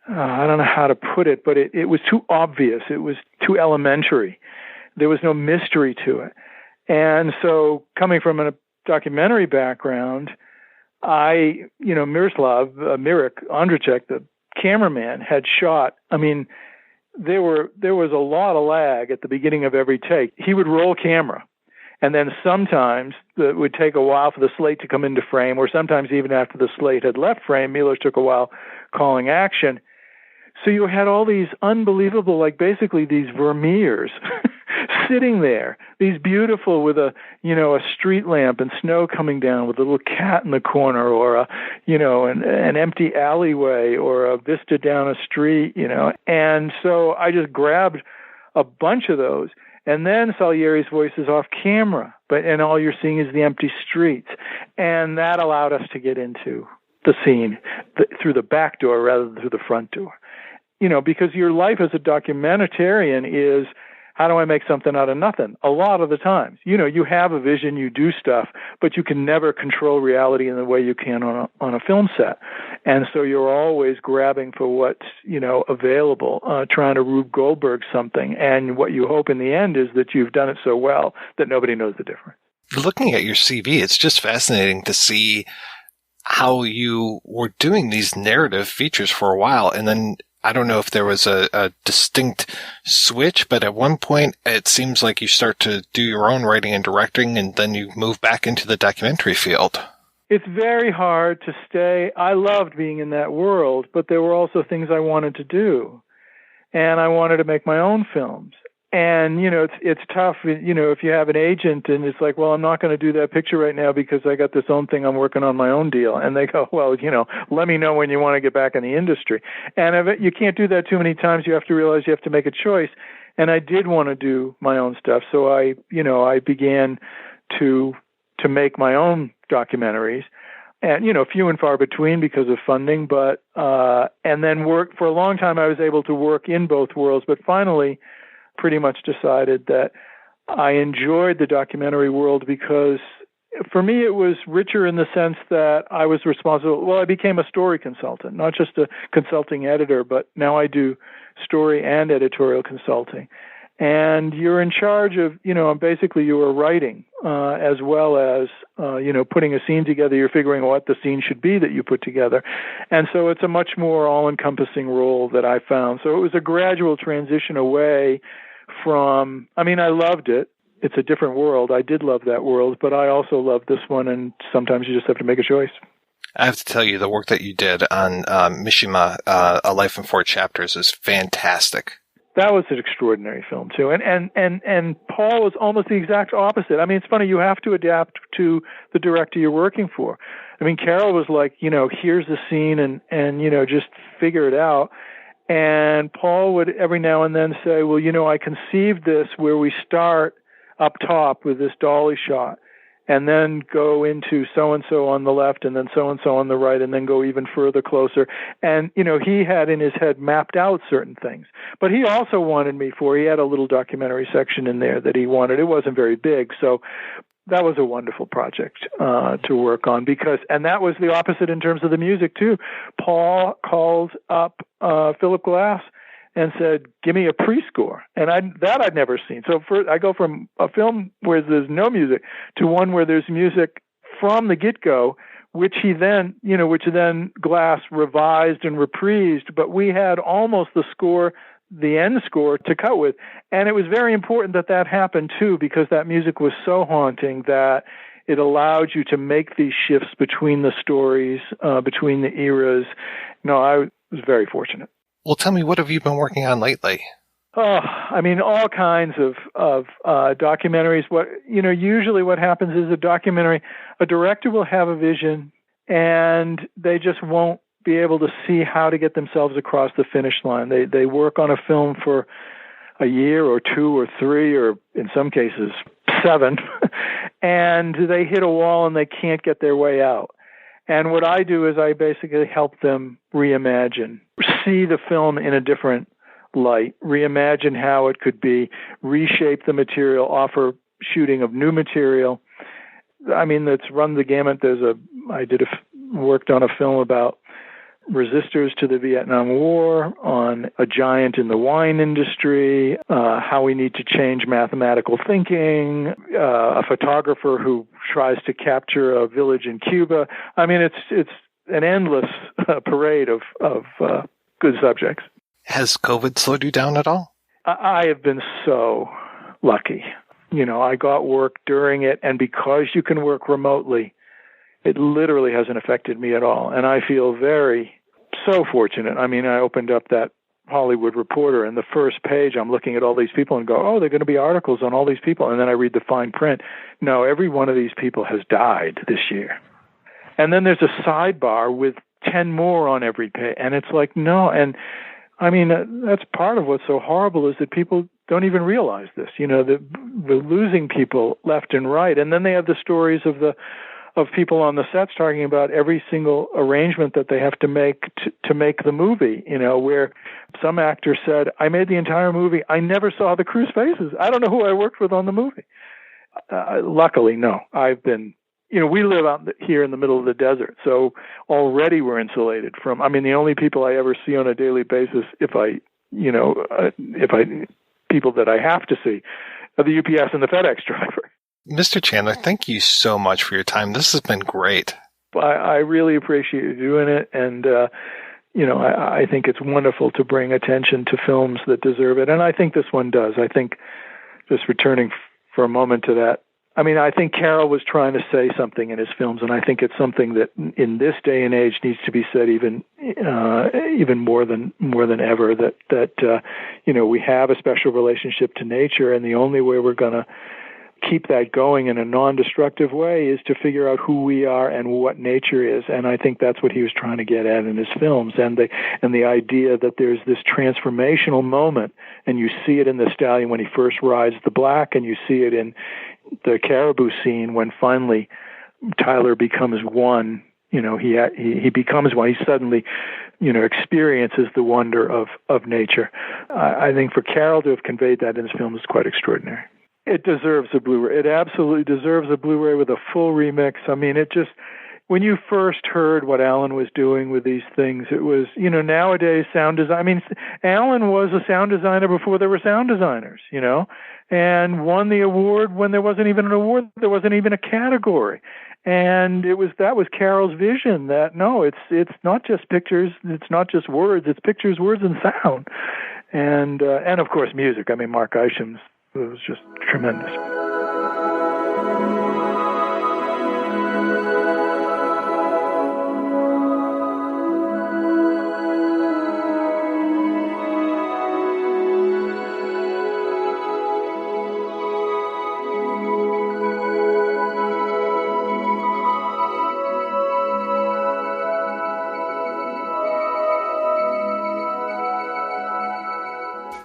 I don't know how to put it, but it was too obvious. It was too elementary. There was no mystery to it. And so coming from a documentary background, Miroslav Mirek Andrzejczyk, the cameraman, had shot. I mean, there was a lot of lag at the beginning of every take. He would roll camera, and then sometimes it would take a while for the slate to come into frame, or sometimes even after the slate had left frame, Milos took a while calling action. So you had all these unbelievable, like basically these Vermeers sitting there, these beautiful with a street lamp and snow coming down with a little cat in the corner, or an empty alleyway, or a vista down a street, And so I just grabbed a bunch of those. And then Salieri's voice is off camera, and all you're seeing is the empty streets. And that allowed us to get into the scene through the back door rather than through the front door. Because your life as a documentarian is, how do I make something out of nothing? A lot of the times, you have a vision, you do stuff, but you can never control reality in the way you can on a film set. And so you're always grabbing for what's, available, trying to Rube Goldberg something. And what you hope in the end is that you've done it so well that nobody knows the difference. Looking at your CV, it's just fascinating to see how you were doing these narrative features for a while, and then I don't know if there was a distinct switch, but at one point it seems like you start to do your own writing and directing, and then you move back into the documentary field. It's very hard to stay. I loved being in that world, but there were also things I wanted to do, and I wanted to make my own films. And, it's tough, if you have an agent and it's like, well, I'm not going to do that picture right now because I got this own thing I'm working on my own deal. And they go, well, let me know when you want to get back in the industry. And if you can't do that too many times. You have to realize you have to make a choice. And I did want to do my own stuff. So I began to make my own documentaries, and, few and far between because of funding, but, and then work for a long time. I was able to work in both worlds, but finally pretty much decided that I enjoyed the documentary world because for me it was richer in the sense that I was responsible. Well, I became a story consultant, not just a consulting editor, but now I do story and editorial consulting. And you're in charge of, basically you are writing as well as, putting a scene together. You're figuring what the scene should be that you put together. And so it's a much more all-encompassing role that I found. So it was a gradual transition away from, I loved it. It's a different world. I did love that world, but I also love this one, and sometimes you just have to make a choice. I have to tell you, the work that you did on Mishima, A Life in 4 Chapters, is fantastic. That was an extraordinary film too, and Paul was almost the exact opposite. It's funny, you have to adapt to the director you're working for. Carroll was like, here's the scene, and just figure it out. And Paul would every now and then say, well, I conceived this where we start up top with this dolly shot, and then go into so-and-so on the left, and then so-and-so on the right, and then go even further closer. And, he had in his head mapped out certain things. But he also wanted me he had a little documentary section in there that he wanted. It wasn't very big, so that was a wonderful project to work on and that was the opposite in terms of the music, too. Paul called up Philip Glass and said, give me a pre-score. And I'd never seen. So I go from a film where there's no music to one where there's music from the get-go, which then Glass revised and reprised, but we had almost the end score to cut with. And it was very important that happened too, because that music was so haunting that it allowed you to make these shifts between the stories, between the eras. No, I was very fortunate. Well, tell me, what have you been working on lately? Oh, I mean, all kinds of documentaries. Usually what happens is a director will have a vision and they just won't be able to see how to get themselves across the finish line. They work on a film for a year or 2 or 3 or in some cases 7 and they hit a wall and they can't get their way out. And what I do is I basically help them reimagine, see the film in a different light, reimagine how it could be, reshape the material, offer shooting of new material. I mean, that's run the gamut. I worked on a film about resistors to the Vietnam War, on a giant in the wine industry, how we need to change mathematical thinking, a photographer who tries to capture a village in Cuba. I mean, it's an endless parade of good subjects. Has COVID slowed you down at all? I have been so lucky. I got work during it, and because you can work remotely, it literally hasn't affected me at all. And I feel so fortunate. I mean, I opened up that Hollywood Reporter, and the first page, I'm looking at all these people and go, oh, they're going to be articles on all these people. And then I read the fine print. No, every one of these people has died this year. And then there's a sidebar with 10 more on every page. And it's like, no. And I mean, that's part of what's so horrible is that people don't even realize this. They're losing people left and right. And then they have the stories of people on the sets talking about every single arrangement that they have to make to make the movie, where some actor said, I made the entire movie. I never saw the crew's faces. I don't know who I worked with on the movie. Luckily, no. I've been, we live out here in the middle of the desert, so already we're insulated from, the only people I ever see on a daily basis, people that I have to see, are the UPS and the FedEx driver. Mr. Chandler, thank you so much for your time. This has been great. I really appreciate you doing it. And, I think it's wonderful to bring attention to films that deserve it. And I think this one does. I think, just returning for a moment to that, I think Carroll was trying to say something in his films, and I think it's something that in this day and age needs to be said even more than ever, that we have a special relationship to nature, and the only way we're going to keep that going in a non-destructive way is to figure out who we are and what nature is. And I think that's what he was trying to get at in his films. And the idea that there's this transformational moment, and you see it in the stallion when he first rides the black, and you see it in the caribou scene when finally Tyler becomes one. He becomes one. He suddenly, experiences the wonder of nature. I think for Carroll to have conveyed that in his film is quite extraordinary. It deserves a Blu-ray. It absolutely deserves a Blu-ray with a full remix. When you first heard what Alan was doing with these things, it was, nowadays sound design. Alan was a sound designer before there were sound designers, and won the award when there wasn't even an award. There wasn't even a category. And that was Carroll's vision that, no, it's not just pictures. It's not just words. It's pictures, words, and sound. And of course, music. Mark Isham's, it was just tremendous.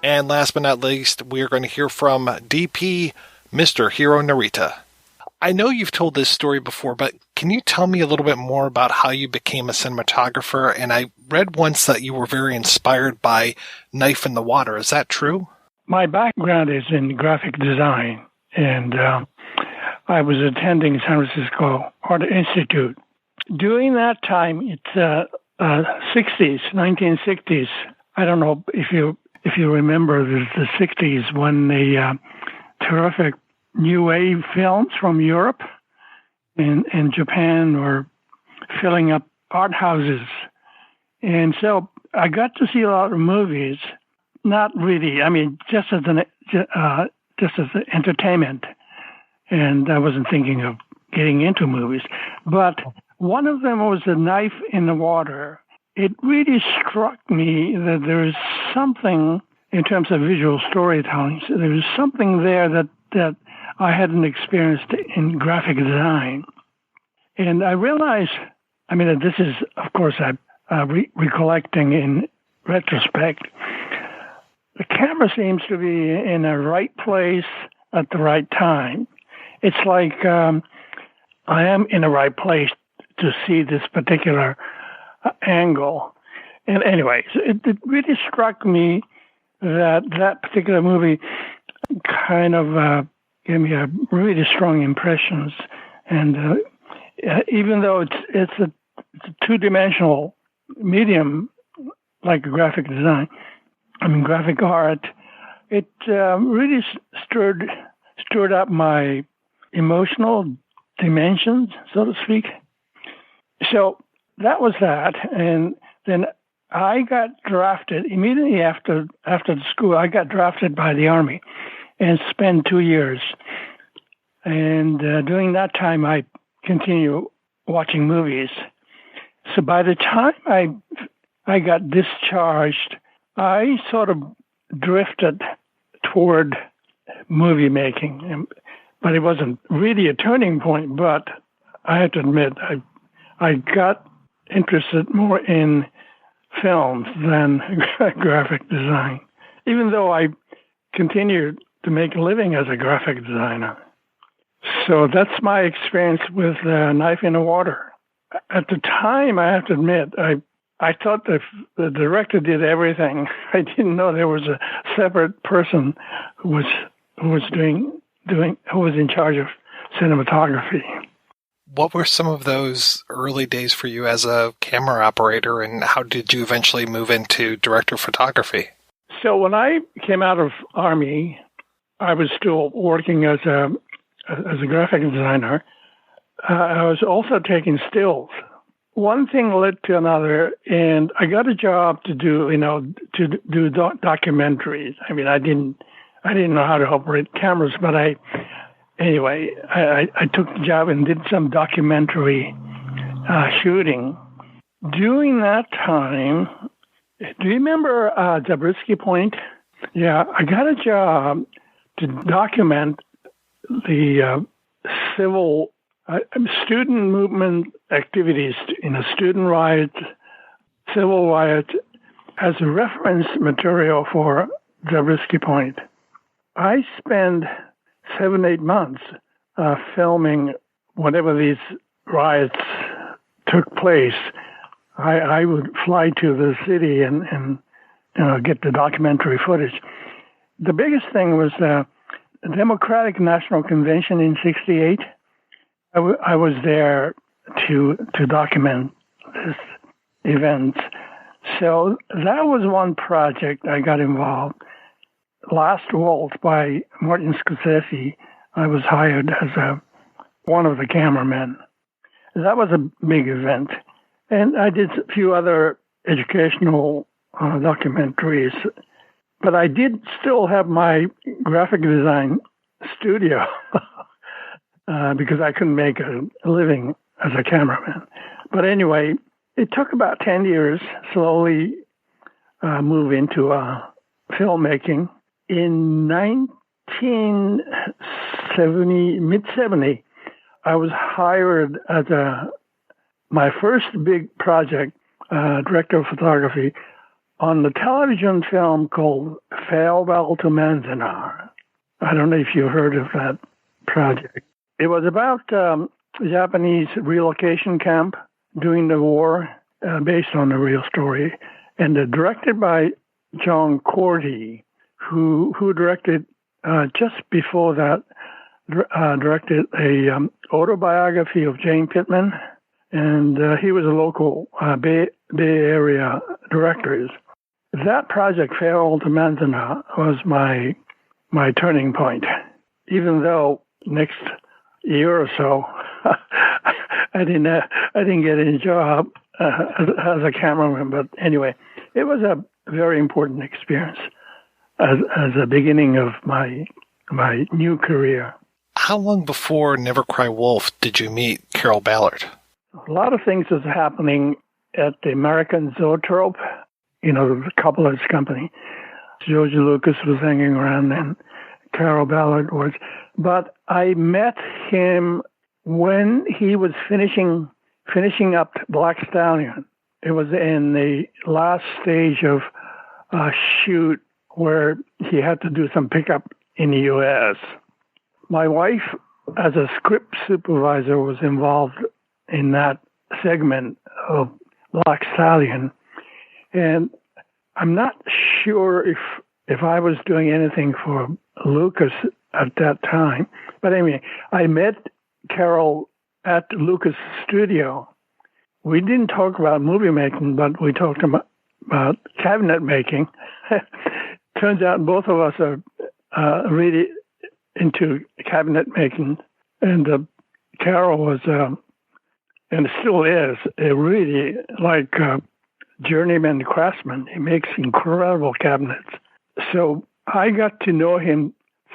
And last but not least, we are going to hear from DP, Mr. Hiro Narita. I know you've told this story before, but can you tell me a little bit more about how you became a cinematographer? And I read once that you were very inspired by Knife in the Water. Is that true? My background is in graphic design, and I was attending San Francisco Art Institute. During that time, it's 1960s. I don't know if you remember the 60s when the terrific new wave films from Europe and Japan were filling up art houses. And so I got to see a lot of movies, not really, just as entertainment. And I wasn't thinking of getting into movies. But one of them was A Knife in the Water. It really struck me that there is something in terms of visual storytelling. So there was something there that I hadn't experienced in graphic design. And I realized, this is, of course, I'm recollecting in retrospect, the camera seems to be in the right place at the right time. It's like I am in the right place to see this particular angle. And anyway, it really struck me that particular movie kind of gave me a really strong impressions. And even though it's a two-dimensional medium like graphic design, graphic art, it really stirred up my emotional dimensions, so to speak. So that was that, and then I got drafted immediately after the school. I got drafted by the Army and spent 2 years. And during that time, I continued watching movies. So by the time I got discharged, I sort of drifted toward movie making, but it wasn't really a turning point. But I have to admit, I got interested more in films than graphic design, even though I continued to make a living as a graphic designer. So that's my experience with Knife in the Water. At the time, I have to admit, I thought the director did everything. I didn't know there was a separate person who was in charge of cinematography. What were some of those early days for you as a camera operator, and how did you eventually move into director of photography? So when I came out of Army, I was still working as a graphic designer. I was also taking stills. One thing led to another, and I got a job to do documentaries. I didn't know how to operate cameras, but I took the job and did some documentary shooting. During that time, do you remember Zabriskie Point? Yeah, I got a job to document the civil student movement activities in a student riot, civil riot, as a reference material for Zabriskie Point. I spent 7-8 months filming whenever these riots took place. I would fly to the city and get the documentary footage. The biggest thing was the Democratic National Convention in '68. I was there to document this event. So that was one project I got involved. Last Waltz by Martin Scorsese, I was hired as one of the cameramen. That was a big event. And I did a few other educational documentaries. But I did still have my graphic design studio because I couldn't make a living as a cameraman. But anyway, it took about 10 years, slowly move into filmmaking. In mid-70, I was hired as my first big project, director of photography, on the television film called Farewell to Manzanar. I don't know if you heard of that project. It was about Japanese relocation camp during the war, based on a real story, and directed by John Cordy, who directed just before that, directed a autobiography of Jane Pittman, and he was a local Bay Area director. That project, Farewell to Manzanar, was my turning point. Even though next year or so, I didn't get any job as a cameraman. But anyway, it was a very important experience as a beginning of my new career. How long before Never Cry Wolf did you meet Carroll Ballard? A lot of things was happening at the American Zoetrope, the Coupler's company. George Lucas was hanging around and Carroll Ballard was. But I met him when he was finishing up Black Stallion. It was in the last stage of a shoot where he had to do some pickup in the U.S. My wife, as a script supervisor, was involved in that segment of Black Stallion. And I'm not sure if I was doing anything for Lucas at that time. But anyway, I met Carroll at Lucas' studio. We didn't talk about movie making, but we talked about cabinet making. Turns out both of us are really into cabinet making. And Carroll was, and still is, a really journeyman craftsman. He makes incredible cabinets. So I got to know him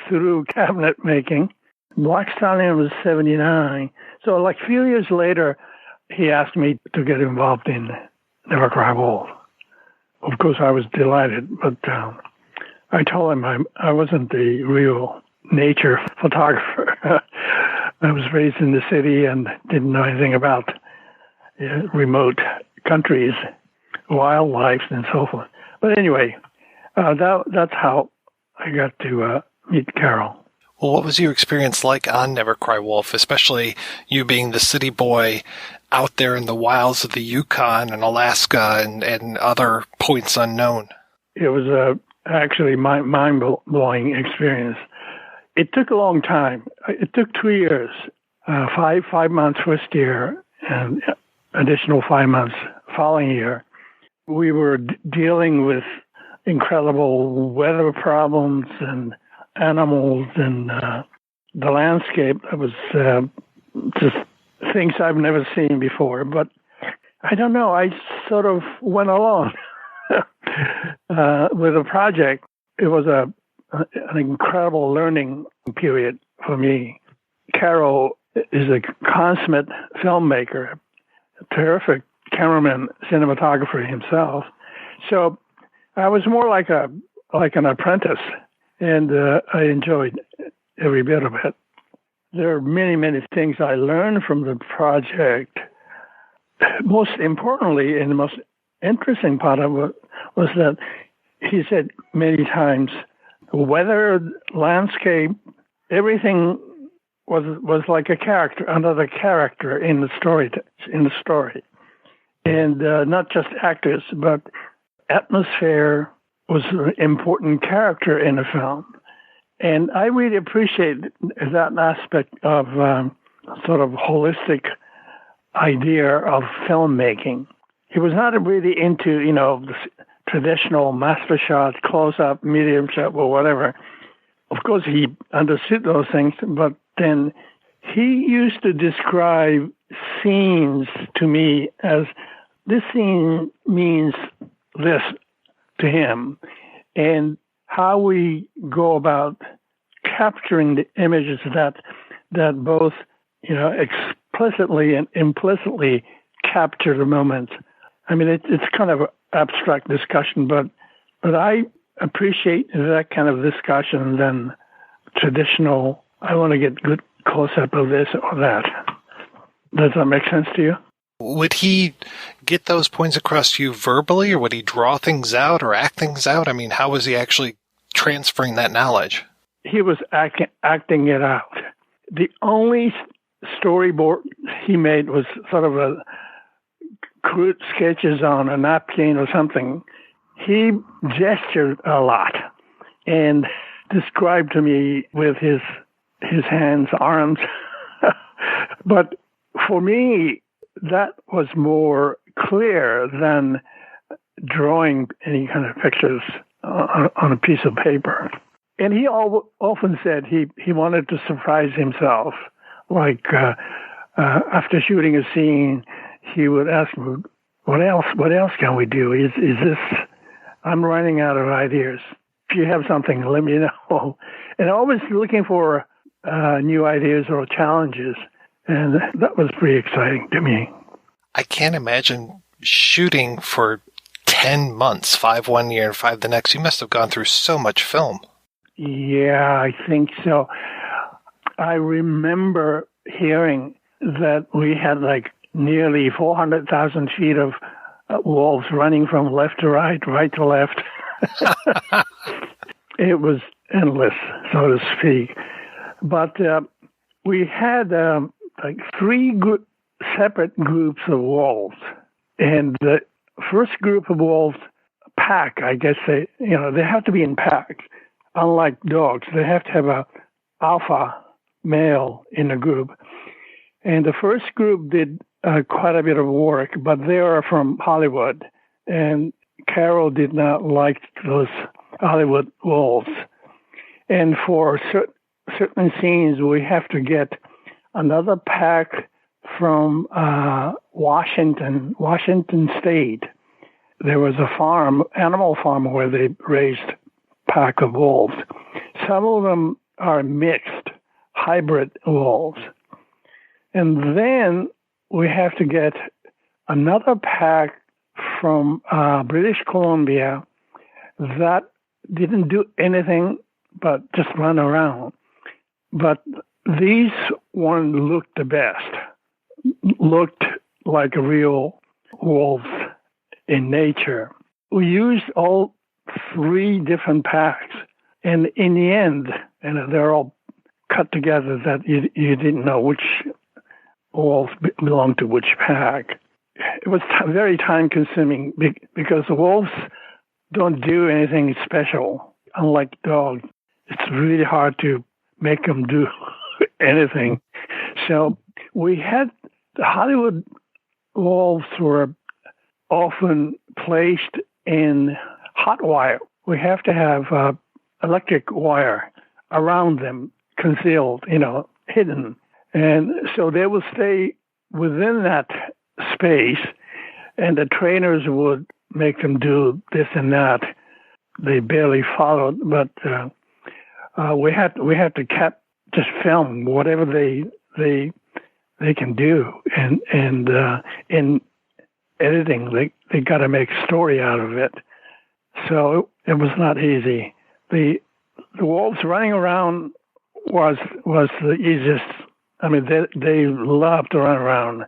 through cabinet making. Black Stallion was 1979. So a few years later, he asked me to get involved in Never Cry Wolf. Of course, I was delighted, but I told him I wasn't the real nature photographer. I was raised in the city and didn't know anything about remote countries, wildlife, and so forth. But anyway, that's how I got to meet Carroll. Well, what was your experience like on Never Cry Wolf, especially you being the city boy out there in the wilds of the Yukon and Alaska and other points unknown? It was actually mind-blowing experience. It took a long time. It took 2 years, 5 months first year and additional 5 months following year. We were dealing with incredible weather problems and animals and the landscape. It was just things I've never seen before. But I don't know. I sort of went along with the project. It was an incredible learning period for me. Carroll is a consummate filmmaker, a terrific cameraman, cinematographer himself. So I was more like an apprentice, and I enjoyed every bit of it. There are many, many things I learned from the project. Most importantly, and the most interesting part of it was that he said many times, weather, landscape, everything was like a character, another character in the story, and not just actors, but atmosphere was an important character in the film. And I really appreciate that aspect of sort of holistic idea of filmmaking. He was not really into, the traditional master shot, close-up, medium shot, or whatever. Of course, he understood those things, but then he used to describe scenes to me as, this scene means this to him, and how we go about capturing the images that both, explicitly and implicitly capture the moment. I mean, it's kind of an abstract discussion, but I appreciate that kind of discussion than traditional, I want to get good close-up of this or that. Does that make sense to you? Would he get those points across to you verbally, or would he draw things out or act things out? I mean, how was he actually transferring that knowledge? He was acting it out. The only storyboard he made was sort of a crude sketches on a napkin or something. He gestured a lot and described to me with his hands, arms. But for me, that was more clear than drawing any kind of pictures on a piece of paper. And he often said he wanted to surprise himself. Like after shooting a scene, he would ask me, what else can we do? Is this, I'm running out of ideas. If you have something, let me know. And always looking for new ideas or challenges. And that was pretty exciting to me. I can't imagine shooting for 10 months, 5 one year and 5 the next. You must have gone through so much film. Yeah, I think so. I remember hearing that we had like nearly 400,000 feet of wolves running from left to right to left. It was endless, so to speak. But we had like 3 separate groups of wolves. And the first group of wolves, pack, I guess they have to be in packs. Unlike dogs, they have to have a alpha male in the group. And the first group did quite a bit of work, but they are from Hollywood. And Carroll did not like those Hollywood wolves. And for certain scenes, we have to get another pack from Washington State. There was a animal farm where they raised pack of wolves. Some of them are mixed, hybrid wolves. And then we have to get another pack from British Columbia that didn't do anything but just run around. But these ones looked the best, looked like a real wolf in nature. We used all 3 different packs, and in the end, and they're all cut together that you didn't know which wolves belonged to which pack. It was very time-consuming because the wolves don't do anything special, unlike dogs. It's really hard to make them do anything. So we had the Hollywood wolves were often placed in hot wire. We have to have electric wire around them, concealed, hidden. And so they will stay within that space, and the trainers would make them do this and that. They barely followed, but we had to just film whatever they can do, and in editing they got to make story out of it. So it was not easy. The wolves running around was the easiest. I mean, they love to run around,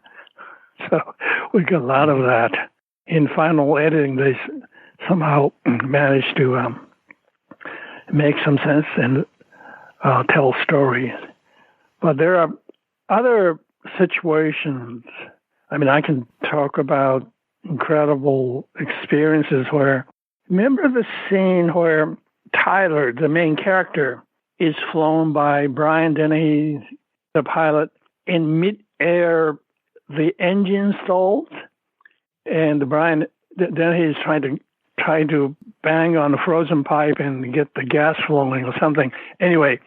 so we got a lot of that. In final editing, they somehow managed to make some sense and tell stories. But there are other situations. I mean, I can talk about incredible experiences where, remember the scene where Tyler, the main character, is flown by Brian Dennehy, the pilot, in mid-air, the engine stalls, and Brian Dennehy is trying to bang on a frozen pipe and get the gas flowing or something. Anyway,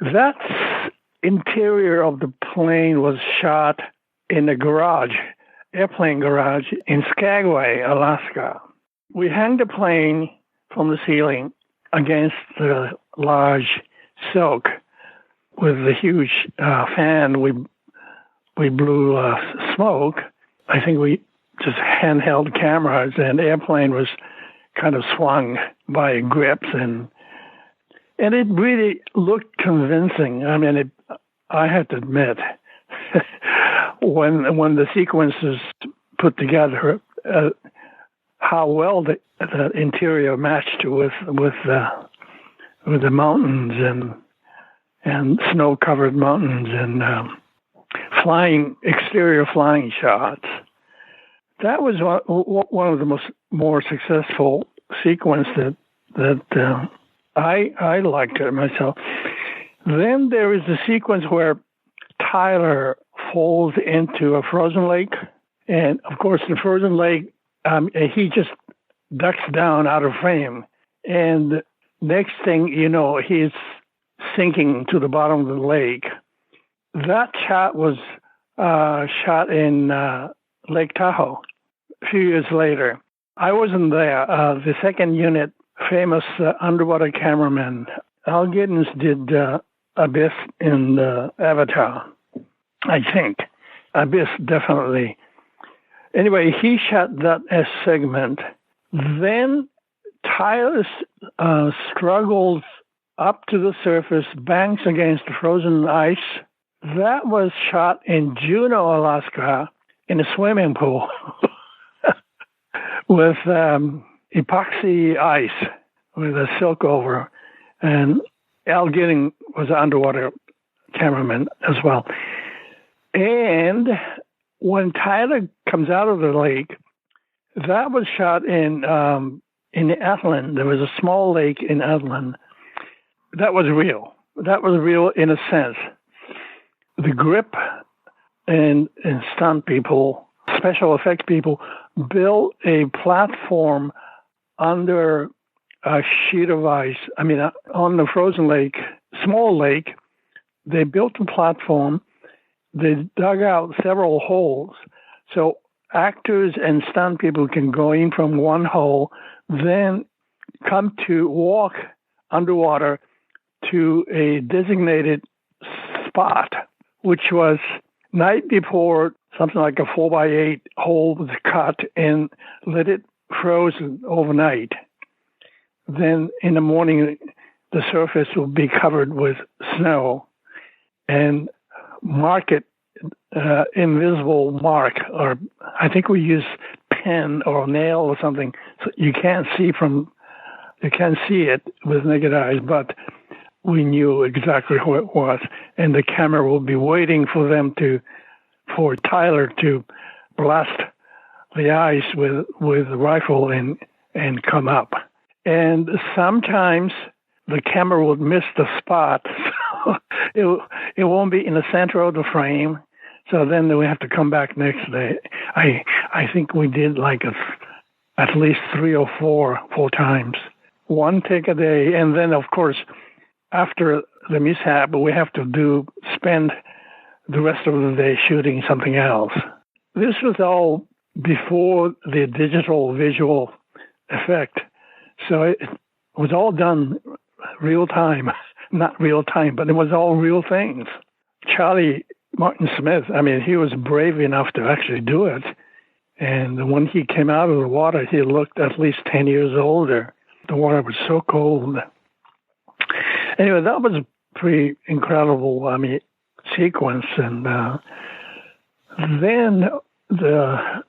that interior of the plane was shot in a garage, airplane garage in Skagway, Alaska. We hung the plane from the ceiling against the large silk with the huge fan. We blew smoke. I think we just handheld cameras, and the airplane was kind of swung by grips, and it really looked convincing. I mean, I have to admit, when the sequences put together, how well the interior matched with the mountains and snow-covered mountains and exterior flying shots. That was one of the more successful sequences that I liked it myself. Then there is the sequence where Tyler falls into a frozen lake, and of course the frozen lake, he just ducks down out of frame, and next thing you know, he's sinking to the bottom of the lake. That shot was shot in Lake Tahoe a few years later. I wasn't there. The second unit, famous underwater cameraman Al Giddens, did a Abyss in Avatar, I think. Abyss, definitely. Anyway, he shot that as segment. Then Tyler struggles up to the surface, bangs against the frozen ice. That was shot in Juneau, Alaska, in a swimming pool with epoxy ice with a silk over. And Al Gidding was an underwater cameraman as well. And when Tyler comes out of the lake, that was shot in Atlan. There was a small lake in Atlan. That was real. That was real in a sense. The grip and stunt people, special effects people, built a platform under a sheet of ice. I mean, on the frozen lake, small lake, they built a platform. They dug out several holes. So actors and stunt people can go in from one hole, then come to walk underwater to a designated spot, which was night before something like a 4x8 hole was cut and let it frozen overnight. Then in the morning, the surface will be covered with snow and mark it invisible mark, or I think we use pen or nail or something. So you can't see it with naked eyes, but we knew exactly who it was, and the camera will be waiting for Tyler to blast the ice with the rifle and come up. And sometimes the camera would miss the spot, so it won't be in the center of the frame. So then we have to come back next day. I think we did like at least 3 or 4 times. One take a day, and then of course after the mishap, we have to spend the rest of the day shooting something else. This was all before the digital visual effect. So it was all done real time. Not real time, but it was all real things. Charlie Martin Smith, I mean, he was brave enough to actually do it. And when he came out of the water, he looked at least 10 years older. The water was so cold. Anyway, that was a pretty incredible, sequence. And then the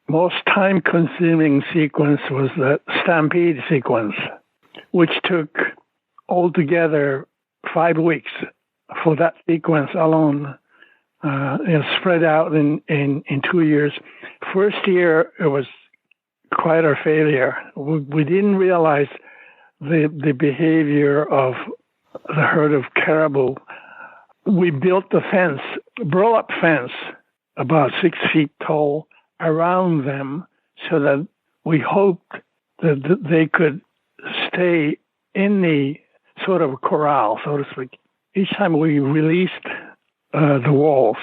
most time-consuming sequence was the Stampede sequence, which took altogether 5 weeks for that sequence alone, spread out in 2 years. First year, it was quite a failure. We didn't realize the behavior of the herd of caribou. We built the fence, burlap fence, about 6 feet tall, around them, so that we hoped that they could stay in the sort of corral, so to speak. Each time we released the walls,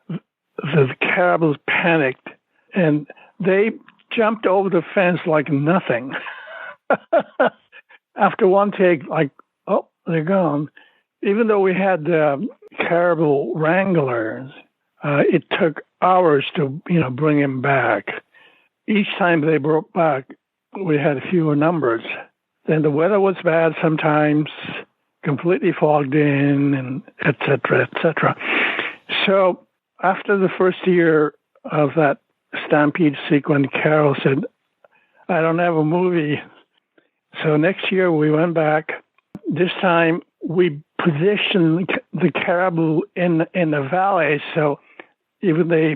the caribou panicked, and they jumped over the fence like nothing. After one take, like, oh, they're gone. Even though we had caribou wranglers, it took hours to, bring him back. Each time they brought back, we had fewer numbers. Then the weather was bad sometimes, completely fogged in, and et cetera, et cetera. So after the first year of that Stampede sequence, Carroll said, I don't have a movie. So next year we went back. This time we positioned the caribou in the valley, so even they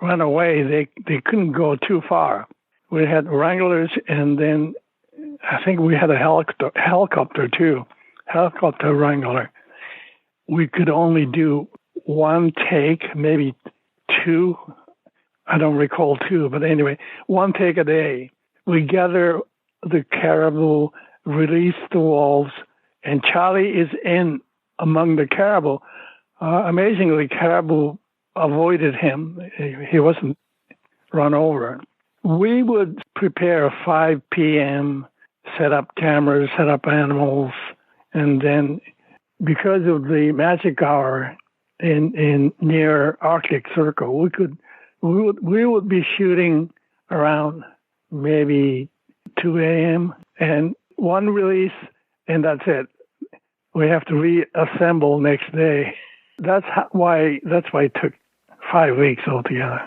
ran away, they couldn't go too far. We had wranglers, and then I think we had a helicopter too, helicopter wrangler. We could only do one take, maybe 2. I don't recall 2, but anyway, one take a day. We gather the caribou, release the wolves, and Charlie is in among the caribou. Amazingly, caribou avoided him. He wasn't run over. We would prepare 5 p.m., set up cameras, set up animals, and then because of the magic hour in near Arctic Circle, we would be shooting around maybe 2 a.m. and one release, and that's it. We have to reassemble next day. That's why it took 5 weeks altogether.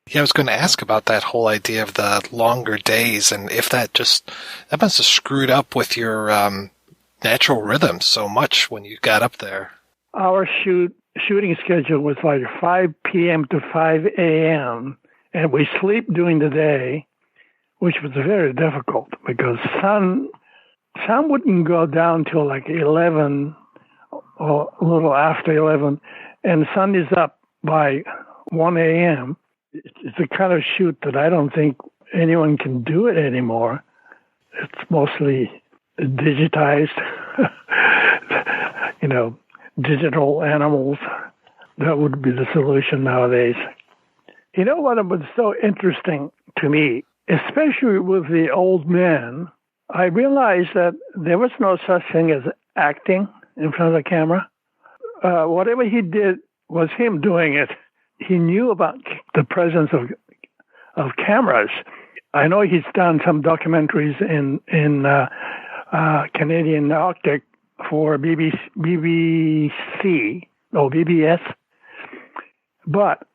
Yeah, I was going to ask about that whole idea of the longer days, and if that must have screwed up with your natural rhythm so much when you got up there. Our shooting schedule was like 5 p.m. to 5 a.m., and we sleep during the day, which was very difficult because sun wouldn't go down till like 11 or a little after 11, and sun is up by 1 a.m. It's a kind of shoot that I don't think anyone can do it anymore. It's mostly digitized, digital animals. That would be the solution nowadays. You know what was so interesting to me, especially with the old men, I realized that there was no such thing as acting in front of the camera. Whatever he did was him doing it. He knew about the presence of cameras. I know he's done some documentaries in Canadian Arctic for BBC or BBS, but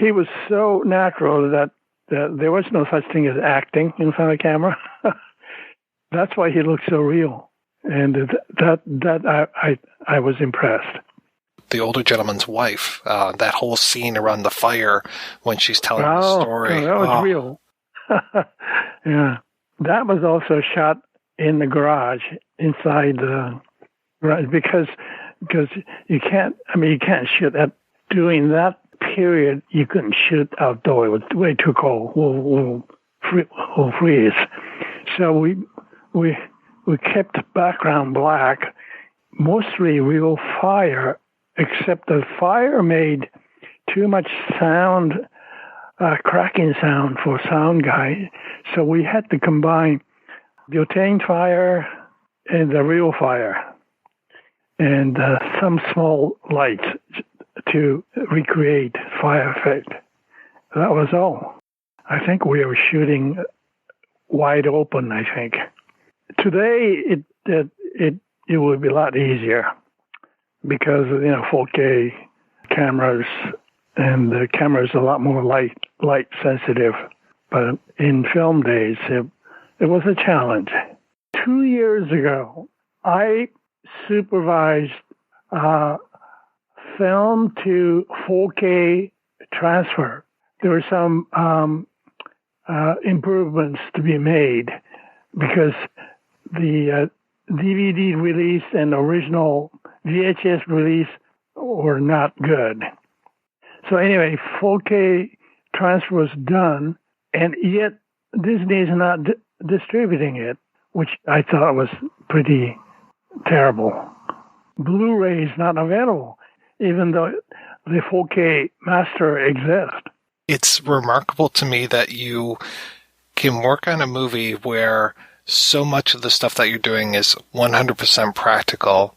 he was so natural that there was no such thing as acting in front of the camera. That's why he looked so real, and that I was impressed. The older gentleman's wife, that whole scene around the fire when she's telling the story. That was real. Yeah. That was also shot in the garage, inside the garage, because you can't shoot during that period, you couldn't shoot outdoor. It was way too cold. We'll freeze. So we kept the background black, mostly real fire, except the fire made too much sound, cracking sound for sound guy. So we had to combine butane fire and the real fire and some small lights to recreate fire effect. That was all. I think we were shooting wide open, I think. Today, it would be a lot easier because, 4K cameras, and the camera is a lot more light sensitive. But in film days, it was a challenge. 2 years ago, I supervised film to 4K transfer. There were some improvements to be made because the DVD release and original VHS release were not good. So anyway, 4K transfer was done, and yet Disney is not distributing it, which I thought was pretty terrible. Blu-ray is not available, even though the 4K master exists. It's remarkable to me that you can work on a movie where so much of the stuff that you're doing is 100% practical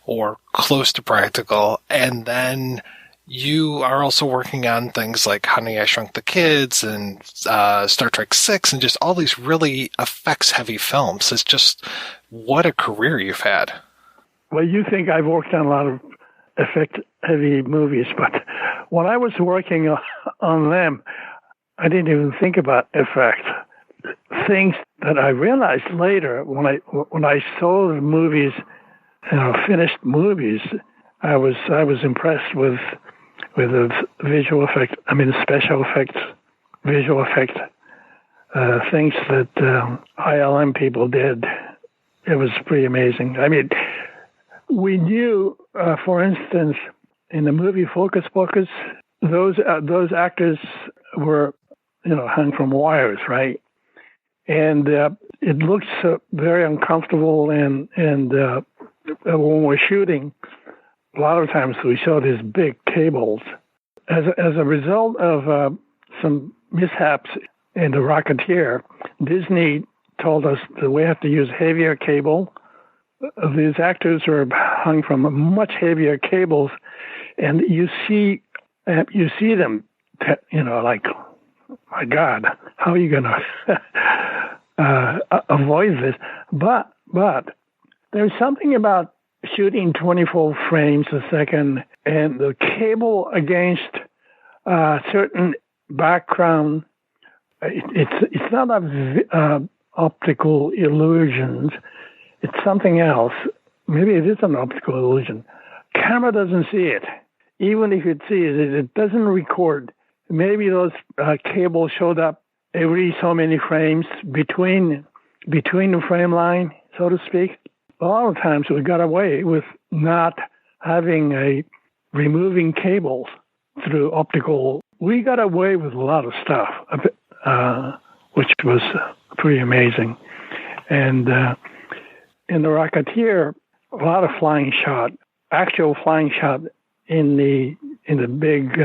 or close to practical, and then you are also working on things like Honey, I Shrunk the Kids and Star Trek VI and just all these really effects-heavy films. It's just, what a career you've had. Well, you think I've worked on a lot of effect-heavy movies, but when I was working on them, I didn't even think about effects. Things that I realized later when I saw the movies, finished movies, I was impressed with the visual effect. I mean, special effects, visual effect, things that ILM people did. It was pretty amazing. I mean, we knew, for instance, in the movie Focus Pocus, those actors were, hung from wires, right? And it looked so very uncomfortable. And when we're shooting, a lot of times we saw these big cables. As a result of some mishaps in The Rocketeer, Disney told us that we have to use heavier cable these actors are hung from much heavier cables, and you see them, like, my God, how are you going to avoid this? But there's something about shooting 24 frames a second and the cable against certain background. It's not optical illusions. It's something else. Maybe it is an optical illusion. Camera doesn't see it. Even if it sees it, it doesn't record. Maybe those cables showed up every so many frames between the frame line, so to speak. A lot of times we got away with not having removing cables through optical. We got away with a lot of stuff, which was pretty amazing. And in The Rocketeer, a lot of flying shot, actual flying shot in the big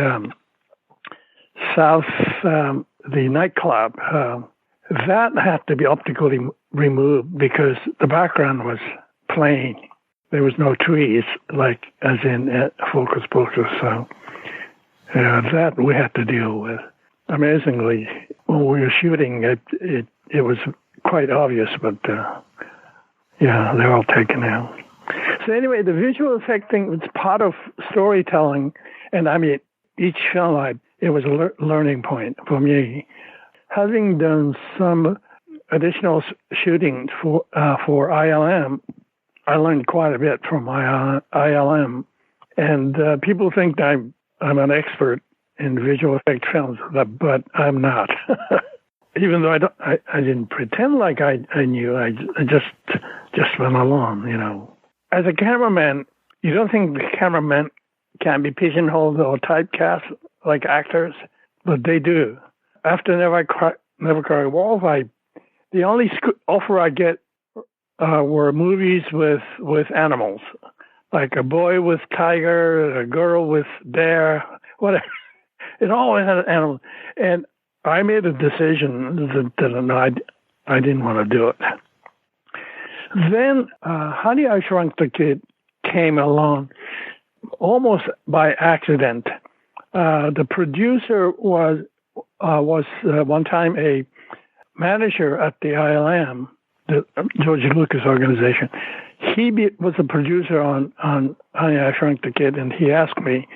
South, the nightclub. That had to be optically removed because the background was plain. There was no trees, like as in Focus Pocus. So that we had to deal with. Amazingly, when we were shooting, it was quite obvious, but they're all taken out. So anyway, the visual effect thing was part of storytelling, and I mean, each film, it was a learning point for me. Having done some additional shooting for ILM, I learned quite a bit from ILM, and people think I'm an expert in visual effect films, but I'm not. Even though I didn't pretend like I knew, I just went along, As a cameraman, you don't think the cameraman can be pigeonholed or typecast like actors, but they do. After Never Cry Wolf, the only offer I get were movies with animals, like a boy with tiger, a girl with bear, whatever. It always had animals, and I made a decision that I didn't want to do it. Then Honey, I Shrunk the Kid came along almost by accident. The producer was one time a manager at the ILM, the George Lucas organization. He was a producer on Honey, I Shrunk the Kid, and he asked me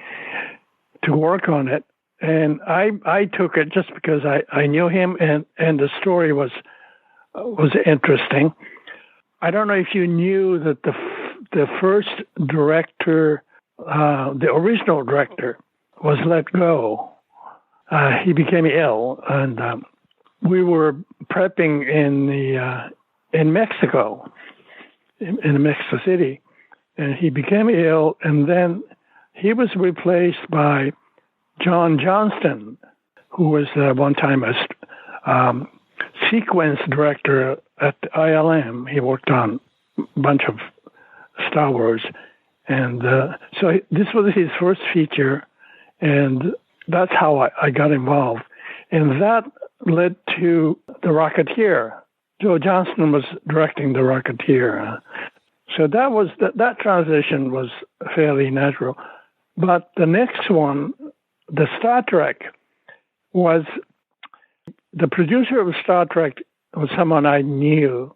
to work on it. And I took it just because I knew him and the story was interesting. I don't know if you knew that the first director, the original director, was let go. He became ill, and we were prepping in Mexico, in Mexico City, and he became ill, and then he was replaced by John Johnston, who was one time a sequence director at ILM. He worked on a bunch of Star Wars. And so this was his first feature, and that's how I got involved. And that led to The Rocketeer. Joe Johnston was directing The Rocketeer. So that transition was fairly natural. But the next one, the Star Trek, was the producer of Star Trek was someone I knew.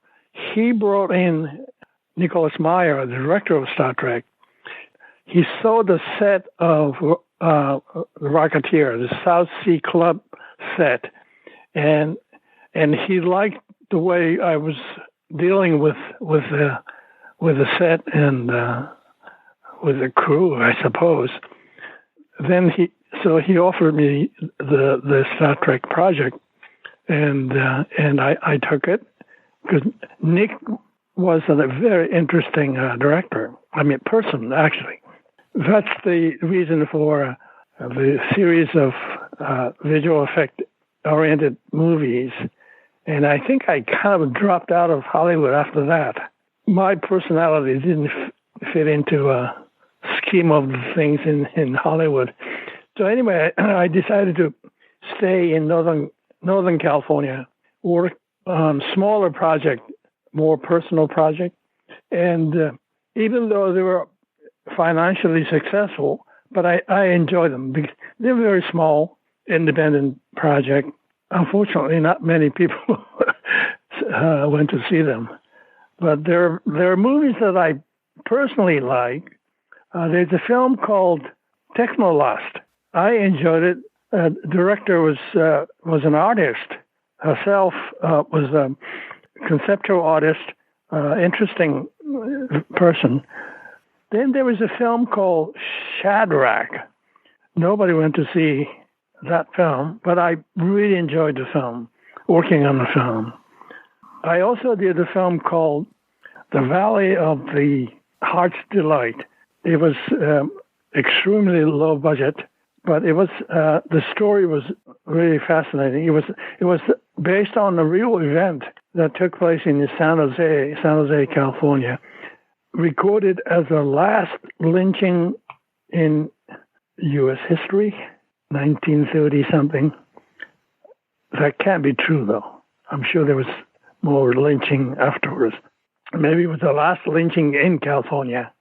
He brought in Nicholas Meyer, the director of Star Trek. He saw the set of The Rocketeer, the South Sea Club set, and he liked the way I was dealing with the set and with the crew, I suppose. Then he offered me the Star Trek project, and I took it because Nick was a very interesting director. I mean, person, actually. That's the reason for the series of visual effect-oriented movies. And I think I kind of dropped out of Hollywood after that. My personality didn't fit into a scheme of things in Hollywood. So anyway, I decided to stay in Northern California, work on smaller project, more personal project. And even though they were financially successful, but I enjoyed them because they were very small, independent project. Unfortunately, not many people went to see them. But there are movies that I personally like. There's a film called Technolust. I enjoyed it. The director was an artist herself, was a conceptual artist, interesting person. Then there was a film called Shadrach. Nobody went to see that film, but I really enjoyed the film, working on the film. I also did a film called The Valley of the Heart's Delight. It was extremely low budget, but it was the story was really fascinating. It was based on a real event that took place in San Jose, California, recorded as the last lynching in U.S. history, 1930-something. That can't be true, though. I'm sure there was more lynching afterwards. Maybe it was the last lynching in California,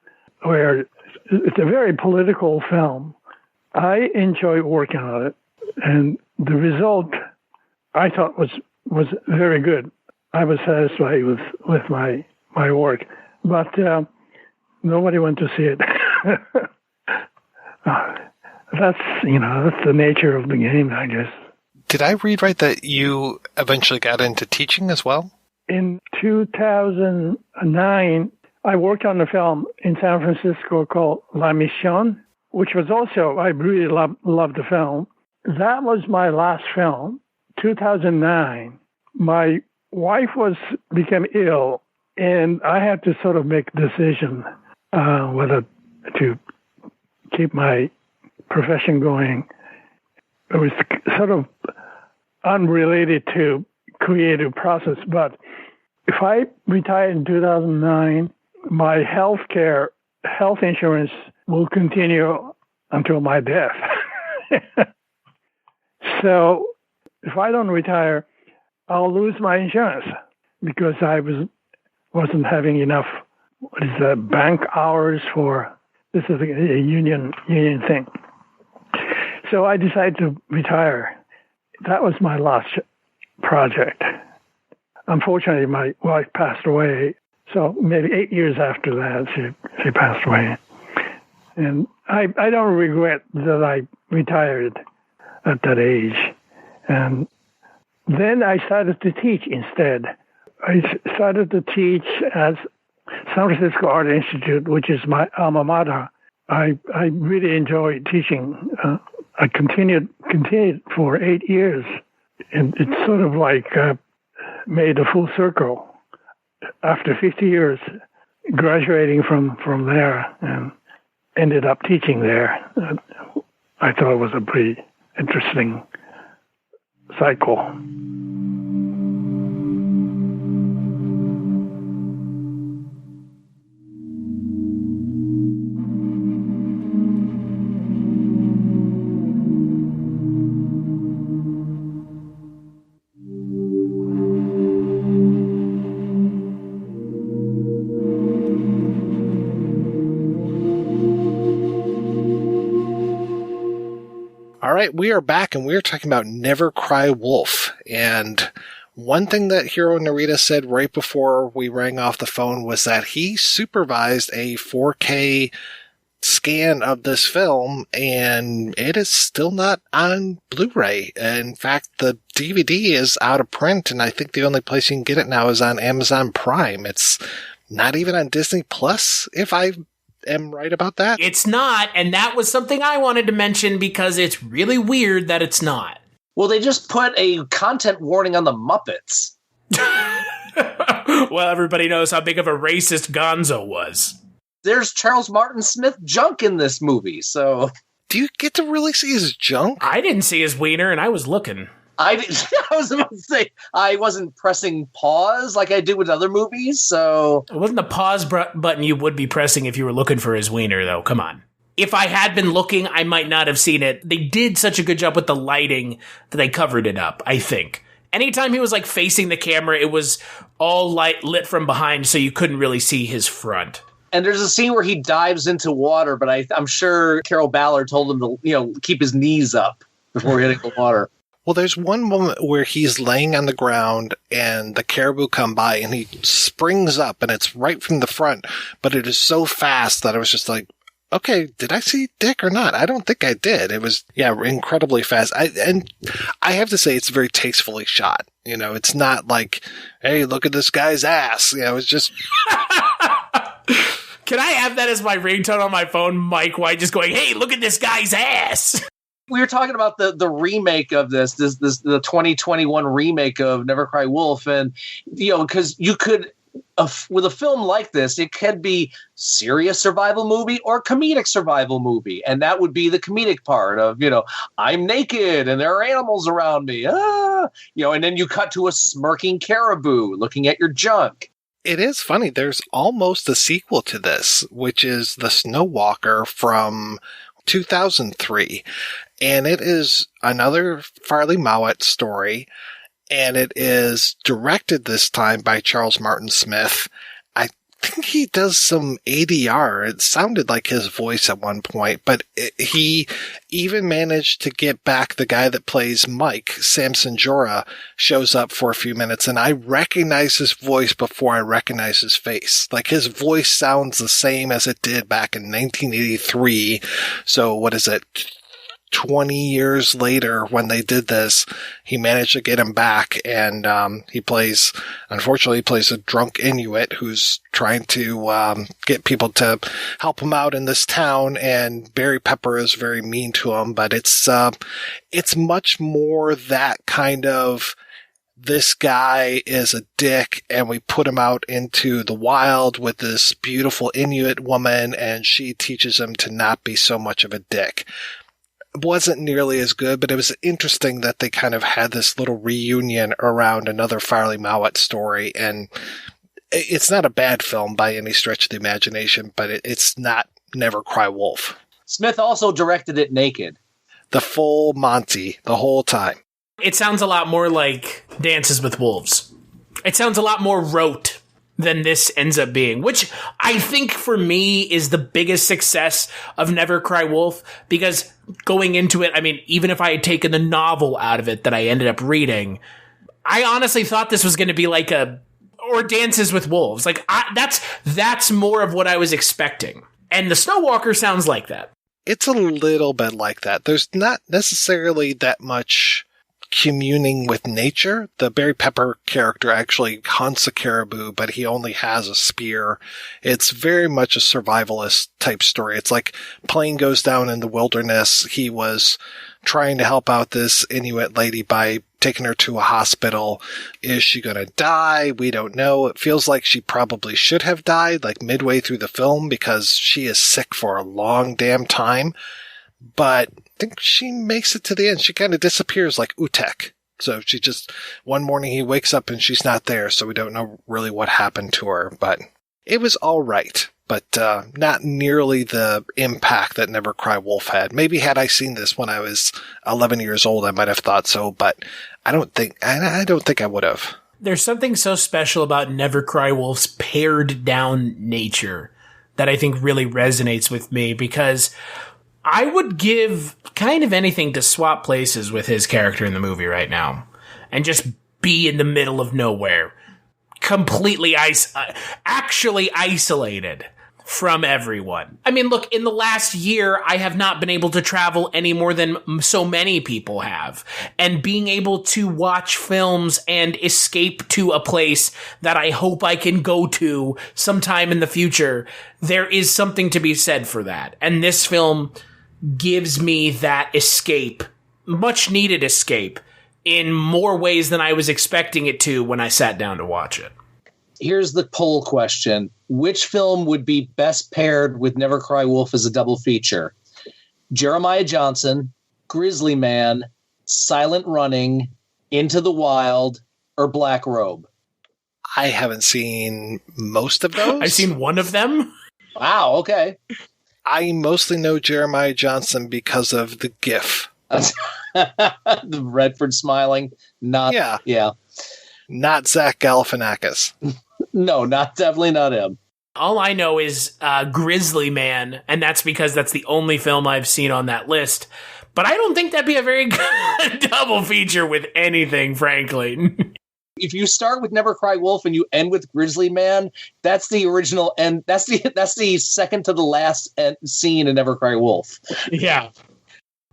where it's a very political film. I enjoyed working on it, and the result I thought was very good. I was satisfied with my work, but nobody went to see it. That's the nature of the game, I guess. Did I read right that you eventually got into teaching as well? In 2009, I worked on a film in San Francisco called La Mission, which was also, I really loved the film. That was my last film, 2009. My wife became ill, and I had to sort of make a decision whether to keep my profession going. It was sort of unrelated to creative process, but if I retired in 2009, my health insurance will continue until my death. So if I don't retire, I'll lose my insurance because I wasn't having enough bank hours for this is a union thing. So I decided to retire. That was my last project. Unfortunately, my wife passed away. So maybe 8 years after that, she passed away. And I don't regret that I retired at that age. And then I started to teach instead. I started to teach at San Francisco Art Institute, which is my alma mater. I really enjoyed teaching. I continued for 8 years. And it's sort of like made a full circle. After 50 years, graduating from there and ended up teaching there. I thought it was a pretty interesting cycle. All right, we are back, and we are talking about Never Cry Wolf. And one thing that Hiro Narita said right before we rang off the phone was that he supervised a 4K scan of this film, and it is still not on Blu-ray. In fact, the DVD is out of print, and I think the only place you can get it now is on Amazon Prime. It's not even on Disney Plus, if I am right about that. It's not, and that was something I wanted to mention because it's really weird that it's not. Well, they just put a content warning on the Muppets. Well, everybody knows how big of a racist Gonzo was. There's Charles Martin Smith junk in this movie, so... Do you get to really see his junk? I didn't see his wiener, and I was looking. I was about to say, I wasn't pressing pause like I do with other movies, so... It wasn't the pause button you would be pressing if you were looking for his wiener, though. Come on. If I had been looking, I might not have seen it. They did such a good job with the lighting that they covered it up, I think. anytime he was like facing the camera, it was all lit from behind, so you couldn't really see his front. And there's a scene where he dives into water, but I'm sure Carroll Ballard told him to, keep his knees up before hitting the water. Well, there's one moment where he's laying on the ground and the caribou come by and he springs up and it's right from the front, but it is so fast that I was just like, okay, did I see Dick or not? I don't think I did. It was, incredibly fast. And I have to say it's very tastefully shot. It's not like, hey, look at this guy's ass. It's just... Can I have that as my ringtone on my phone, Mike White, just going, hey, look at this guy's ass? We were talking about the remake of this the 2021 remake of Never Cry Wolf, and because you could with a film like this, it could be serious survival movie or comedic survival movie, and that would be the comedic part of I'm naked and there are animals around me, and then you cut to a smirking caribou looking at your junk. It is funny. There's almost a sequel to this, which is The Snow Walker from 2003. And it is another Farley Mowat story. And it is directed this time by Charles Martin Smith. I think he does some ADR. It sounded like his voice at one point, but he even managed to get back the guy that plays Mike. Samson Jora shows up for a few minutes, and I recognize his voice before I recognize his face. Like, his voice sounds the same as it did back in 1983. So what is it? 20 years later, when they did this, he managed to get him back, and unfortunately, he plays a drunk Inuit who's trying to get people to help him out in this town, and Barry Pepper is very mean to him, but it's much more that kind of, this guy is a dick, and we put him out into the wild with this beautiful Inuit woman, and she teaches him to not be so much of a dick. Wasn't nearly as good, but it was interesting that they kind of had this little reunion around another Farley Mowat story, and it's not a bad film by any stretch of the imagination, but it's not Never Cry Wolf. Smith also directed it naked. The full Monty, the whole time. It sounds a lot more like Dances with Wolves. It sounds a lot more rote than this ends up being, which I think for me is the biggest success of Never Cry Wolf, because going into it, I mean, even if I had taken the novel out of it that I ended up reading, I honestly thought this was going to be like or Dances with Wolves. Like, that's more of what I was expecting. And The Snow Walker sounds like that. It's a little bit like that. There's not necessarily that much communing with nature. The Barry Pepper character actually hunts a caribou, but he only has a spear. It's very much a survivalist type story. It's like plane goes down in the wilderness. He was trying to help out this Inuit lady by taking her to a hospital. Is she going to die? We don't know. It feels like she probably should have died like midway through the film, because she is sick for a long damn time. But I think she makes it to the end. She kind of disappears like Utek. So she just, one morning he wakes up and she's not there, so we don't know really what happened to her. But it was all right, but not nearly the impact that Never Cry Wolf had. Maybe had I seen this when I was 11 years old, I might have thought so, but I don't think I would have. There's something so special about Never Cry Wolf's pared down nature that I think really resonates with me, because I would give kind of anything to swap places with his character in the movie right now and just be in the middle of nowhere, completely actually isolated from everyone. I mean, look, in the last year, I have not been able to travel any more than so many people have. And being able to watch films and escape to a place that I hope I can go to sometime in the future, there is something to be said for that. And this film gives me that escape, much needed escape, in more ways than I was expecting it to when I sat down to watch it. Here's the poll question. Which film would be best paired with Never Cry Wolf as a double feature? Jeremiah Johnson, Grizzly Man, Silent Running, Into the Wild, or Black Robe? I haven't seen most of those. I've seen one of them. Wow, okay. I mostly know Jeremiah Johnson because of the GIF. The Redford smiling. Not Not Zach Galifianakis. No, definitely not him. All I know is Grizzly Man, and that's because that's the only film I've seen on that list. But I don't think that'd be a very good double feature with anything, frankly. If you start with Never Cry Wolf and you end with Grizzly Man, that's the original, and that's the second to the last scene in Never Cry Wolf. Yeah,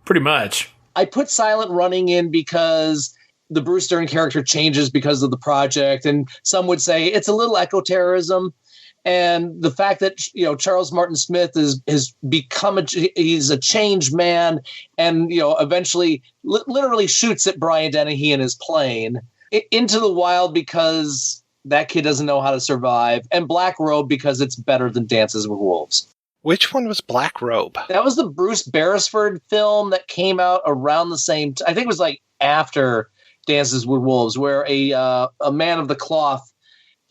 pretty much. I put Silent Running in because the Bruce Dern character changes because of the project, and some would say it's a little eco-terrorism. And the fact that Charles Martin Smith has become he's a changed man, and eventually literally shoots at Brian Dennehy in his plane into the wild because that kid doesn't know how to survive, and Black Robe because it's better than Dances with Wolves. Which one was Black Robe? That was the Bruce Beresford film that came out around the same I think it was like after Dances with Wolves, where a man of the cloth.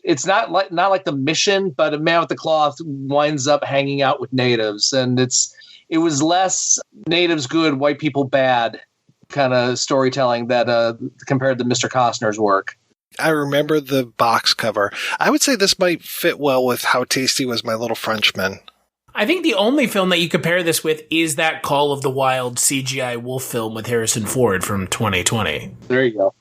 It's not like The Mission, but a man with the cloth winds up hanging out with natives, and it was less natives good, white people bad kind of storytelling that compared to Mr. Costner's work. I remember the box cover. I would say this might fit well with How Tasty Was My Little Frenchman. I think the only film that you compare this with is that Call of the Wild CGI wolf film with Harrison Ford from 2020. There you go.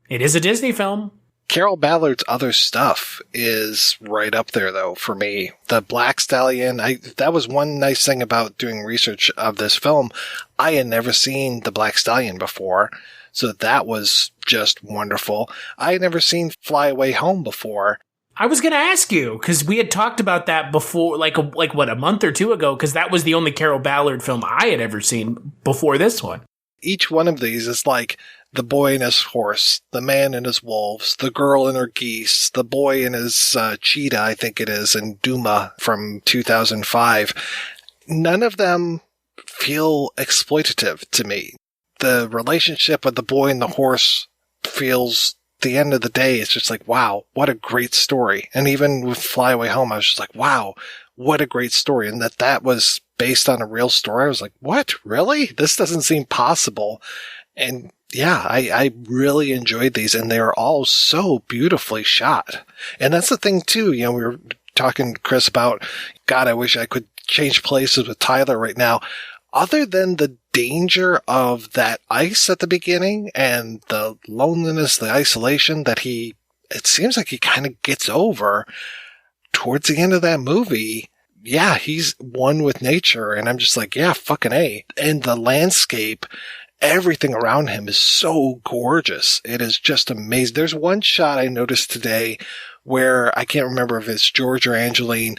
It is a Disney film. Carroll Ballard's other stuff is right up there, though, for me. The Black Stallion, that was one nice thing about doing research of this film. I had never seen The Black Stallion before, so that was just wonderful. I had never seen Fly Away Home before. I was going to ask you, because we had talked about that before, a month or two ago, because that was the only Carroll Ballard film I had ever seen before this one. Each one of these is like the boy and his horse, the man and his wolves, the girl and her geese, the boy and his cheetah, I think it is, and Duma from 2005. None of them feel exploitative to me. The relationship with the boy and the horse feels, at the end of the day, it's just like, wow, what a great story. And even with Fly Away Home, I was just like, wow, what a great story. And that was based on a real story. I was like, what? Really? This doesn't seem possible. And yeah, I really enjoyed these, and they are all so beautifully shot. And that's the thing, too. We were talking, Chris, about, God, I wish I could change places with Tyler right now. Other than the danger of that ice at the beginning and the loneliness, the isolation that it seems like he kind of gets over towards the end of that movie. Yeah, he's one with nature, and I'm just like, yeah, fucking A. And the landscape, everything around him is so gorgeous. It is just amazing. There's one shot I noticed today where I can't remember if it's George or Angeline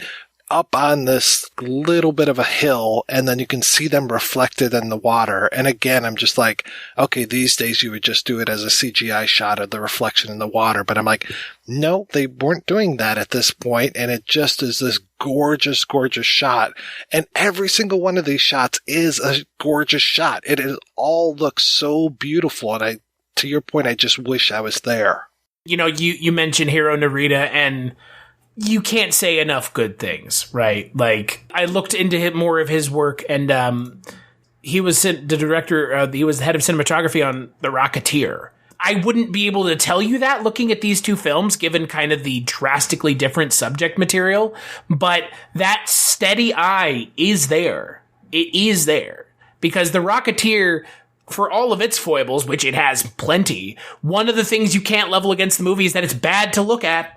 up on this little bit of a hill, and then you can see them reflected in the water. And again, I'm just like, okay, these days you would just do it as a CGI shot of the reflection in the water. But I'm like, no, they weren't doing that at this point, and it just is this gorgeous, gorgeous shot. And every single one of these shots is a gorgeous shot. It all looks so beautiful, and to your point, I just wish I was there. You mentioned Hiro Narita, and you can't say enough good things, right? Like, I looked into more of his work, and he was the director, he was the head of cinematography on The Rocketeer. I wouldn't be able to tell you that looking at these two films, given kind of the drastically different subject material, but that steady eye is there. It is there. Because The Rocketeer, for all of its foibles, which it has plenty, one of the things you can't level against the movie is that it's bad to look at,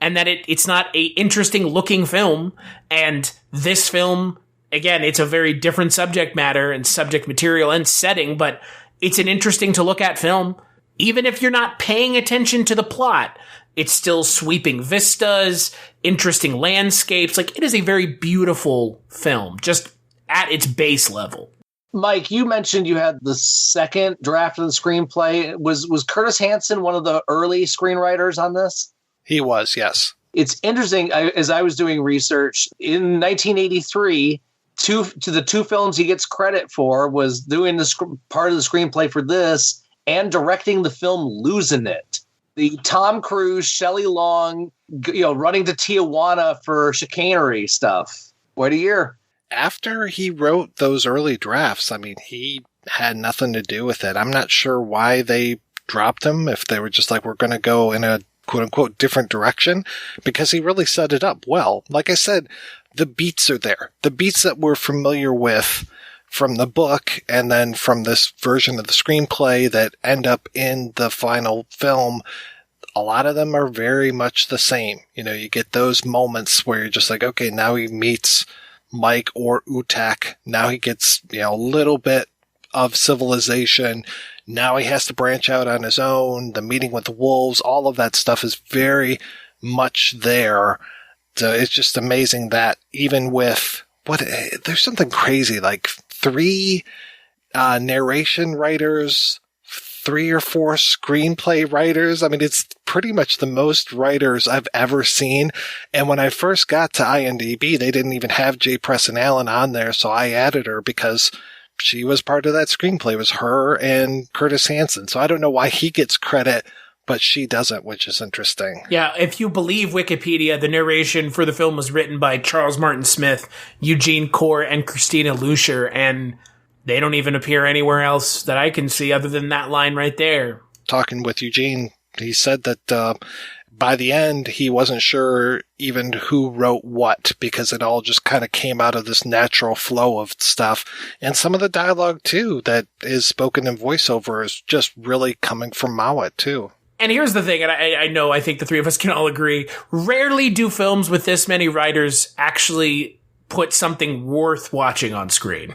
and that it's not a interesting looking film. And this film, again, it's a very different subject matter and subject material and setting, but it's an interesting to look at film. Even if you're not paying attention to the plot, it's still sweeping vistas, interesting landscapes. Like, it is a very beautiful film, just at its base level. Mike, you mentioned you had the second draft of the screenplay. Was Curtis Hanson one of the early screenwriters on this? He was, yes. It's interesting, as I was doing research, in 1983, the two films he gets credit for was doing the part of the screenplay for this and directing the film Losing It. The Tom Cruise, Shelley Long, running to Tijuana for chicanery stuff. What a year. After he wrote those early drafts, I mean, he had nothing to do with it. I'm not sure why they dropped him, if they were just like, we're going to go in a quote-unquote different direction, because he really set it up well. Like I said, the beats are there. The beats that we're familiar with from the book and then from this version of the screenplay that end up in the final film, a lot of them are very much the same. You know, you get those moments where you're just like, okay, now he meets Mike or Utak. Now he gets, you know, a little bit of civilization. Now he has to branch out on his own. The meeting with the wolves, all of that stuff is very much there. So it's just amazing that even with there's something crazy, like 3 narration writers, 3 or 4 screenplay writers. I mean, it's pretty much the most writers I've ever seen. And when I first got to IMDb, they didn't even have J. Preston Allen on there. So I added her because she was part of that screenplay. It was her and Curtis Hanson. So I don't know why he gets credit, but she doesn't, which is interesting. Yeah, if you believe Wikipedia, the narration for the film was written by Charles Martin Smith, Eugene Core, and Christina Lucier, and they don't even appear anywhere else that I can see other than that line right there. Talking with Eugene, he said that by the end, he wasn't sure even who wrote what, because it all just kind of came out of this natural flow of stuff. And some of the dialogue, too, that is spoken in voiceover is just really coming from Mowat, too. And here's the thing, and I think the three of us can all agree, rarely do films with this many writers actually put something worth watching on screen.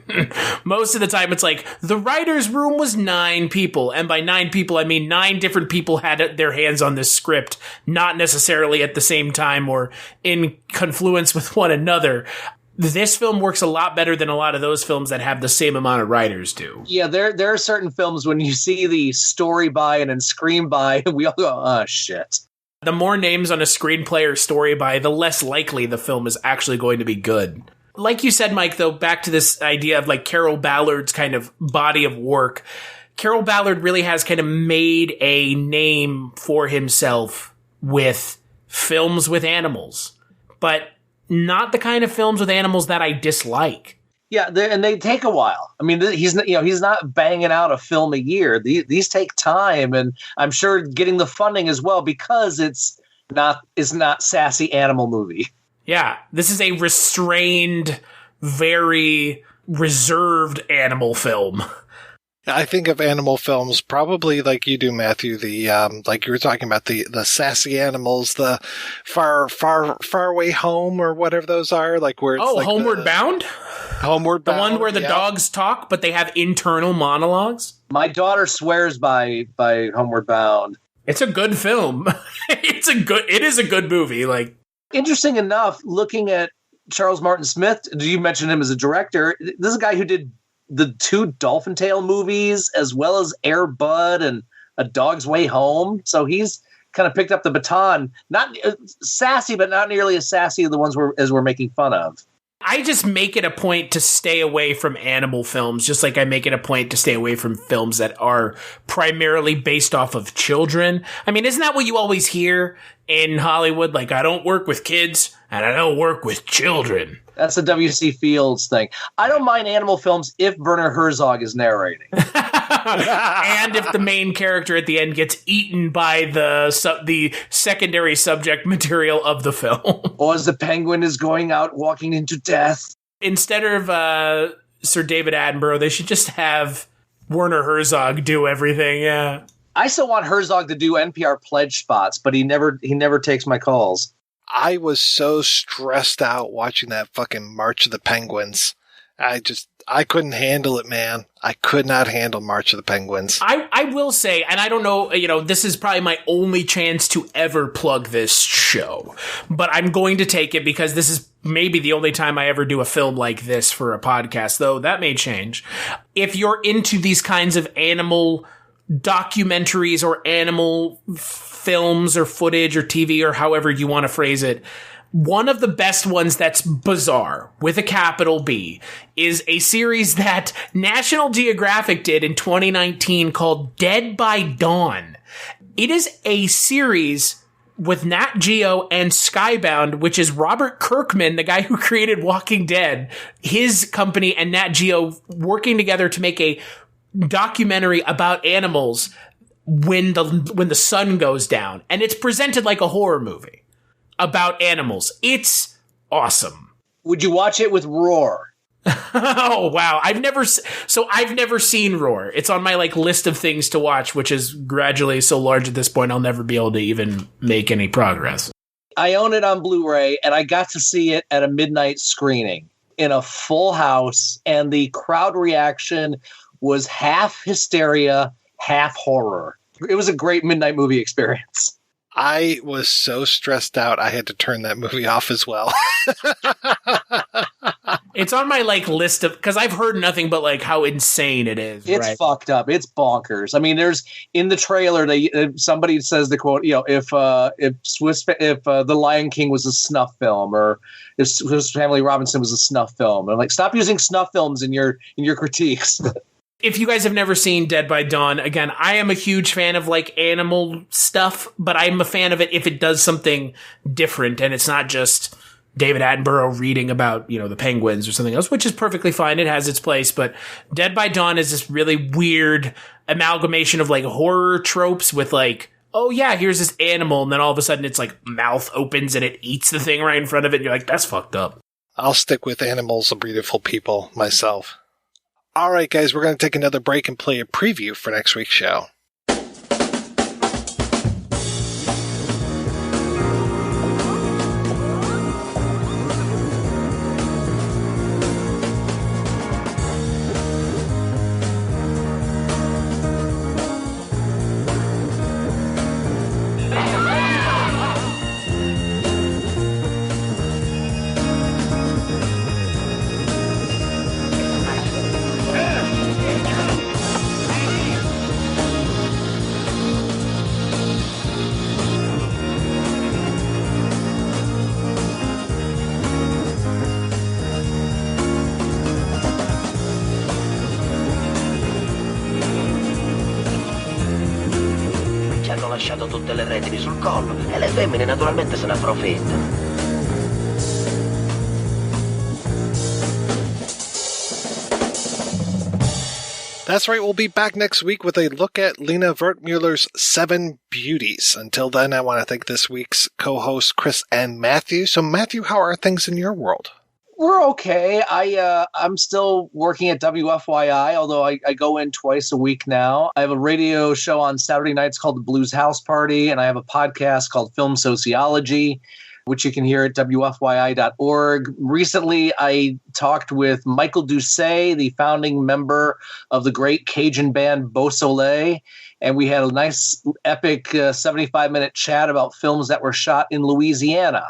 Most of the time it's like, the writer's room was 9 people, and by 9 people I mean 9 different people had their hands on this script, not necessarily at the same time or in confluence with one another. This film works a lot better than a lot of those films that have the same amount of writers do. Yeah, there are certain films when you see the story by and then screen by, we all go, oh, shit. The more names on a screenplay or story by, the less likely the film is actually going to be good. Like you said, Mike, though, back to this idea of like Carroll Ballard's kind of body of work. Carroll Ballard really has kind of made a name for himself with films with animals, but not the kind of films with animals that I dislike. Yeah, and they take a while. I mean, he's not banging out a film a year. These take time, and I'm sure getting the funding as well, because it's not sassy animal movie. Yeah, this is a restrained, very reserved animal film. I think of animal films probably like you do, Matthew. The like you were talking about the sassy animals, the far away home or whatever those are. Like where it's like Homeward Bound. Homeward Bound, the one where the dogs talk, but they have internal monologues. My daughter swears by Homeward Bound. It's a good film. It is a good movie. Like, interesting enough, looking at Charles Martin Smith. Did you mention him as a director? This is a guy who did the 2 Dolphin Tale movies, as well as Air Bud and A Dog's Way Home. So he's kind of picked up the baton. Not sassy, but not nearly as sassy as the ones we're making fun of. I just make it a point to stay away from animal films, just like I make it a point to stay away from films that are primarily based off of children. I mean, isn't that what you always hear in Hollywood? Like, I don't work with kids and I don't work with children. That's the W.C. Fields thing. I don't mind animal films if Werner Herzog is narrating. And if the main character at the end gets eaten by the secondary subject material of the film. Or as the penguin is going out walking into death. Instead of Sir David Attenborough, they should just have Werner Herzog do everything, yeah. I still want Herzog to do NPR pledge spots, but he never takes my calls. I was so stressed out watching that fucking March of the Penguins. I couldn't handle it, man. I could not handle March of the Penguins. I will say, and I don't know, this is probably my only chance to ever plug this show, but I'm going to take it because this is maybe the only time I ever do a film like this for a podcast, though that may change. If you're into these kinds of animal documentaries or animal films or footage or TV or however you want to phrase it, one of the best ones that's bizarre, with a capital B, is a series that National Geographic did in 2019 called Dead by Dawn. It is a series with Nat Geo and Skybound, which is Robert Kirkman, the guy who created Walking Dead, his company and Nat Geo working together to make a documentary about animals when the sun goes down, and it's presented like a horror movie about animals. It's awesome. Would you watch it with Roar? Oh wow, I've never seen Roar. It's on my list of things to watch, which is gradually so large at this point I'll never be able to even make any progress. I own it on Blu-ray, and I got to see it at a midnight screening in a full house, and the crowd reaction was half hysteria, half horror. It was a great midnight movie experience. I was so stressed out, I had to turn that movie off as well. It's on my list of, because I've heard nothing but how insane it is. It's right? Fucked up. It's bonkers. I mean, there's in the trailer, somebody says the quote, if The Lion King was a snuff film, or if Swiss Family Robinson was a snuff film, and stop using snuff films in your critiques. If you guys have never seen Dead by Dawn, again, I am a huge fan of animal stuff, but I'm a fan of it if it does something different and it's not just David Attenborough reading about, the penguins or something else, which is perfectly fine. It has its place. But Dead by Dawn is this really weird amalgamation of horror tropes with oh yeah, here's this animal. And then all of a sudden it's mouth opens and it eats the thing right in front of it. And you're like, that's fucked up. I'll stick with Animals Are Beautiful People myself. All right, guys, we're going to take another break and play a preview for next week's show. Lasciato tutte le redini sul collo e le femmine naturalmente se ne approfittano. That's right, we'll be back next week with a look at Lena Wertmüller's 7 Beauties. Until then, I want to thank this week's co-hosts, Chris and Matthew. So, Matthew, how are things in your world? We're okay. I'm still working at WFYI, although I go in twice a week now. I have a radio show on Saturday nights called The Blues House Party, and I have a podcast called Film Sociology, which you can hear at WFYI.org. Recently, I talked with Michael Doucet, the founding member of the great Cajun band Beausoleil, and we had a nice, epic 75-minute chat about films that were shot in Louisiana.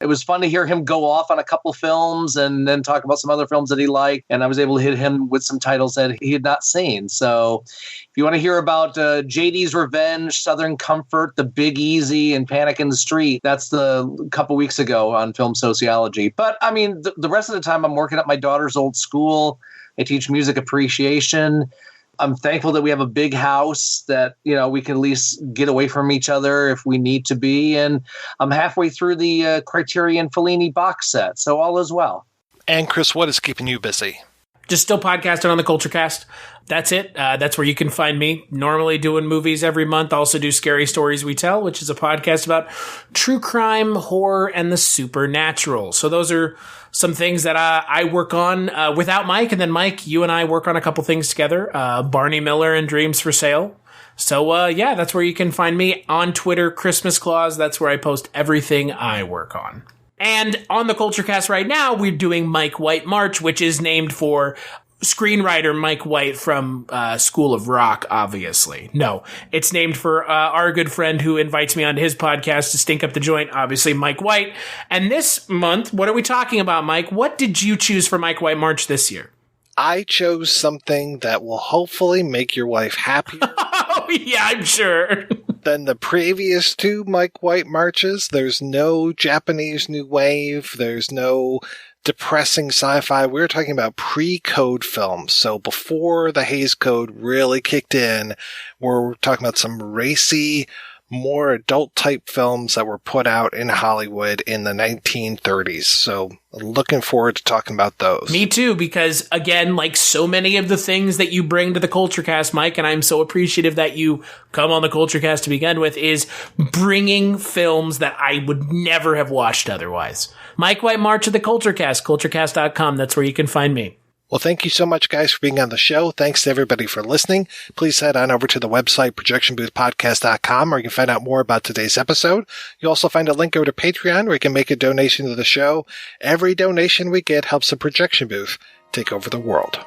It was fun to hear him go off on a couple films and then talk about some other films that he liked. And I was able to hit him with some titles that he had not seen. So if you want to hear about JD's Revenge, Southern Comfort, The Big Easy, and Panic in the Street, that's a couple weeks ago on Film Sociology. But I mean, the rest of the time I'm working at my daughter's old school. I teach music appreciation. I'm thankful that we have a big house that, we can at least get away from each other if we need to be. And I'm halfway through the Criterion Fellini box set. So all is well. And Chris, what is keeping you busy? Just still podcasting on the Culture Cast. That's it. That's where you can find me. Normally doing movies every month. Also do Scary Stories We Tell, which is a podcast about true crime, horror, and the supernatural. So those are some things that I work on without Mike. And then Mike, you and I work on a couple things together. Barney Miller and Dreams for Sale. So yeah, that's where you can find me on Twitter. Christmas Claus. That's where I post everything I work on. And on the Culture Cast right now, we're doing Mike White March, which is named for screenwriter Mike White from School of Rock, obviously. No, it's named for our good friend who invites me onto his podcast to stink up the joint, obviously, Mike White. And this month, what are we talking about, Mike? What did you choose for Mike White March this year? I chose something that will hopefully make your wife happier. Oh, yeah, I'm sure. Than the previous 2 Mike White marches. There's no Japanese New Wave. There's no depressing sci-fi. We're talking about pre-code films. So before the Hays Code really kicked in, we're talking about some racy more adult type films that were put out in Hollywood in the 1930s. So I'm looking forward to talking about those. Me too, because again, like so many of the things that you bring to the Culture Cast, Mike, and I'm so appreciative that you come on the Culture Cast to begin with, is bringing films that I would never have watched otherwise. Mike White, March of the Culture Cast, culturecast.com. That's where you can find me. Well, thank you so much, guys, for being on the show. Thanks to everybody for listening. Please head on over to the website, projectionboothpodcast.com, where you can find out more about today's episode. You'll also find a link over to Patreon, where you can make a donation to the show. Every donation we get helps the Projection Booth take over the world.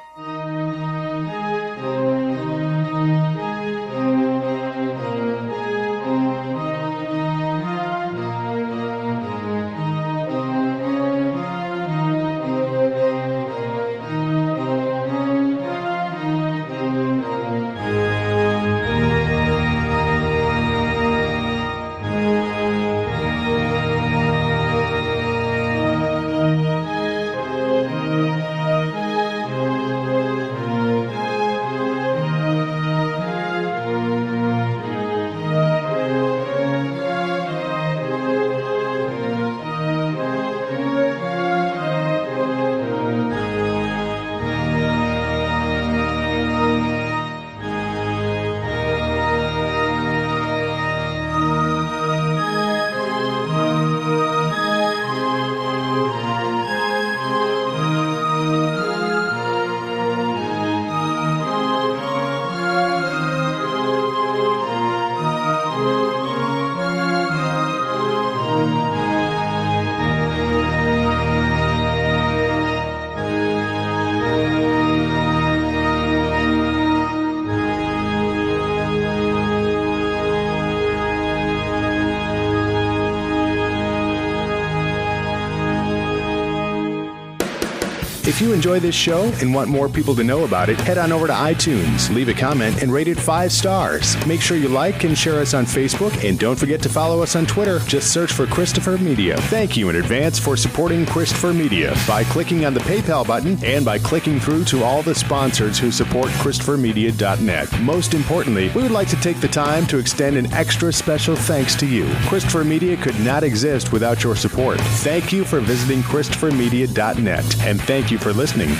If you enjoy this show and want more people to know about it, head on over to iTunes, leave a comment, and rate it 5 stars. Make sure you like and share us on Facebook, and don't forget to follow us on Twitter. Just search for Christopher Media. Thank you in advance for supporting Christopher Media by clicking on the PayPal button and by clicking through to all the sponsors who support ChristopherMedia.net. Most importantly, we would like to take the time to extend an extra special thanks to you. Christopher Media could not exist without your support. Thank you for visiting ChristopherMedia.net, and thank you for listening.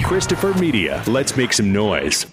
Christopher Media. Let's make some noise.